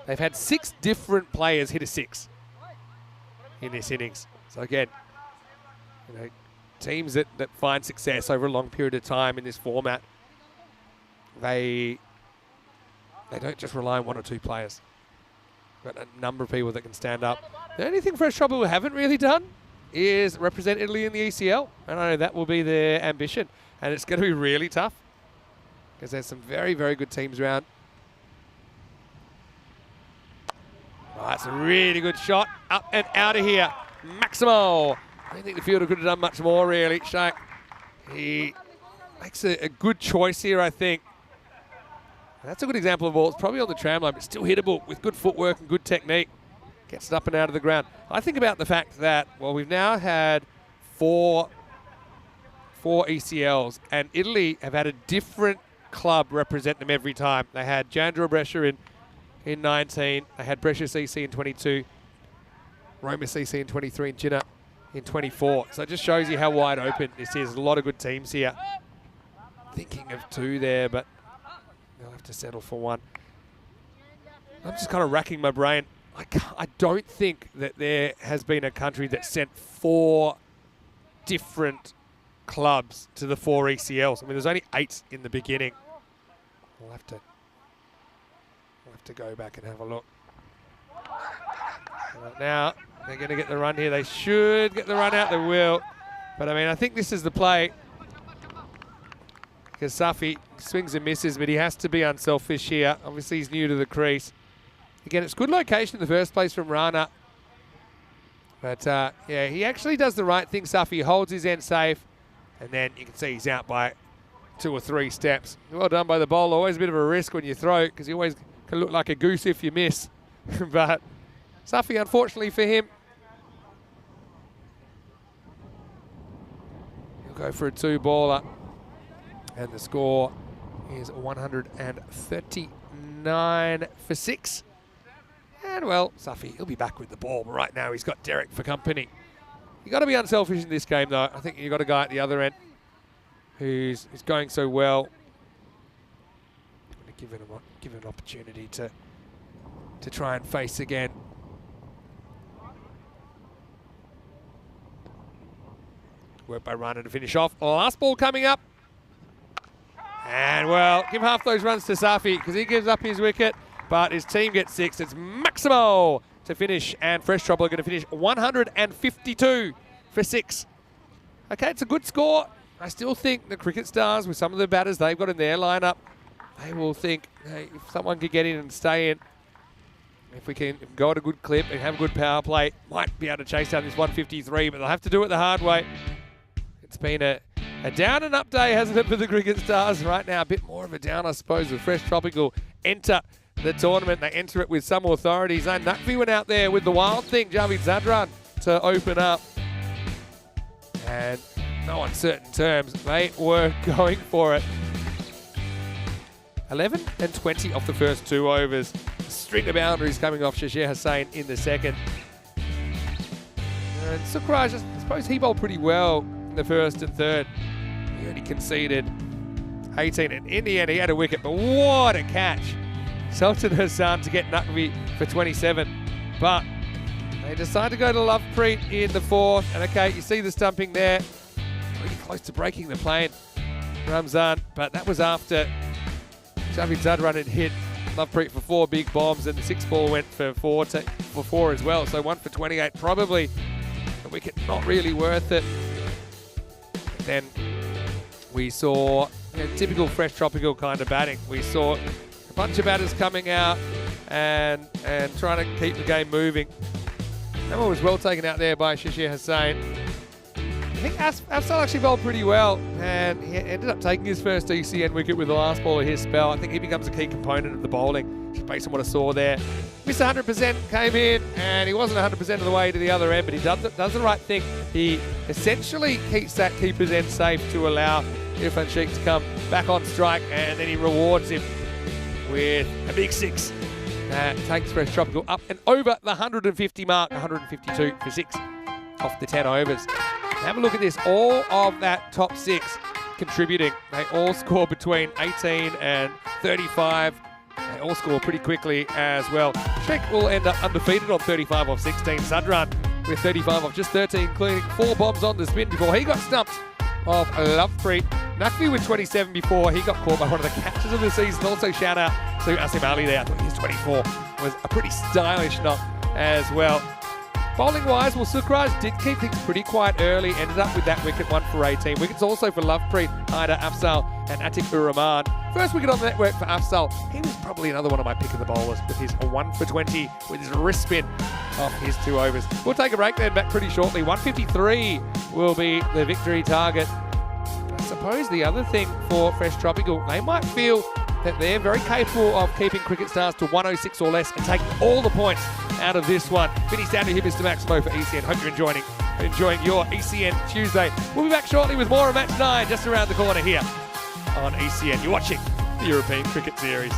They've had 6 different players hit a 6 in this innings. So again, you know, teams that find success over a long period of time in this format, they don't just rely on 1 or 2 players. Got a number of people that can stand up. The only thing Brescia Tropical haven't really done is represent Italy in the ECL. And I know that will be their ambition. And it's going to be really tough because there's some very, very good teams around. Oh, that's a really good shot. Up and out of here. Maximo. I don't think the fielder could have done much more, really. Sheikh, he makes a good choice here, I think. And that's a good example of ball. It's probably on the tram line, but still hittable with good footwork and good technique. Gets it up and out of the ground. I think about the fact that, well, we've now had four ECLs, and Italy have had a different club represent them every time. They had Jandra Brescia in 19. They had Brescia CC in 22. Roma CC in 23 and China in 24. So it just shows you how wide open this is. There's a lot of good teams here. Thinking of 2 there, but they'll have to settle for 1. I'm just kind of racking my brain. I don't think that there has been a country that sent 4 different clubs to the 4 ECLs. I mean, there's only 8 in the beginning. We'll have to go back and have a look. Right now, they're going to get the run here. They should get the run out. They will. But, I mean, I think this is the play. Because Safi swings and misses, but he has to be unselfish here. Obviously, he's new to the crease. Again, it's good location in the first place from Rana. But, yeah, he actually does the right thing, Safi. Holds his end safe. And then you can see he's out by 2 or 3 steps. Well done by the bowler. Always a bit of a risk when you throw, because you always can look like a goose if you miss. But Safi, unfortunately for him, he'll go for a 2-baller. And the score is 139 for 6. And, well, Safi, he'll be back with the ball. But right now he's got Derek for company. You've got to be unselfish in this game, though. I think you've got a guy at the other end who's going so well. Give him an opportunity to try and face again. Work by Rana to finish off. Last ball coming up. And, well, give half those runs to Safi because he gives up his wicket, but his team gets 6. It's Maximo to finish, and Brescia Tropical are going to finish 152 for 6. Okay, it's a good score. I still think the Cricket Stars, with some of the batters they've got in their lineup, they will think, hey, if someone could get in and stay in, if we can go at a good clip and have a good power play, might be able to chase down this 153, but they'll have to do it the hard way. It's been a down and up day, hasn't it, for the Cricket Stars? Right now, a bit more of a down, I suppose, with Brescia Tropical enter the tournament. They enter it with some authority. Zain Naqvi went out there with the wild thing, Javid Zadran, to open up. And no uncertain terms, they were going for it. 11 and 20 off the first 2 overs. A string of boundaries coming off Shashir Hussain in the second. And Sukraj, I suppose he bowled pretty well in the first and third. He only conceded 18, and in the end he had a wicket, but what a catch. Sultan Hassan to get Naqvi for 27, but they decide to go to Lovepreet in the fourth, and okay, you see the stumping there, really close to breaking the plane, Ramzan, but that was after Javid Zadran had hit Lovepreet for 4 big bombs, and the 6th ball went for four as well, so 1 for 28, probably a wicket not really worth it. And then we saw typical fresh tropical kind of batting. We saw a bunch of batters coming out and trying to keep the game moving. That one was well taken out there by Shashir Hussain. I think Afzal actually bowled pretty well, and he ended up taking his first ECN wicket with the last ball of his spell. I think he becomes a key component of the bowling, just based on what I saw there. Mr. 100% came in, and he wasn't 100% of the way to the other end, but he does the right thing. He essentially keeps that keeper's end safe to allow Irfan Sheikh to come back on strike, and then he rewards him with a big 6. Takes Fresh Tropical up and over the 150 mark, 152 for 6 off the 10 overs. Have a look at this. All of that top 6 contributing. They all score between 18 and 35. They all score pretty quickly as well. Sheikh will end up undefeated on 35 off 16. Sadran with 35 off just 13, including 4 bombs on the spin before he got stumped off Lovepreet. Naqvi with 27 before he got caught by one of the catches of the season. Also shout out to Asim Ali there. I thought his 24 was a pretty stylish knock as well. Bowling wise, well, Sukraj did keep things pretty quiet early, ended up with that wicket, 1 for 18. Wickets also for Lovepreet, Haidar Afzal and Atik ur Rahman. First wicket on the network for Afzal. He was probably another one of my pick of the bowlers with his 1 for 20 with his wrist spin off his 2 overs. We'll take a break then, back pretty shortly. 153 will be the victory target. But I suppose the other thing for Fresh Tropical, they might feel that they're very capable of keeping Cricket Stars to 106 or less and taking all the points out of this one. Finished down to here, Mr. Maximo for ECN. Hope you're enjoying your ECN Tuesday. We'll be back shortly with more of Match 9 just around the corner here on ECN. You're watching the European Cricket Series.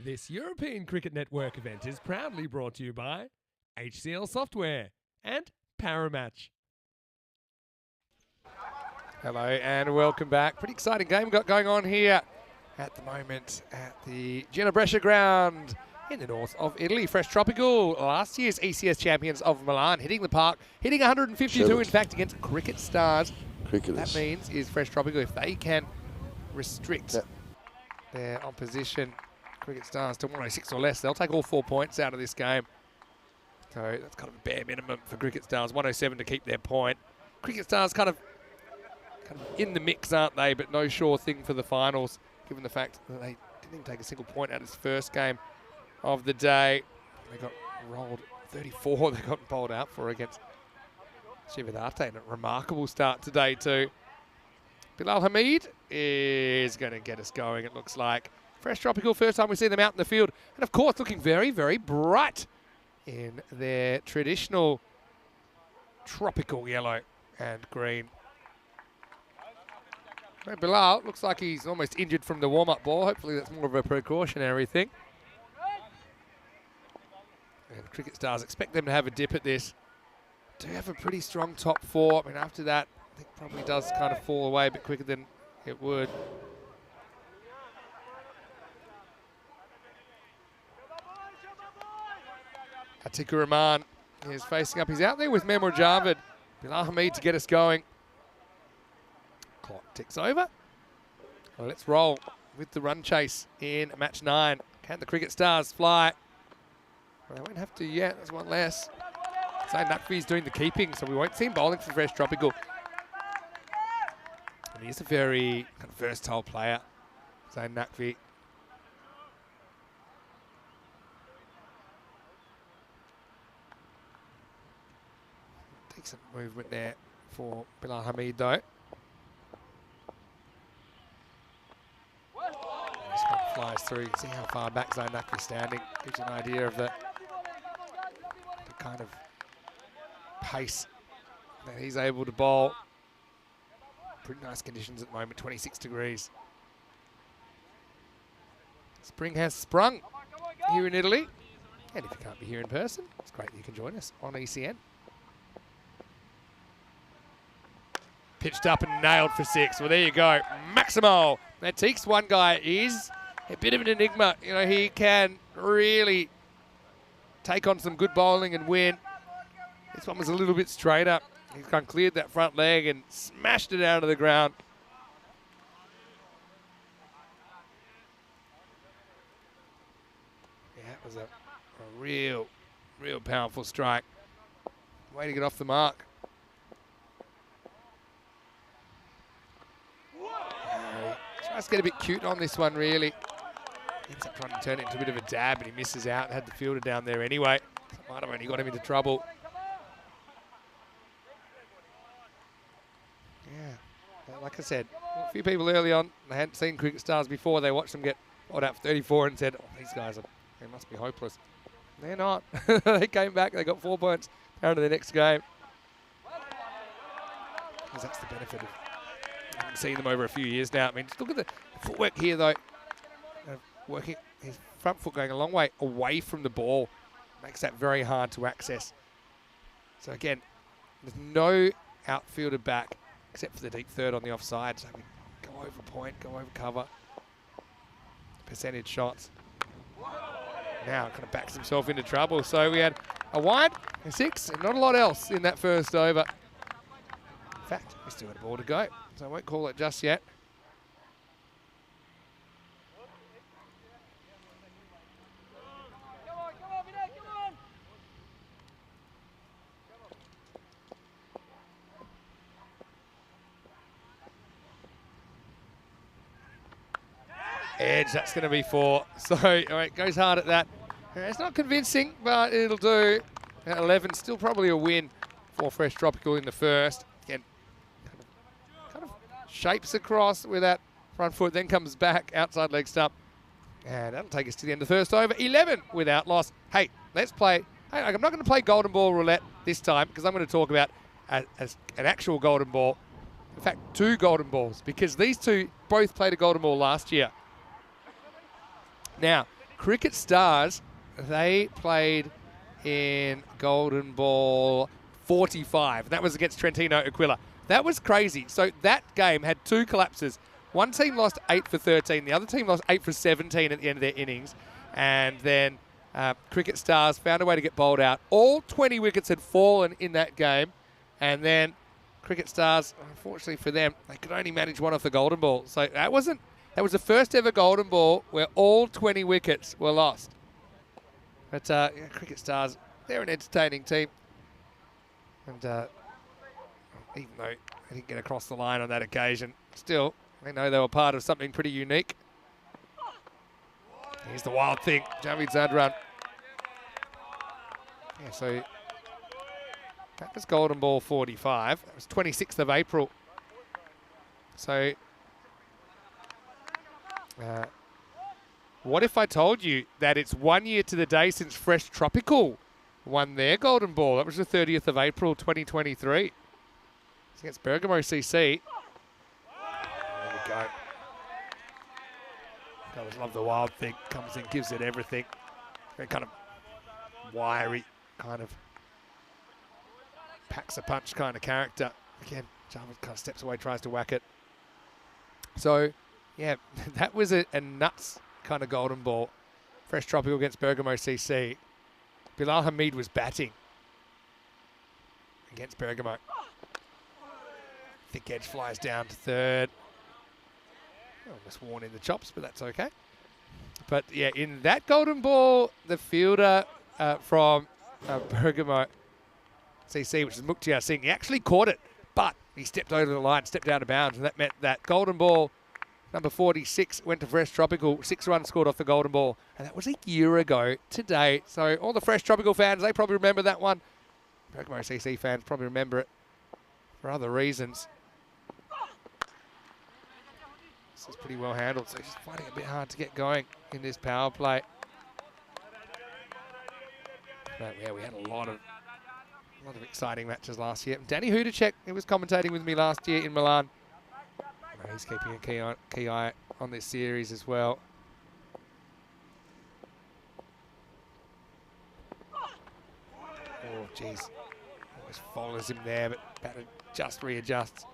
This European Cricket Network event is proudly brought to you by HCL Software and Paramatch. Hello and welcome back. Pretty exciting game got going on here at the moment at the Brescia ground in the north of Italy. Fresh Tropical, last year's ECS champions of Milan, hitting the park, hitting 152 in fact against Cricket Stars. Cricketers. That means is Fresh Tropical, if they can restrict their opposition, Cricket Stars, to 106 or less, they'll take all 4 points out of this game. So that's kind of a bare minimum for Cricket Stars, 107 to keep their point. Cricket Stars kind of in the mix, aren't they? But no sure thing for the finals, given the fact that they didn't even take a single point out of this first game of the day. They got rolled 34, they got bowled out for against Shivadate, and a remarkable start today too. Bilal Hamid is going to get us going, it looks like. Fresh Tropical, first time we see them out in the field. And of course, looking very, very bright in their traditional tropical yellow and green. Bilal looks like he's almost injured from the warm-up ball. Hopefully that's more of a precautionary thing. And Cricket Stars, expect them to have a dip at this. Do have a pretty strong top four. I mean, after that, I think probably does kind of fall away a bit quicker than it would. Atikur Rahman is facing up. He's out there with Memor Javed. Bilal Hamid to get us going. Clock ticks over. Well, let's roll with the run chase in match 9. Can the Cricket Stars fly? Well, they won't have to yet. There's one less. Zain Naqvi's doing the keeping, so we won't see him bowling for Fresh Tropical. And he's a very kind of versatile player, Zain Naqvi. Decent movement there for Bilal Hamid, though. This one flies through. You can see how far back Zain Naqvi's standing. Gives you an idea of the kind of pace that he's able to bowl. Pretty nice conditions at the moment, 26 degrees. Spring has sprung here in Italy. And if you can't be here in person, it's great that you can join us on ECN. Pitched up and nailed for 6. Well, there you go. Maximo. That Teeks one guy is a bit of an enigma. You know, he can really take on some good bowling and win. This one was a little bit straighter. He's kind of cleared that front leg and smashed it out of the ground. Yeah, it was a real powerful strike. Way to get off the mark. Tries to get a bit cute on this one, really. Ends up trying to turn it into a bit of a dab, and he misses out and had the fielder down there anyway. Might have only got him into trouble. Yeah, like I said, a few people early on, they hadn't seen Cricket Stars before. They watched them get bowled out for 34 and said, oh, these guys, they must be hopeless. They're not. They came back, they got 4 points down to the next game. Because that's the benefit of seeing them over a few years now. I mean, just look at the footwork here, though. Working his front foot going a long way away from the ball. Makes that very hard to access. So again, there's no outfielder back except for the deep third on the offside. So we go over point, go over cover. Percentage shots. Now kind of backs himself into trouble. So we had a wide, a 6, and not a lot else in that first over. In fact, we still had a ball to go, so I won't call it just yet. Edge, that's going to be 4. So, all right, goes hard at that. It's not convincing, but it'll do. At 11, still probably a win for Fresh Tropical in the first. Again, kind of shapes across with that front foot, then comes back, outside leg stump. And that'll take us to the end of the first over. 11 without loss. Hey, let's play. Hey, I'm not going to play Golden Ball Roulette this time because I'm going to talk about as an actual Golden Ball. In fact, 2 Golden Balls, because these two both played a Golden Ball last year. Now, Cricket Stars, they played in Golden Ball 45. That was against Trentino Aquila. That was crazy. So that game had 2 collapses. One team lost 8 for 13. The other team lost 8 for 17 at the end of their innings. And then Cricket Stars found a way to get bowled out. All 20 wickets had fallen in that game. And then Cricket Stars, unfortunately for them, they could only manage one off the Golden Ball. So that was the first ever Golden Ball where all 20 wickets were lost. But Cricket Stars, they're an entertaining team. And even though they didn't get across the line on that occasion, still, they know they were part of something pretty unique. Here's the wild thing, Javid Zadran. Yeah, so that was Golden Ball 45. That was 26th of April. So, what if I told you that it's 1 year to the day since Fresh Tropical won their Golden Ball? That was the 30th of April, 2023. It's against Bergamo CC. There we go. I always love the wild thing. Comes in, gives it everything. Very kind of wiry, kind of packs a punch kind of character. Again, Jarvis kind of steps away, tries to whack it. So, yeah, that was a nuts kind of Golden Ball. Fresh Tropical against Bergamo CC. Bilal Hamid was batting against Bergamo. Thick edge flies down to third. Almost worn in the chops, but that's okay. But yeah, in that Golden Ball, the fielder from Bergamo CC, which is Mukhtiar Singh, he actually caught it, but he stepped over the line, stepped out of bounds, and that meant that Golden Ball number 46 went to Fresh Tropical. 6 runs scored off the Golden Ball, and that was a year ago today. So all the Fresh Tropical fans, they probably remember that one. Bergamo CC fans probably remember it for other reasons. This is pretty well handled, so he's just finding it a bit hard to get going in this power play. But yeah, we had a lot of exciting matches last year. Danny Hudacek, he was commentating with me last year in Milan. He's keeping a key eye on this series as well. Oh, jeez. Always follows him there, but batter just readjusts.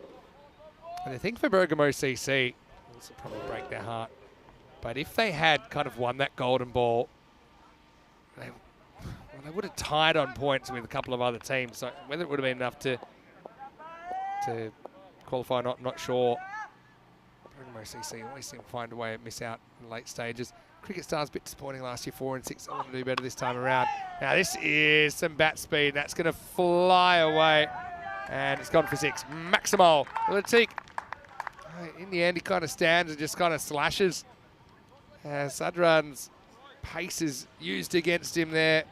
And the thing for Bergamo CC, this will probably break their heart, but if they had kind of won that Golden Ball, they would have tied on points with a couple of other teams. So whether it would have been enough to qualify, not sure. Bergamo CC always seem to find a way to miss out in late stages. Cricket Stars a bit disappointing last year, 4 and 6. I want to do better this time around. Now this is some bat speed. That's going to fly away, and it's gone for 6. Maximal Latik. In the end, he kind of stands and just kind of slashes. Sadran's pace is used against him there.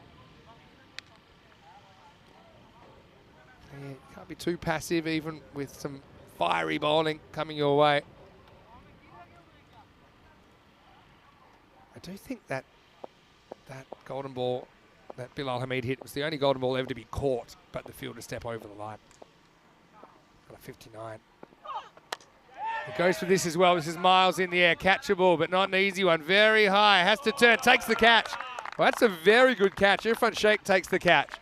Yeah, can't be too passive, even with some fiery bowling coming your way. I do think that Golden Ball that Bilal Hamid hit was the only Golden Ball ever to be caught, but the fielder step over the line. Got a 59. He goes for this as well. This is miles in the air, catchable, but not an easy one. Very high, has to turn, takes the catch. Well, that's a very good catch. Irfan Sheikh takes the catch.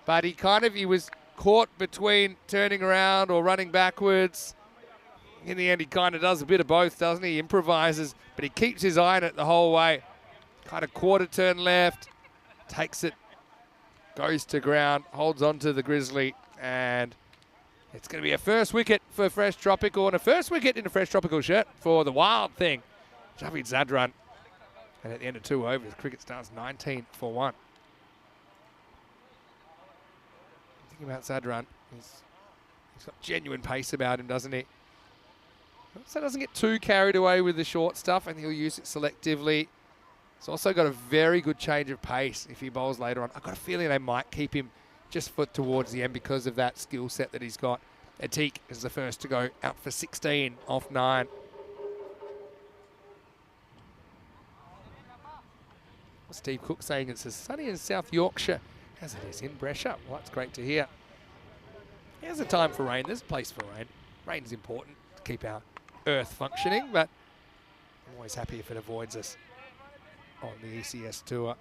But he was caught between turning around or running backwards. In the end, he kind of does a bit of both, doesn't he? He improvises, but he keeps his eye on it the whole way. Kind of quarter turn left, takes it, goes to ground, holds on to the Grizzly, and it's going to be a first wicket for Fresh Tropical and a first wicket in a Fresh Tropical shirt for the wild thing, Javid Zadran. And at the end of 2 overs, Cricket Stars 19 for 1. Thinking about Zadran, he's got genuine pace about him, doesn't he? So doesn't get too carried away with the short stuff, and he'll use it selectively. He's also got a very good change of pace if he bowls later on. I've got a feeling they might keep him just towards the end because of that skill set that he's got. Atik is the first to go out for 16 off 9. Steve Cook saying it's as sunny in South Yorkshire as it is in Brescia. Well, that's great to hear. Here's a time for rain. There's a place for rain. Rain's important to keep our earth functioning, but I'm always happy if it avoids us. on the ECS tour.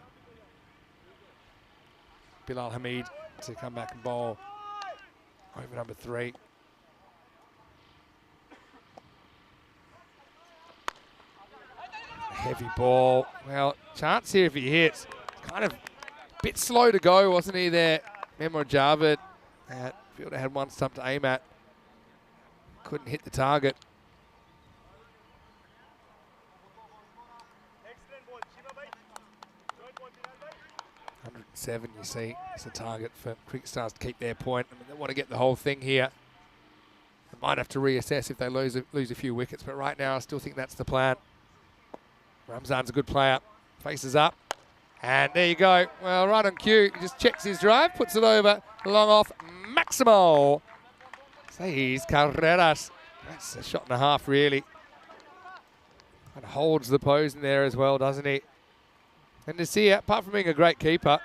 Bilal Hamid to come back and bowl over number 3. Heavy ball. Well, chance here if he hits. Kind of a bit slow to go, wasn't he there? Memor Javed. Fielder had one stump to aim at. Couldn't hit the target. 107, you see, is the target for Cricket Stars to keep their point. I mean, they want to get the whole thing here. They might have to reassess if they lose a few wickets, but right now I still think that's the plan. Ramzan's a good player. Faces up. And there you go. Well, right on cue. He just checks his drive, puts it over, long off, Maximo. Seis Carreras. That's a shot and a half, really. And holds the pose in there as well, doesn't he? And to see, apart from being a great keeper,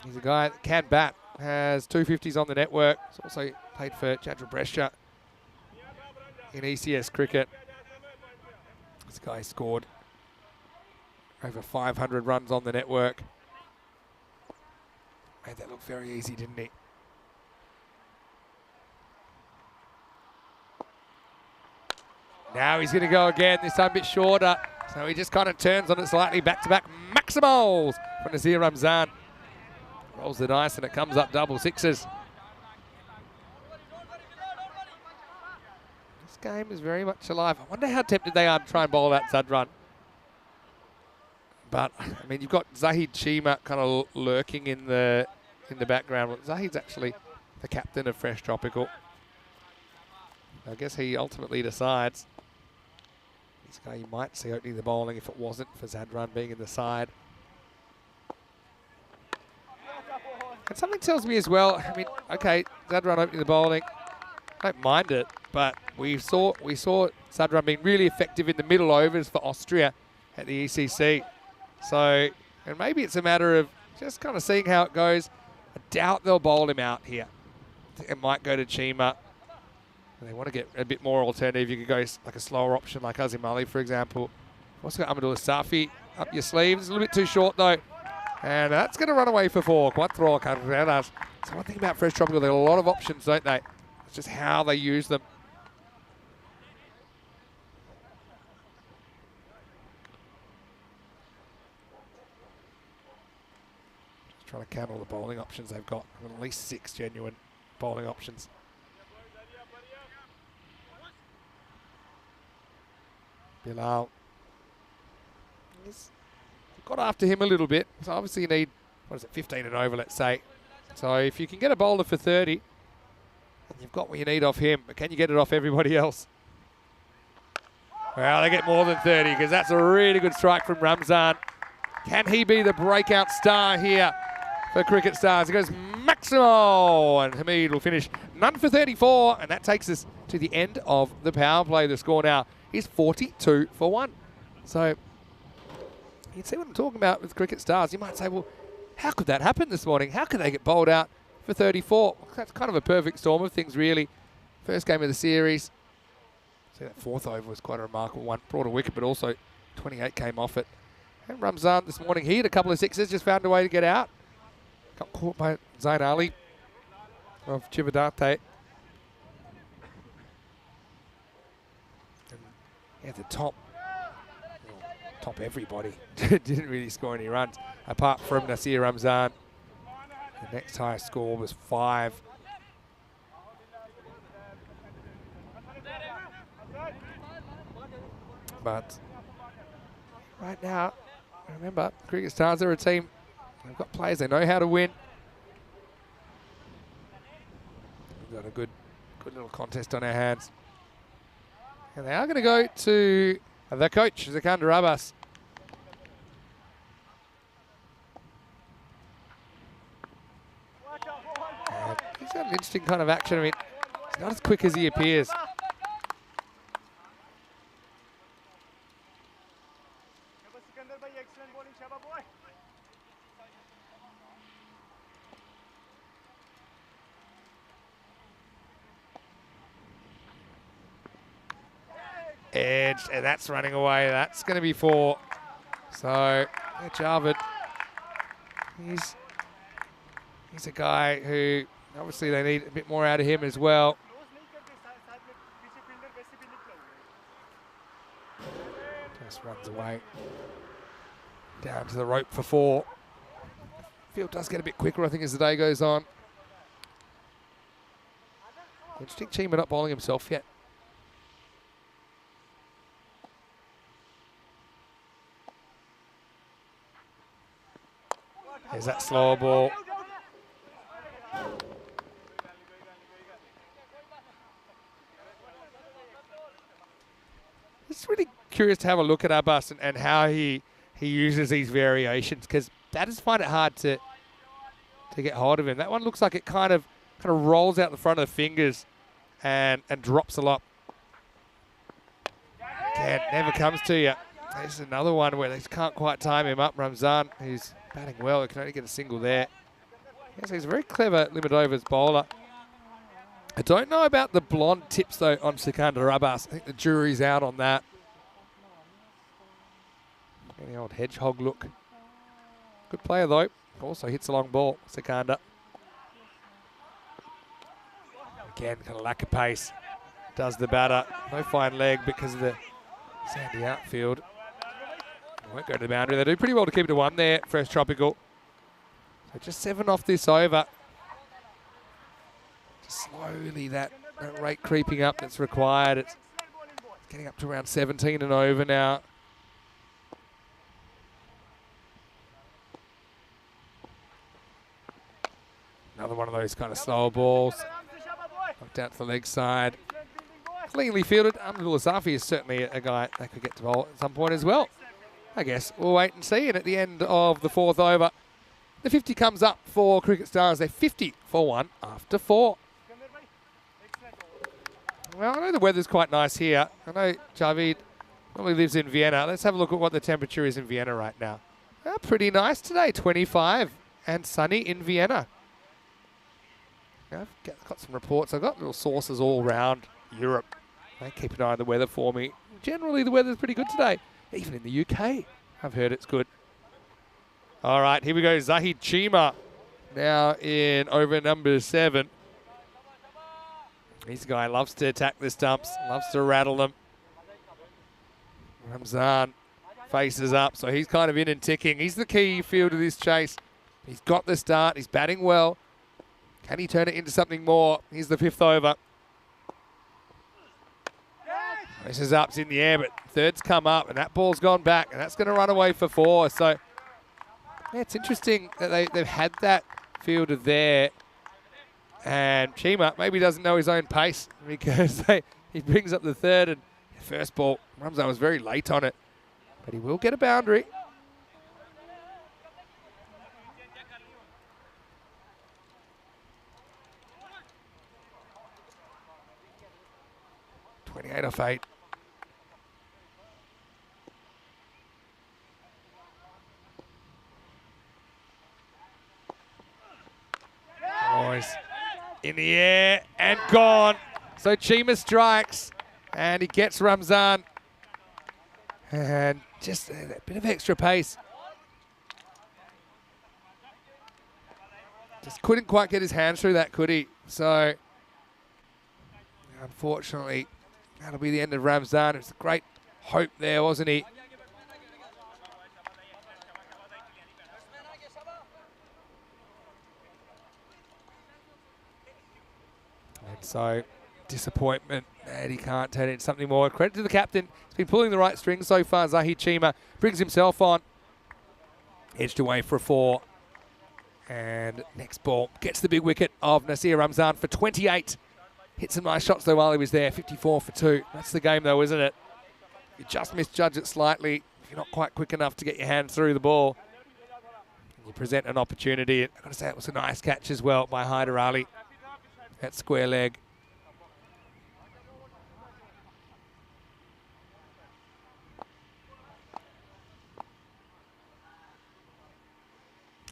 he's a guy that can bat. Has 250s on the network. He's also played for Brescia in ECS cricket. This guy scored over 500 runs on the network. Made that look very easy, didn't he? Now he's going to go again, this time a bit shorter. So he just kind of turns on it slightly, back-to-back Maximals from Nazir Ramzan. Rolls the dice and it comes up double sixes. This game is very much alive. I wonder how tempted they are to try and bowl that Zadran. But, I mean, you've got Zahid Chima kind of lurking in the background. Zahid's actually the captain of Fresh Tropical. I guess he ultimately decides. This guy you might see opening the bowling if it wasn't for Zadran being in the side. And something tells me as well, I mean, okay, Zadran opening the bowling, I don't mind it, but we saw Zadran being really effective in the middle overs for Austria at the ECC. So, and maybe it's a matter of just kind of seeing how it goes. I doubt they'll bowl him out here. I think it might go to Chima. And they want to get a bit more alternative. You could go like a slower option like Azim Ali, for example. Also got Amadou Safi up your sleeves. A little bit too short, though. And that's going to run away for 4. Cuatro carreras. So one thing about Fresh Tropical, they have a lot of options, don't they? It's just how they use them. Just trying to count all the bowling options they've got. At least 6 genuine bowling options. Bilal. He's got after him a little bit. So obviously you need, 15 and over, let's say. So if you can get a bowler for 30, you've got what you need off him, but can you get it off everybody else? Well, they get more than 30 because that's a really good strike from Ramzan. Can he be the breakout star here for Cricket Stars? It goes Maximo, and Hamid will finish none for 34, and that takes us to the end of the power play. The score now is 42 for 1. So you can see what I'm talking about with Cricket Stars. You might say, well, how could that happen this morning? How could they get bowled out for 34? Well, that's kind of a perfect storm of things, really. First game of the series. See, that 4th over was quite a remarkable one. Brought a wicket, but also 28 came off it. And Ramzan this morning, he hit a couple of sixes, just found a way to get out. Got caught by Zain Ali of Chivadate. At the top everybody didn't really score any runs apart from Nasir Ramzan. The next highest score was 5. But right now, remember, Cricket Stars are a team. They've got players, they know how to win. We've got a good little contest on our hands. And they are going to go to the coach, Zakandar Abbas. And he's got an interesting kind of action. I mean, he's not as quick as he appears. Edged, and that's running away. That's going to be 4. So, yeah, Jarvid, he's a guy who, obviously they need a bit more out of him as well. Just runs away. Down to the rope for 4. Field does get a bit quicker, I think, as the day goes on. Interesting, Chima not bowling himself yet. There's that slower ball. It's really curious to have a look at Abbas and how he uses these variations, because that is find it hard to get hold of him. That one looks like it kind of rolls out the front of the fingers and drops a lot. Again, never comes to you. There's another one where they just can't quite time him up. Ramzan, who's batting well, he can only get a single there. Yes, he's a very clever limit overs bowler. I don't know about the blonde tips, though, on Sikandar Abbas. I think the jury's out on that. Any old hedgehog look. Good player, though. Also hits a long ball, Sikandar. Again, kind of lack of pace. Does the batter. No fine leg because of the sandy outfield. Won't go to the boundary. They do pretty well to keep it to 1 there, Fresh Tropical. So just 7 off this over. Just slowly that rate creeping up that's required. It's getting up to around 17 and over now. Another one of those kind of slower balls. Knocked out to the leg side. Cleanly fielded. Abdul Asafi is certainly a guy that could get to bowl at some point as well. I guess we'll wait and see. And at the end of the 4th over, the 50 comes up for Cricket Stars. They're 50 for 1 after 4. Well, I know the weather's quite nice here. I know Javid probably lives in Vienna. Let's have a look at what the temperature is in Vienna right now. Pretty nice today, 25 and sunny in Vienna. I've got some reports. I've got little sources all around Europe. They keep an eye on the weather for me. Generally, the weather's pretty good today. Even in the UK, I've heard it's good. All right, here we go. Zahid Chima now in over number 7. This guy loves to attack the stumps, loves to rattle them. Ramzan faces up, so he's kind of in and ticking. He's the key field of this chase. He's got the start. He's batting well. Can he turn it into something more? Here's the 5th over. This is ups in the air, but 3rd's come up, and that ball's gone back, and that's going to run away for 4. So, yeah, it's interesting that they've had that fielder there, and Chima maybe doesn't know his own pace because he brings up the 3rd, and the first ball, Ramzan was very late on it, but he will get a boundary. .28 off 8. Boys, in the air and gone. So Chima strikes and he gets Ramzan. And just a bit of extra pace. Just couldn't quite get his hands through that, could he? So, unfortunately, that'll be the end of Ramzan. It was a great hope there, wasn't he? And so, disappointment that he can't turn it into something more. Credit to the captain. He's been pulling the right strings so far. Zahid Chima brings himself on. Edged away for a 4. And next ball gets the big wicket of Nasir Ramzan for 28. Hit some nice shots though while he was there. 54 for 2. That's the game though, isn't it? You just misjudge it slightly. If you're not quite quick enough to get your hand through the ball, and you present an opportunity. I've got to say it was a nice catch as well by Hyder Ali. That square leg.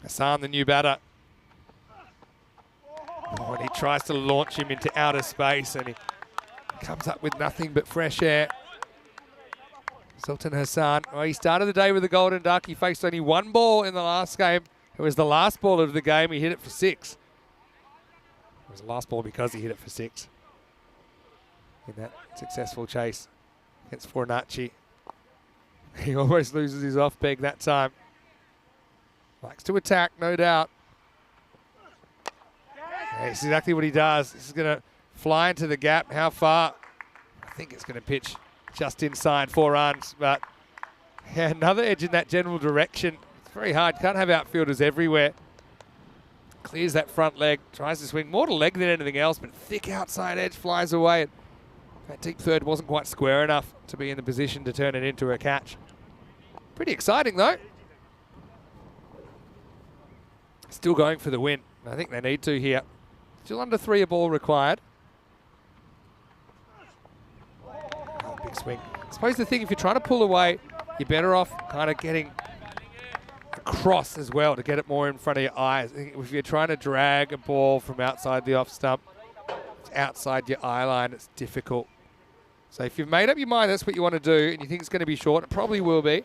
Hassan, the new batter. Oh, and he tries to launch him into outer space and he comes up with nothing but fresh air. Sultan Hassan, well, he started the day with a golden duck. He faced only one ball in the last game. It was the last ball of the game. He hit it for 6. It was the last ball because he hit it for 6 in that successful chase against Fornacci. He almost loses his off peg that time. Likes to attack, no doubt. Yeah, this is exactly what he does. This is going to fly into the gap. How far? I think it's going to pitch just inside 4 runs, but yeah, another edge in that general direction. It's very hard. Can't have outfielders everywhere. Clears that front leg, tries to swing more to leg than anything else, but thick outside edge flies away. That deep third wasn't quite square enough to be in the position to turn it into a catch. Pretty exciting though. Still going for the win. I think they need to here. Still under 3 a ball required. Oh, big swing. I suppose the thing, if you're trying to pull away, you're better off kind of getting across as well to get it more in front of your eyes. If you're trying to drag a ball from outside the off stump, outside your eye line, it's difficult. So if you've made up your mind that's what you want to do and you think it's going to be short, it probably will be.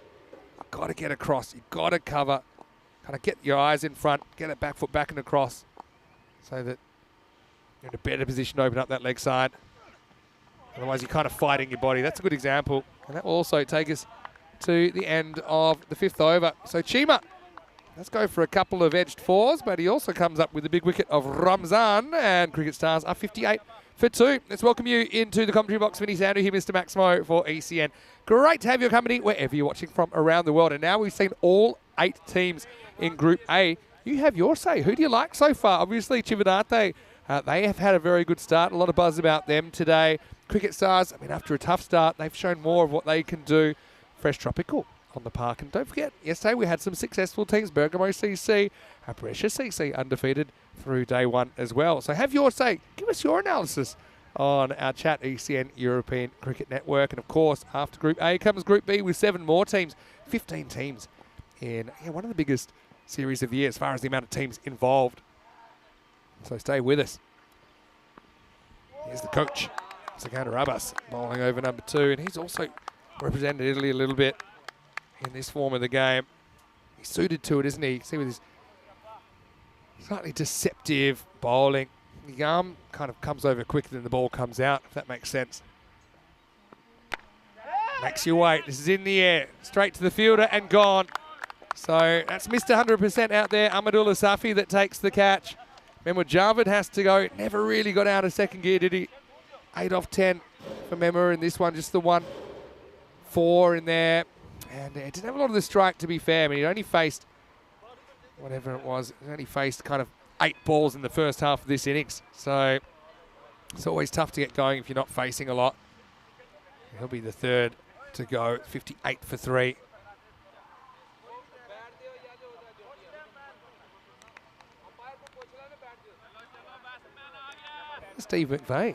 You've got to get across. You've got to cover. Kind of get your eyes in front, get that back foot back and across so that you're in a better position to open up that leg side. Otherwise, you're kind of fighting your body. That's a good example. And that will also take us to the end of the 5th over. So Chima, let's go for a couple of edged 4s, but he also comes up with the big wicket of Ramzan, and Cricket Stars are 58 for 2. Let's welcome you into the commentary box. Vinny Sandu here, Mr. Maximo for ECN. Great to have your company wherever you're watching from around the world. And now we've seen all 8 teams in Group A. You have your say. Who do you like so far? Obviously, Chivadate, they have had a very good start. A lot of buzz about them today. Cricket Stars, I mean, after a tough start, they've shown more of what they can do. Fresh Tropical on the park. And don't forget, yesterday we had some successful teams. Bergamo CC, Brescia CC undefeated through day 1 as well. So have your say. Give us your analysis on our chat, ECN European Cricket Network. And of course, after Group A comes Group B with 7 more teams. 15 teams in one of the biggest series of the year as far as the amount of teams involved. So stay with us. Here's the coach, Sakana Rabas, bowling over number 2. And he's also represented Italy a little bit in this form of the game. He's suited to it, isn't he? You can see with his slightly deceptive bowling. The arm kind of comes over quicker than the ball comes out, if that makes sense. Makes you wait. This is in the air. Straight to the fielder and gone. So that's Mr. 100% out there. Ahmadullah Safi that takes the catch. Memur Javed has to go. Never really got out of second gear, did he? 8 off 10 for Memur in this one. Just the 1-4 in there. And it didn't have a lot of the strike, to be fair. I mean, he only faced, whatever it was, he only faced kind of 8 balls in the first half of this innings. So it's always tough to get going if you're not facing a lot. He'll be the 3rd to go. 58 for 3. Steve McVeigh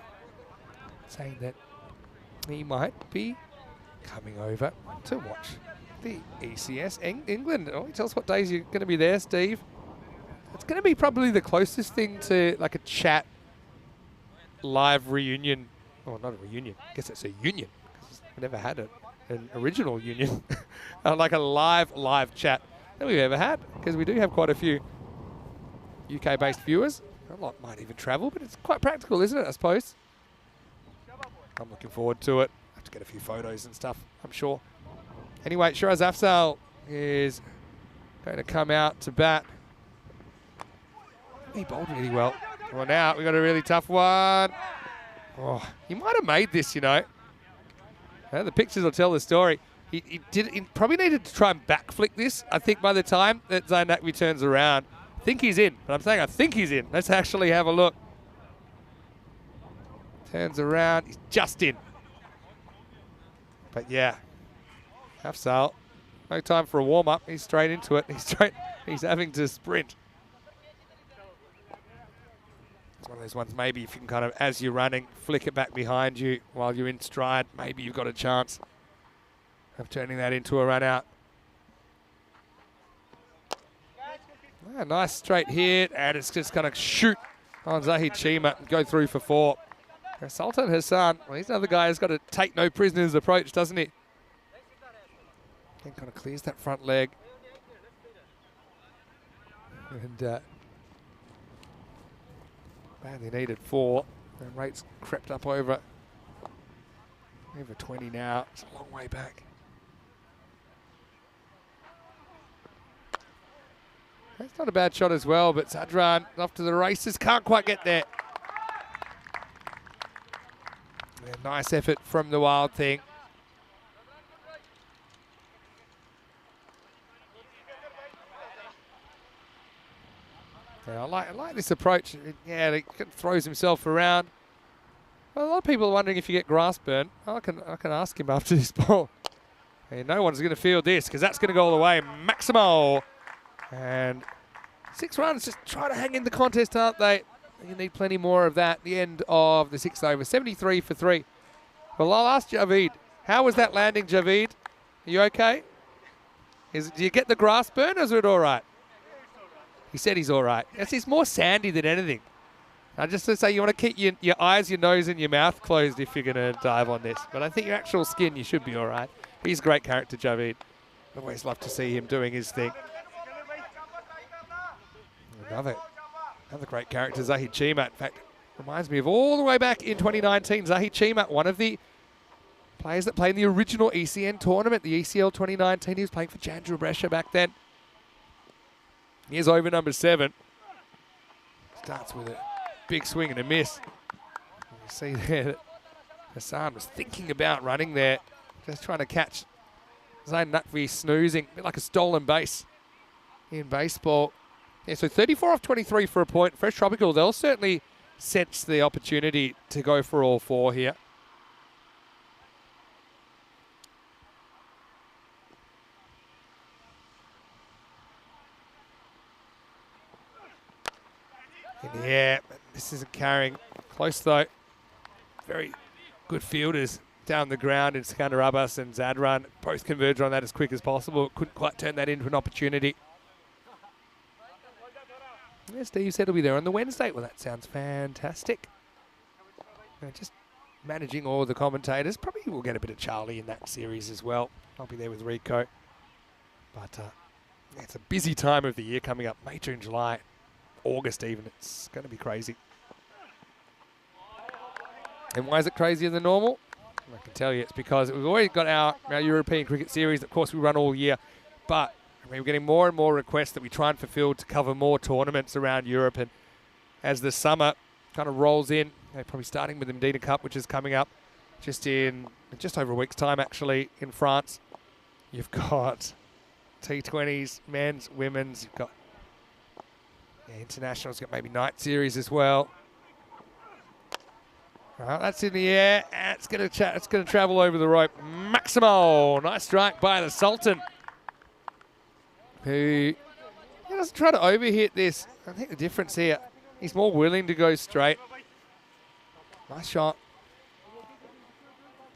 saying that he might be coming over to watch the ECS England. Oh, tell us what days you're going to be there, Steve. It's going to be probably the closest thing to like a chat live reunion. Oh, not a reunion. I guess it's a union. We've never had an original union. Like a live chat that we've ever had, because we do have quite a few UK-based viewers. A lot might even travel, but it's quite practical, isn't it, I suppose? I'm looking forward to it. I have to get a few photos and stuff, I'm sure. Anyway, Shiraz Afzal is going to come out to bat. He bowled really well. Well, now we got a really tough one. Oh, he might have made this, you know. The pictures will tell the story. He probably needed to try and back flick this. I think by the time that Zain Naqvi turns around, I think he's in. But I'm saying I think he's in. Let's actually have a look. Turns around. He's just in. But yeah, Afzal, no time for a warm-up. He's straight into it. He's having to sprint. It's one of those ones, maybe if you can kind of, as you're running, flick it back behind you while you're in stride, maybe you've got a chance of turning that into a run out. Nice straight hit, and it's just going to shoot on Zahid Chima and go through for 4. Sultan Hassan, well, he's another guy who's got a take no prisoners approach, doesn't he? Then kind of clears that front leg. And badly needed 4. And rates crept up over 20 now. It's a long way back. That's not a bad shot as well, but Zadran off to the races, can't quite get there. Yeah, nice effort from the Wild Thing. Yeah, I like this approach. Yeah, he throws himself around. Well, a lot of people are wondering if you get grass burn. I can ask him after this ball. And no one's going to field this because that's going to go all the way. Maximo. And 6 runs, just try to hang in the contest, aren't they? You need plenty more of that at the end of the 6th over. 73 for 3. Well, I'll ask Javid. How was that landing, Javid? Are you okay? Do you get the grass burn or is it all right? He said he's all right. He's more sandy than anything. I just to say you want to keep your eyes, your nose, and your mouth closed if you're going to dive on this. But I think your actual skin, you should be all right. He's a great character, Javid. Always love to see him doing his thing. Another great character, Zahid Chima. In fact, reminds me of all the way back in 2019. Zahid Chima, one of the players that played in the original ECN tournament, the ECL 2019. He was playing for Jandra Brescia back then. Here's over number 7. Starts with a big swing and a miss. You see there that Hassan was thinking about running there, just trying to catch Zayn Nutvi snoozing, a bit like a stolen base in baseball. Yeah, so 34 off 23 for a point. Fresh Tropical, they'll certainly sense the opportunity to go for all 4 here. Yeah, this isn't carrying. Close though. Very good fielders down the ground in Skandar Abbas and Zadran. Both converge on that as quick as possible. Couldn't quite turn that into an opportunity. Yeah, Steve said he'll be there on the Wednesday. Well, that sounds fantastic. Just managing all the commentators. Probably we'll get a bit of Charlie in that series as well. I'll be there with Rico. But it's a busy time of the year coming up. May, June, July. August even. It's going to be crazy. And why is it crazier than normal? I can tell you it's because we've already got our European cricket series. Of course, we run all year. But we're getting more and more requests that we try and fulfill to cover more tournaments around Europe. And as the summer kind of rolls in, probably starting with the Medina Cup, which is coming up just over a week's time, actually, in France. You've got T20s, men's, women's. You've got internationals, got maybe night series as well. That's in the air. It's going to travel over the rope. Maximo, nice strike by the Sultan, who doesn't try to overhit this. I think the difference here, he's more willing to go straight. Nice shot.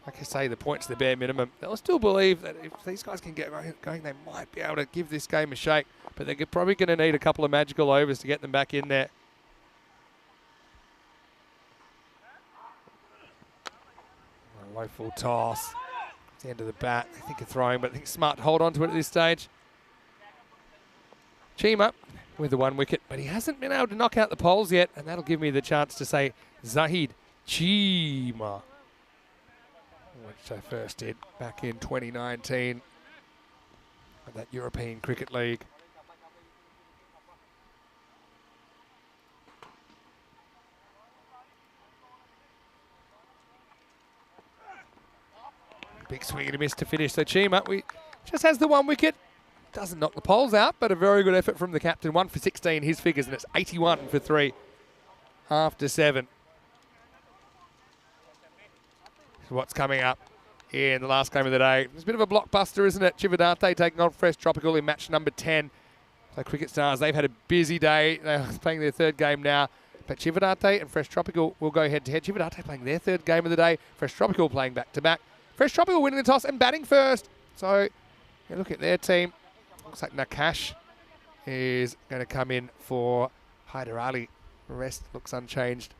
Like I say, the point's the bare minimum. They'll still believe that if these guys can get going, they might be able to give this game a shake. But they're probably going to need a couple of magical overs to get them back in there. A low full toss. At the end of the bat. They think of throwing, but I think it's smart to hold on to it at this stage. Chima with the 1 wicket, but he hasn't been able to knock out the poles yet, and that'll give me the chance to say Zahid Chima, which I first did back in 2019 at that European Cricket League. Big swing and a miss to finish. So Chima just has the 1 wicket. Doesn't knock the poles out, but a very good effort from the captain. 1 for 16, his figures, and it's 81 for 3 after 7. So what's coming up in the last game of the day? It's a bit of a blockbuster, isn't it? Chivadante taking on Fresh Tropical in match number 10. So Cricket Stars, they've had a busy day. They're playing their 3rd game now. But Chivadante and Fresh Tropical will go head-to-head. Chivadante playing their 3rd game of the day. Fresh Tropical playing back-to-back. Fresh Tropical winning the toss and batting first. So you look at their team. Looks like Nakash is going to come in for Hyder Ali. The rest looks unchanged.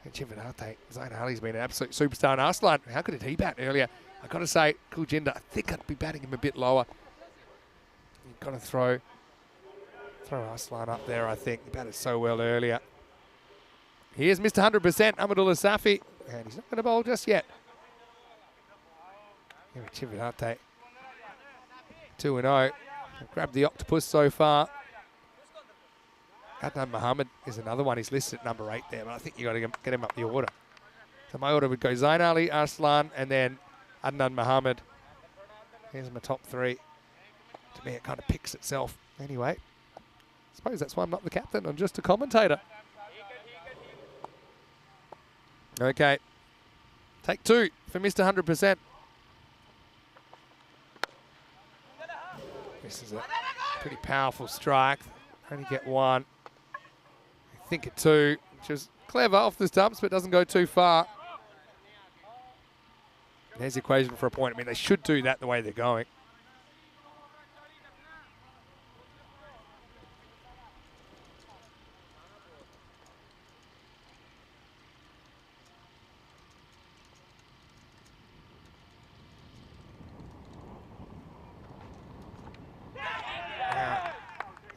And Chivadante, Zayn Ali's been an absolute superstar. And Arslan, how good did he bat earlier? I've got to say, Kuljinder, I think I'd be batting him a bit lower. You've got to throw Arslan up there, I think. He batted so well earlier. Here's Mr. 100%, Amadullah Safi. And he's not going to bowl just yet. Chividate. 2-0. Grabbed the octopus so far. Adnan Mohammed is another one. He's listed at number 8 there, but I think you got to get him up the order. So my order would go Zain Ali, Arslan, and then Adnan Mohammed. Here's my top 3. To me, it kind of picks itself. Anyway, I suppose that's why I'm not the captain. I'm just a commentator. Okay. Take 2 for Mr. 100%. This is a pretty powerful strike. Only get 1. I think at 2, which is clever off the stumps, but doesn't go too far. There's the equation for a point. I mean, they should do that the way they're going.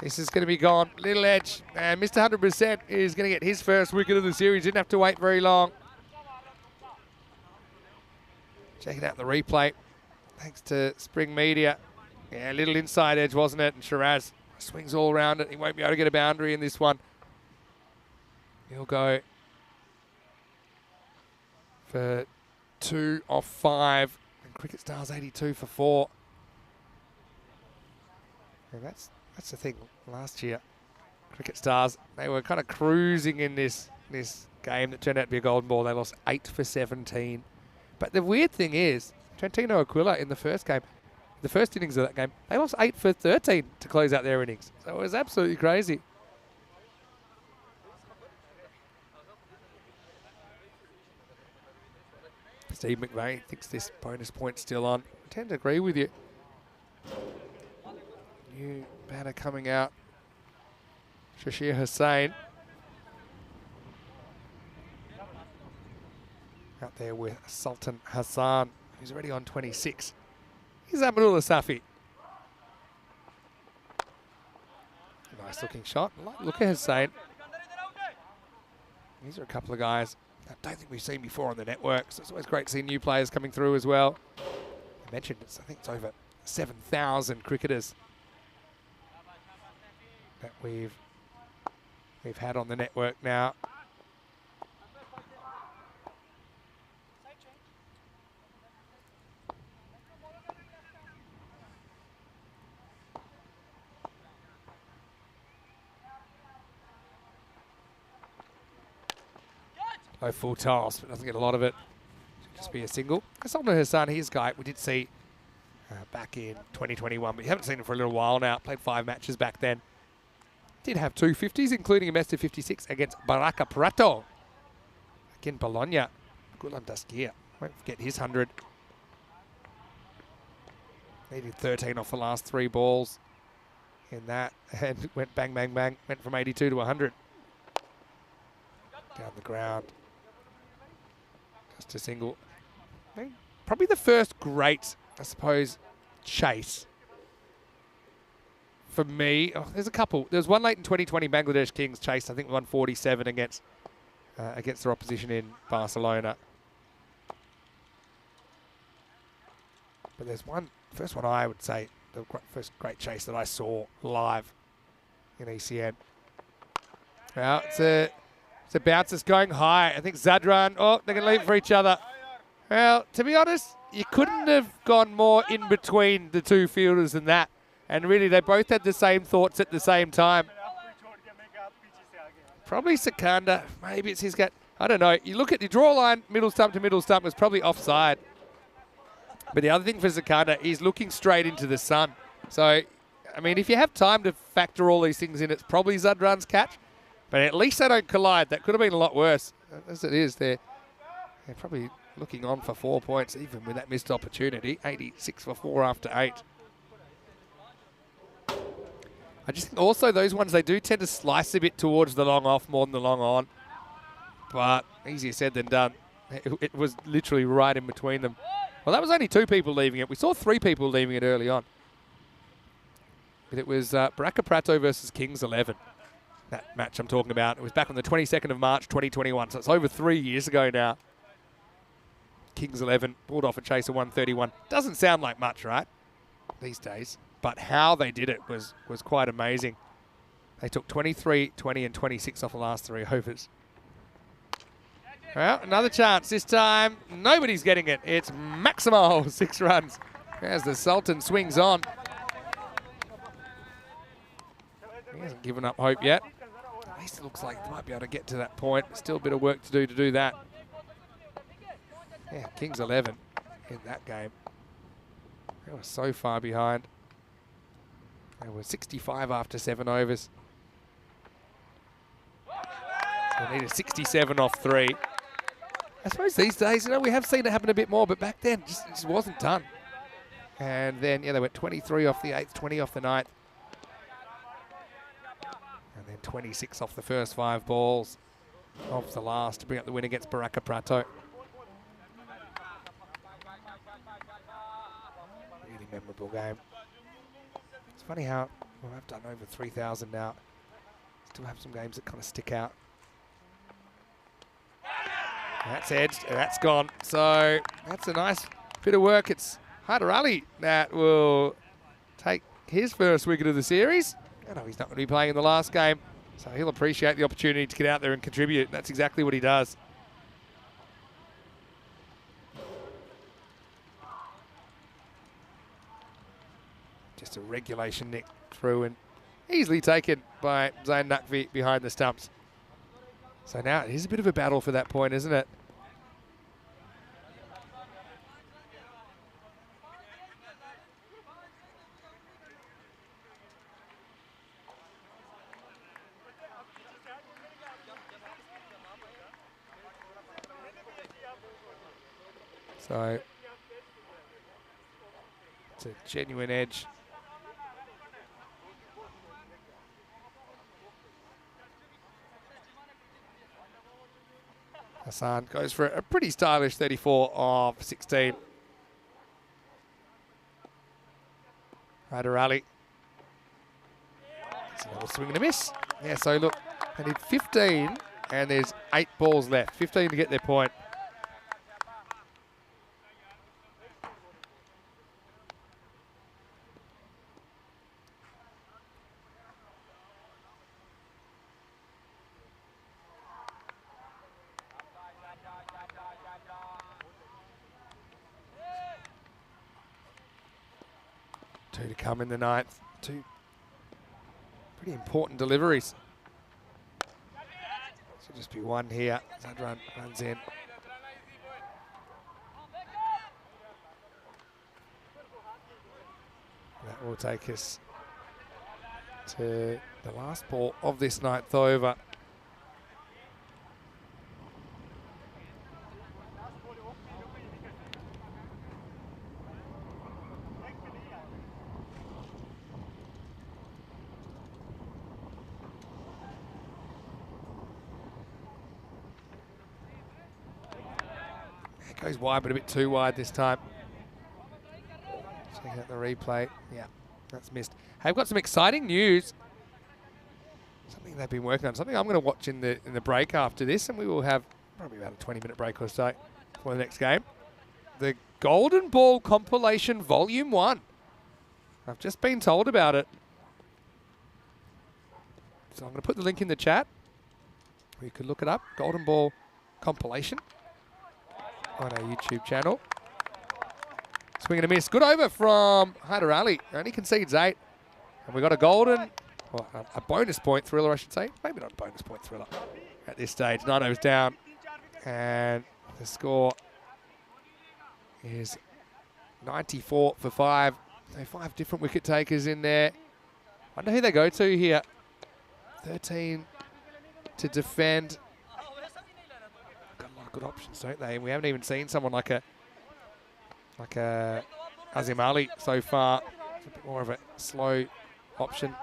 This is going to be gone. Little edge. And Mr. 100% is going to get his first wicket of the series. Didn't have to wait very long. Checking out the replay. Thanks to Spring Media. Yeah, a little inside edge, wasn't it? And Shiraz swings all around it. He won't be able to get a boundary in this one. He'll go for 2 off 5. And Cricket Stars 82 for 4. And that's the thing. Last year, Cricket Stars, they were kind of cruising in this game that turned out to be a golden ball. They lost 8 for 17. But the weird thing is, Trentino Aquila in the first game, the first innings of that game, they lost 8 for 13 to close out their innings. So it was absolutely crazy. Steve McVeigh thinks this bonus point's still on. I tend to agree with you. New batter coming out. Shashir Hussain. Out there with Sultan Hassan, who's already on 26. Here's Amadullah Safi. Nice looking shot. Look at Hussain. These are a couple of guys I don't think we've seen before on the network, so it's always great to see new players coming through as well. I mentioned I think it's over 7,000 cricketers that we've had on the network now. Low full toss, but doesn't get a lot of it. Should just be a single. Sultan Hassan, he's a guy we did see back in 2021, but you haven't seen him for a little while now. Played 5 matches back then. Did have 2 50s, including a best of 56 against Baraka Prato. Back in Bologna. Gulam Daskia. Won't forget his 100. Needed 13 off the last 3 balls in that. And went bang, bang, bang. Went from 82 to 100. Down the ground. Just a single. Probably the first great, I suppose, chase. For me, there's a couple. There was one late in 2020 Bangladesh Kings chase, I think 147 against their opposition in Barcelona. But there's one, first one I would say, the first great chase that I saw live in ECN. Well, it's a bounce that's going high. I think Zadran, they're going to leave it for each other. Well, to be honest, you couldn't have gone more in between the 2 fielders than that. And really, they both had the same thoughts at the same time. Probably Sikandar. Maybe it's his gut. I don't know. You look at the draw line, middle stump to middle stump was probably offside. But the other thing for Sikandar, he's looking straight into the sun. So, I mean, if you have time to factor all these things in, it's probably Zadran's catch. But at least they don't collide. That could have been a lot worse. As it is, they're probably looking on for 4 points, even with that missed opportunity. 86 for 4 after 8. I just think also those ones, they do tend to slice a bit towards the long off more than the long on. But easier said than done. It was literally right in between them. Well, that was only 2 people leaving it. We saw 3 people leaving it early on. It was Baraka Prato versus Kings 11. That match I'm talking about. It was back on the 22nd of March 2021, so it's over 3 years ago now. Kings 11 pulled off a chase of 131. Doesn't sound like much, right, these days? But how they did it was quite amazing. They took 23, 20, and 26 off the last 3 overs. Well, another chance. This time, nobody's getting it. It's Maximo, 6 runs. As the Sultan swings on. He hasn't given up hope yet. At least it looks like they might be able to get to that point. Still a bit of work to do that. Yeah, Kings 11 in that game. They were so far behind. They were 65 after 7 overs. They needed 67 off 3. I suppose these days, you know, we have seen it happen a bit more, but back then it just wasn't done. And then, yeah, they went 23 off the 8th, 20 off the 9th. And then 26 off the first 5 balls of the last to bring up the win against Baraka Prato. Really memorable game. It's funny how, well, I've done over 3,000 now. Still have some games that kind of stick out. That's edged, and that's gone. So that's a nice bit of work. It's Hyder Ali that will take his first wicket of the series. I know he's not going to be playing in the last game, so he'll appreciate the opportunity to get out there and contribute. That's exactly what he does. Just a regulation nick through and easily taken by Zain Naqvi behind the stumps. So now it is a bit of a battle for that point, isn't it? So it's a genuine edge. Hassan goes for a pretty stylish 34 of 16. Hyder Ali. It's another swing and a miss. Yeah, so look, they need 15 and there's 8 balls left. 15 to get their point. Two to come in the 9th. 2 pretty important deliveries. Should just be 1 here. Zadran runs in. That will take us to the last ball of this 9th over. Goes wide, but a bit too wide this time. Check out the replay. Yeah, that's missed. Hey, I've got some exciting news. Something they've been working on. Something I'm going to watch in the break after this, and we will have probably about a 20-minute break or so for the next game. The Golden Ball Compilation Volume 1. I've just been told about it. So I'm going to put the link in the chat. You could look it up. Golden Ball Compilation on our YouTube channel. Swing and a miss. Good over from Hyder Ali. Only concedes 8. And we got a golden, or a bonus point thriller, I should say. Maybe not a bonus point thriller at this stage. 9 overs down. And the score is 94 for 5. So 5 different wicket takers in there. Wonder who they go to here. 13 to defend. Good options, don't they? And we haven't even seen someone like a Azim Ali so far. It's a bit more of a slow option.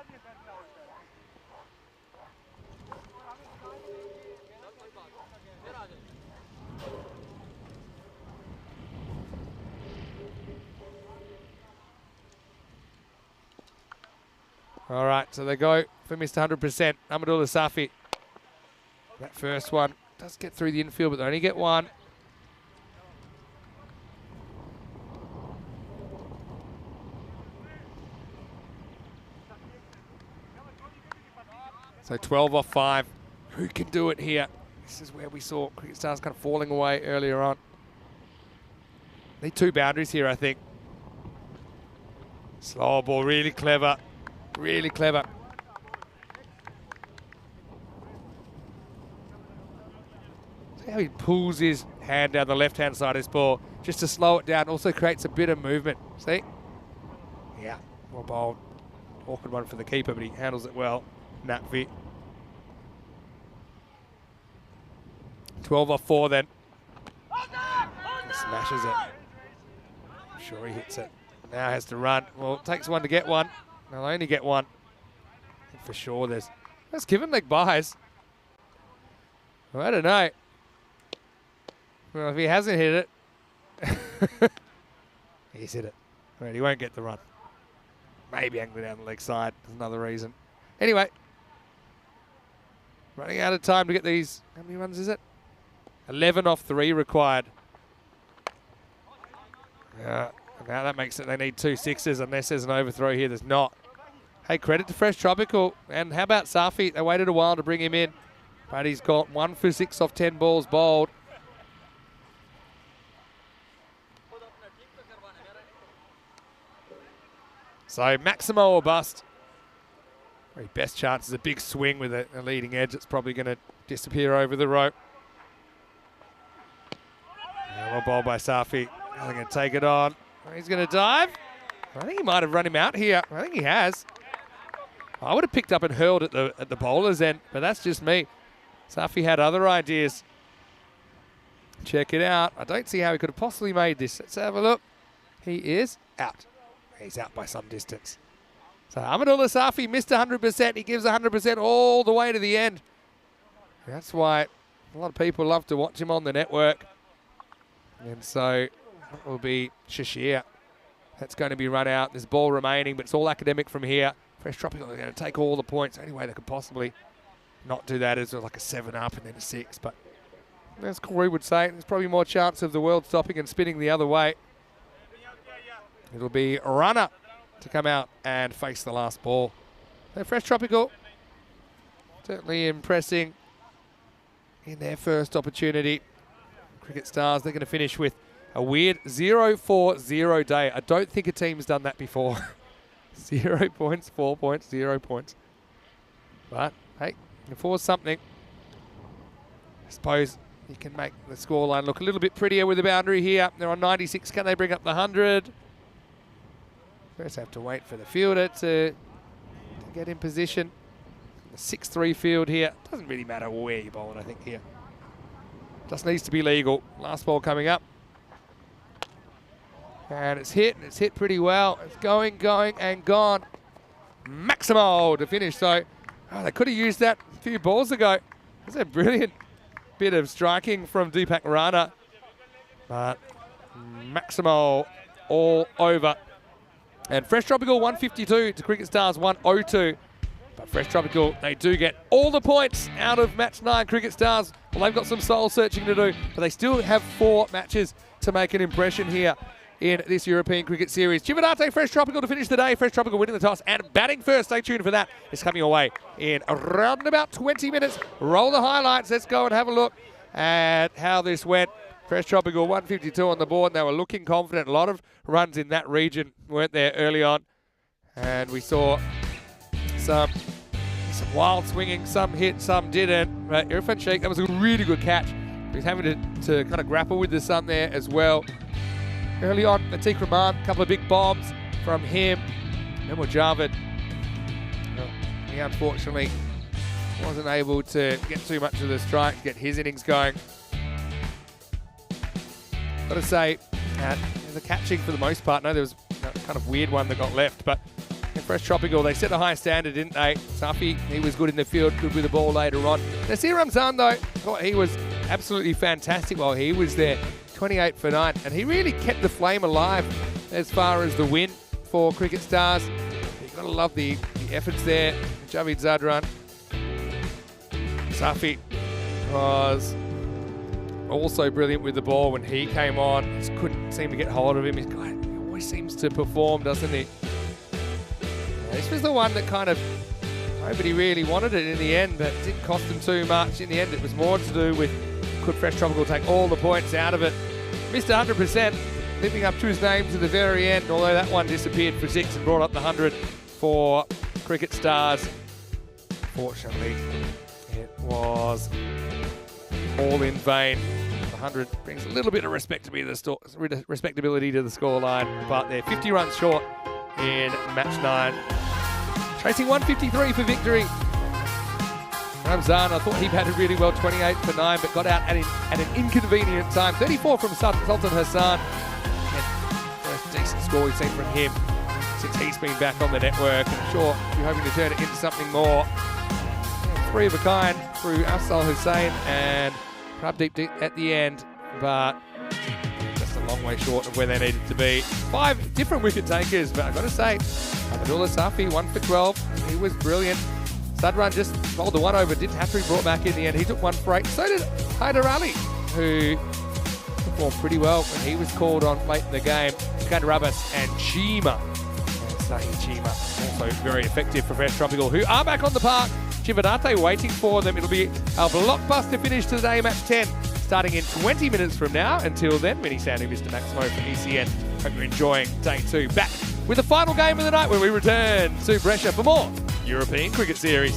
All right, so they go for Mr. 100%, Amadullah Safi. That first one does get through the infield, but they only get one. So 12 off 5. Who can do it here? This is where we saw Cricket Stars kind of falling away earlier on. Need 2 boundaries here, I think. Slow ball, really clever. Really clever. See how he pulls his hand down the left-hand side of his ball just to slow it down. Also creates a bit of movement. See? Yeah, well bowled. Awkward one for the keeper, but he handles it well. Natvi. 12 off 4 then. He smashes it. I'm sure he hits it. Now has to run. Well, it takes one to get one. They'll only get one. For sure, let's give him leg buys. Well, I don't know. Well, if he hasn't hit it, he's hit it. Right, he won't get the run. Maybe angling down the leg side. There's another reason. Anyway, running out of time to get these. How many runs is it? 11 off 3 required. Yeah. Now that makes it they need 2 sixes unless there's an overthrow here. There's not. Hey, credit to Fresh Tropical. And how about Safi? They waited a while to bring him in. But he's got 1 for 6 off 10 balls bowled. So Maximo or bust. Very best chance is a big swing with a leading edge. It's probably going to disappear over the rope. Well bowled by Safi. They're going to take it on. He's going to dive. I think he might have run him out here. I think he has. I would have picked up and hurled at the bowler's end, but that's just me. Safi had other ideas. Check it out. I don't see how he could have possibly made this. Let's have a look. He is out. He's out by some distance. So Amadullah Safi missed 100%. He gives 100% all the way to the end. That's why a lot of people love to watch him on the network. And so that will be Shashir. That's going to be run out. There's ball remaining, but it's all academic from here. Fresh Tropical are going to take all the points. The only way they could possibly not do that is like a 7 up and then a 6. But as Corey would say, there's probably more chance of the world stopping and spinning the other way. It'll be a runner to come out and face the last ball. So Fresh Tropical certainly impressing in their first opportunity. Cricket Stars, they're going to finish with a weird 0-4-0 day. I don't think a team's done that before. 0 points, 4 points, 0 points. But, hey, you can force something. I suppose you can make the scoreline look a little bit prettier with the boundary here. They're on 96. Can they bring up the 100? First have to wait for the fielder to get in position. The 6-3 field here. Doesn't really matter where you bowl it, I think, here. Just needs to be legal. Last ball coming up. And it's hit pretty well. It's going, and gone. Maximo to finish. So they could have used that a few balls ago. That's a brilliant bit of striking from Deepak Rana. But Maximo all over. And Fresh Tropical 152 to Cricket Stars 102. But Fresh Tropical, they do get all the points out of match 9. Cricket Stars, well, they've got some soul searching to do, but they still have 4 matches to make an impression here in this European Cricket Series. Chivinate Fresh Tropical to finish the day. Fresh Tropical winning the toss and batting first. Stay tuned for that. It's coming away in around about 20 minutes. Roll the highlights. Let's go and have a look at how this went. Fresh Tropical 152 on the board. They were looking confident. A lot of runs in that region weren't there early on. And we saw some wild swinging. Some hit, some didn't. But Irfan Sheikh, that was a really good catch. He's having to kind of grapple with the sun there as well. Early on, Atiq Rahman, a couple of big bombs from him. Then Javid, he unfortunately wasn't able to get too much of the strike, get his innings going. Got to say, the catching for the most part, no, there was a kind of weird one that got left, but in Fresh Tropical, they set a high standard, didn't they? Safi, he was good in the field, good with the ball later on. Nasir Ramzan, though, thought he was absolutely fantastic while he was there. 28 for 9, and he really kept the flame alive as far as the win for Cricket Stars. You've got to love the the efforts there. Javid Zadran. Safi was also brilliant with the ball when he came on. Just couldn't seem to get hold of him. He always seems to perform, doesn't he? This was the one that kind of nobody really wanted it in the end, but it didn't cost them too much. In the end, it was more to do with could Fresh Tropical take all the points out of it. Missed 100%, living up to his name to the very end, although that one disappeared for 6 and brought up the 100 for Cricket Stars. Fortunately, it was all in vain. The 100 brings a little bit of respectability to the scoreline, but they're 50 runs short in match 9. Chasing 153 for victory. Ramzan, I thought he batted really well, 28 for 9, but got out at an inconvenient time. 34 from Sultan Hassan. And first decent score we've seen from him since he's been back on the network. And sure, you're hoping to turn it into something more. Yeah, 3 of a kind through Afzal Hussain and Prabdeep at the end, but just a long way short of where they needed to be. 5 different wicket takers, but I've got to say, Abdullah Safi, 1 for 12. He was brilliant. Sadran just bowled the 1 over, didn't have to be brought back in the end. He took 1 for 8. So did Haider Ali, who performed pretty well when he was called on late in the game. Skander Abbas and Chima. And Sahi Chima, also very effective for Fresh Tropical, who are back on the park. Chivadate waiting for them. It'll be our blockbuster finish today, match 10, starting in 20 minutes from now. Until then, many sounding Mr. Maximo from ECN. Hope you're enjoying day 2. Back with the final game of the night when we return to Brescia for more European Cricket Series.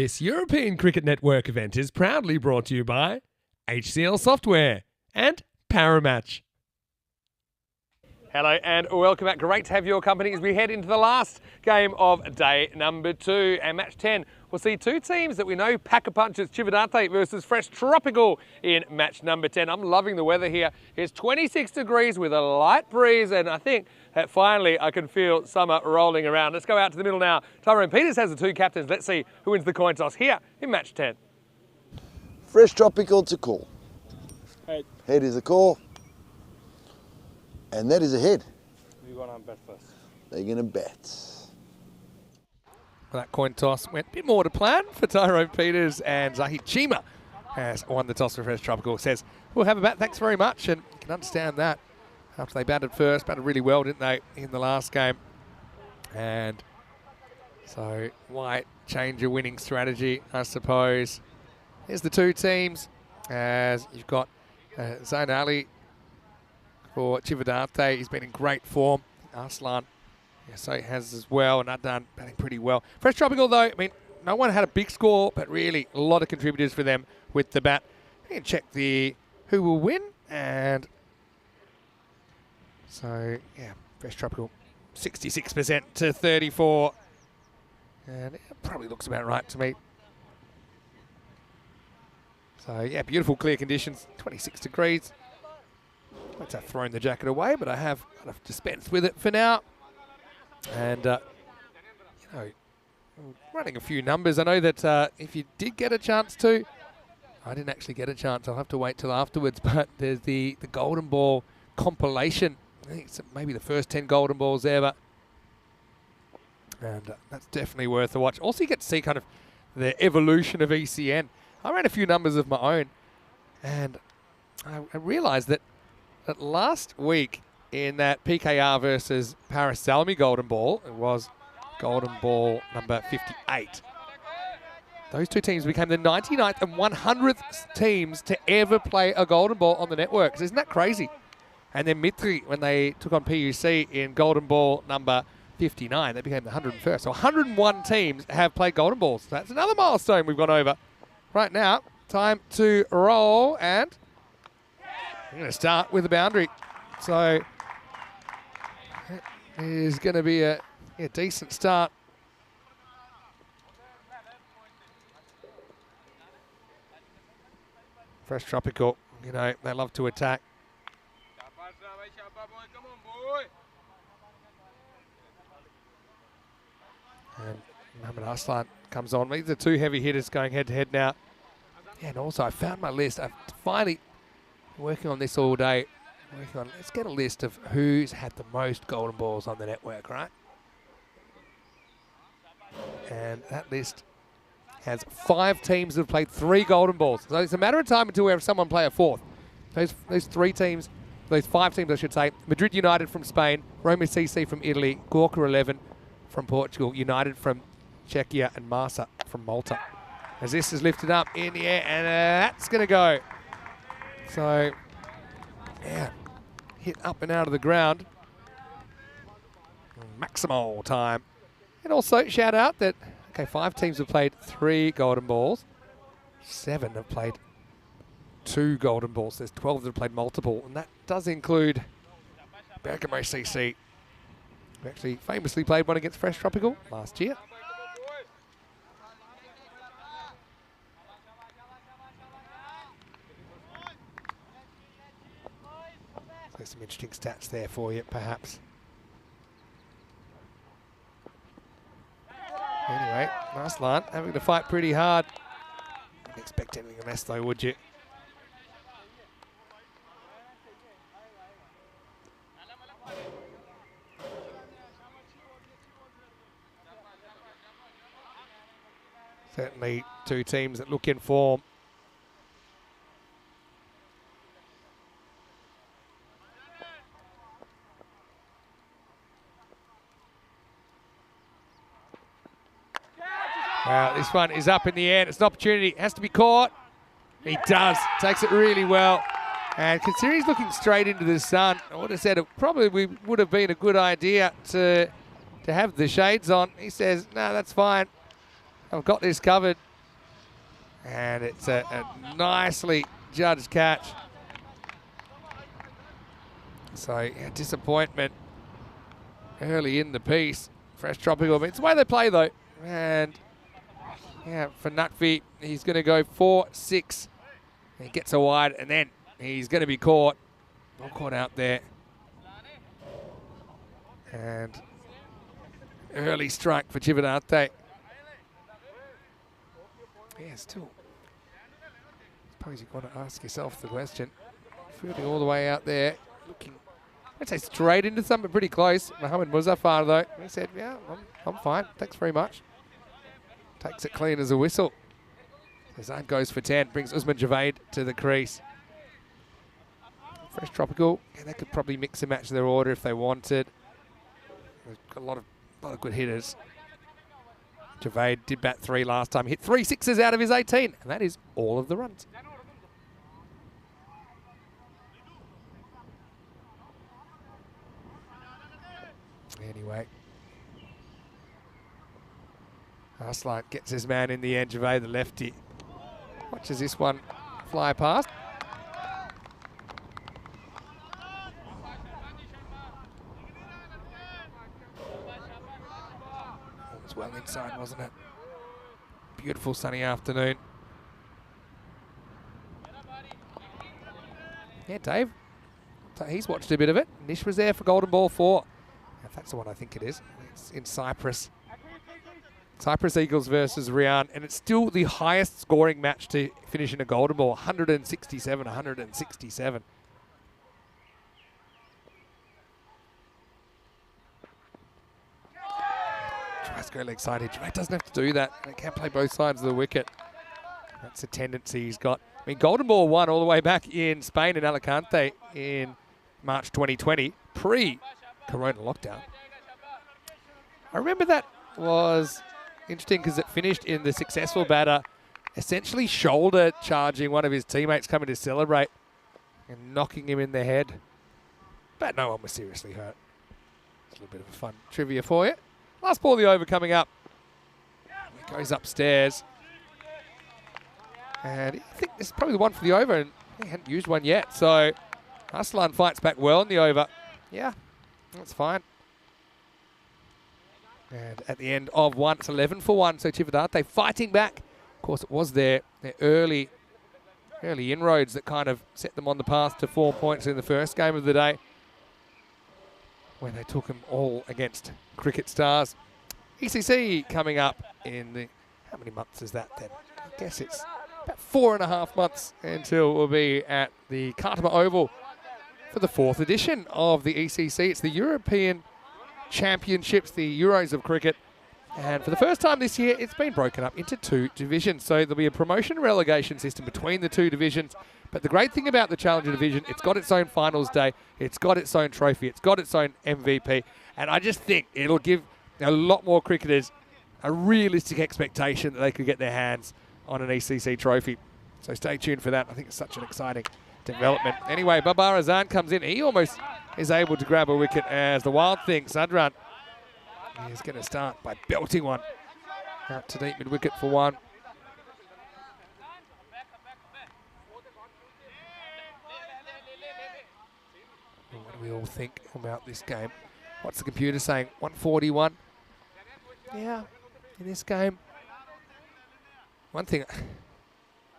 This European Cricket Network event is proudly brought to you by HCL Software and Paramatch. Hello and welcome back. Great to have your company as we head into the last game of day number 2. And match 10 will see two teams that we know pack a punch. It's Chivadate versus Fresh Tropical in match number 10. I'm loving the weather here. It's 26 degrees with a light breeze, and I think that finally I can feel summer rolling around. Let's go out to the middle now. Tyrone Peters has the two captains. Let's see who wins the coin toss here in match 10. Fresh Tropical to call. Head. Head is a call. And that is a head. We're going to bet first. They're going to bet. Well, that coin toss went a bit more to plan for Tyrone Peters, and Zahid Chima has won the toss for Fresh Tropical. Says, we'll have a bat, thanks very much, and you can understand that. After they batted first, batted really well, didn't they, in the last game? And so, why change your winning strategy, I suppose? Here's the two teams, as you've got Zain Ali for Chivadate. He's been in great form. Arslan, so he has as well, and Adnan batting pretty well. Fresh Tropical, though, I mean, no one had a big score, but really a lot of contributors for them with the bat. You can check the who will win, and so, yeah, Fresh Tropical 66% to 34. And it probably looks about right to me. So, yeah, beautiful clear conditions, 26 degrees. I'd have thrown the jacket away, but I have kind of dispensed with it for now. And, you know, running a few numbers. I know that if you did get a chance to, I didn't actually get a chance. I'll have to wait till afterwards. But there's the Golden Ball compilation. I think it's maybe the first 10 Golden Balls ever. And that's definitely worth a watch. Also, you get to see kind of the evolution of ECN. I ran a few numbers of my own, and I realised that last week in that PKR versus Paris Salmi Golden Ball, it was Golden Ball number 58. Those two teams became the 99th and 100th teams to ever play a Golden Ball on the network. Isn't that crazy? And then Mitri, when they took on PUC in Golden Ball number 59, they became the 101st. So 101 teams have played Golden Balls. That's another milestone we've gone over. Right now, time to roll, and I'm going to start with a boundary. So it is going to be a decent start. Fresh Tropical, you know, they love to attack. And Mohamed Arslan comes on. These are two heavy hitters going head-to-head now. Yeah, and also I found my list. I've finally working on this all day. Let's get a list of who's had the most Golden Balls on the network, right? And that list has 5 teams that have played 3 Golden Balls. So it's a matter of time until we have someone play a fourth. Those 3 teams, those 5 teams I should say, Madrid United from Spain, Roma CC from Italy, Gorka 11 from Portugal, United from Czechia, and Marsa from Malta. As this is lifted up in the air, and that's going to go. So, yeah, hit up and out of the ground. Maximal time. And also, shout out that, okay, 5 teams have played 3 Golden Balls. 7 have played 2 Golden Balls. There's 12 that have played multiple, and that does include Bergamo CC, who actually famously played one against Fresh Tropical last year. There's some interesting stats there for you, perhaps. Anyway, Arslan having to fight pretty hard. Wouldn't expect anything less though, would you? Certainly two teams that look in form. Well, this one is up in the air. It's an opportunity. Has to be caught. He does. Takes it really well. And considering he's looking straight into the sun, I would have said it probably would have been a good idea to have the shades on. He says, no, that's fine. I've got this covered. And it's a nicely judged catch. So, yeah, disappointment early in the piece. Fresh Tropical. I mean, it's the way they play, though. And, yeah, for Nutvi, he's going to go 4-6. He gets a wide, and then he's going to be caught. Ball caught out there. And early strike for Chividate. Yeah, still. I suppose you've got to ask yourself the question. Fielding all the way out there. Looking, I'd say straight into something pretty close. Mohammed Muzaffar, though, he said, yeah, I'm fine. Thanks very much. Takes it clean as a whistle. Zane goes for 10. Brings Usman Javed to the crease. Fresh Tropical. Yeah, they could probably mix and match their order if they wanted. They've got a lot of good hitters. Javed did bat 3 last time. Hit 3 sixes out of his 18. And that is all of the runs. Anyway. Arslan gets his man in the end. Javed, the lefty. Watches this one fly past. It was well inside, wasn't it? Beautiful sunny afternoon. Yeah, Dave. He's watched a bit of it. Nish was there for Golden Ball 4. If that's the one I think it is. It's in Cyprus. Cyprus Eagles versus Rian, and it's still the highest scoring match to finish in a Golden Ball, 167, 167. Tries to go leg side edge. He doesn't have to do that. He can play both sides of the wicket. That's a tendency he's got. I mean, Golden Ball won all the way back in Spain in Alicante in March 2020, pre-corona lockdown. I remember that was interesting because it finished in the successful batter essentially shoulder charging one of his teammates coming to celebrate and knocking him in the head. But no one was seriously hurt. It's a little bit of a fun trivia for you. Last ball of the over coming up. He goes upstairs. And I think this is probably the one for the over, and he hadn't used one yet. So Arslan fights back well in the over. Yeah, that's fine. And at the end of one, it's 11 for 1. So Chividate fighting back. Of course, it was their early inroads that kind of set them on the path to 4 points in the first game of the day, when they took them all against Cricket Stars. ECC coming up in the, how many months is that then? I guess it's about 4.5 months until we'll be at the Khartoum Oval for the 4th edition of the ECC. It's the European Championships, the Euros of cricket. And for the first time this year, it's been broken up into 2 divisions. So there'll be a promotion and relegation system between the 2 divisions. But the great thing about the Challenger division, it's got its own finals day. It's got its own trophy. It's got its own MVP. And I just think it'll give a lot more cricketers a realistic expectation that they could get their hands on an ECC trophy. So stay tuned for that. I think it's such an exciting development. Anyway, Babar Azan comes in. He almost is able to grab a wicket as the wild thing, Sadran, is going to start by belting one out to deep mid-wicket for 1. What do we all think about this game? What's the computer saying? 141? Yeah, in this game. One thing,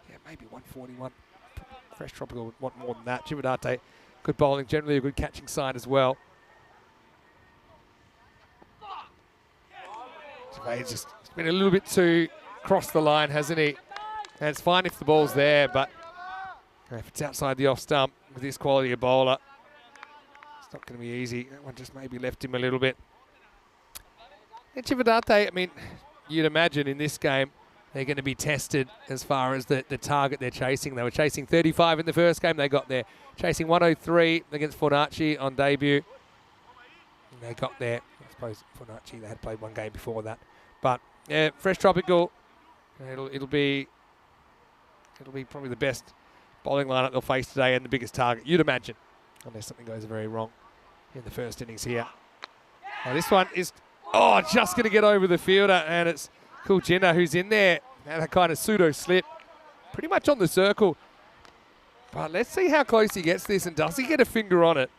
yeah, maybe 141. Fresh Tropical would want more than that. Chividate, good bowling, generally a good catching side as well. He's just been a little bit too cross the line, hasn't he? And it's fine if the ball's there, but if it's outside the off stump with this quality of bowler, it's not going to be easy. That one just maybe left him a little bit. And Chividate, I mean, you'd imagine in this game, they're going to be tested as far as the target they're chasing. They were chasing 35 in the first game. They got there. Chasing 103 against Fornaci on debut. And they got there. I suppose Fornaci, they had played one game before that. But yeah, Fresh Tropical, it'll be probably the best bowling lineup they'll face today and the biggest target, you'd imagine, unless something goes very wrong in the first innings here. Now this one is, just going to get over the fielder, and it's Kuljina who's in there. And a kind of pseudo slip. pretty much on the circle. But let's see how close he gets this, and does he get a finger on it?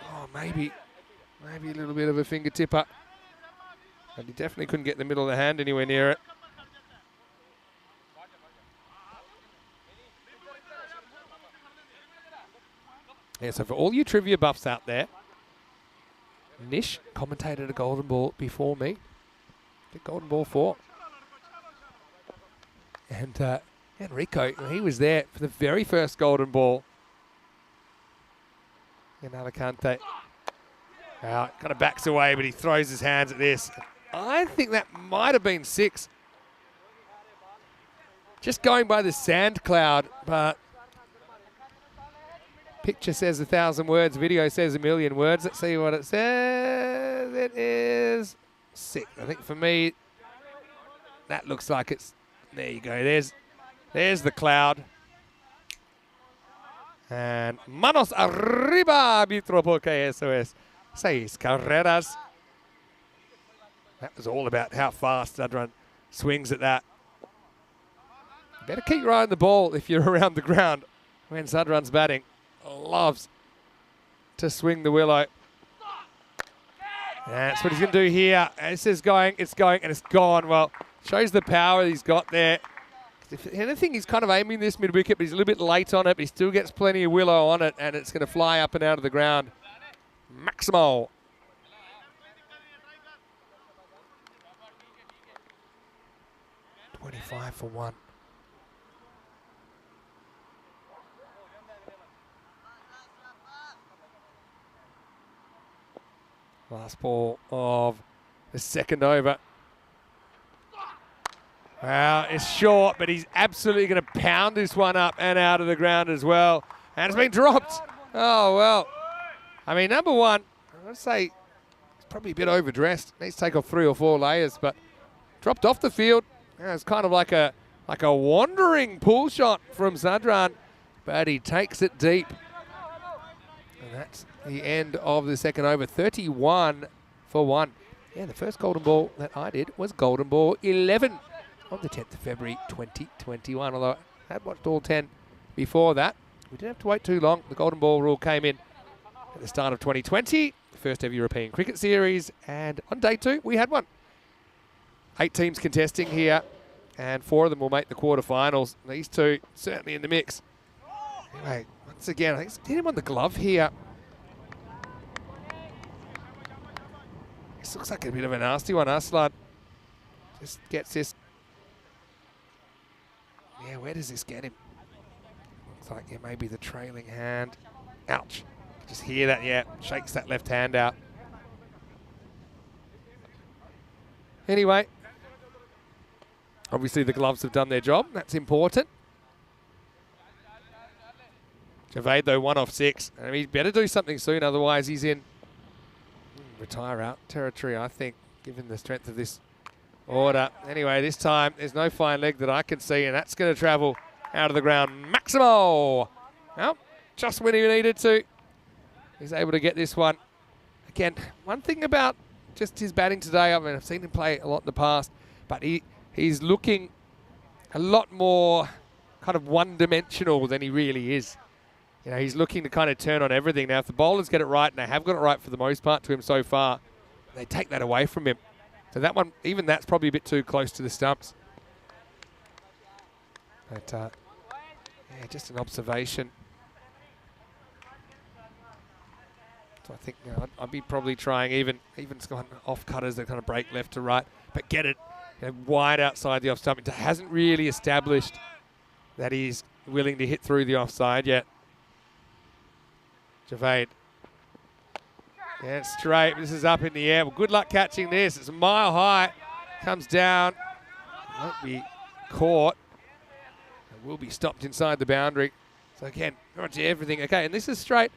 Oh, maybe a little bit of a finger tipper. But he definitely couldn't get the middle of the hand anywhere near it. Yeah, so for all you trivia buffs out there, Nish commentated a golden ball before me. Did golden ball 4. And Enrico, he was there for the very first golden ball in Alicante. Kind of backs away, but he throws his hands at this. I think that might have been 6. Just going by the sand cloud, but picture says 1,000 words, video says 1,000,000 words. Let's see what it says. It is 6. I think for me, that looks like it's, there you go. There's the cloud. And manos arriba, arbitro, porque eso es 6 carreras. That was all about how fast Zadran swings at that. Better keep your eye on the ball if you're around the ground when Zadran's batting. Loves to swing the willow. That's what he's going to do here. This is going, and it's gone. Well, shows the power he's got there. If anything, he's kind of aiming this mid-wicket, but he's a little bit late on it, but he still gets plenty of willow on it, and it's going to fly up and out of the ground. Maximo. $25 for 1. Last ball of the second over. Well, it's short, but he's absolutely going to pound this one up and out of the ground as well. And it's been dropped. Oh, well. I mean, number one, I'd say he's probably a bit overdressed. Needs to take off 3 or 4 layers, but dropped off the field. Yeah, it's kind of like a wandering pull shot from Zadran, but he takes it deep. And that's the end of the second over. 31 for 1. Yeah, the first golden ball that I did was golden ball 11 on the 10th of February 2021. Although I had watched all 10 before that. We didn't have to wait too long. The golden ball rule came in at the start of 2020, the first ever European Cricket Series. And on day 2, we had one. 8 teams contesting here, and 4 of them will make the quarterfinals. These 2 certainly in the mix. Anyway, once again, I think it's hit him on the glove here. This looks like a bit of a nasty one. Aslan just gets this. Yeah, where does this get him? Looks like, yeah, maybe the trailing hand. Ouch. Just hear that, yeah. Shakes that left hand out. Anyway, obviously the gloves have done their job. That's important. Javed, though, 1 off 6. And he better do something soon, otherwise he's in retire out territory, I think, given the strength of this order. Anyway, this time there's no fine leg that I can see, and that's going to travel out of the ground. Maximo! Well, just when he needed to, he's able to get this one. Again, one thing about just his batting today, I mean, I've seen him play a lot in the past, but he's looking a lot more kind of one-dimensional than he really is. You know, he's looking to kind of turn on everything. Now, if the bowlers get it right, and they have got it right for the most part to him so far, they take that away from him. So that one, even that's probably a bit too close to the stumps. But, yeah, just an observation. So I think, you know, I'd be probably trying even kind of off cutters that kind of break left to right, but get it, you know, wide outside the off stump. It hasn't really established that he's willing to hit through the offside yet. Javed. Yeah, it's straight. This is up in the air. Well, good luck catching this. It's a mile high. Comes down. Won't be caught. It will be stopped inside the boundary. So again, onto everything. Okay, and this is straight.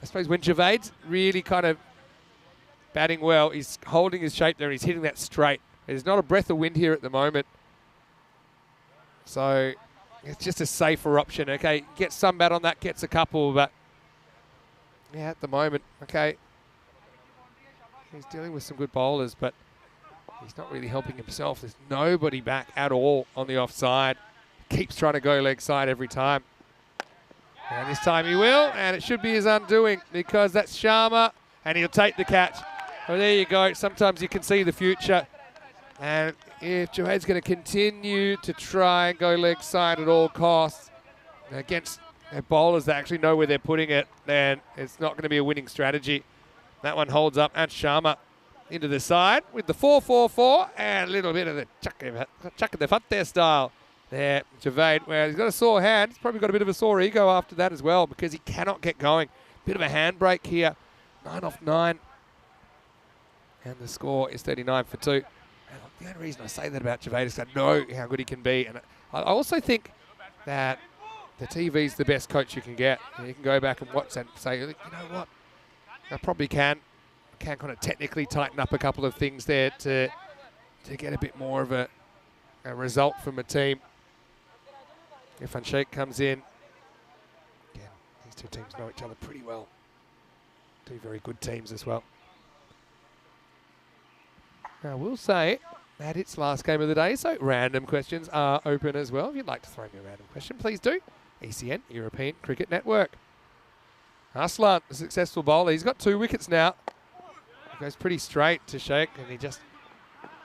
I suppose when Javed's really kind of batting well, he's holding his shape there and he's hitting that straight. There's not a breath of wind here at the moment. So it's just a safer option. Okay, gets some bat on that, gets a couple, but yeah, at the moment, okay. He's dealing with some good bowlers, but He's not really helping himself. There's nobody back at all on the offside. Keeps trying to go leg side every time. And this time he will, and it should be his undoing because that's Sharma, and he'll take the catch. Well, there you go. Sometimes you can see the future. And if Jawade's going to continue to try and go leg side at all costs against bowlers that actually know where they're putting it, then it's not going to be a winning strategy. That one holds up, and Sharma into the side with the 4-4-4 and a little bit of the chuck of the fat there style. There, Javade, well, he's got a sore hand. He's probably got a bit of a sore ego after that as well because he cannot get going. Bit of a handbrake here. 9 off 9. And the score is 39 for 2. And the only reason I say that about Javade is I know how good he can be. And I also think that the TV's the best coach you can get. You can go back and watch and say, you know what, I probably can kind of technically tighten up a couple of things there to get a bit more of a result from a team. Irfan Sheikh comes in. Again, these two teams know each other pretty well. Two very good teams as well. Now, we'll say that it's last game of the day, so random questions are open as well. If you'd like to throw me a random question, please do. ECN, European Cricket Network. Arslan, a successful bowler. He's got 2 wickets now. He goes pretty straight to Sheikh, and he just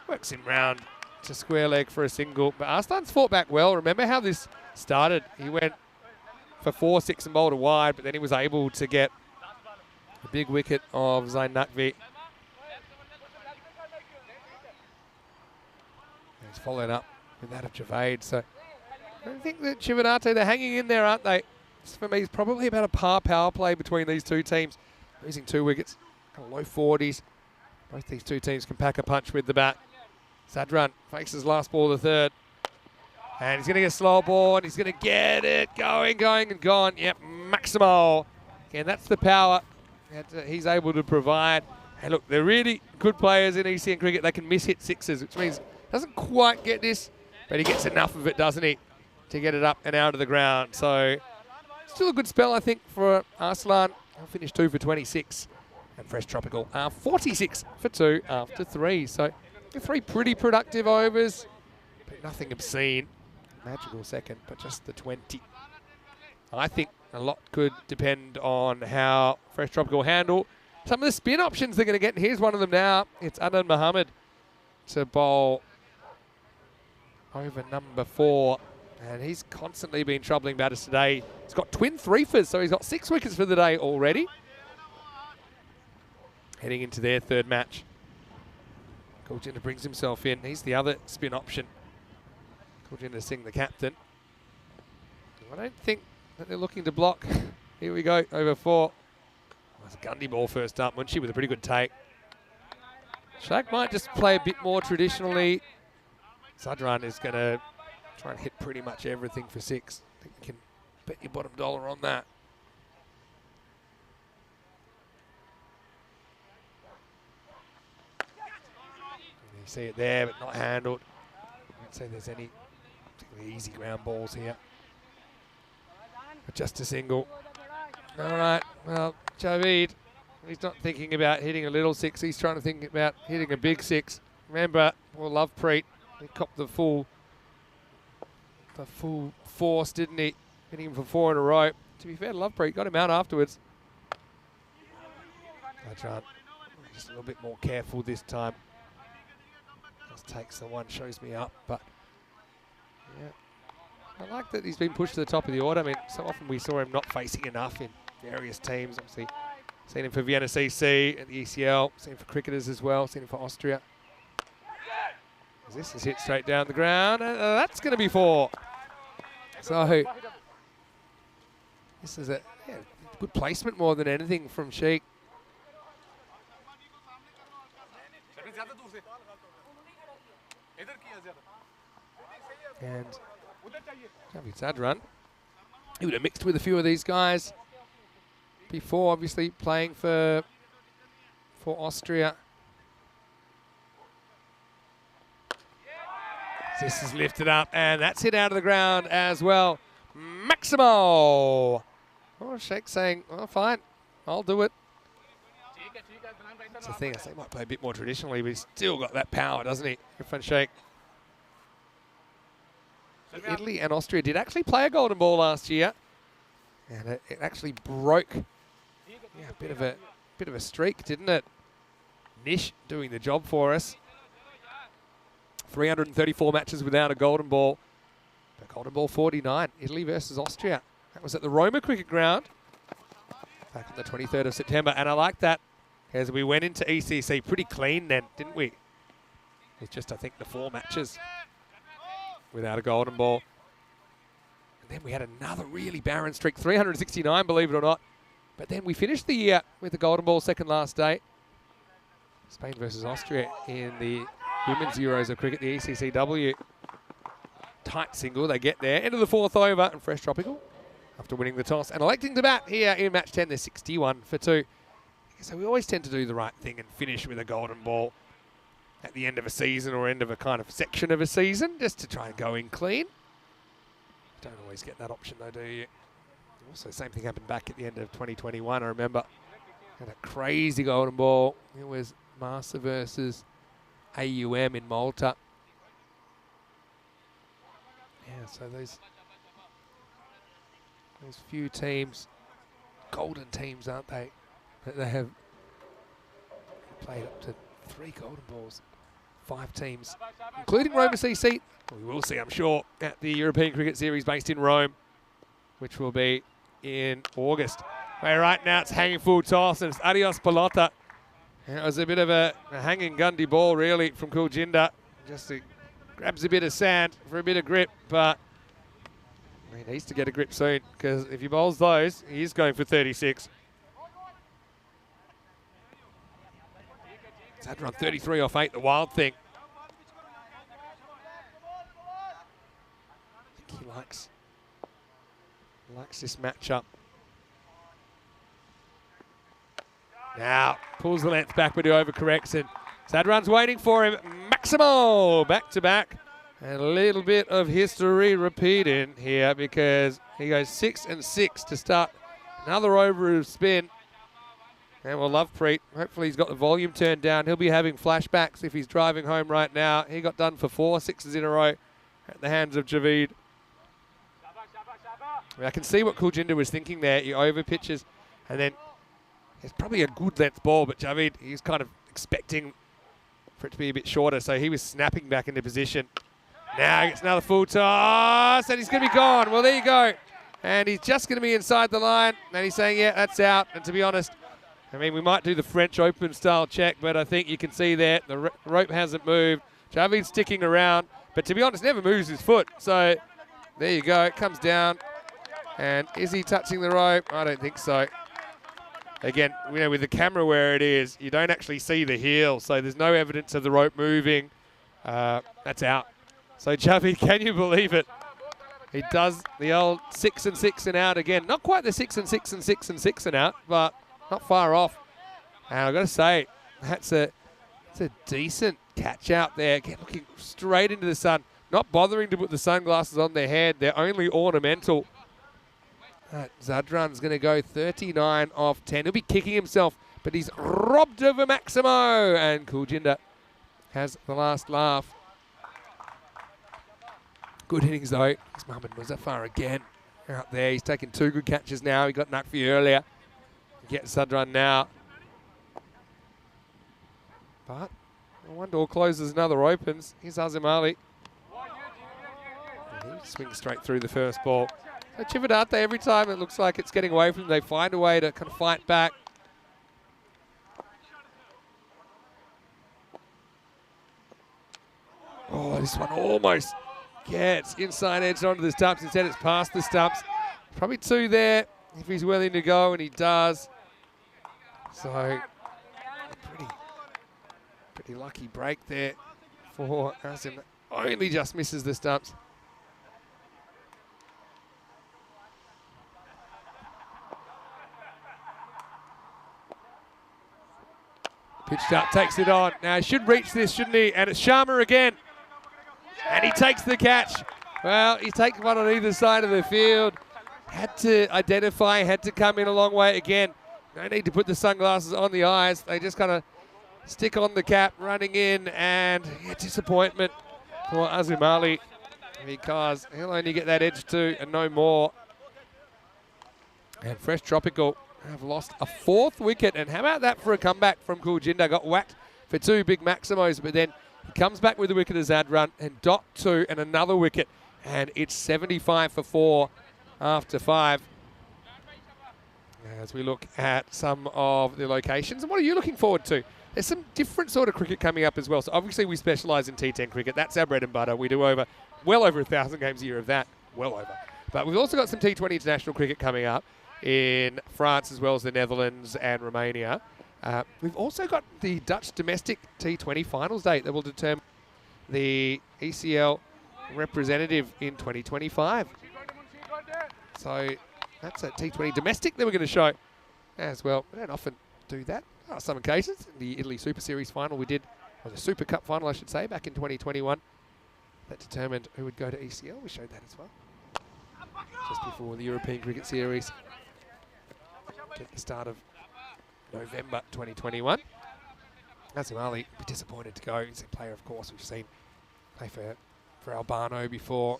works him round to square leg for a single. But Arslan's fought back well. Remember how this started? He went for 4-6 and bowled a wide, but then he was able to get a big wicket of Zain Naqvi. He's followed up with that of Javade. So I think that Chivinate, they're hanging in there, aren't they? This, for me, is probably about a par power play between these two teams. Losing 2 wickets, kind of low 40s. Both these two teams can pack a punch with the bat. Sadran fakes his last ball of the 3rd. And he's going to get a slow ball, and he's going to get it going, and gone. Yep, Maximo. Again, that's the power that he's able to provide. And look, they're really good players in ECN cricket. They can miss hit sixes, which means doesn't quite get this, but he gets enough of it, doesn't he, to get it up and out of the ground. So still a good spell, I think, for Arslan. He'll finish 2 for 26. And Fresh Tropical are 46 for 2 after 3. So 3 pretty productive overs, but nothing obscene. Magical second, but just the 20. I think a lot could depend on how Fresh Tropical handle some of the spin options they're going to get. And here's one of them now. It's Adnan Mohammed to bowl over number 4. And he's constantly been troubling batters today. He's got twin 3-fers, so he's got 6 wickets for the day already. Heading into their 3rd match. Kuljendra brings himself in. He's the other spin option. Kuljendra Singh, the captain. I don't think that they're looking to block. Here we go, over 4. That's a Gundy ball first up. Munshi with a pretty good take. Sheikh might just play a bit more traditionally. Sadran is going to try and hit pretty much everything for 6. I think you can bet your bottom dollar on that. You see it there, but not handled. I won't say there's any particularly easy ground balls here. But just a single. All right, well, Javid, he's not thinking about hitting a little 6. He's trying to think about hitting a big 6. Remember, we'll love Preet. He copped the full force, didn't he? Hitting him for 4 in a row. To be fair to Lovepreet, got him out afterwards. Just a little bit more careful this time. Just takes the one, shows me up, but yeah. I like that he's been pushed to the top of the order. I mean, so often we saw him not facing enough in various teams. Obviously, seen him for Vienna CC and the ECL, seen him for cricketers as well, seen him for Austria. This is hit straight down the ground, and that's going to be 4. So this is a good placement more than anything from Sheikh. And Javid Sadran, he would have mixed with a few of these guys before, obviously playing for Austria. This is lifted up, and that's hit out of the ground as well. Maximo! Oh, Sheikh saying, well, fine, I'll do it. That's the thing. He might play a bit more traditionally, but he's still got that power, doesn't he? Irfan Sheikh. Italy and Austria did actually play a golden ball last year, and it actually broke a bit of a streak, didn't it? Nish doing the job for us. 334 matches without a golden ball. But golden ball 49, Italy versus Austria. That was at the Roma Cricket Ground back on the 23rd of September, and I like that as we went into ECC pretty clean then, didn't we? It's just, I think, the 4 matches without a golden ball. And then we had another really barren streak, 369, believe it or not. But then we finished the year with the golden ball second last day. Spain versus Austria in the Women's Euros of Cricket, the ECCW. Tight single, they get there. End of the 4th over, and Fresh Tropical, after winning the toss and electing to bat here in match 10, they're 61 for 2. So we always tend to do the right thing and finish with a golden ball at the end of a season or end of a kind of section of a season, just to try and go in clean. Don't always get that option though, do you? Also, same thing happened back at the end of 2021, I remember. Had a crazy golden ball. It was Massa versus AUM in Malta. Yeah, so those few teams, golden teams, aren't they? That they have played up to 3 golden balls. 5 teams, including Roma CC. We will see, I'm sure, at the European Cricket Series based in Rome, which will be in August. Where right now it's hanging full toss and it's Adios Pelota. And it was a bit of a hanging Gundy ball, really, from Kuljinder. Just grabs a bit of sand for a bit of grip, but he needs to get a grip soon, because if he bowls those, he is going for 36. He's had to run 33 off 8, the wild thing. I think he likes this matchup. Now, pulls the length back, but he overcorrects, and Sadran's waiting for him. Maximo, back to back. And a little bit of history repeating here, because he goes 6 and 6 to start another over of spin. And we'll love Preet. Hopefully he's got the volume turned down. He'll be having flashbacks if he's driving home right now. He got done for 4 6s in a row at the hands of Javid. I can see what Kuljinder was thinking there. He over pitches, and then it's probably a good length ball, but Javid, he's kind of expecting for it to be a bit shorter, so he was snapping back into position. Now he gets another full toss, and he's going to be gone. Well, there you go. And he's just going to be inside the line, and he's saying, yeah, that's out. And to be honest, I mean, we might do the French Open style check, but I think you can see there the rope hasn't moved. Javid's sticking around, but to be honest, never moves his foot. So there you go. It comes down. And is he touching the rope? I don't think so. Again, you know, with the camera where it is, you don't actually see the heel, so there's no evidence of the rope moving. That's out. So Javid, can you believe it? He does the old 6 and 6 and out again. Not quite the 6 and 6 and 6 and 6 and out, but not far off. And I've got to say, that's a decent catch out there. Again, looking straight into the sun. Not bothering to put the sunglasses on their head. They're only ornamental. Zadran's going to go 39 off 10. He'll be kicking himself, but he's robbed of a Maximo. And Kuljinder has the last laugh. Good innings, though. He's Mohamed Muzaffar again out there. He's taken 2 good catches now. He got Nakfi earlier. Get Sadran now. But one door closes, another opens. Here's Azim Ali. And he swings straight through the first ball. So Chivadate, every time it looks like it's getting away from them, they find a way to kind of fight back. Oh, this one almost gets inside edge onto the stumps. Instead, it's past the stumps. Probably 2 there if he's willing to go, and he does. So, pretty lucky break there for Azim. Only just misses the stumps. Pitched up, takes it on. Now, he should reach this, shouldn't he? And it's Sharma again. And he takes the catch. Well, he takes one on either side of the field. Had to identify, had to come in a long way again. No need to put the sunglasses on the eyes. They just kind of stick on the cap, running in, and disappointment for Azumali because he'll only get that edge 2 and no more. And Fresh Tropical have lost a 4th wicket. And how about that for a comeback from Kuljinder? Got whacked for 2 big Maximos, but then he comes back with a wicket as Zadran and dot 2 and another wicket. And it's 75 for 4 after 5. As we look at some of the locations. And what are you looking forward to? There's some different sort of cricket coming up as well. So obviously we specialise in T10 cricket. That's our bread and butter. We do well over 1,000 games a year of that. Well over. But we've also got some T20 international cricket coming up in France as well as the Netherlands and Romania. We've also got the Dutch domestic T20 finals date that will determine the ECL representative in 2025. So that's a T20 domestic that we're going to show as well. We don't often do that. On some occasions, the Italy Super Series final we did, or the Super Cup final I should say, back in 2021. That determined who would go to ECL. We showed that as well. Just before the European Cricket Series. At the start of November 2021. Azumali, be disappointed to go. He's a player, of course, we've seen play for Albano before.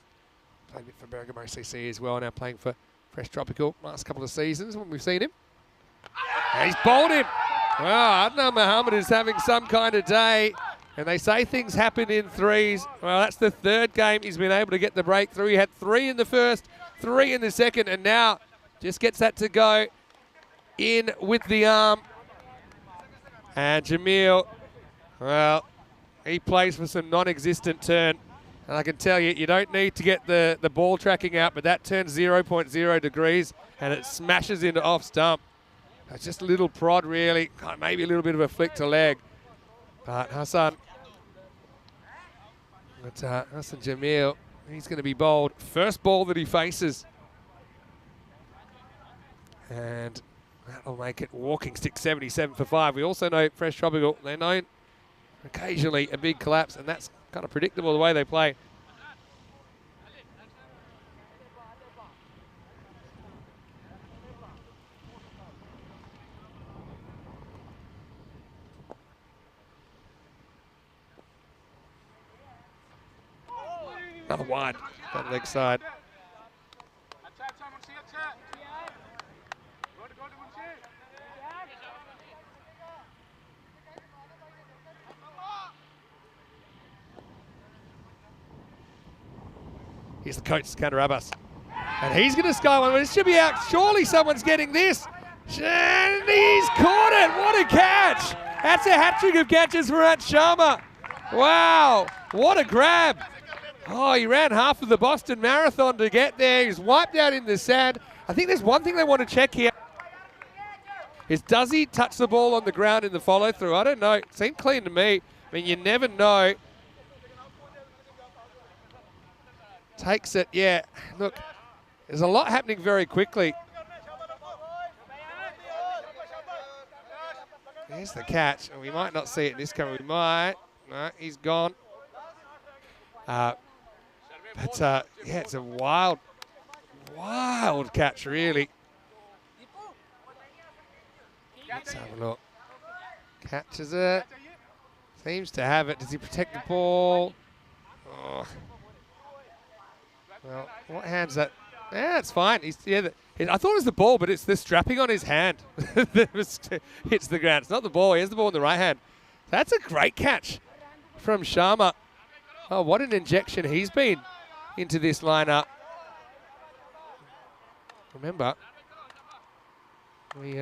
Played a bit for Bergamo CC as well, now playing for Fresh Tropical last couple of seasons when we've seen him. And he's bowled him. Well, Adnan Mohammed is having some kind of day. And they say things happen in 3s. Well, that's the 3rd game he's been able to get the breakthrough. He had 3 in the first, 3 in the second, and now just gets that to go in with the arm. And Jamil, well, he plays for some non-existent turn. And I can tell you, you don't need to get the ball tracking out, but that turns 0.0 degrees and it smashes into off stump. It's just a little prod, really. Maybe a little bit of a flick to leg. But Hassan Jamil, he's going to be bowled. First ball that he faces. And that'll make it walking stick 77 for 5. We also know Fresh Tropical, they're known occasionally a big collapse, and that's kind of predictable the way they play. Another wide down the leg side. Here's the coach, Skander Abbas. And he's going to sky one. It should be out. Surely someone's getting this. And he's caught it. What a catch. That's a hat-trick of catches for Ant Sharma. Wow. What a grab. Oh, he ran half of the Boston Marathon to get there. He's wiped out in the sand. I think there's one thing they want to check here. Is does he touch the ball on the ground in the follow-through? I don't know. It seemed clean to me. I mean, you never know. Takes it, yeah. Look, there's a lot happening very quickly. Here's the catch. We might not see it in this camera. We might. No, he's gone. Yeah, it's a wild catch, really. Let's have a look. Catches it. Seems to have it. Does he protect the ball? Oh. Well, what hand's that? Yeah, it's fine. I thought it was the ball, but it's the strapping on his hand that hits the ground. It's not the ball. He has the ball in the right hand. That's a great catch from Sharma. Oh, what an injection he's been into this lineup. Remember, we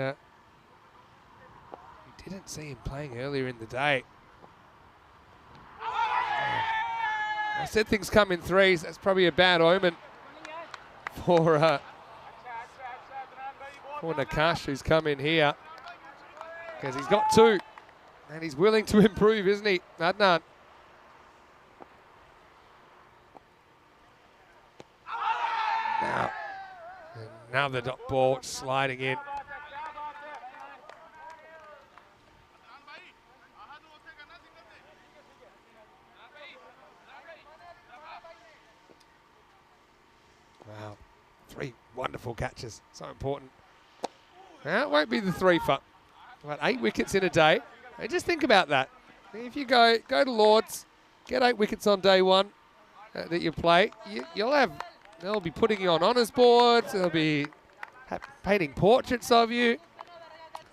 didn't see him playing earlier in the day. I said things come in 3s. That's probably a bad omen for Nakash, who's come in here. Because he's got 2. And he's willing to improve, isn't he, Adnan? Now, another dot ball sliding in. Wow, 3 wonderful catches, so important. Now, it won't be the 3 for about 8 wickets in a day. And just think about that. If you go to Lords, get 8 wickets on day 1 that you play, they'll be putting you on honours boards. They'll be painting portraits of you.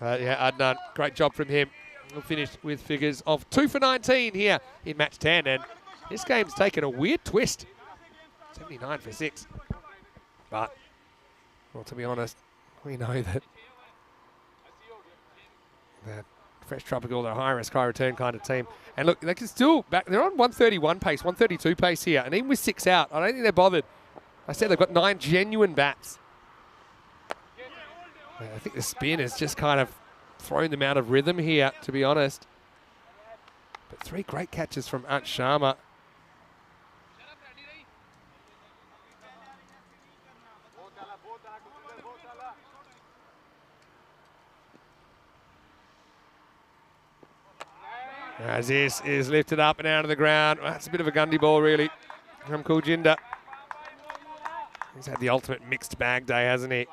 Yeah, Adnan, great job from him. We'll finish with figures of 2 for 19 here in match 10. And this game's taken a weird twist. 79 for 6. But, well, to be honest, we know that Fresh Tropical, they're a high risk, high return kind of team. And look, they can still they're on 131 pace, 132 pace here. And even with 6 out, I don't think they're bothered. I said they've got 9 genuine bats. I think the spin has just kind of thrown them out of rhythm here, to be honest. But 3 great catches from Ant Sharma. As this is lifted up and out of the ground. That's a bit of a Gundy ball, really, from Kuljinder. He's had the ultimate mixed bag day, hasn't he?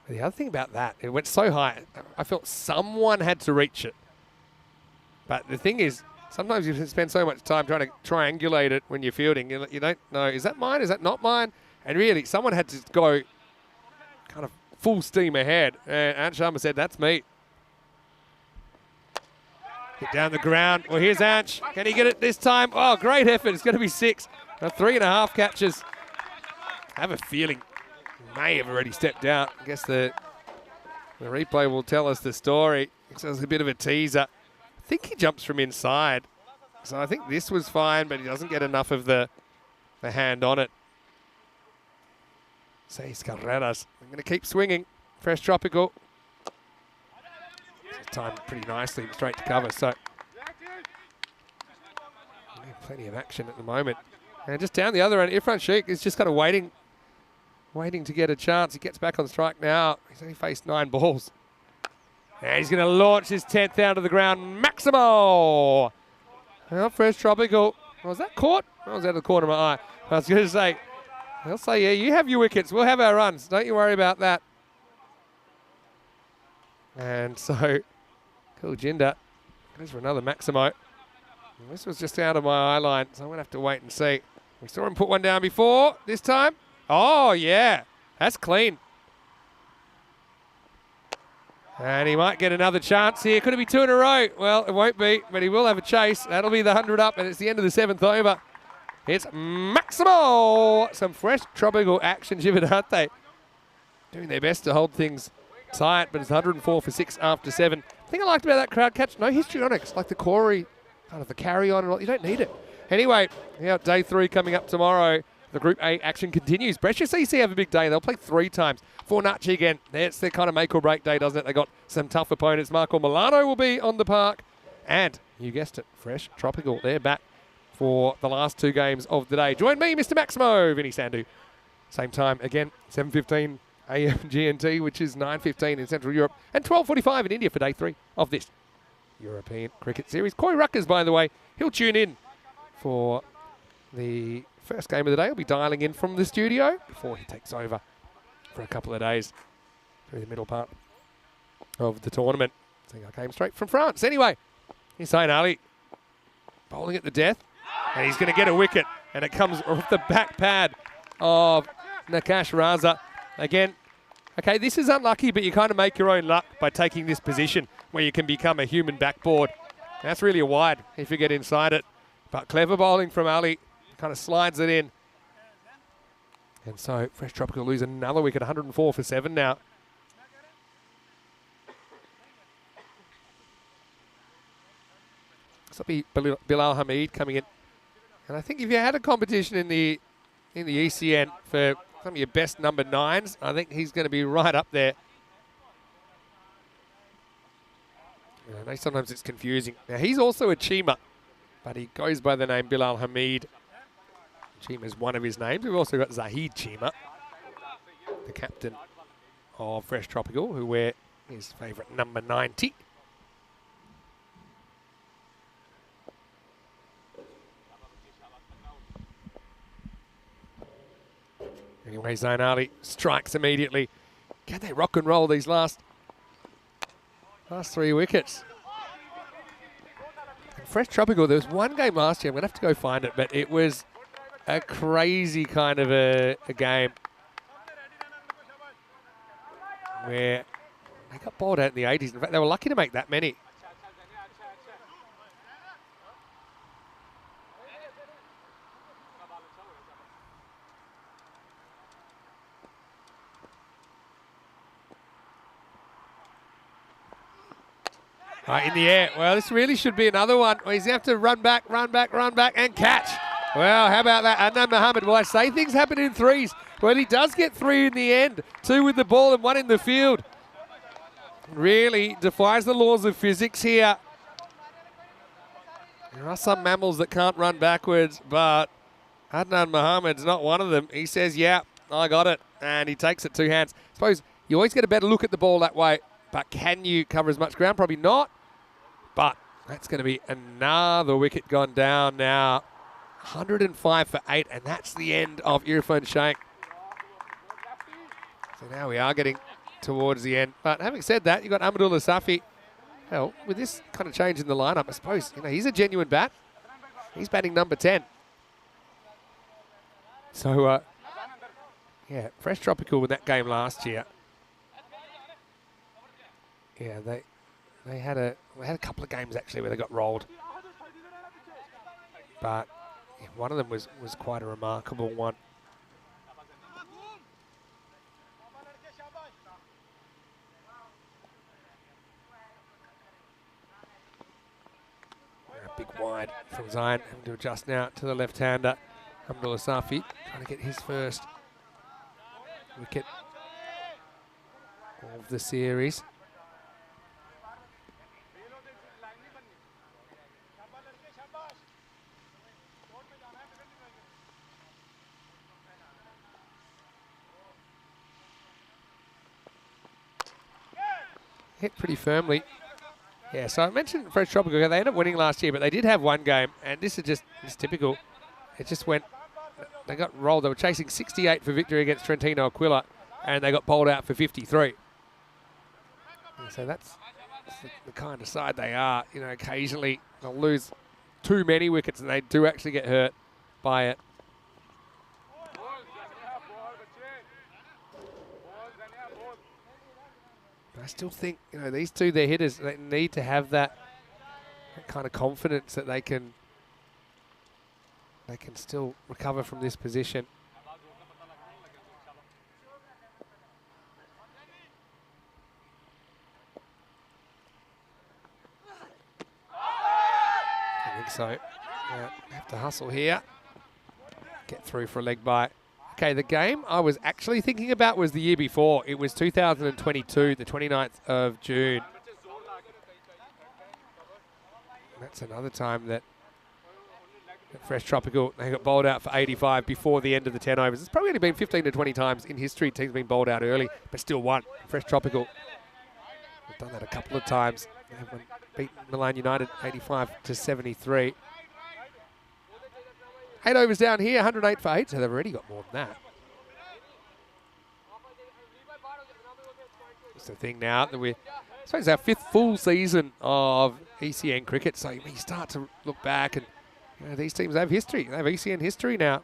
The other thing about that, it went so high, I felt someone had to reach it. But the thing is, sometimes you spend so much time trying to triangulate it when you're fielding. You don't know, is that mine? Is that not mine? And really, someone had to go kind of full steam ahead. And Ant Sharma said, that's me. Get down the ground. Well, here's Ansh. Can he get it this time? Oh, great effort. It's going to be 6. Now 3.5 catches. I have a feeling he may have already stepped out. I guess the replay will tell us the story. So it's a bit of a teaser. I think he jumps from inside. So I think this was fine, but he doesn't get enough of the hand on it. 6 carreras. I'm going to keep swinging. Fresh Tropical. Timed pretty nicely, straight to cover. So plenty of action at the moment. And just down the other end, Irfan Sheikh is just kind of waiting to get a chance. He gets back on strike now. He's only faced 9 balls. And he's going to launch his 10th out of the ground. Maximo! Well, Fresh Tropical. Was that caught? That was out of the corner of my eye. I was going to say, they'll say, yeah, you have your wickets. We'll have our runs. Don't you worry about that. And so, Kuljinder goes for another Maximo. And this was just out of my eye line, so I'm going to have to wait and see. We saw him put one down before this time. Oh, yeah. That's clean. And he might get another chance here. Could it be 2 in a row? Well, it won't be, but he will have a chase. That'll be the 100 up, and it's the end of the 7th over. It's Maximo! Some Fresh Tropical action, aren't they? Doing their best to hold things tight, but it's 104 for 6 after 7. The thing I liked about that crowd catch, no histrionics, like the Corey, kind of the carry on and all. You don't need it. Anyway, yeah, day 3 coming up tomorrow. The Group A action continues. Brescia CC have a big day. They'll play 3 times. Fornacci again. It's their kind of make or break day, doesn't it? They got some tough opponents. Marco Milano will be on the park. And you guessed it, Fresh Tropical. They're back for the last 2 games of the day. Join me, Mr. Maximo, Vinny Sandhu. Same time again, 7:15 AM GMT, which is 9:15 in Central Europe, and 12:45 in India for day 3 of this European Cricket Series. Coy Ruckers, by the way, he'll tune in for the first game of the day. He'll be dialing in from the studio before he takes over for a couple of days through the middle part of the tournament. I think I came straight from France. Anyway, Hussain Ali bowling at the death, and he's going to get a wicket, and it comes off the back pad of Nakash Raza. Again, okay, this is unlucky, but you kind of make your own luck by taking this position where you can become a human backboard. That's really a wide if you get inside it. But clever bowling from Ali, kind of slides it in. And so Fresh Tropical lose another wicket, 104 for 7 now. This will be Bilal Hamid coming in. And I think if you had a competition in the ECN for some of your best number 9s, I think he's going to be right up there. I know sometimes it's confusing. Now, he's also a Chima, but he goes by the name Bilal Hamid. Chima is one of his names. We've also got Zahid Chima, the captain of Fresh Tropical, who wear his favourite number 90. Anyway, Zainali strikes immediately. Can they rock and roll these last 3 wickets? And Fresh Tropical, there was one game last year, I'm going to have to go find it, but it was a crazy kind of a game where they got bowled out in the 80s. In fact, they were lucky to make that many. Right, in the air. Well, this really should be another one. He's going to have to run back, and catch. Well, how about that? Adnan Mohammed. Well, I say things happen in threes. Well, he does get 3 in the end. 2 with the ball and 1 in the field. Really defies the laws of physics here. There are some mammals that can't run backwards, but Adnan Mohammed's not one of them. He says, yeah, I got it. And he takes it 2 hands. I suppose you always get a better look at the ball that way. But can you cover as much ground? Probably not. But that's going to be another wicket gone down now. 105 for 8, and that's the end of Irfan Sheikh. So now we are getting towards the end. But having said that, you've got Ahmadullah Safi. Hell, with this kind of change in the lineup, I suppose, he's a genuine bat. He's batting number 10. So, yeah, Fresh Tropical with that game last year. Yeah, they had a couple of games actually where they got rolled, but yeah, one of them was quite a remarkable one. A big wide from Zayn, having to adjust now to the left-hander. Ahmadullah Safi trying to get his first wicket of the series. Hit pretty firmly. Yeah, so I mentioned Fresh Tropical. They ended up winning last year, but they did have one game, and this is just typical. It just went, they got rolled. They were chasing 68 for victory against Trentino Aquila, and they got bowled out for 53. And so that's the kind of side they are. Occasionally they'll lose too many wickets, and they do actually get hurt by it. I still think, these two, they're hitters. They need to have that kind of confidence that they can still recover from this position. I think so. Have to hustle here. Get through for a leg bite. Okay, the game I was actually thinking about was the year before. It was 2022, the 29th of June. That's another time that Fresh Tropical, they got bowled out for 85 before the end of the 10 overs. It's probably only been 15 to 20 times in history teams been bowled out early, but still won. Fresh Tropical have done that a couple of times. They've beaten Milan United 85 to 73. 8 overs down here, 108 for 8, so they've already got more than that. It's the thing now that I suppose it's our 5th full season of ECN cricket, so you start to look back and these teams have history. They have ECN history now.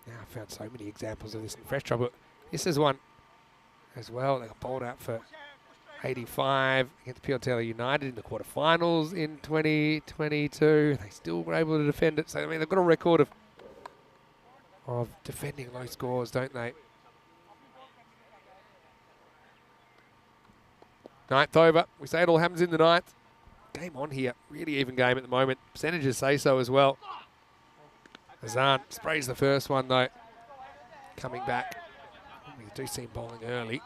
Now I found so many examples of this in Fresh Trouble. This is one as well. They got bowled out for 85 against Piotr United in the quarterfinals in 2022. They still were able to defend it. So, they've got a record of defending low scores, don't they? 9th over. We say it all happens in the 9th. Game on here. Really even game at the moment. Percentages say so as well. Azan sprays the first one, though. Coming back. We do see him bowling early.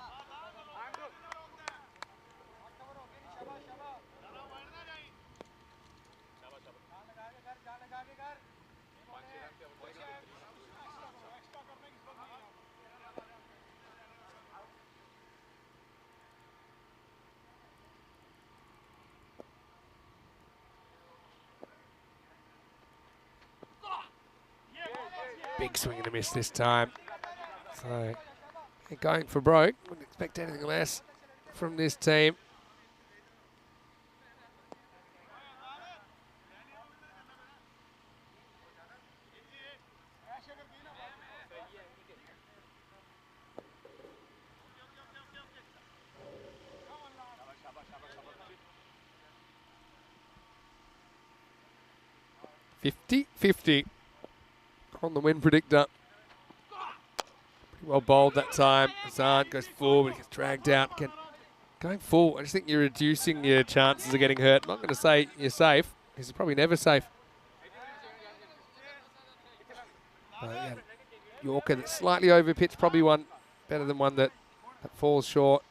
Big swing and a miss this time. So going for broke. Wouldn't expect anything less from this team. (50-50) on the win predictor. Pretty well bowled that time. Hazard goes forward, he gets dragged out. Again, going full, I just think you're reducing your chances of getting hurt. I'm not going to say you're safe, because you're probably never safe. Yeah, Yorker that's slightly over pitch, probably one better than one that falls short.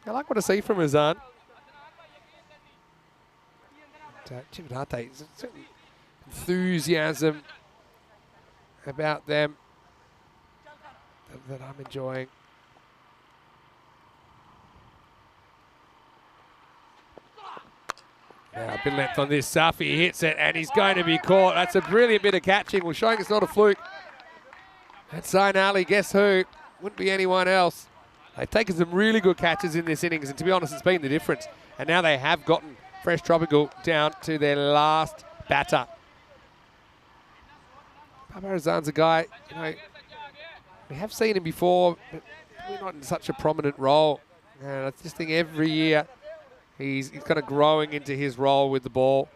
I like what I see from Hazard. Chivitate, certain enthusiasm about them that I'm enjoying. Now, a bit length on this. Safi hits it, and he's going to be caught. That's a brilliant bit of catching. We're showing it's not a fluke. That's Zayn Ali. Guess who? Wouldn't be anyone else. They've taken some really good catches in this innings, and to be honest, it's been the difference. And now they have gotten Fresh Tropical down to their last batter. Papa Razan's a guy, you know, we have seen him before, but probably not in such a prominent role. And I just think every year he's kind of growing into his role with the ball.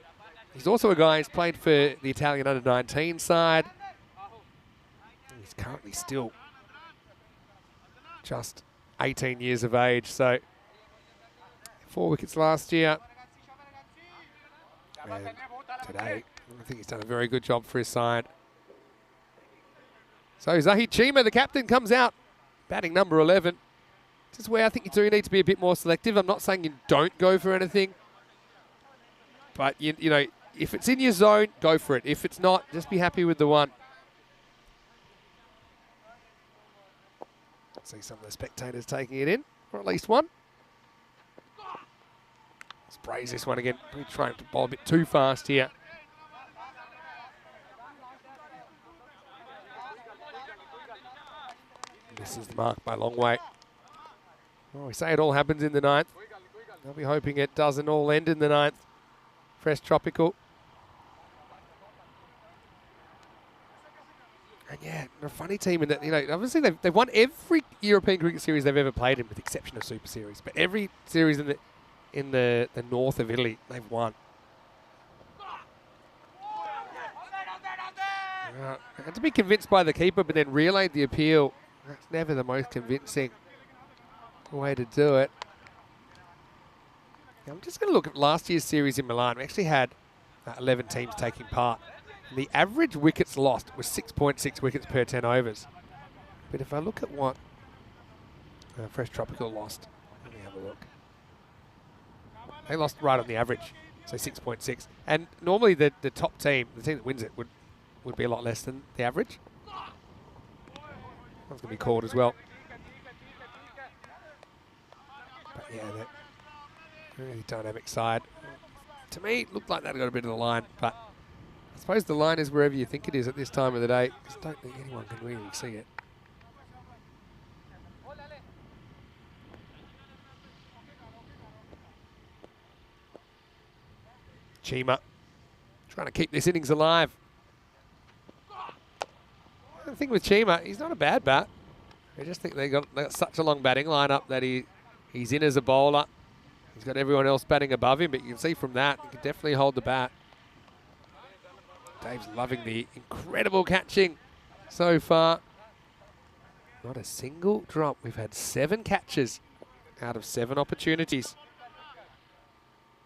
He's also a guy who's played for the Italian under-19 side. He's currently still just 18 years of age, so 4 wickets last year. And today, I think he's done a very good job for his side. So Zahid Chima, the captain, comes out, batting number 11. This is where I think you do need to be a bit more selective. I'm not saying you don't go for anything, but you know, if it's in your zone, go for it. If it's not, just be happy with the one. See some of the spectators taking it in, or at least one. Sprays this one again. We're trying to bowl a bit too fast here. Misses the mark by a long way. Well, we say it all happens in the ninth. I'll be hoping it doesn't all end in the ninth. Fresh Tropical. And yeah, they're a funny team in that, you know, obviously they've won every European cricket series they've ever played in, with the exception of Super Series. But every series in the north of Italy, they've won. I had to be convinced by the keeper, but then relayed the appeal. That's never the most convincing way to do it. Now, I'm just going to look at last year's series in Milan. We actually had 11 teams taking part. And the average wickets lost was 6.6 wickets per 10 overs. But if I look at what Fresh Tropical lost, let me have a look. They lost right on the average, so 6.6. And normally the top team, the team that wins it, would be a lot less than the average. One's going to be called as well. But yeah, that really dynamic side. To me, it looked like that got a bit of the line, but I suppose the line is wherever you think it is at this time of the day. I just don't think anyone can really see it. Chima trying to keep this innings alive. The thing with Chima, he's not a bad bat. I just think they got such a long batting lineup that he's in as a bowler. He's got everyone else batting above him, but you can see from that, he can definitely hold the bat. Dave's loving the incredible catching so far. Not a single drop. We've had 7 catches out of 7 opportunities.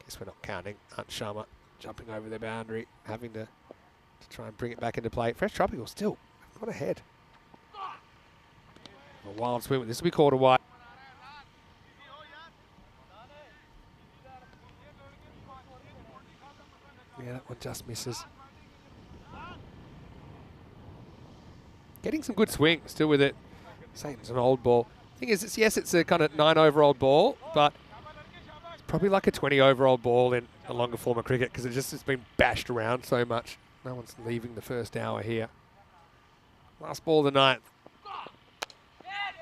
Guess we're not counting Ant Sharma jumping over the boundary, having to try and bring it back into play. Fresh Tropical still got ahead. A wild swim. This will be called a wide. Yeah, that one just misses. Getting some good swing still with it. Saying it's an old ball. Thing is, it's a kind of 9-over-old ball, but it's probably like a 20-over-old ball in a longer form of cricket because it's been bashed around so much. No one's leaving the first hour here. Last ball of the ninth.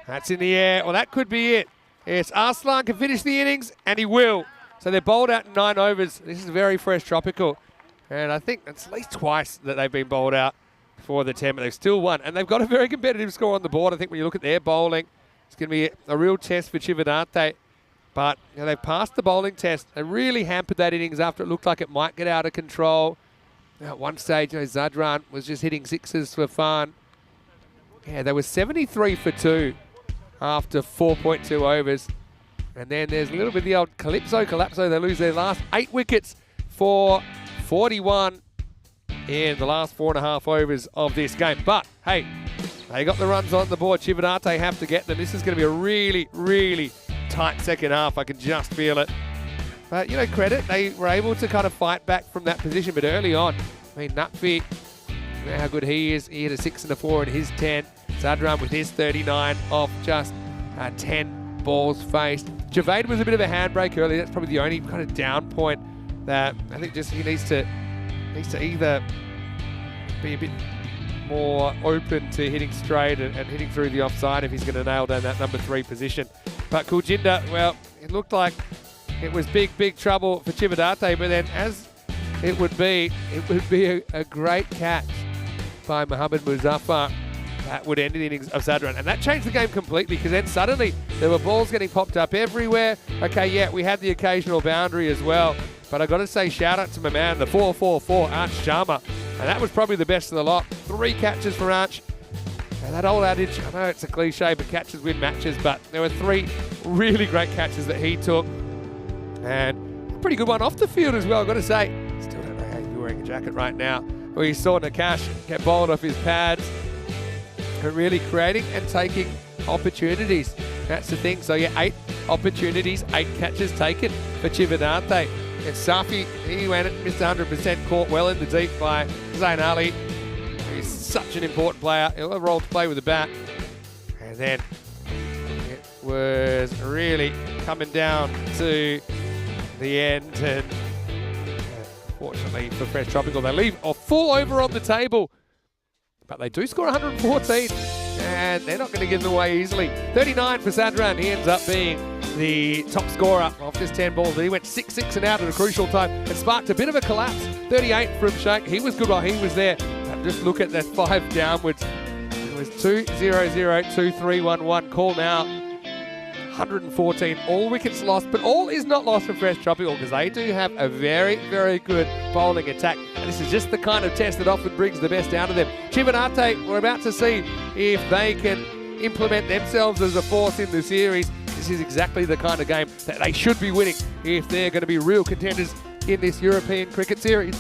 That's in the air. Well, that could be it. Yes, Arslan can finish the innings, and he will. So they're bowled out in 9 overs. This is very fresh tropical. And I think it's at least twice that they've been bowled out for the 10, but they've still won. And they've got a very competitive score on the board. I think when you look at their bowling, it's going to be a real test for Chivadante. But they've passed the bowling test and really hampered that innings after it looked like it might get out of control. At one stage, Zadran was just hitting sixes for fun. Yeah, they were 73 for 2 after 4.2 overs. And then there's a little bit of the old Collapso. They lose their last 8 wickets for 41 in the last 4.5 overs of this game. But, hey, they got the runs on the board. Chivadante have to get them. This is going to be a really, really tight second half. I can just feel it. But, credit. They were able to kind of fight back from that position. But early on, Nutfi, you know how good he is. He hit a 6 and a 4 in his 10. Zadran with his 39 off just 10 balls faced. Javed was a bit of a handbrake early. That's probably the only kind of down point that I think just he needs to either be a bit more open to hitting straight and hitting through the offside if he's going to nail down that number 3 position. But Kuljinder, well, it looked like it was big trouble for Chivadante, but then as it would be a great catch by Mohammad Muzaffar. That would end the innings of Zadran. And that changed the game completely because then suddenly there were balls getting popped up everywhere. Okay, yeah, we had the occasional boundary as well. But I got to say, shout out to my man, the 4-4-4, Arch Sharma. And that was probably the best of the lot. 3 catches for Arch. And that old adage, I know it's a cliche, but catches win matches. But there were 3 really great catches that he took. And a pretty good one off the field as well, I've got to say. Still don't know how you're wearing a jacket right now. Well, you saw Nakash get bowled off his pads. And really creating and taking opportunities. That's the thing. So, yeah, 8 opportunities, 8 catches taken for Chivadante. And Safi, he went at missed 100%, caught well in the deep by Zain Ali. He's such an important player. He'll have a role to play with the bat. And then it was really coming down to the end. And fortunately for Fresh Tropical, they leave a full over on the table. But they do score 114, and they're not going to give them away easily. 39 for Zadran. He ends up being the top scorer of just 10 balls. He went 6 and out at a crucial time. It sparked a bit of a collapse. 38 from Sheikh. He was good while he was there. And just look at that 5 downwards. It was 2-0-0, 2-3-1-1. Call now. 114. All wickets lost, but all is not lost for Fresh Tropical because they do have a very, very good bowling attack. And this is just the kind of test that often brings the best out of them. Chivadante, we're about to see if they can implement themselves as a force in the series. This is exactly the kind of game that they should be winning if they're going to be real contenders in this European cricket series.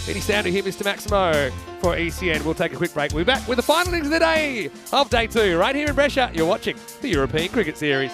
Any sounder here, Mr. Maximo, for ECN. We'll take a quick break. We'll be back with the final innings of the day of day 2 right here in Brescia. You're watching the European Cricket Series.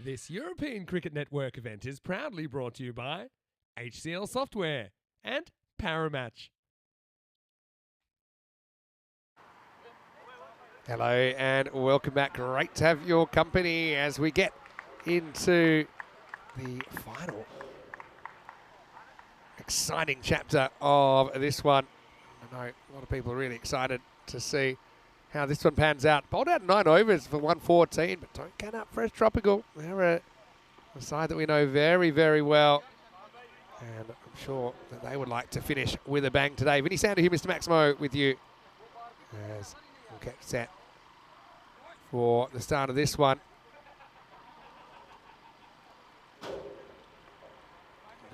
This European Cricket Network event is proudly brought to you by HCL Software and Paramatch. Hello and welcome back. Great to have your company as we get into the final exciting chapter of this one. I know a lot of people are really excited to see how this one pans out. Bowled out 9 overs for 114, but don't count out Fresh Tropical. They're a side that we know very, very well. And I'm sure that they would like to finish with a bang today. Vinny Sander here, Mr. Maximo, with you as we'll get set for the start of this one.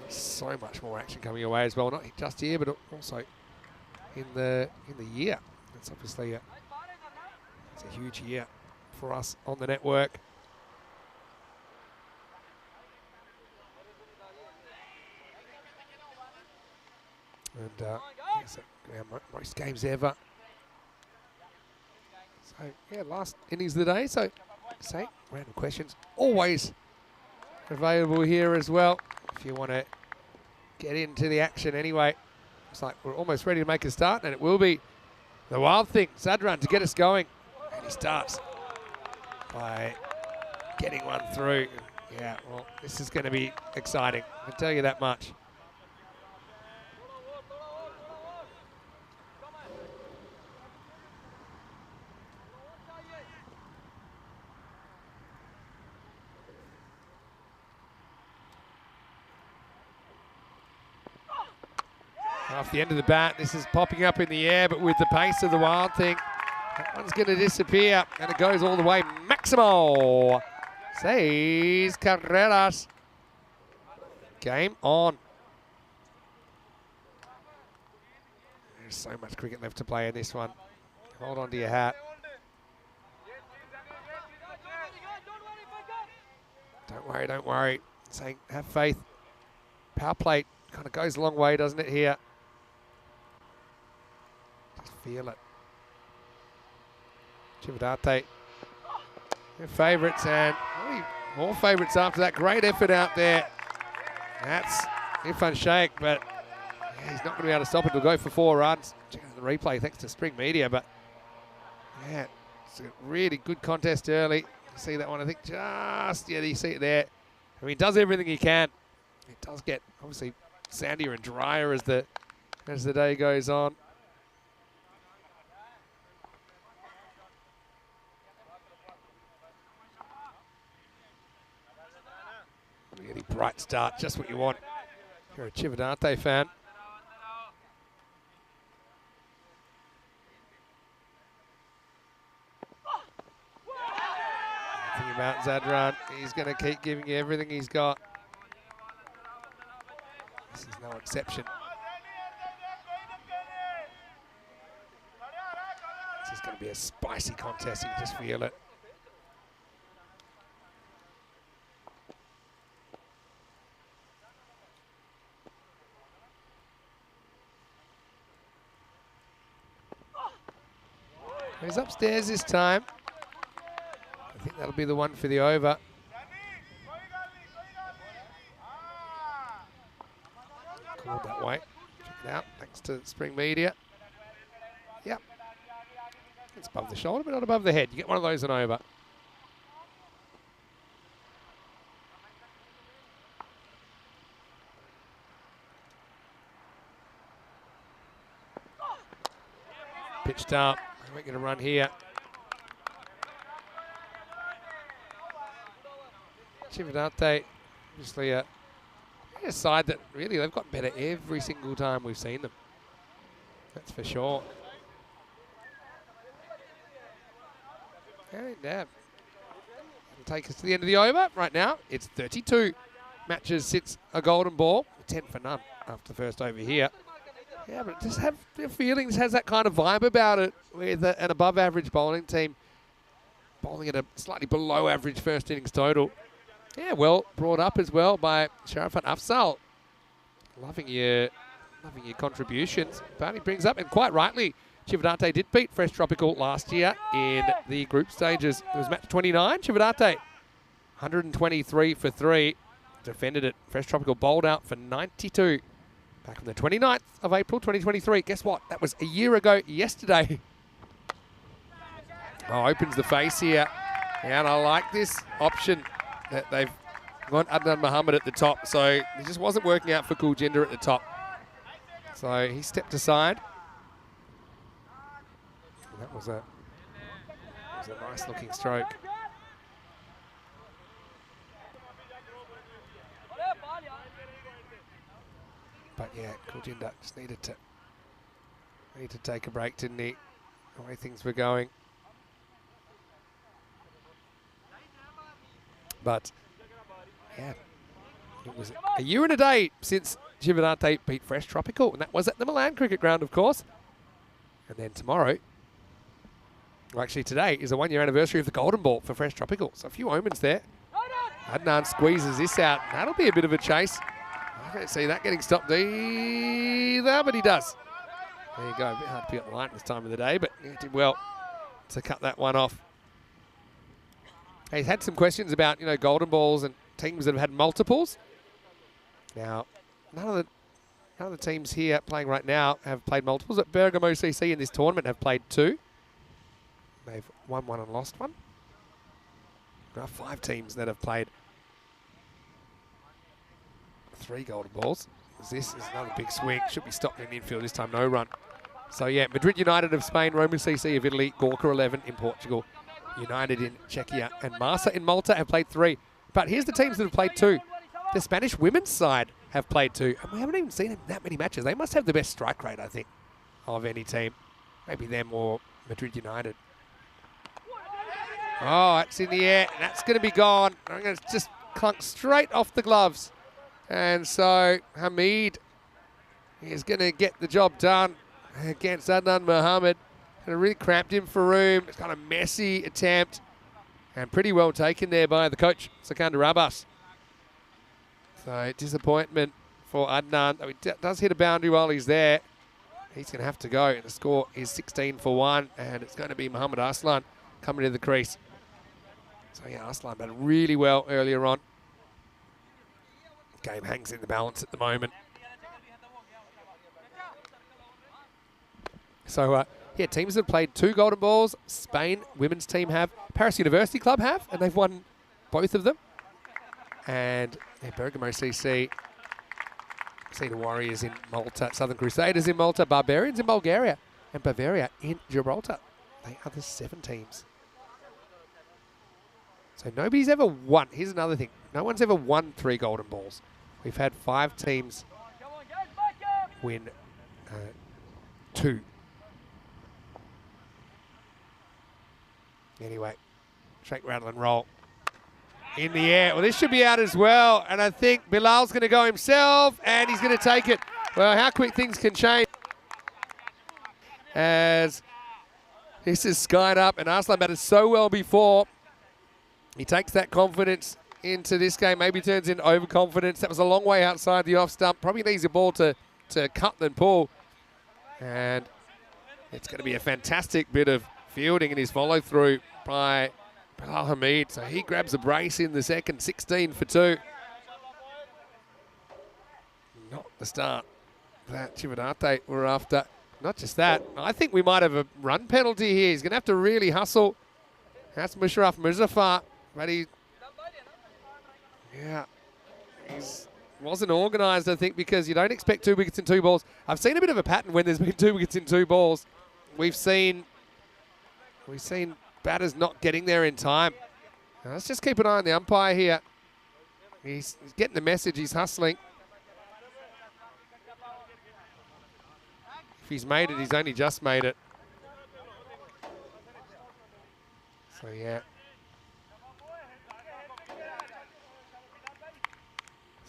So much more action coming your way as well, not just here, but also in the year. It's obviously it's a huge year for us on the network. And it's our most games ever. So yeah, last innings of the day. So say random questions always available here as well if you want to get into the action. Anyway, looks like we're almost ready to make a start, and it will be the wild thing, Zadran, to get us going. And he starts by getting one through. Yeah, well, this is going to be exciting. I can tell you that much. Off the end of the bat, this is popping up in the air, but with the pace of the wild thing, that one's going to disappear, and it goes all the way. Maximo says Carreras. Game on. There's so much cricket left to play in this one. Hold on to your hat. Don't worry, don't worry. Saying have faith. Power play kind of goes a long way, doesn't it, here? Feel it. Chivadate, their favourites, and more favourites after that. Great effort out there. That's Irfan Sheikh, but yeah, he's not going to be able to stop it. He'll go for 4 runs. Check out the replay thanks to Spring Media, but yeah, it's a really good contest early. You see that one, I think just, yeah, you see it there. I mean, he does everything he can. It does get obviously sandier and drier as the day goes on. Really bright start, just what you want. If you're a Chivadate fan. Think about Zadran, he's going to keep giving you everything he's got. This is no exception. This is going to be a spicy contest, you can just feel it. He's upstairs this time. I think that'll be the one for the over. Called that way. Check it out, thanks to Spring Media. Yep. It's above the shoulder, but not above the head. You get one of those and over. Pitched up. We're going to run here. Chivadate, obviously a side that really they've gotten better every single time we've seen them. That's for sure. And that'll take us to the end of the over. Right now, it's 32 matches since a golden ball. 10 for none after the first over here. Yeah, but just have the feeling this has that kind of vibe about it with an above-average bowling team bowling at a slightly below-average first innings total. Yeah, well brought up as well by Sharafat Afzal. Loving your contributions. But he brings up, and quite rightly, Chivadate did beat Fresh Tropical last year in the group stages. It was match 29. Chivadate 123 for 3. Defended it. Fresh Tropical bowled out for 92. Back on the 29th of April 2023. Guess what? That was a year ago yesterday. Oh, opens the face here. And I like this option that they've got Adnan Mohammed at the top. So it just wasn't working out for Kuljinder at the top. So he stepped aside. And that was a nice looking stroke. But yeah, Kuljinder just needed to take a break, didn't he? The way things were going. But yeah, it was a year and a day since Giovanate beat Fresh Tropical, and that was at the Milan Cricket Ground, of course. And then tomorrow, well, actually today, is a 1 year anniversary of the Golden Ball for Fresh Tropical. So a few omens there. Adnan squeezes this out. That'll be a bit of a chase. I don't see that getting stopped either, but he does. There you go. A bit hard to pick up the line this time of the day, but he did well to cut that one off. He's had some questions about, golden balls and teams that have had multiples. Now, none of the teams here playing right now have played multiples. At Bergamo CC in this tournament have played 2. They've won 1 and lost 1. There are 5 teams that have played 3 golden balls. This is another big swing. Should be stopped in the infield this time. No run. So yeah, Madrid United of Spain, Roma CC of Italy, Gorka 11 in Portugal, United in Czechia, and Marsa in Malta have played 3. But here's the teams that have played 2. The Spanish women's side have played 2, and we haven't even seen that many matches. They must have the best strike rate, I think, of any team. Maybe them or Madrid United. Oh, it's in the air, and that's going to be gone. I'm going to just clunk straight off the gloves. And so Hamid is going to get the job done against Adnan Mohammed. And it really cramped him for room. It's kind of messy attempt. And pretty well taken there by the coach, Sikandar Abbas. So disappointment for Adnan. Though he does hit a boundary while he's there. He's going to have to go. And the score is 16 for 1. And it's going to be Muhammad Aslan coming to the crease. So yeah, Aslan batted really well earlier on. Game hangs in the balance at the moment. So, yeah, teams have played 2 golden balls. Spain women's team have. Paris University Club have, and they've won both of them. And yeah, Bergamo CC, Cedar Warriors in Malta, Southern Crusaders in Malta, Barbarians in Bulgaria, and Bavaria in Gibraltar. They are the 7 teams. So nobody's ever won. Here's another thing. No one's ever won 3 golden balls. We've had 5 teams win 2. Anyway, shake, rattle, and roll. In the air. Well, this should be out as well. And I think Bilal's going to go himself, and he's going to take it. Well, how quick things can change. As this is skied up, and Arslan batted so well before. He takes that confidence into this game, maybe turns into overconfidence. That was a long way outside the off stump. Probably needs a ball to cut than pull. And it's going to be a fantastic bit of fielding in his follow through by Bilal Hamid. So he grabs a brace in the second, 16 for 2. Not the start that Chivinate were after. Not just that, I think we might have a run penalty here. He's going to have to really hustle. That's Musharraf Muzaffar, but he wasn't organised, I think, because you don't expect 2 wickets in 2 balls. I've seen a bit of a pattern when there's been 2 wickets in 2 balls. We've seen batters not getting there in time. Now, let's just keep an eye on the umpire here. He's getting the message. He's hustling. If he's made it, he's only just made it. So, yeah.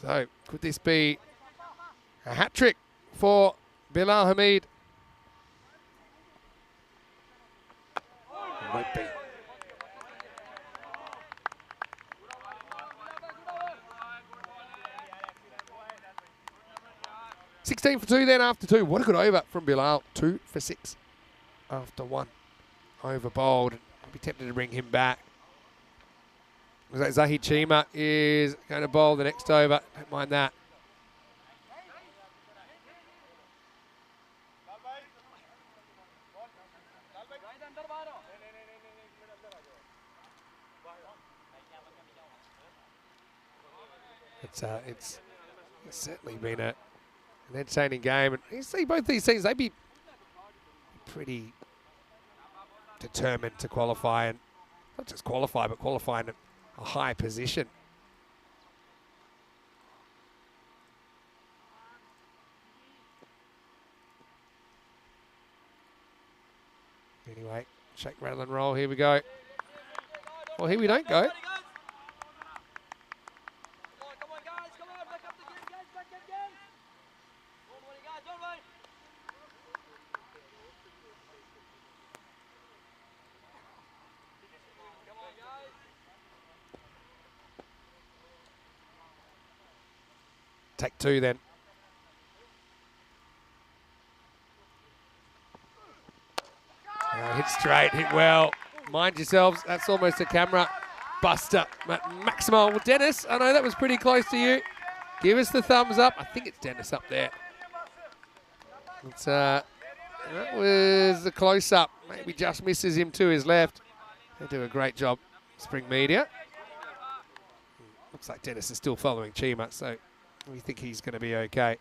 So, could this be a hat-trick for Bilal Hamid? It won't be. $16 for 2 then after 2. What a good over from Bilal. 2 for 6 after 1. Over bowled. I'll be tempted to bring him back. Zahi Chima is going to bowl the next over. Don't mind that. It's certainly been an entertaining game. And you see both these teams, they'd be pretty determined to qualify, and not just qualify, but qualify in a high position. Anyway, shake, rattle and roll. Here we go. Well, here we don't go. Take two then. Hit straight, hit well. Mind yourselves, that's almost a camera buster. Maximal. Well, Dennis, I know that was pretty close to you. Give us the thumbs up. I think it's Dennis up there. That was a close-up. Maybe just misses him to his left. They do a great job, Spring Media. Looks like Dennis is still following Chima, so we think he's going to be okay.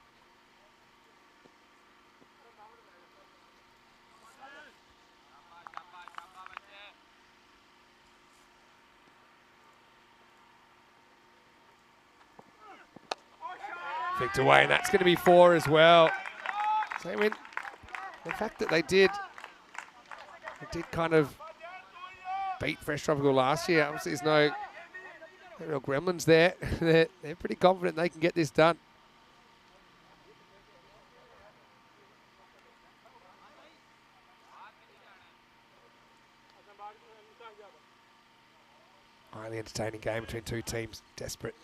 Flicked away, and that's going to be 4 as well. So I mean, the fact that they did kind of beat Fresh Tropical last year, obviously there's no real gremlins there. They're pretty confident they can get this done. Highly entertaining game between two teams, desperate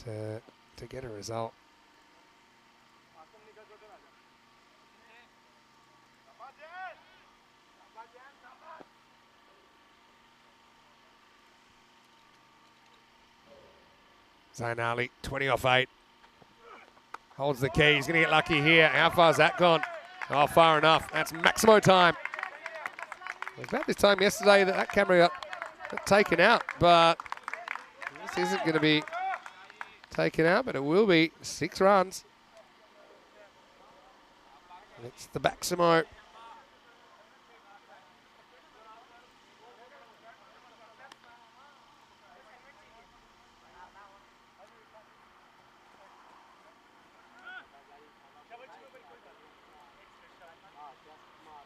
to get a result. Zain Ali, 20 off 8. Holds the key. He's going to get lucky here. How far has that gone? Oh, far enough. That's Maximo time. It was about this time yesterday that camera got taken out, but this isn't going to be taken out, but it will be 6 runs. It's the Maximo.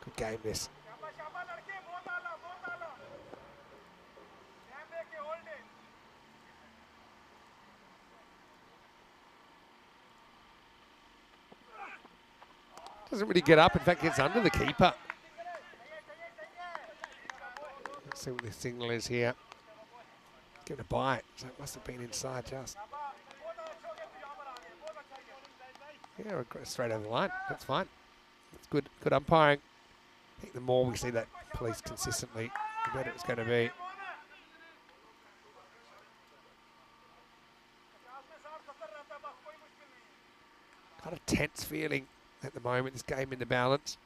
Good game this. Doesn't really get up, in fact gets under the keeper. Let's see what the signal is here. Give it a bite, so it must have been inside just. Yeah, we're straight over the line, that's fine. That's good umpiring. I think the more we see that police consistently, the better it's going to be. Kind of tense feeling at the moment, this game in the balance.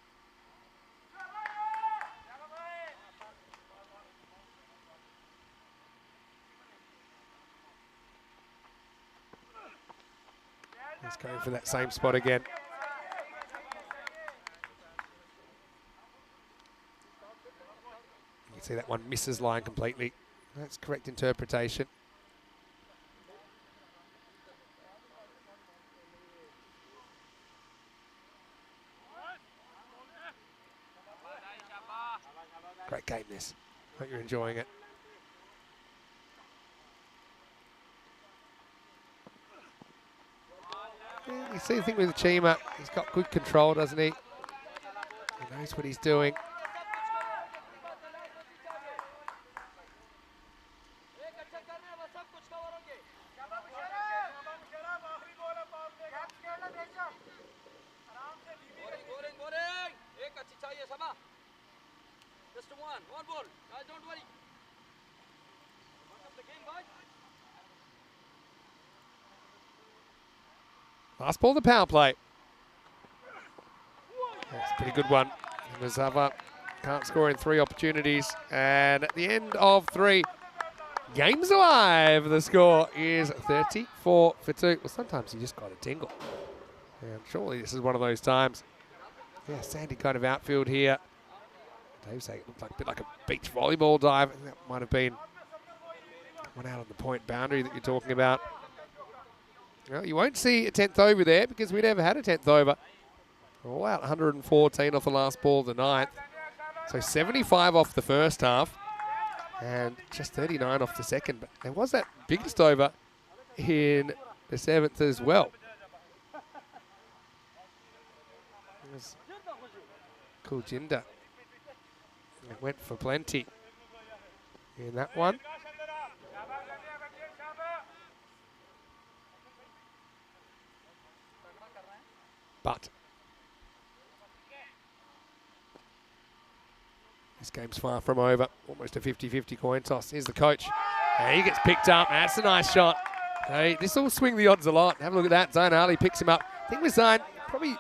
He's going for that same spot again. You can see that one misses line completely. That's correct interpretation. Great game this. Hope you're enjoying it. Yeah, you see the thing with Chima, he's got good control, doesn't he? He knows what he's doing. Last ball, the power play. That's a pretty good one. Mazava can't score in 3 opportunities. And at the end of 3, game's alive. The score is 34 for 2. Well, sometimes you just got to tingle. And surely this is one of those times. Yeah, sandy kind of outfield here. Dave saying it looked like a bit like a beach volleyball dive. And that might have been one out on the point boundary that you're talking about. Well, you won't see a 10th over there because we never had a 10th over. All out 114 off the last ball of the 9th. So 75 off the first half and just 39 off the second. But there was that biggest over in the 7th as well. There's Kuljinda. It went for plenty in that one. But this game's far from over. Almost a 50-50 coin toss. Here's the coach. And he gets picked up. That's a nice shot. Hey, this will swing the odds a lot. Have a look at that. Zain Ali picks him up. I think with Zain, probably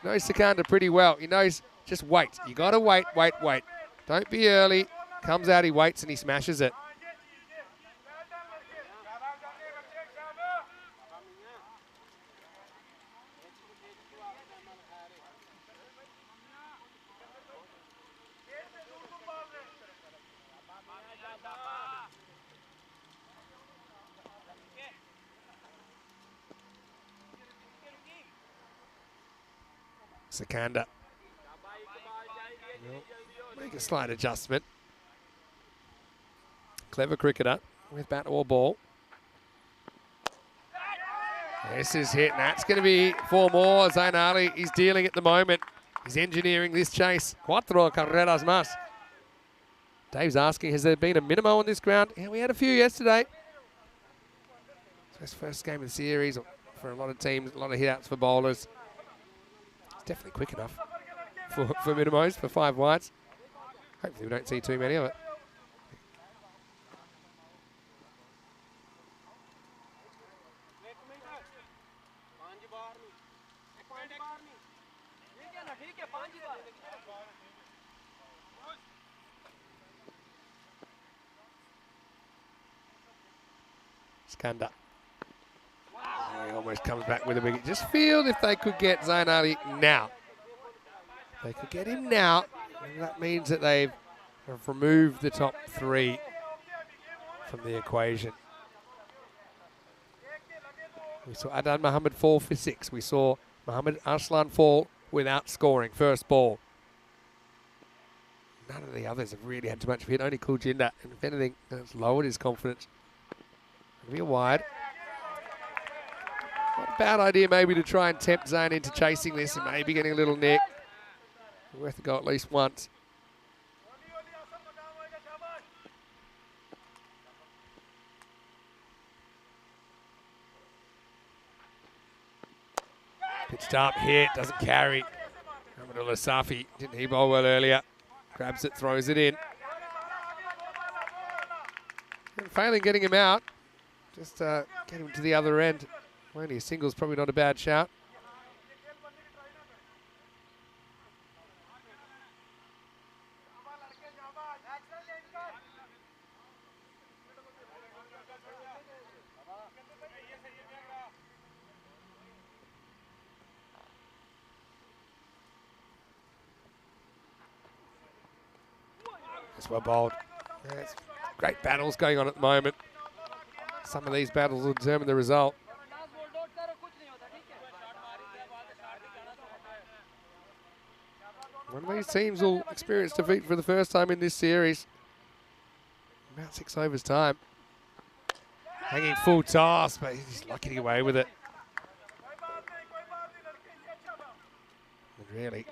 knows Sikandar pretty well. He knows just wait. You got to wait. Don't be early. Comes out, he waits, and he smashes it. Sikandar. Make a slight adjustment. Clever cricketer with bat or ball. This is hit, and that's going to be 4 more. Zain Ali is dealing at the moment. He's engineering this chase. 4 carreras más. Dave's asking, has there been a minimo on this ground? Yeah, we had a few yesterday. So it's first game of the series for a lot of teams, a lot of hit-outs for bowlers. It's definitely quick enough for minimos, for 5 wides. Hopefully we don't see too many of it. Sikandar. Oh, he almost comes back with a wicket. Just feel if they could get Zain Ali now. They could get him now. And that means that they've removed the top 3 from the equation. We saw Adnan Mohammed fall for 6. We saw Mohammed Arslan fall without scoring. First ball. None of the others have really had too much of a hit. Only Kuljinda. And if anything, that's lowered his confidence. It'll be a wide. Not a bad idea maybe to try and tempt Zain into chasing this and maybe getting a little nick. Worth a go at least once. Pitched up, hit, doesn't carry. Hamidullah Safi, didn't he bowl well earlier? Grabs it, throws it in. And failing getting him out. Just get him to the other end. Only a single's probably not a bad shout. It's well bowled. There's great battles going on at the moment. Some of these battles will determine the result. One of these teams will experience defeat for the first time in this series. About 6 overs time. Hanging full toss, but he's lucky to get away with it. And really,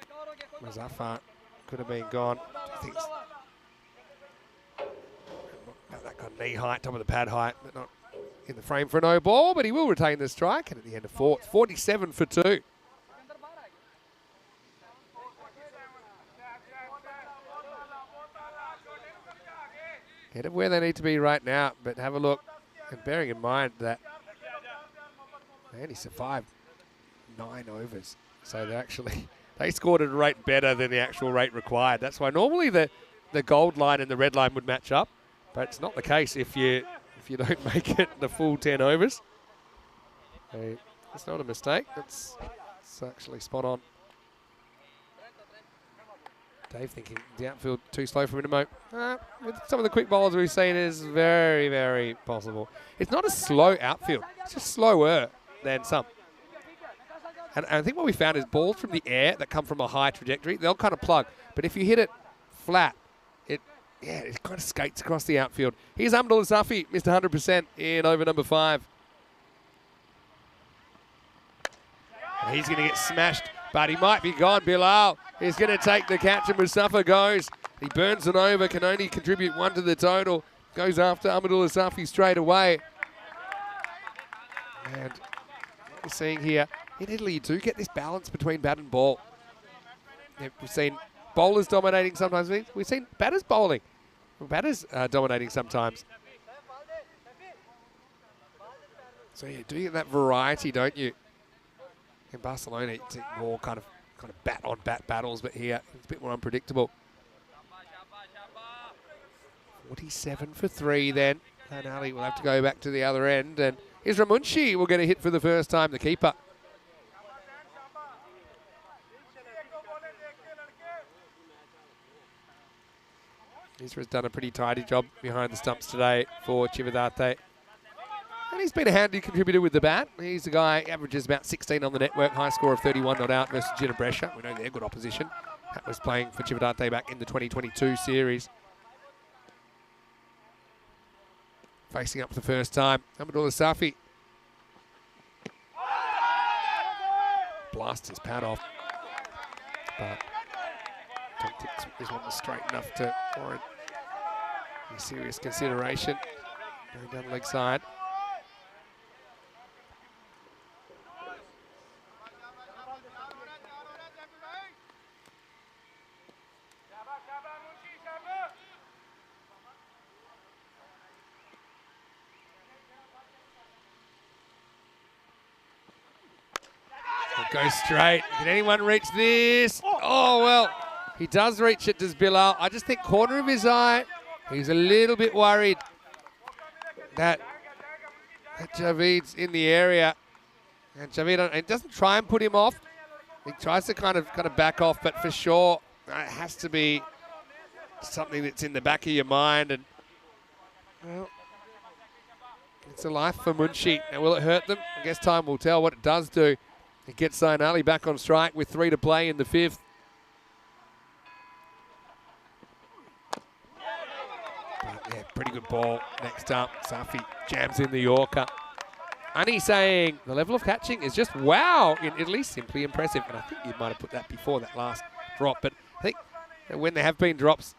Muzaffar could have been gone. I think that got knee height, top of the pad height, but not in the frame for a no ball, but he will retain the strike. And at the end of 4, 47 for 2. Ahead of where they need to be right now, but have a look, and bearing in mind that they only survived 9 overs. So they scored at a rate better than the actual rate required. That's why normally the gold line and the red line would match up, but it's not the case if you don't make it the full 10 overs. So it's not a mistake. It's actually spot on. Dave thinking the outfield too slow for Minimo. With some of the quick bowlers we've seen, is very, very possible. It's not a slow outfield. It's just slower than some. And I think what we found is balls from the air that come from a high trajectory, they'll kind of plug. But if you hit it flat, it kind of skates across the outfield. Here's Abdul Safi, Mr. 100% in over number 5. And he's going to get smashed, but he might be gone. Bilal is going to take the catch, and Mustafa goes. He burns an over, can only contribute 1 to the total. Goes after Abdul Safi straight away. And what we're seeing here, in Italy, you do get this balance between bat and ball. We've seen bowlers dominating sometimes. We've seen batters bowling. Batters dominating sometimes. So you do get that variety, don't you? In Barcelona, it's more kind of bat-on-bat battles, but here it's a bit more unpredictable. 47 for 3 then. And Ali will have to go back to the other end. And here's Ramunshi will get a hit for the first time, the keeper. Isra's done a pretty tidy job behind the stumps today for Cividate. And he's been a handy contributor with the bat. He's a guy, averages about 16 on the network, high score of 31 not out versus Brescia. We know they're good opposition. That was playing for Cividate back in the 2022 series. Facing up for the first time, Abdul Safi. Blasts his pad off. But I don't think this one was straight enough to warrant any serious consideration. Going down leg side. Goes straight. Can anyone reach this? Oh, well, he does reach it, does Bilal. I just think corner of his eye, he's a little bit worried that Javid's in the area. And Javid doesn't try and put him off. He tries to kind of back off, but for sure, it has to be something that's in the back of your mind. And, well, it's a life for Munshi. Now, will it hurt them? I guess time will tell. What it does do, it gets Zain Ali back on strike with 3 to play in the 5th. But yeah, pretty good ball. Next up, Safi jams in the Yorker. Ani saying the level of catching is just wow in Italy, simply impressive. And I think you might have put that before that last drop. But I think when there have been drops,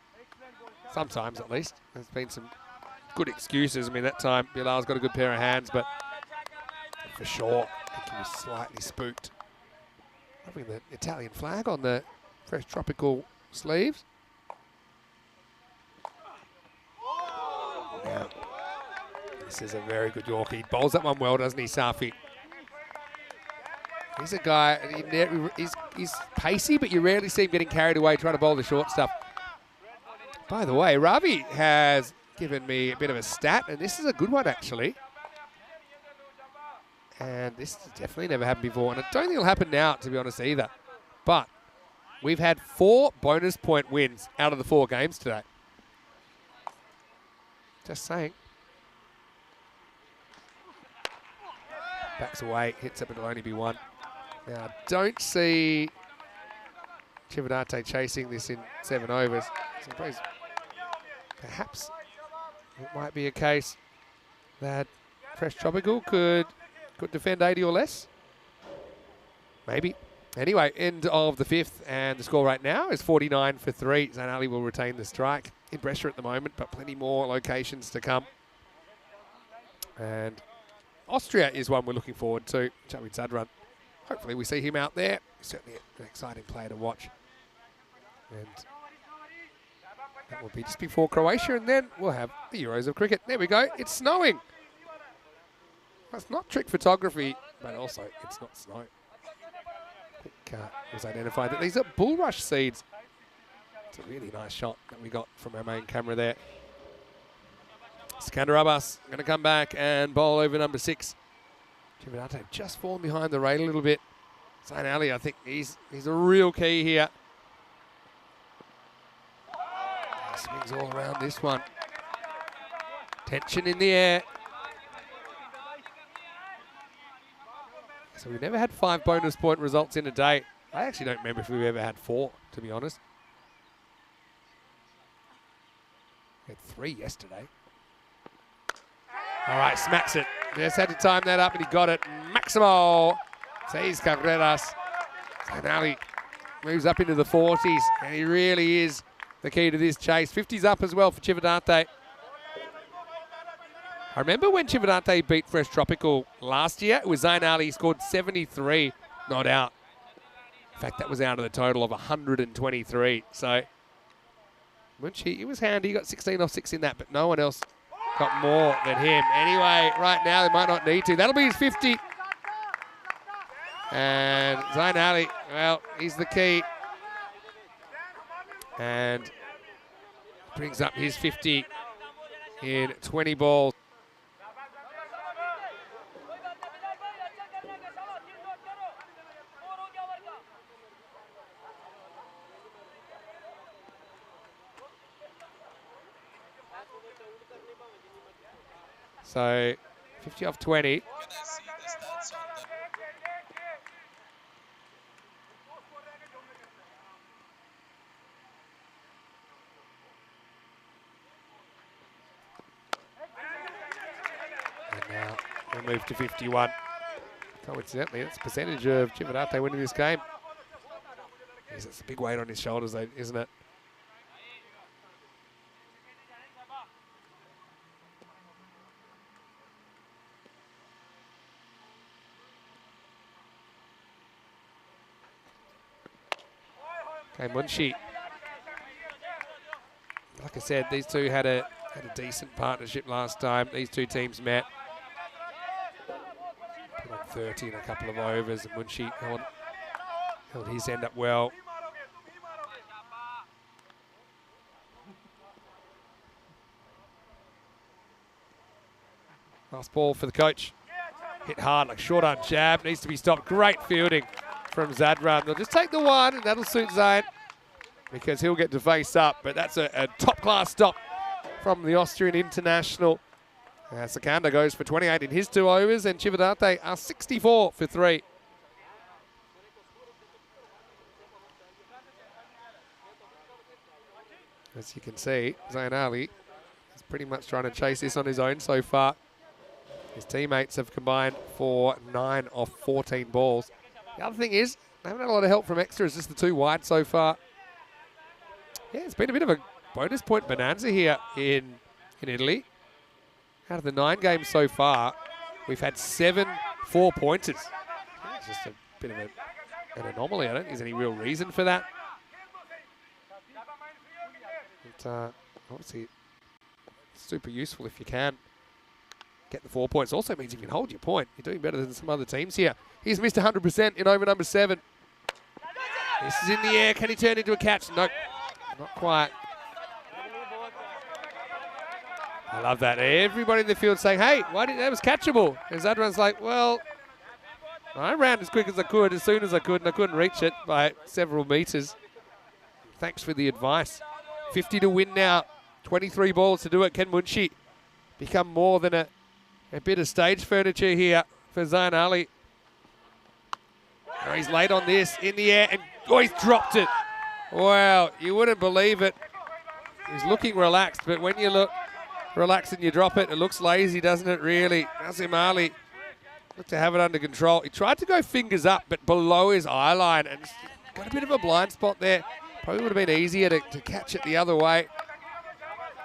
sometimes at least, there's been some good excuses. I mean, that time Bilal's got a good pair of hands, but for sure, I think he was slightly spooked. Having the Italian flag on the fresh tropical sleeves. Now, this is a very good Yorkie. He bowls that one well, doesn't he, Safi? He's a guy, he's pacey, but you rarely see him getting carried away trying to bowl the short stuff. By the way, Ravi has given me a bit of a stat, and this is a good one, actually. And this has definitely never happened before, and I don't think it'll happen now, to be honest, either. But we've had 4 bonus point wins out of the 4 games today. Just saying. Backs away, hits up, it'll only be 1. Now, I don't see Cividate chasing this in 7 overs. So perhaps it might be a case that Fresh Tropical could defend 80 or less. Maybe. Anyway, end of the 5th, and the score right now is 49 for 3. Zain Ali will retain the strike in Brescia at the moment, but plenty more locations to come. And Austria is one we're looking forward to. Javid Zadran. Hopefully we see him out there. He's certainly an exciting player to watch. And that will be just before Croatia, and then we'll have the Euros of cricket. There we go. It's snowing. That's not trick photography, but also it's not snow. was identified that these are bulrush seeds. It's a really nice shot that we got from our main camera there. Skandarabas going to come back and bowl over number 6. Chivinate just fallen behind the rate a little bit. Zain Ali, I think he's a real key here. Swings all around this one. Tension in the air. So we've never had 5 bonus point results in a day. I actually don't remember if we've ever had 4, to be honest. We had 3 yesterday. All right, smacks it. Just had to time that up, and he got it. Maximo 6 carreras. Zain Ali moves up into the 40s, and he really is the key to this chase. 50's up as well for Chivinate. I remember when Chivinate beat Fresh Tropical last year, it was Zain Ali. He scored 73, not out. In fact, that was out of the total of 123. So, Munshi, he was handy. He got 16 off 6 in that, but no one else got more than him. Anyway, right now they might not need to. That'll be his 50. And Zain Ali, well, he's the key. And brings up his 50 in 20 balls. So 50 off 20. And now we'll move to 51. Coincidentally, that's the percentage of Chivinate winning this game. Yes, it's a big weight on his shoulders, though, isn't it? Okay, Munshi. Like I said, these two had a decent partnership last time. These two teams met. Put on 30 in a couple of overs, and Munshi held his end up well. Last ball for the coach. Hit hard, like short arm jab, needs to be stopped. Great fielding from Zadran. They'll just take the one, and that'll suit Zain because he'll get to face up. But that's a top-class stop from the Austrian international. Sakanda goes for 28 in his 2 overs, and Chivinate are 64 for 3. As you can see, Zain Ali is pretty much trying to chase this on his own so far. His teammates have combined for 9 off 14 balls. The other thing is, they haven't had a lot of help from extras, just the 2 wide so far. Yeah, it's been a bit of a bonus point bonanza here in Italy. Out of the 9 games so far, we've had 7 4-pointers. It's just a bit of an anomaly. I don't think there's any real reason for that. But obviously, super useful if you can get the 4 points. Also means you can hold your point. You're doing better than some other teams here. He's missed 100% in over number 7. This is in the air. Can he turn into a catch? Nope, not quite. I love that. Everybody in the field saying, hey, why didn't that was catchable? And Zadran's like, well, I ran as quick as I could, as soon as I could, and I couldn't reach it by several meters. Thanks for the advice. 50 to win now. 23 balls to do it. Can Munshi become more than a bit of stage furniture here for Zain Ali? Oh, he's late on this, in the air, and oh, he's dropped it. Wow, you wouldn't believe it. He's looking relaxed, but when you look relaxed and you drop it, it looks lazy, doesn't it, really? Nazim Ali looked to have it under control. He tried to go fingers up, but below his eye line, and got a bit of a blind spot there. Probably would have been easier to catch it the other way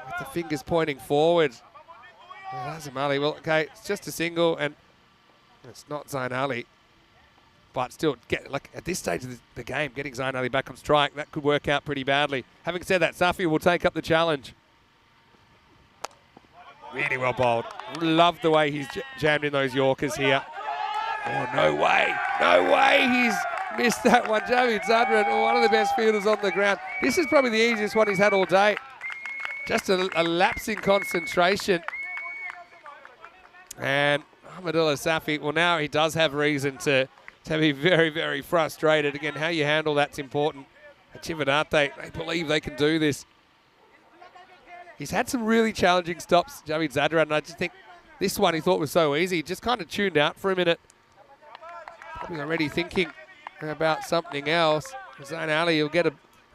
with the fingers pointing forward. Nazim Ali, well, okay, it's just a single, and it's not Zain Ali. But still, at this stage of the game, getting Zain Ali back on strike, that could work out pretty badly. Having said that, Safi will take up the challenge. Really well bowled. Love the way he's jammed in those Yorkers here. Oh, no way. No way. He's missed that one. Javid Zadran, one of the best fielders on the ground. This is probably the easiest one he's had all day. Just a lapse in concentration. And Ahmadullah Safi, well, now he does have reason to be very, very frustrated. Again, how you handle that's important. Chivinate, they believe they can do this. He's had some really challenging stops, Javid Zadran, and I just think this one he thought was so easy. He just kind of tuned out for a minute. Probably already thinking about something else. Zain Ali will get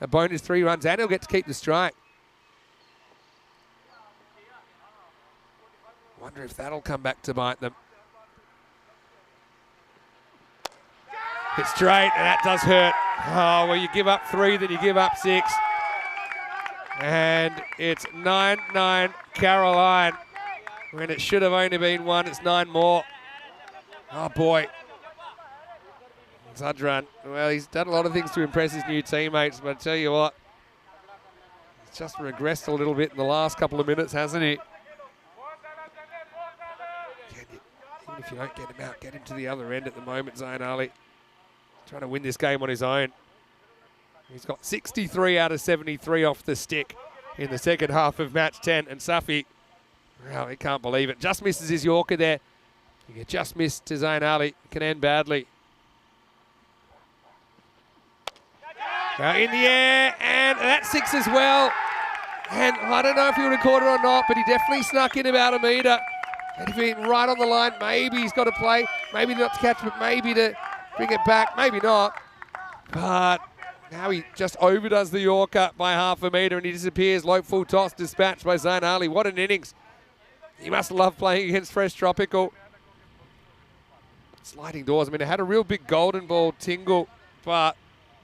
a bonus 3 runs and he'll get to keep the strike. Wonder if that'll come back to bite them. Hit straight, and that does hurt. Oh, well, you give up 3, then you give up 6. And it's 9-9 Caroline. When it should have only been 1, it's 9 more. Oh, boy. Zadran, well, he's done a lot of things to impress his new teammates, but I tell you what, he's just regressed a little bit in the last couple of minutes, hasn't he? Even if you don't get him out, get him to the other end at the moment, Zain Ali. Trying to win this game on his own. He's got 63 out of 73 off the stick in the second half of match 10. And Safi, well, he can't believe it. Just misses his Yorker there. You just missed to Zain Ali. It can end badly. In the air, and that's 6 as well. And I don't know if he would have caught it or not, but he definitely snuck in about a metre. And if he's right on the line, maybe he's got to play. Maybe not to catch, but maybe to bring it back. Maybe not. But now he just overdoes the Yorker by half a metre and he disappears. Low full toss dispatched by Zain Ali. What an innings. He must love playing against Fresh Tropical. Sliding doors. I mean, it had a real big golden ball tingle, but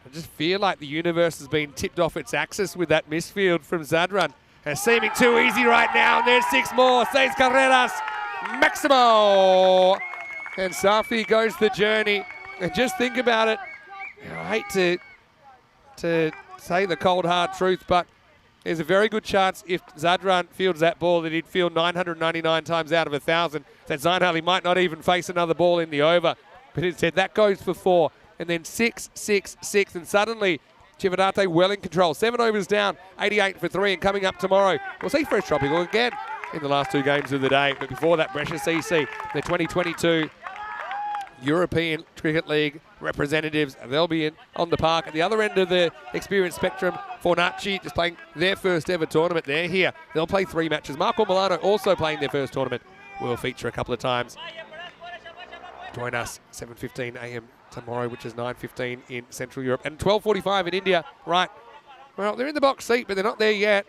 I just feel like the universe has been tipped off its axis with that misfield from Zadran. And seeming too easy right now. And there's 6 more. 6 carreras. Maximo. And Safi goes the journey. And just think about it. I hate to say the cold hard truth, but there's a very good chance if Zadran fields that ball that he'd field 999 times out of 1,000. That Zain Ali might not even face another ball in the over. But instead that goes for 4. And then 6, 6, 6. And suddenly Chivinate well in control. 7 overs down, 88 for 3. And coming up tomorrow, we'll see Fresh Tropical again in the last 2 games of the day. But before that, Brescia CC, the 2022 European Cricket League representatives. They'll be in on the park at the other end of the experience spectrum. Fornaci just playing their first ever tournament. They're here. They'll play 3 matches. Marco Milano also playing their first tournament. Will feature a couple of times. Join us 7:15 a.m. tomorrow, which is 9:15 in Central Europe. And 12:45 in India. Right. Well, they're in the box seat, but they're not there yet.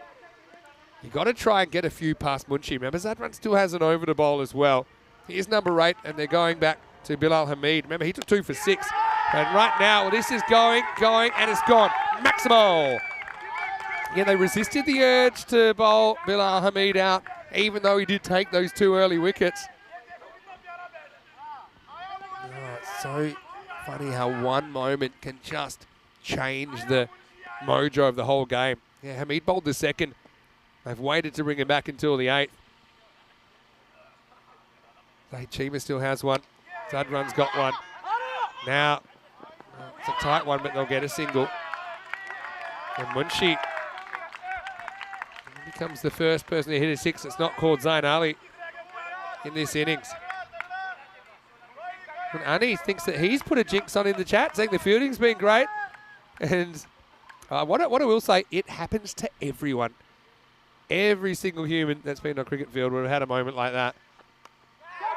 You've got to try and get a few past Munshi. Remember, Zadran still has an over to bowl as well. Here's number 8, and they're going back to Bilal Hamid. Remember, he took 2 for 6. And right now, well, this is going, and it's gone. Maximo! Yeah, they resisted the urge to bowl Bilal Hamid out, even though he did take those 2 early wickets. Oh, it's so funny how one moment can just change the mojo of the whole game. Yeah, Hamid bowled the 2nd. They've waited to bring him back until the 8th. Chima still has 1. Zadran's got 1. Now, it's a tight one, but they'll get a single. And Munshi becomes the first person to hit a 6 that's not called Zain Ali in this innings. And Ani thinks that he's put a jinx on in the chat, saying the fielding's been great. And what I will say, it happens to everyone. Every single human that's been on a cricket field would have had a moment like that.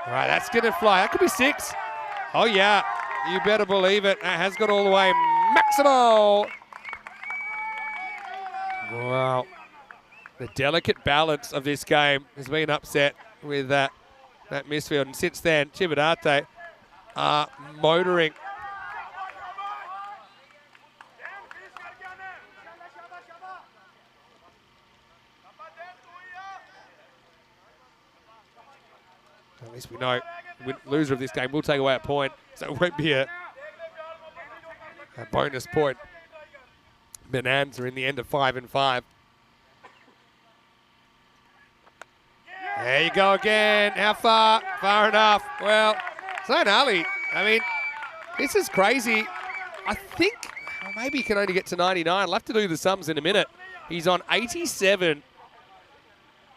All right, that's going to fly. That could be 6. Oh, yeah. You better believe it. That has gone all the way. Maximo! Wow. The delicate balance of this game has been upset with that misfield. And since then, Chivinate are motoring. At least we know the loser of this game will take away a point, so it won't be a bonus point. Bonanza in the end of 5 and 5. There you go again. How far? Far enough. Well, Zain Ali, I mean, this is crazy. I think maybe he can only get to 99. I'll have to do the sums in a minute. He's on 87,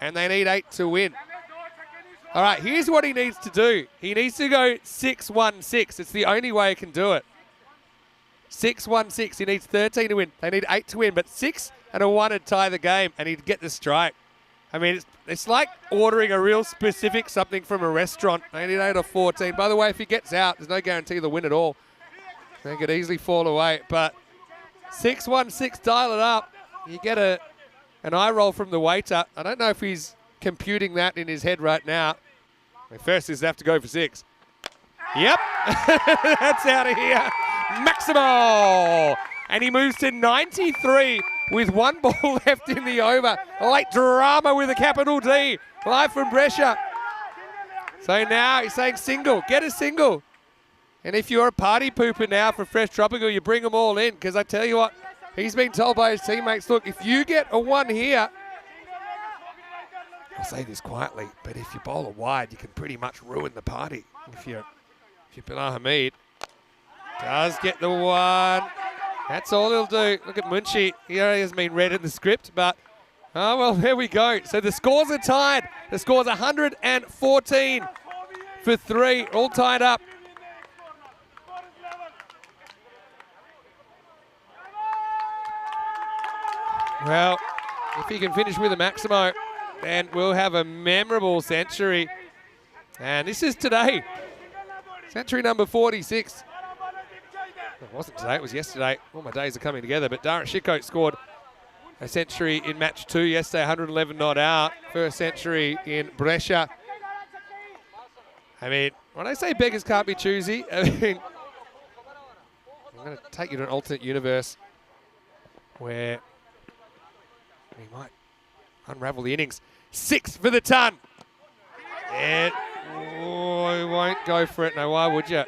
and they need 8 to win. All right, here's what he needs to do. He needs to go 6-1-6. It's the only way he can do it. 6-1-6. He needs 13 to win. They need 8 to win, but 6 and a 1 would tie the game, and he'd get the strike. I mean, it's like ordering a real specific something from a restaurant. They need 8 or 14. By the way, if he gets out, there's no guarantee they'll win at all. They could easily fall away, but 6-1-6, dial it up. You get an eye roll from the waiter. I don't know if he's computing that in his head right now. First is have to go for 6. Yep, that's out of here. Maximo! And he moves to 93 with 1 ball left in the over. Late drama with a capital D. Live from Brescia. So now he's saying single. Get a single. And if you're a party pooper now for Fresh Tropical, you bring them all in. Because I tell you what, he's been told by his teammates, look, if you get a 1 here, I'll say this quietly, but if you bowl a wide, you can pretty much ruin the party. If you're Bilal Hamid, does get the 1. That's all he'll do. Look at Munshi. He already has been read in the script, but oh well, there we go. So the scores are tied. The score's 114 for 3, all tied up. Well, if he can finish with a Maximo, then we'll have a memorable century. And this is today. Century number 46. It wasn't today, it was yesterday. All my days are coming together, but Darren Shikote scored a century in match 2 yesterday, 111 not out. First century in Brescia. I mean, when I say beggars can't be choosy, I mean, I'm going to take you to an alternate universe where we might unravel the innings. 6 for the ton. And we won't go for it. No, why would you?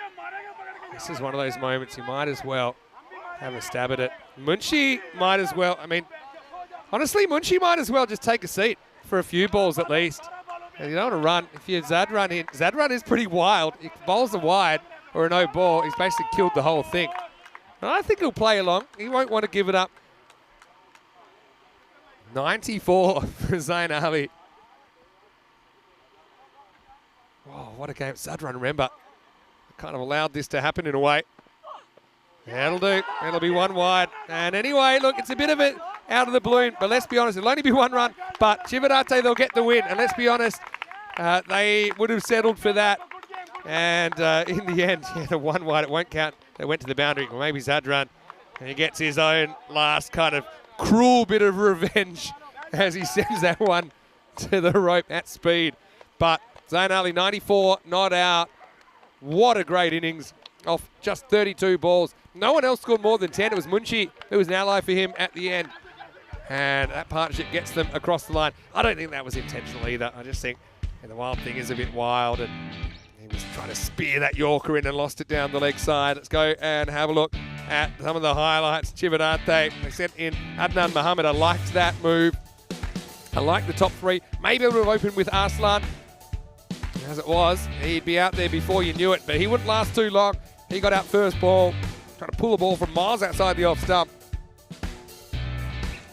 This is one of those moments you might as well have a stab at it. Munshi might as well. I mean, honestly, Munshi might as well just take a seat for a few balls at least. And you don't want to run. If you Zadrun in, Zadrun is pretty wild. If bowls are wide or a no ball, he's basically killed the whole thing. And I think he'll play along. He won't want to give it up. 94 for Zain Ali. Oh, what a game. Zadrun, remember, kind of allowed this to happen in a way. That'll do. It'll be 1 wide. And anyway, look, it's a bit of it out of the balloon, but let's be honest, it'll only be 1 run. But Chividate, they'll get the win. And let's be honest, they would have settled for that. And in the end, yeah, the 1 wide, it won't count. They went to the boundary. Well, maybe Zadrun. And he gets his own last kind of cruel bit of revenge as he sends that one to the rope at speed. But Zain Ali, 94, not out. What a great innings off just 32 balls. No one else scored more than 10. It was Munshi who was an ally for him at the end. And that partnership gets them across the line. I don't think that was intentional either. I just think the wild thing is a bit wild. And he was trying to spear that Yorker in and lost it down the leg side. Let's go and have a look at some of the highlights. Chividate, they sent in Adnan Mohammed. I liked that move. I liked the top 3. Maybe it would have opened with Arslan. As it was, he'd be out there before you knew it, but he wouldn't last too long. He got out first ball, trying to pull the ball from miles outside the off stump.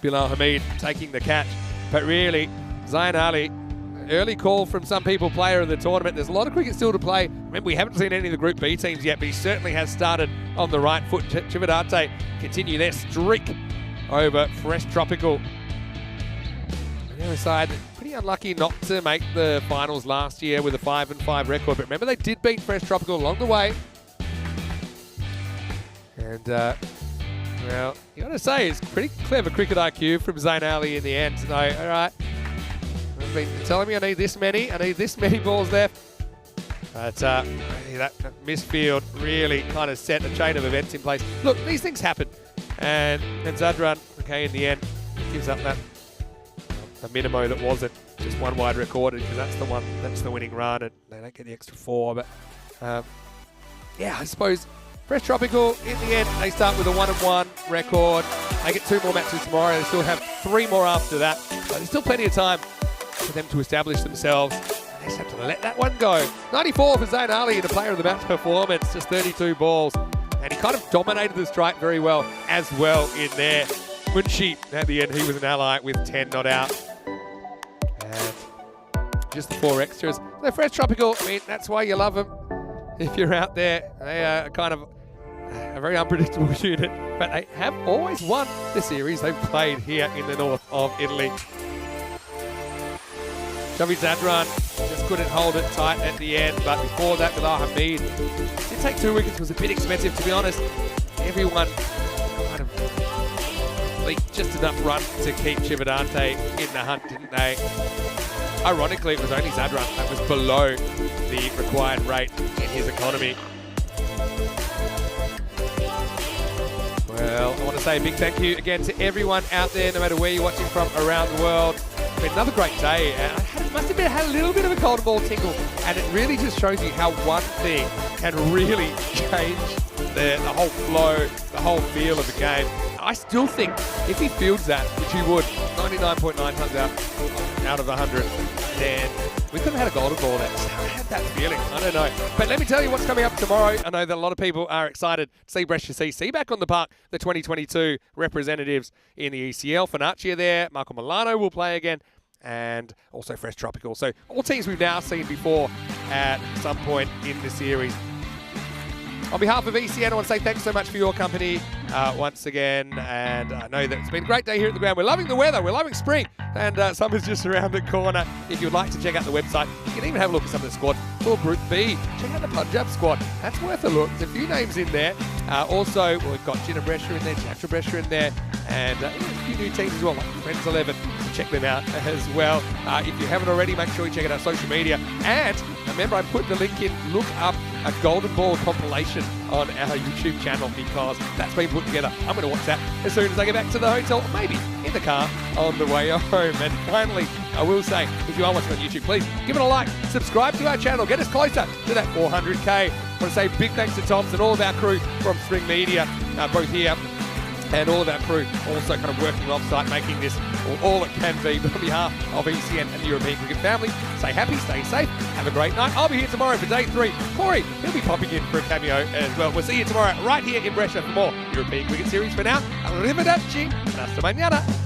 Bilal Hamid taking the catch. But really, Zain Ali, early call from some people, player of the tournament. There's a lot of cricket still to play. Remember, we haven't seen any of the Group B teams yet, but he certainly has started on the right foot. Chividate continue their streak over Fresh Tropical. On the other side, pretty unlucky not to make the finals last year with a 5-5 record. But remember, they did beat Fresh Tropical along the way. And, well, you got to say, it's pretty clever cricket IQ from Zain Ali in the end. So, all right, I've been telling me I need this many balls left. But that misfield really kind of set a chain of events in place. Look, these things happen. And Zadrun, okay, in the end, gives up that a minimo that wasn't just 1 wide recorded, because that's the winning run, and they don't get the extra 4. But yeah, I suppose Fresh Tropical, in the end, they start with a 1-1 record. They get 2 more matches tomorrow. They still have 3 more after that. But there's still plenty of time for them to establish themselves. They just have to let that one go. 94 for Zain Ali in a player of the match performance, just 32 balls. And he kind of dominated the strike very well as well in there. Munshi, at the end, he was an ally with 10 not out. And just the 4 extras. They're fresh tropical. I mean, that's why you love them. If you're out there, they are kind of a very unpredictable unit, but they have always won the series they've played here in the north of Italy. Javi Zadran just couldn't hold it tight at the end, but before that with Hamid, did take 2 wickets, was a bit expensive to be honest. Everyone kind of leaked just enough run to keep Chivadante in the hunt, didn't they? Ironically, it was only Zadran that was below the required rate in his economy. Well, I want to say a big thank you again to everyone out there, no matter where you're watching from around the world. It's been another great day. Must have had a little bit of a cold ball tingle, and it really just shows you how one thing can really change the whole flow, the whole feel of the game. I still think if he fields that, which he would, 99.9 times out of 100, then we could have had a golden ball there. I had that feeling. I don't know. But let me tell you what's coming up tomorrow. I know that a lot of people are excited to see Brescia CC back on the park. The 2022 representatives in the ECL. Finaccia there. Marco Milano will play again. And also Fresh Tropical. So all teams we've now seen before at some point in the series. On behalf of ECN, I want to say thanks so much for your company once again. And I know that it's been a great day here at the ground. We're loving the weather. We're loving spring. And summer's just around the corner. If you'd like to check out the website, you can even have a look at some of the squad for Group B. Check out the Punjab squad. That's worth a look. There's a few names in there. Also, we've got Gina Brescia in there, Chatra Brescia in there, and a few new teams as well, like Friends 11. So check them out as well. If you haven't already, make sure you check out our social media. And remember, I put the link in. Look up a Golden Ball compilation on our YouTube channel because that's been put together. I'm going to watch that as soon as I get back to the hotel, or maybe in the car on the way home. And finally, I will say, if you are watching on YouTube, please give it a like, subscribe to our channel, get us closer to that 400k. I want to say big thanks to Toms and all of our crew from Spring Media, both here and all of our crew also kind of working off-site, making this all it can be. But on behalf of ECN and the European Cricket family, stay happy, stay safe, have a great night. I'll be here tomorrow for day 3. Corey, he'll be popping in for a cameo as well. We'll see you tomorrow right here in Brescia for more European Cricket Series. For now, arrivederci, and hasta mañana.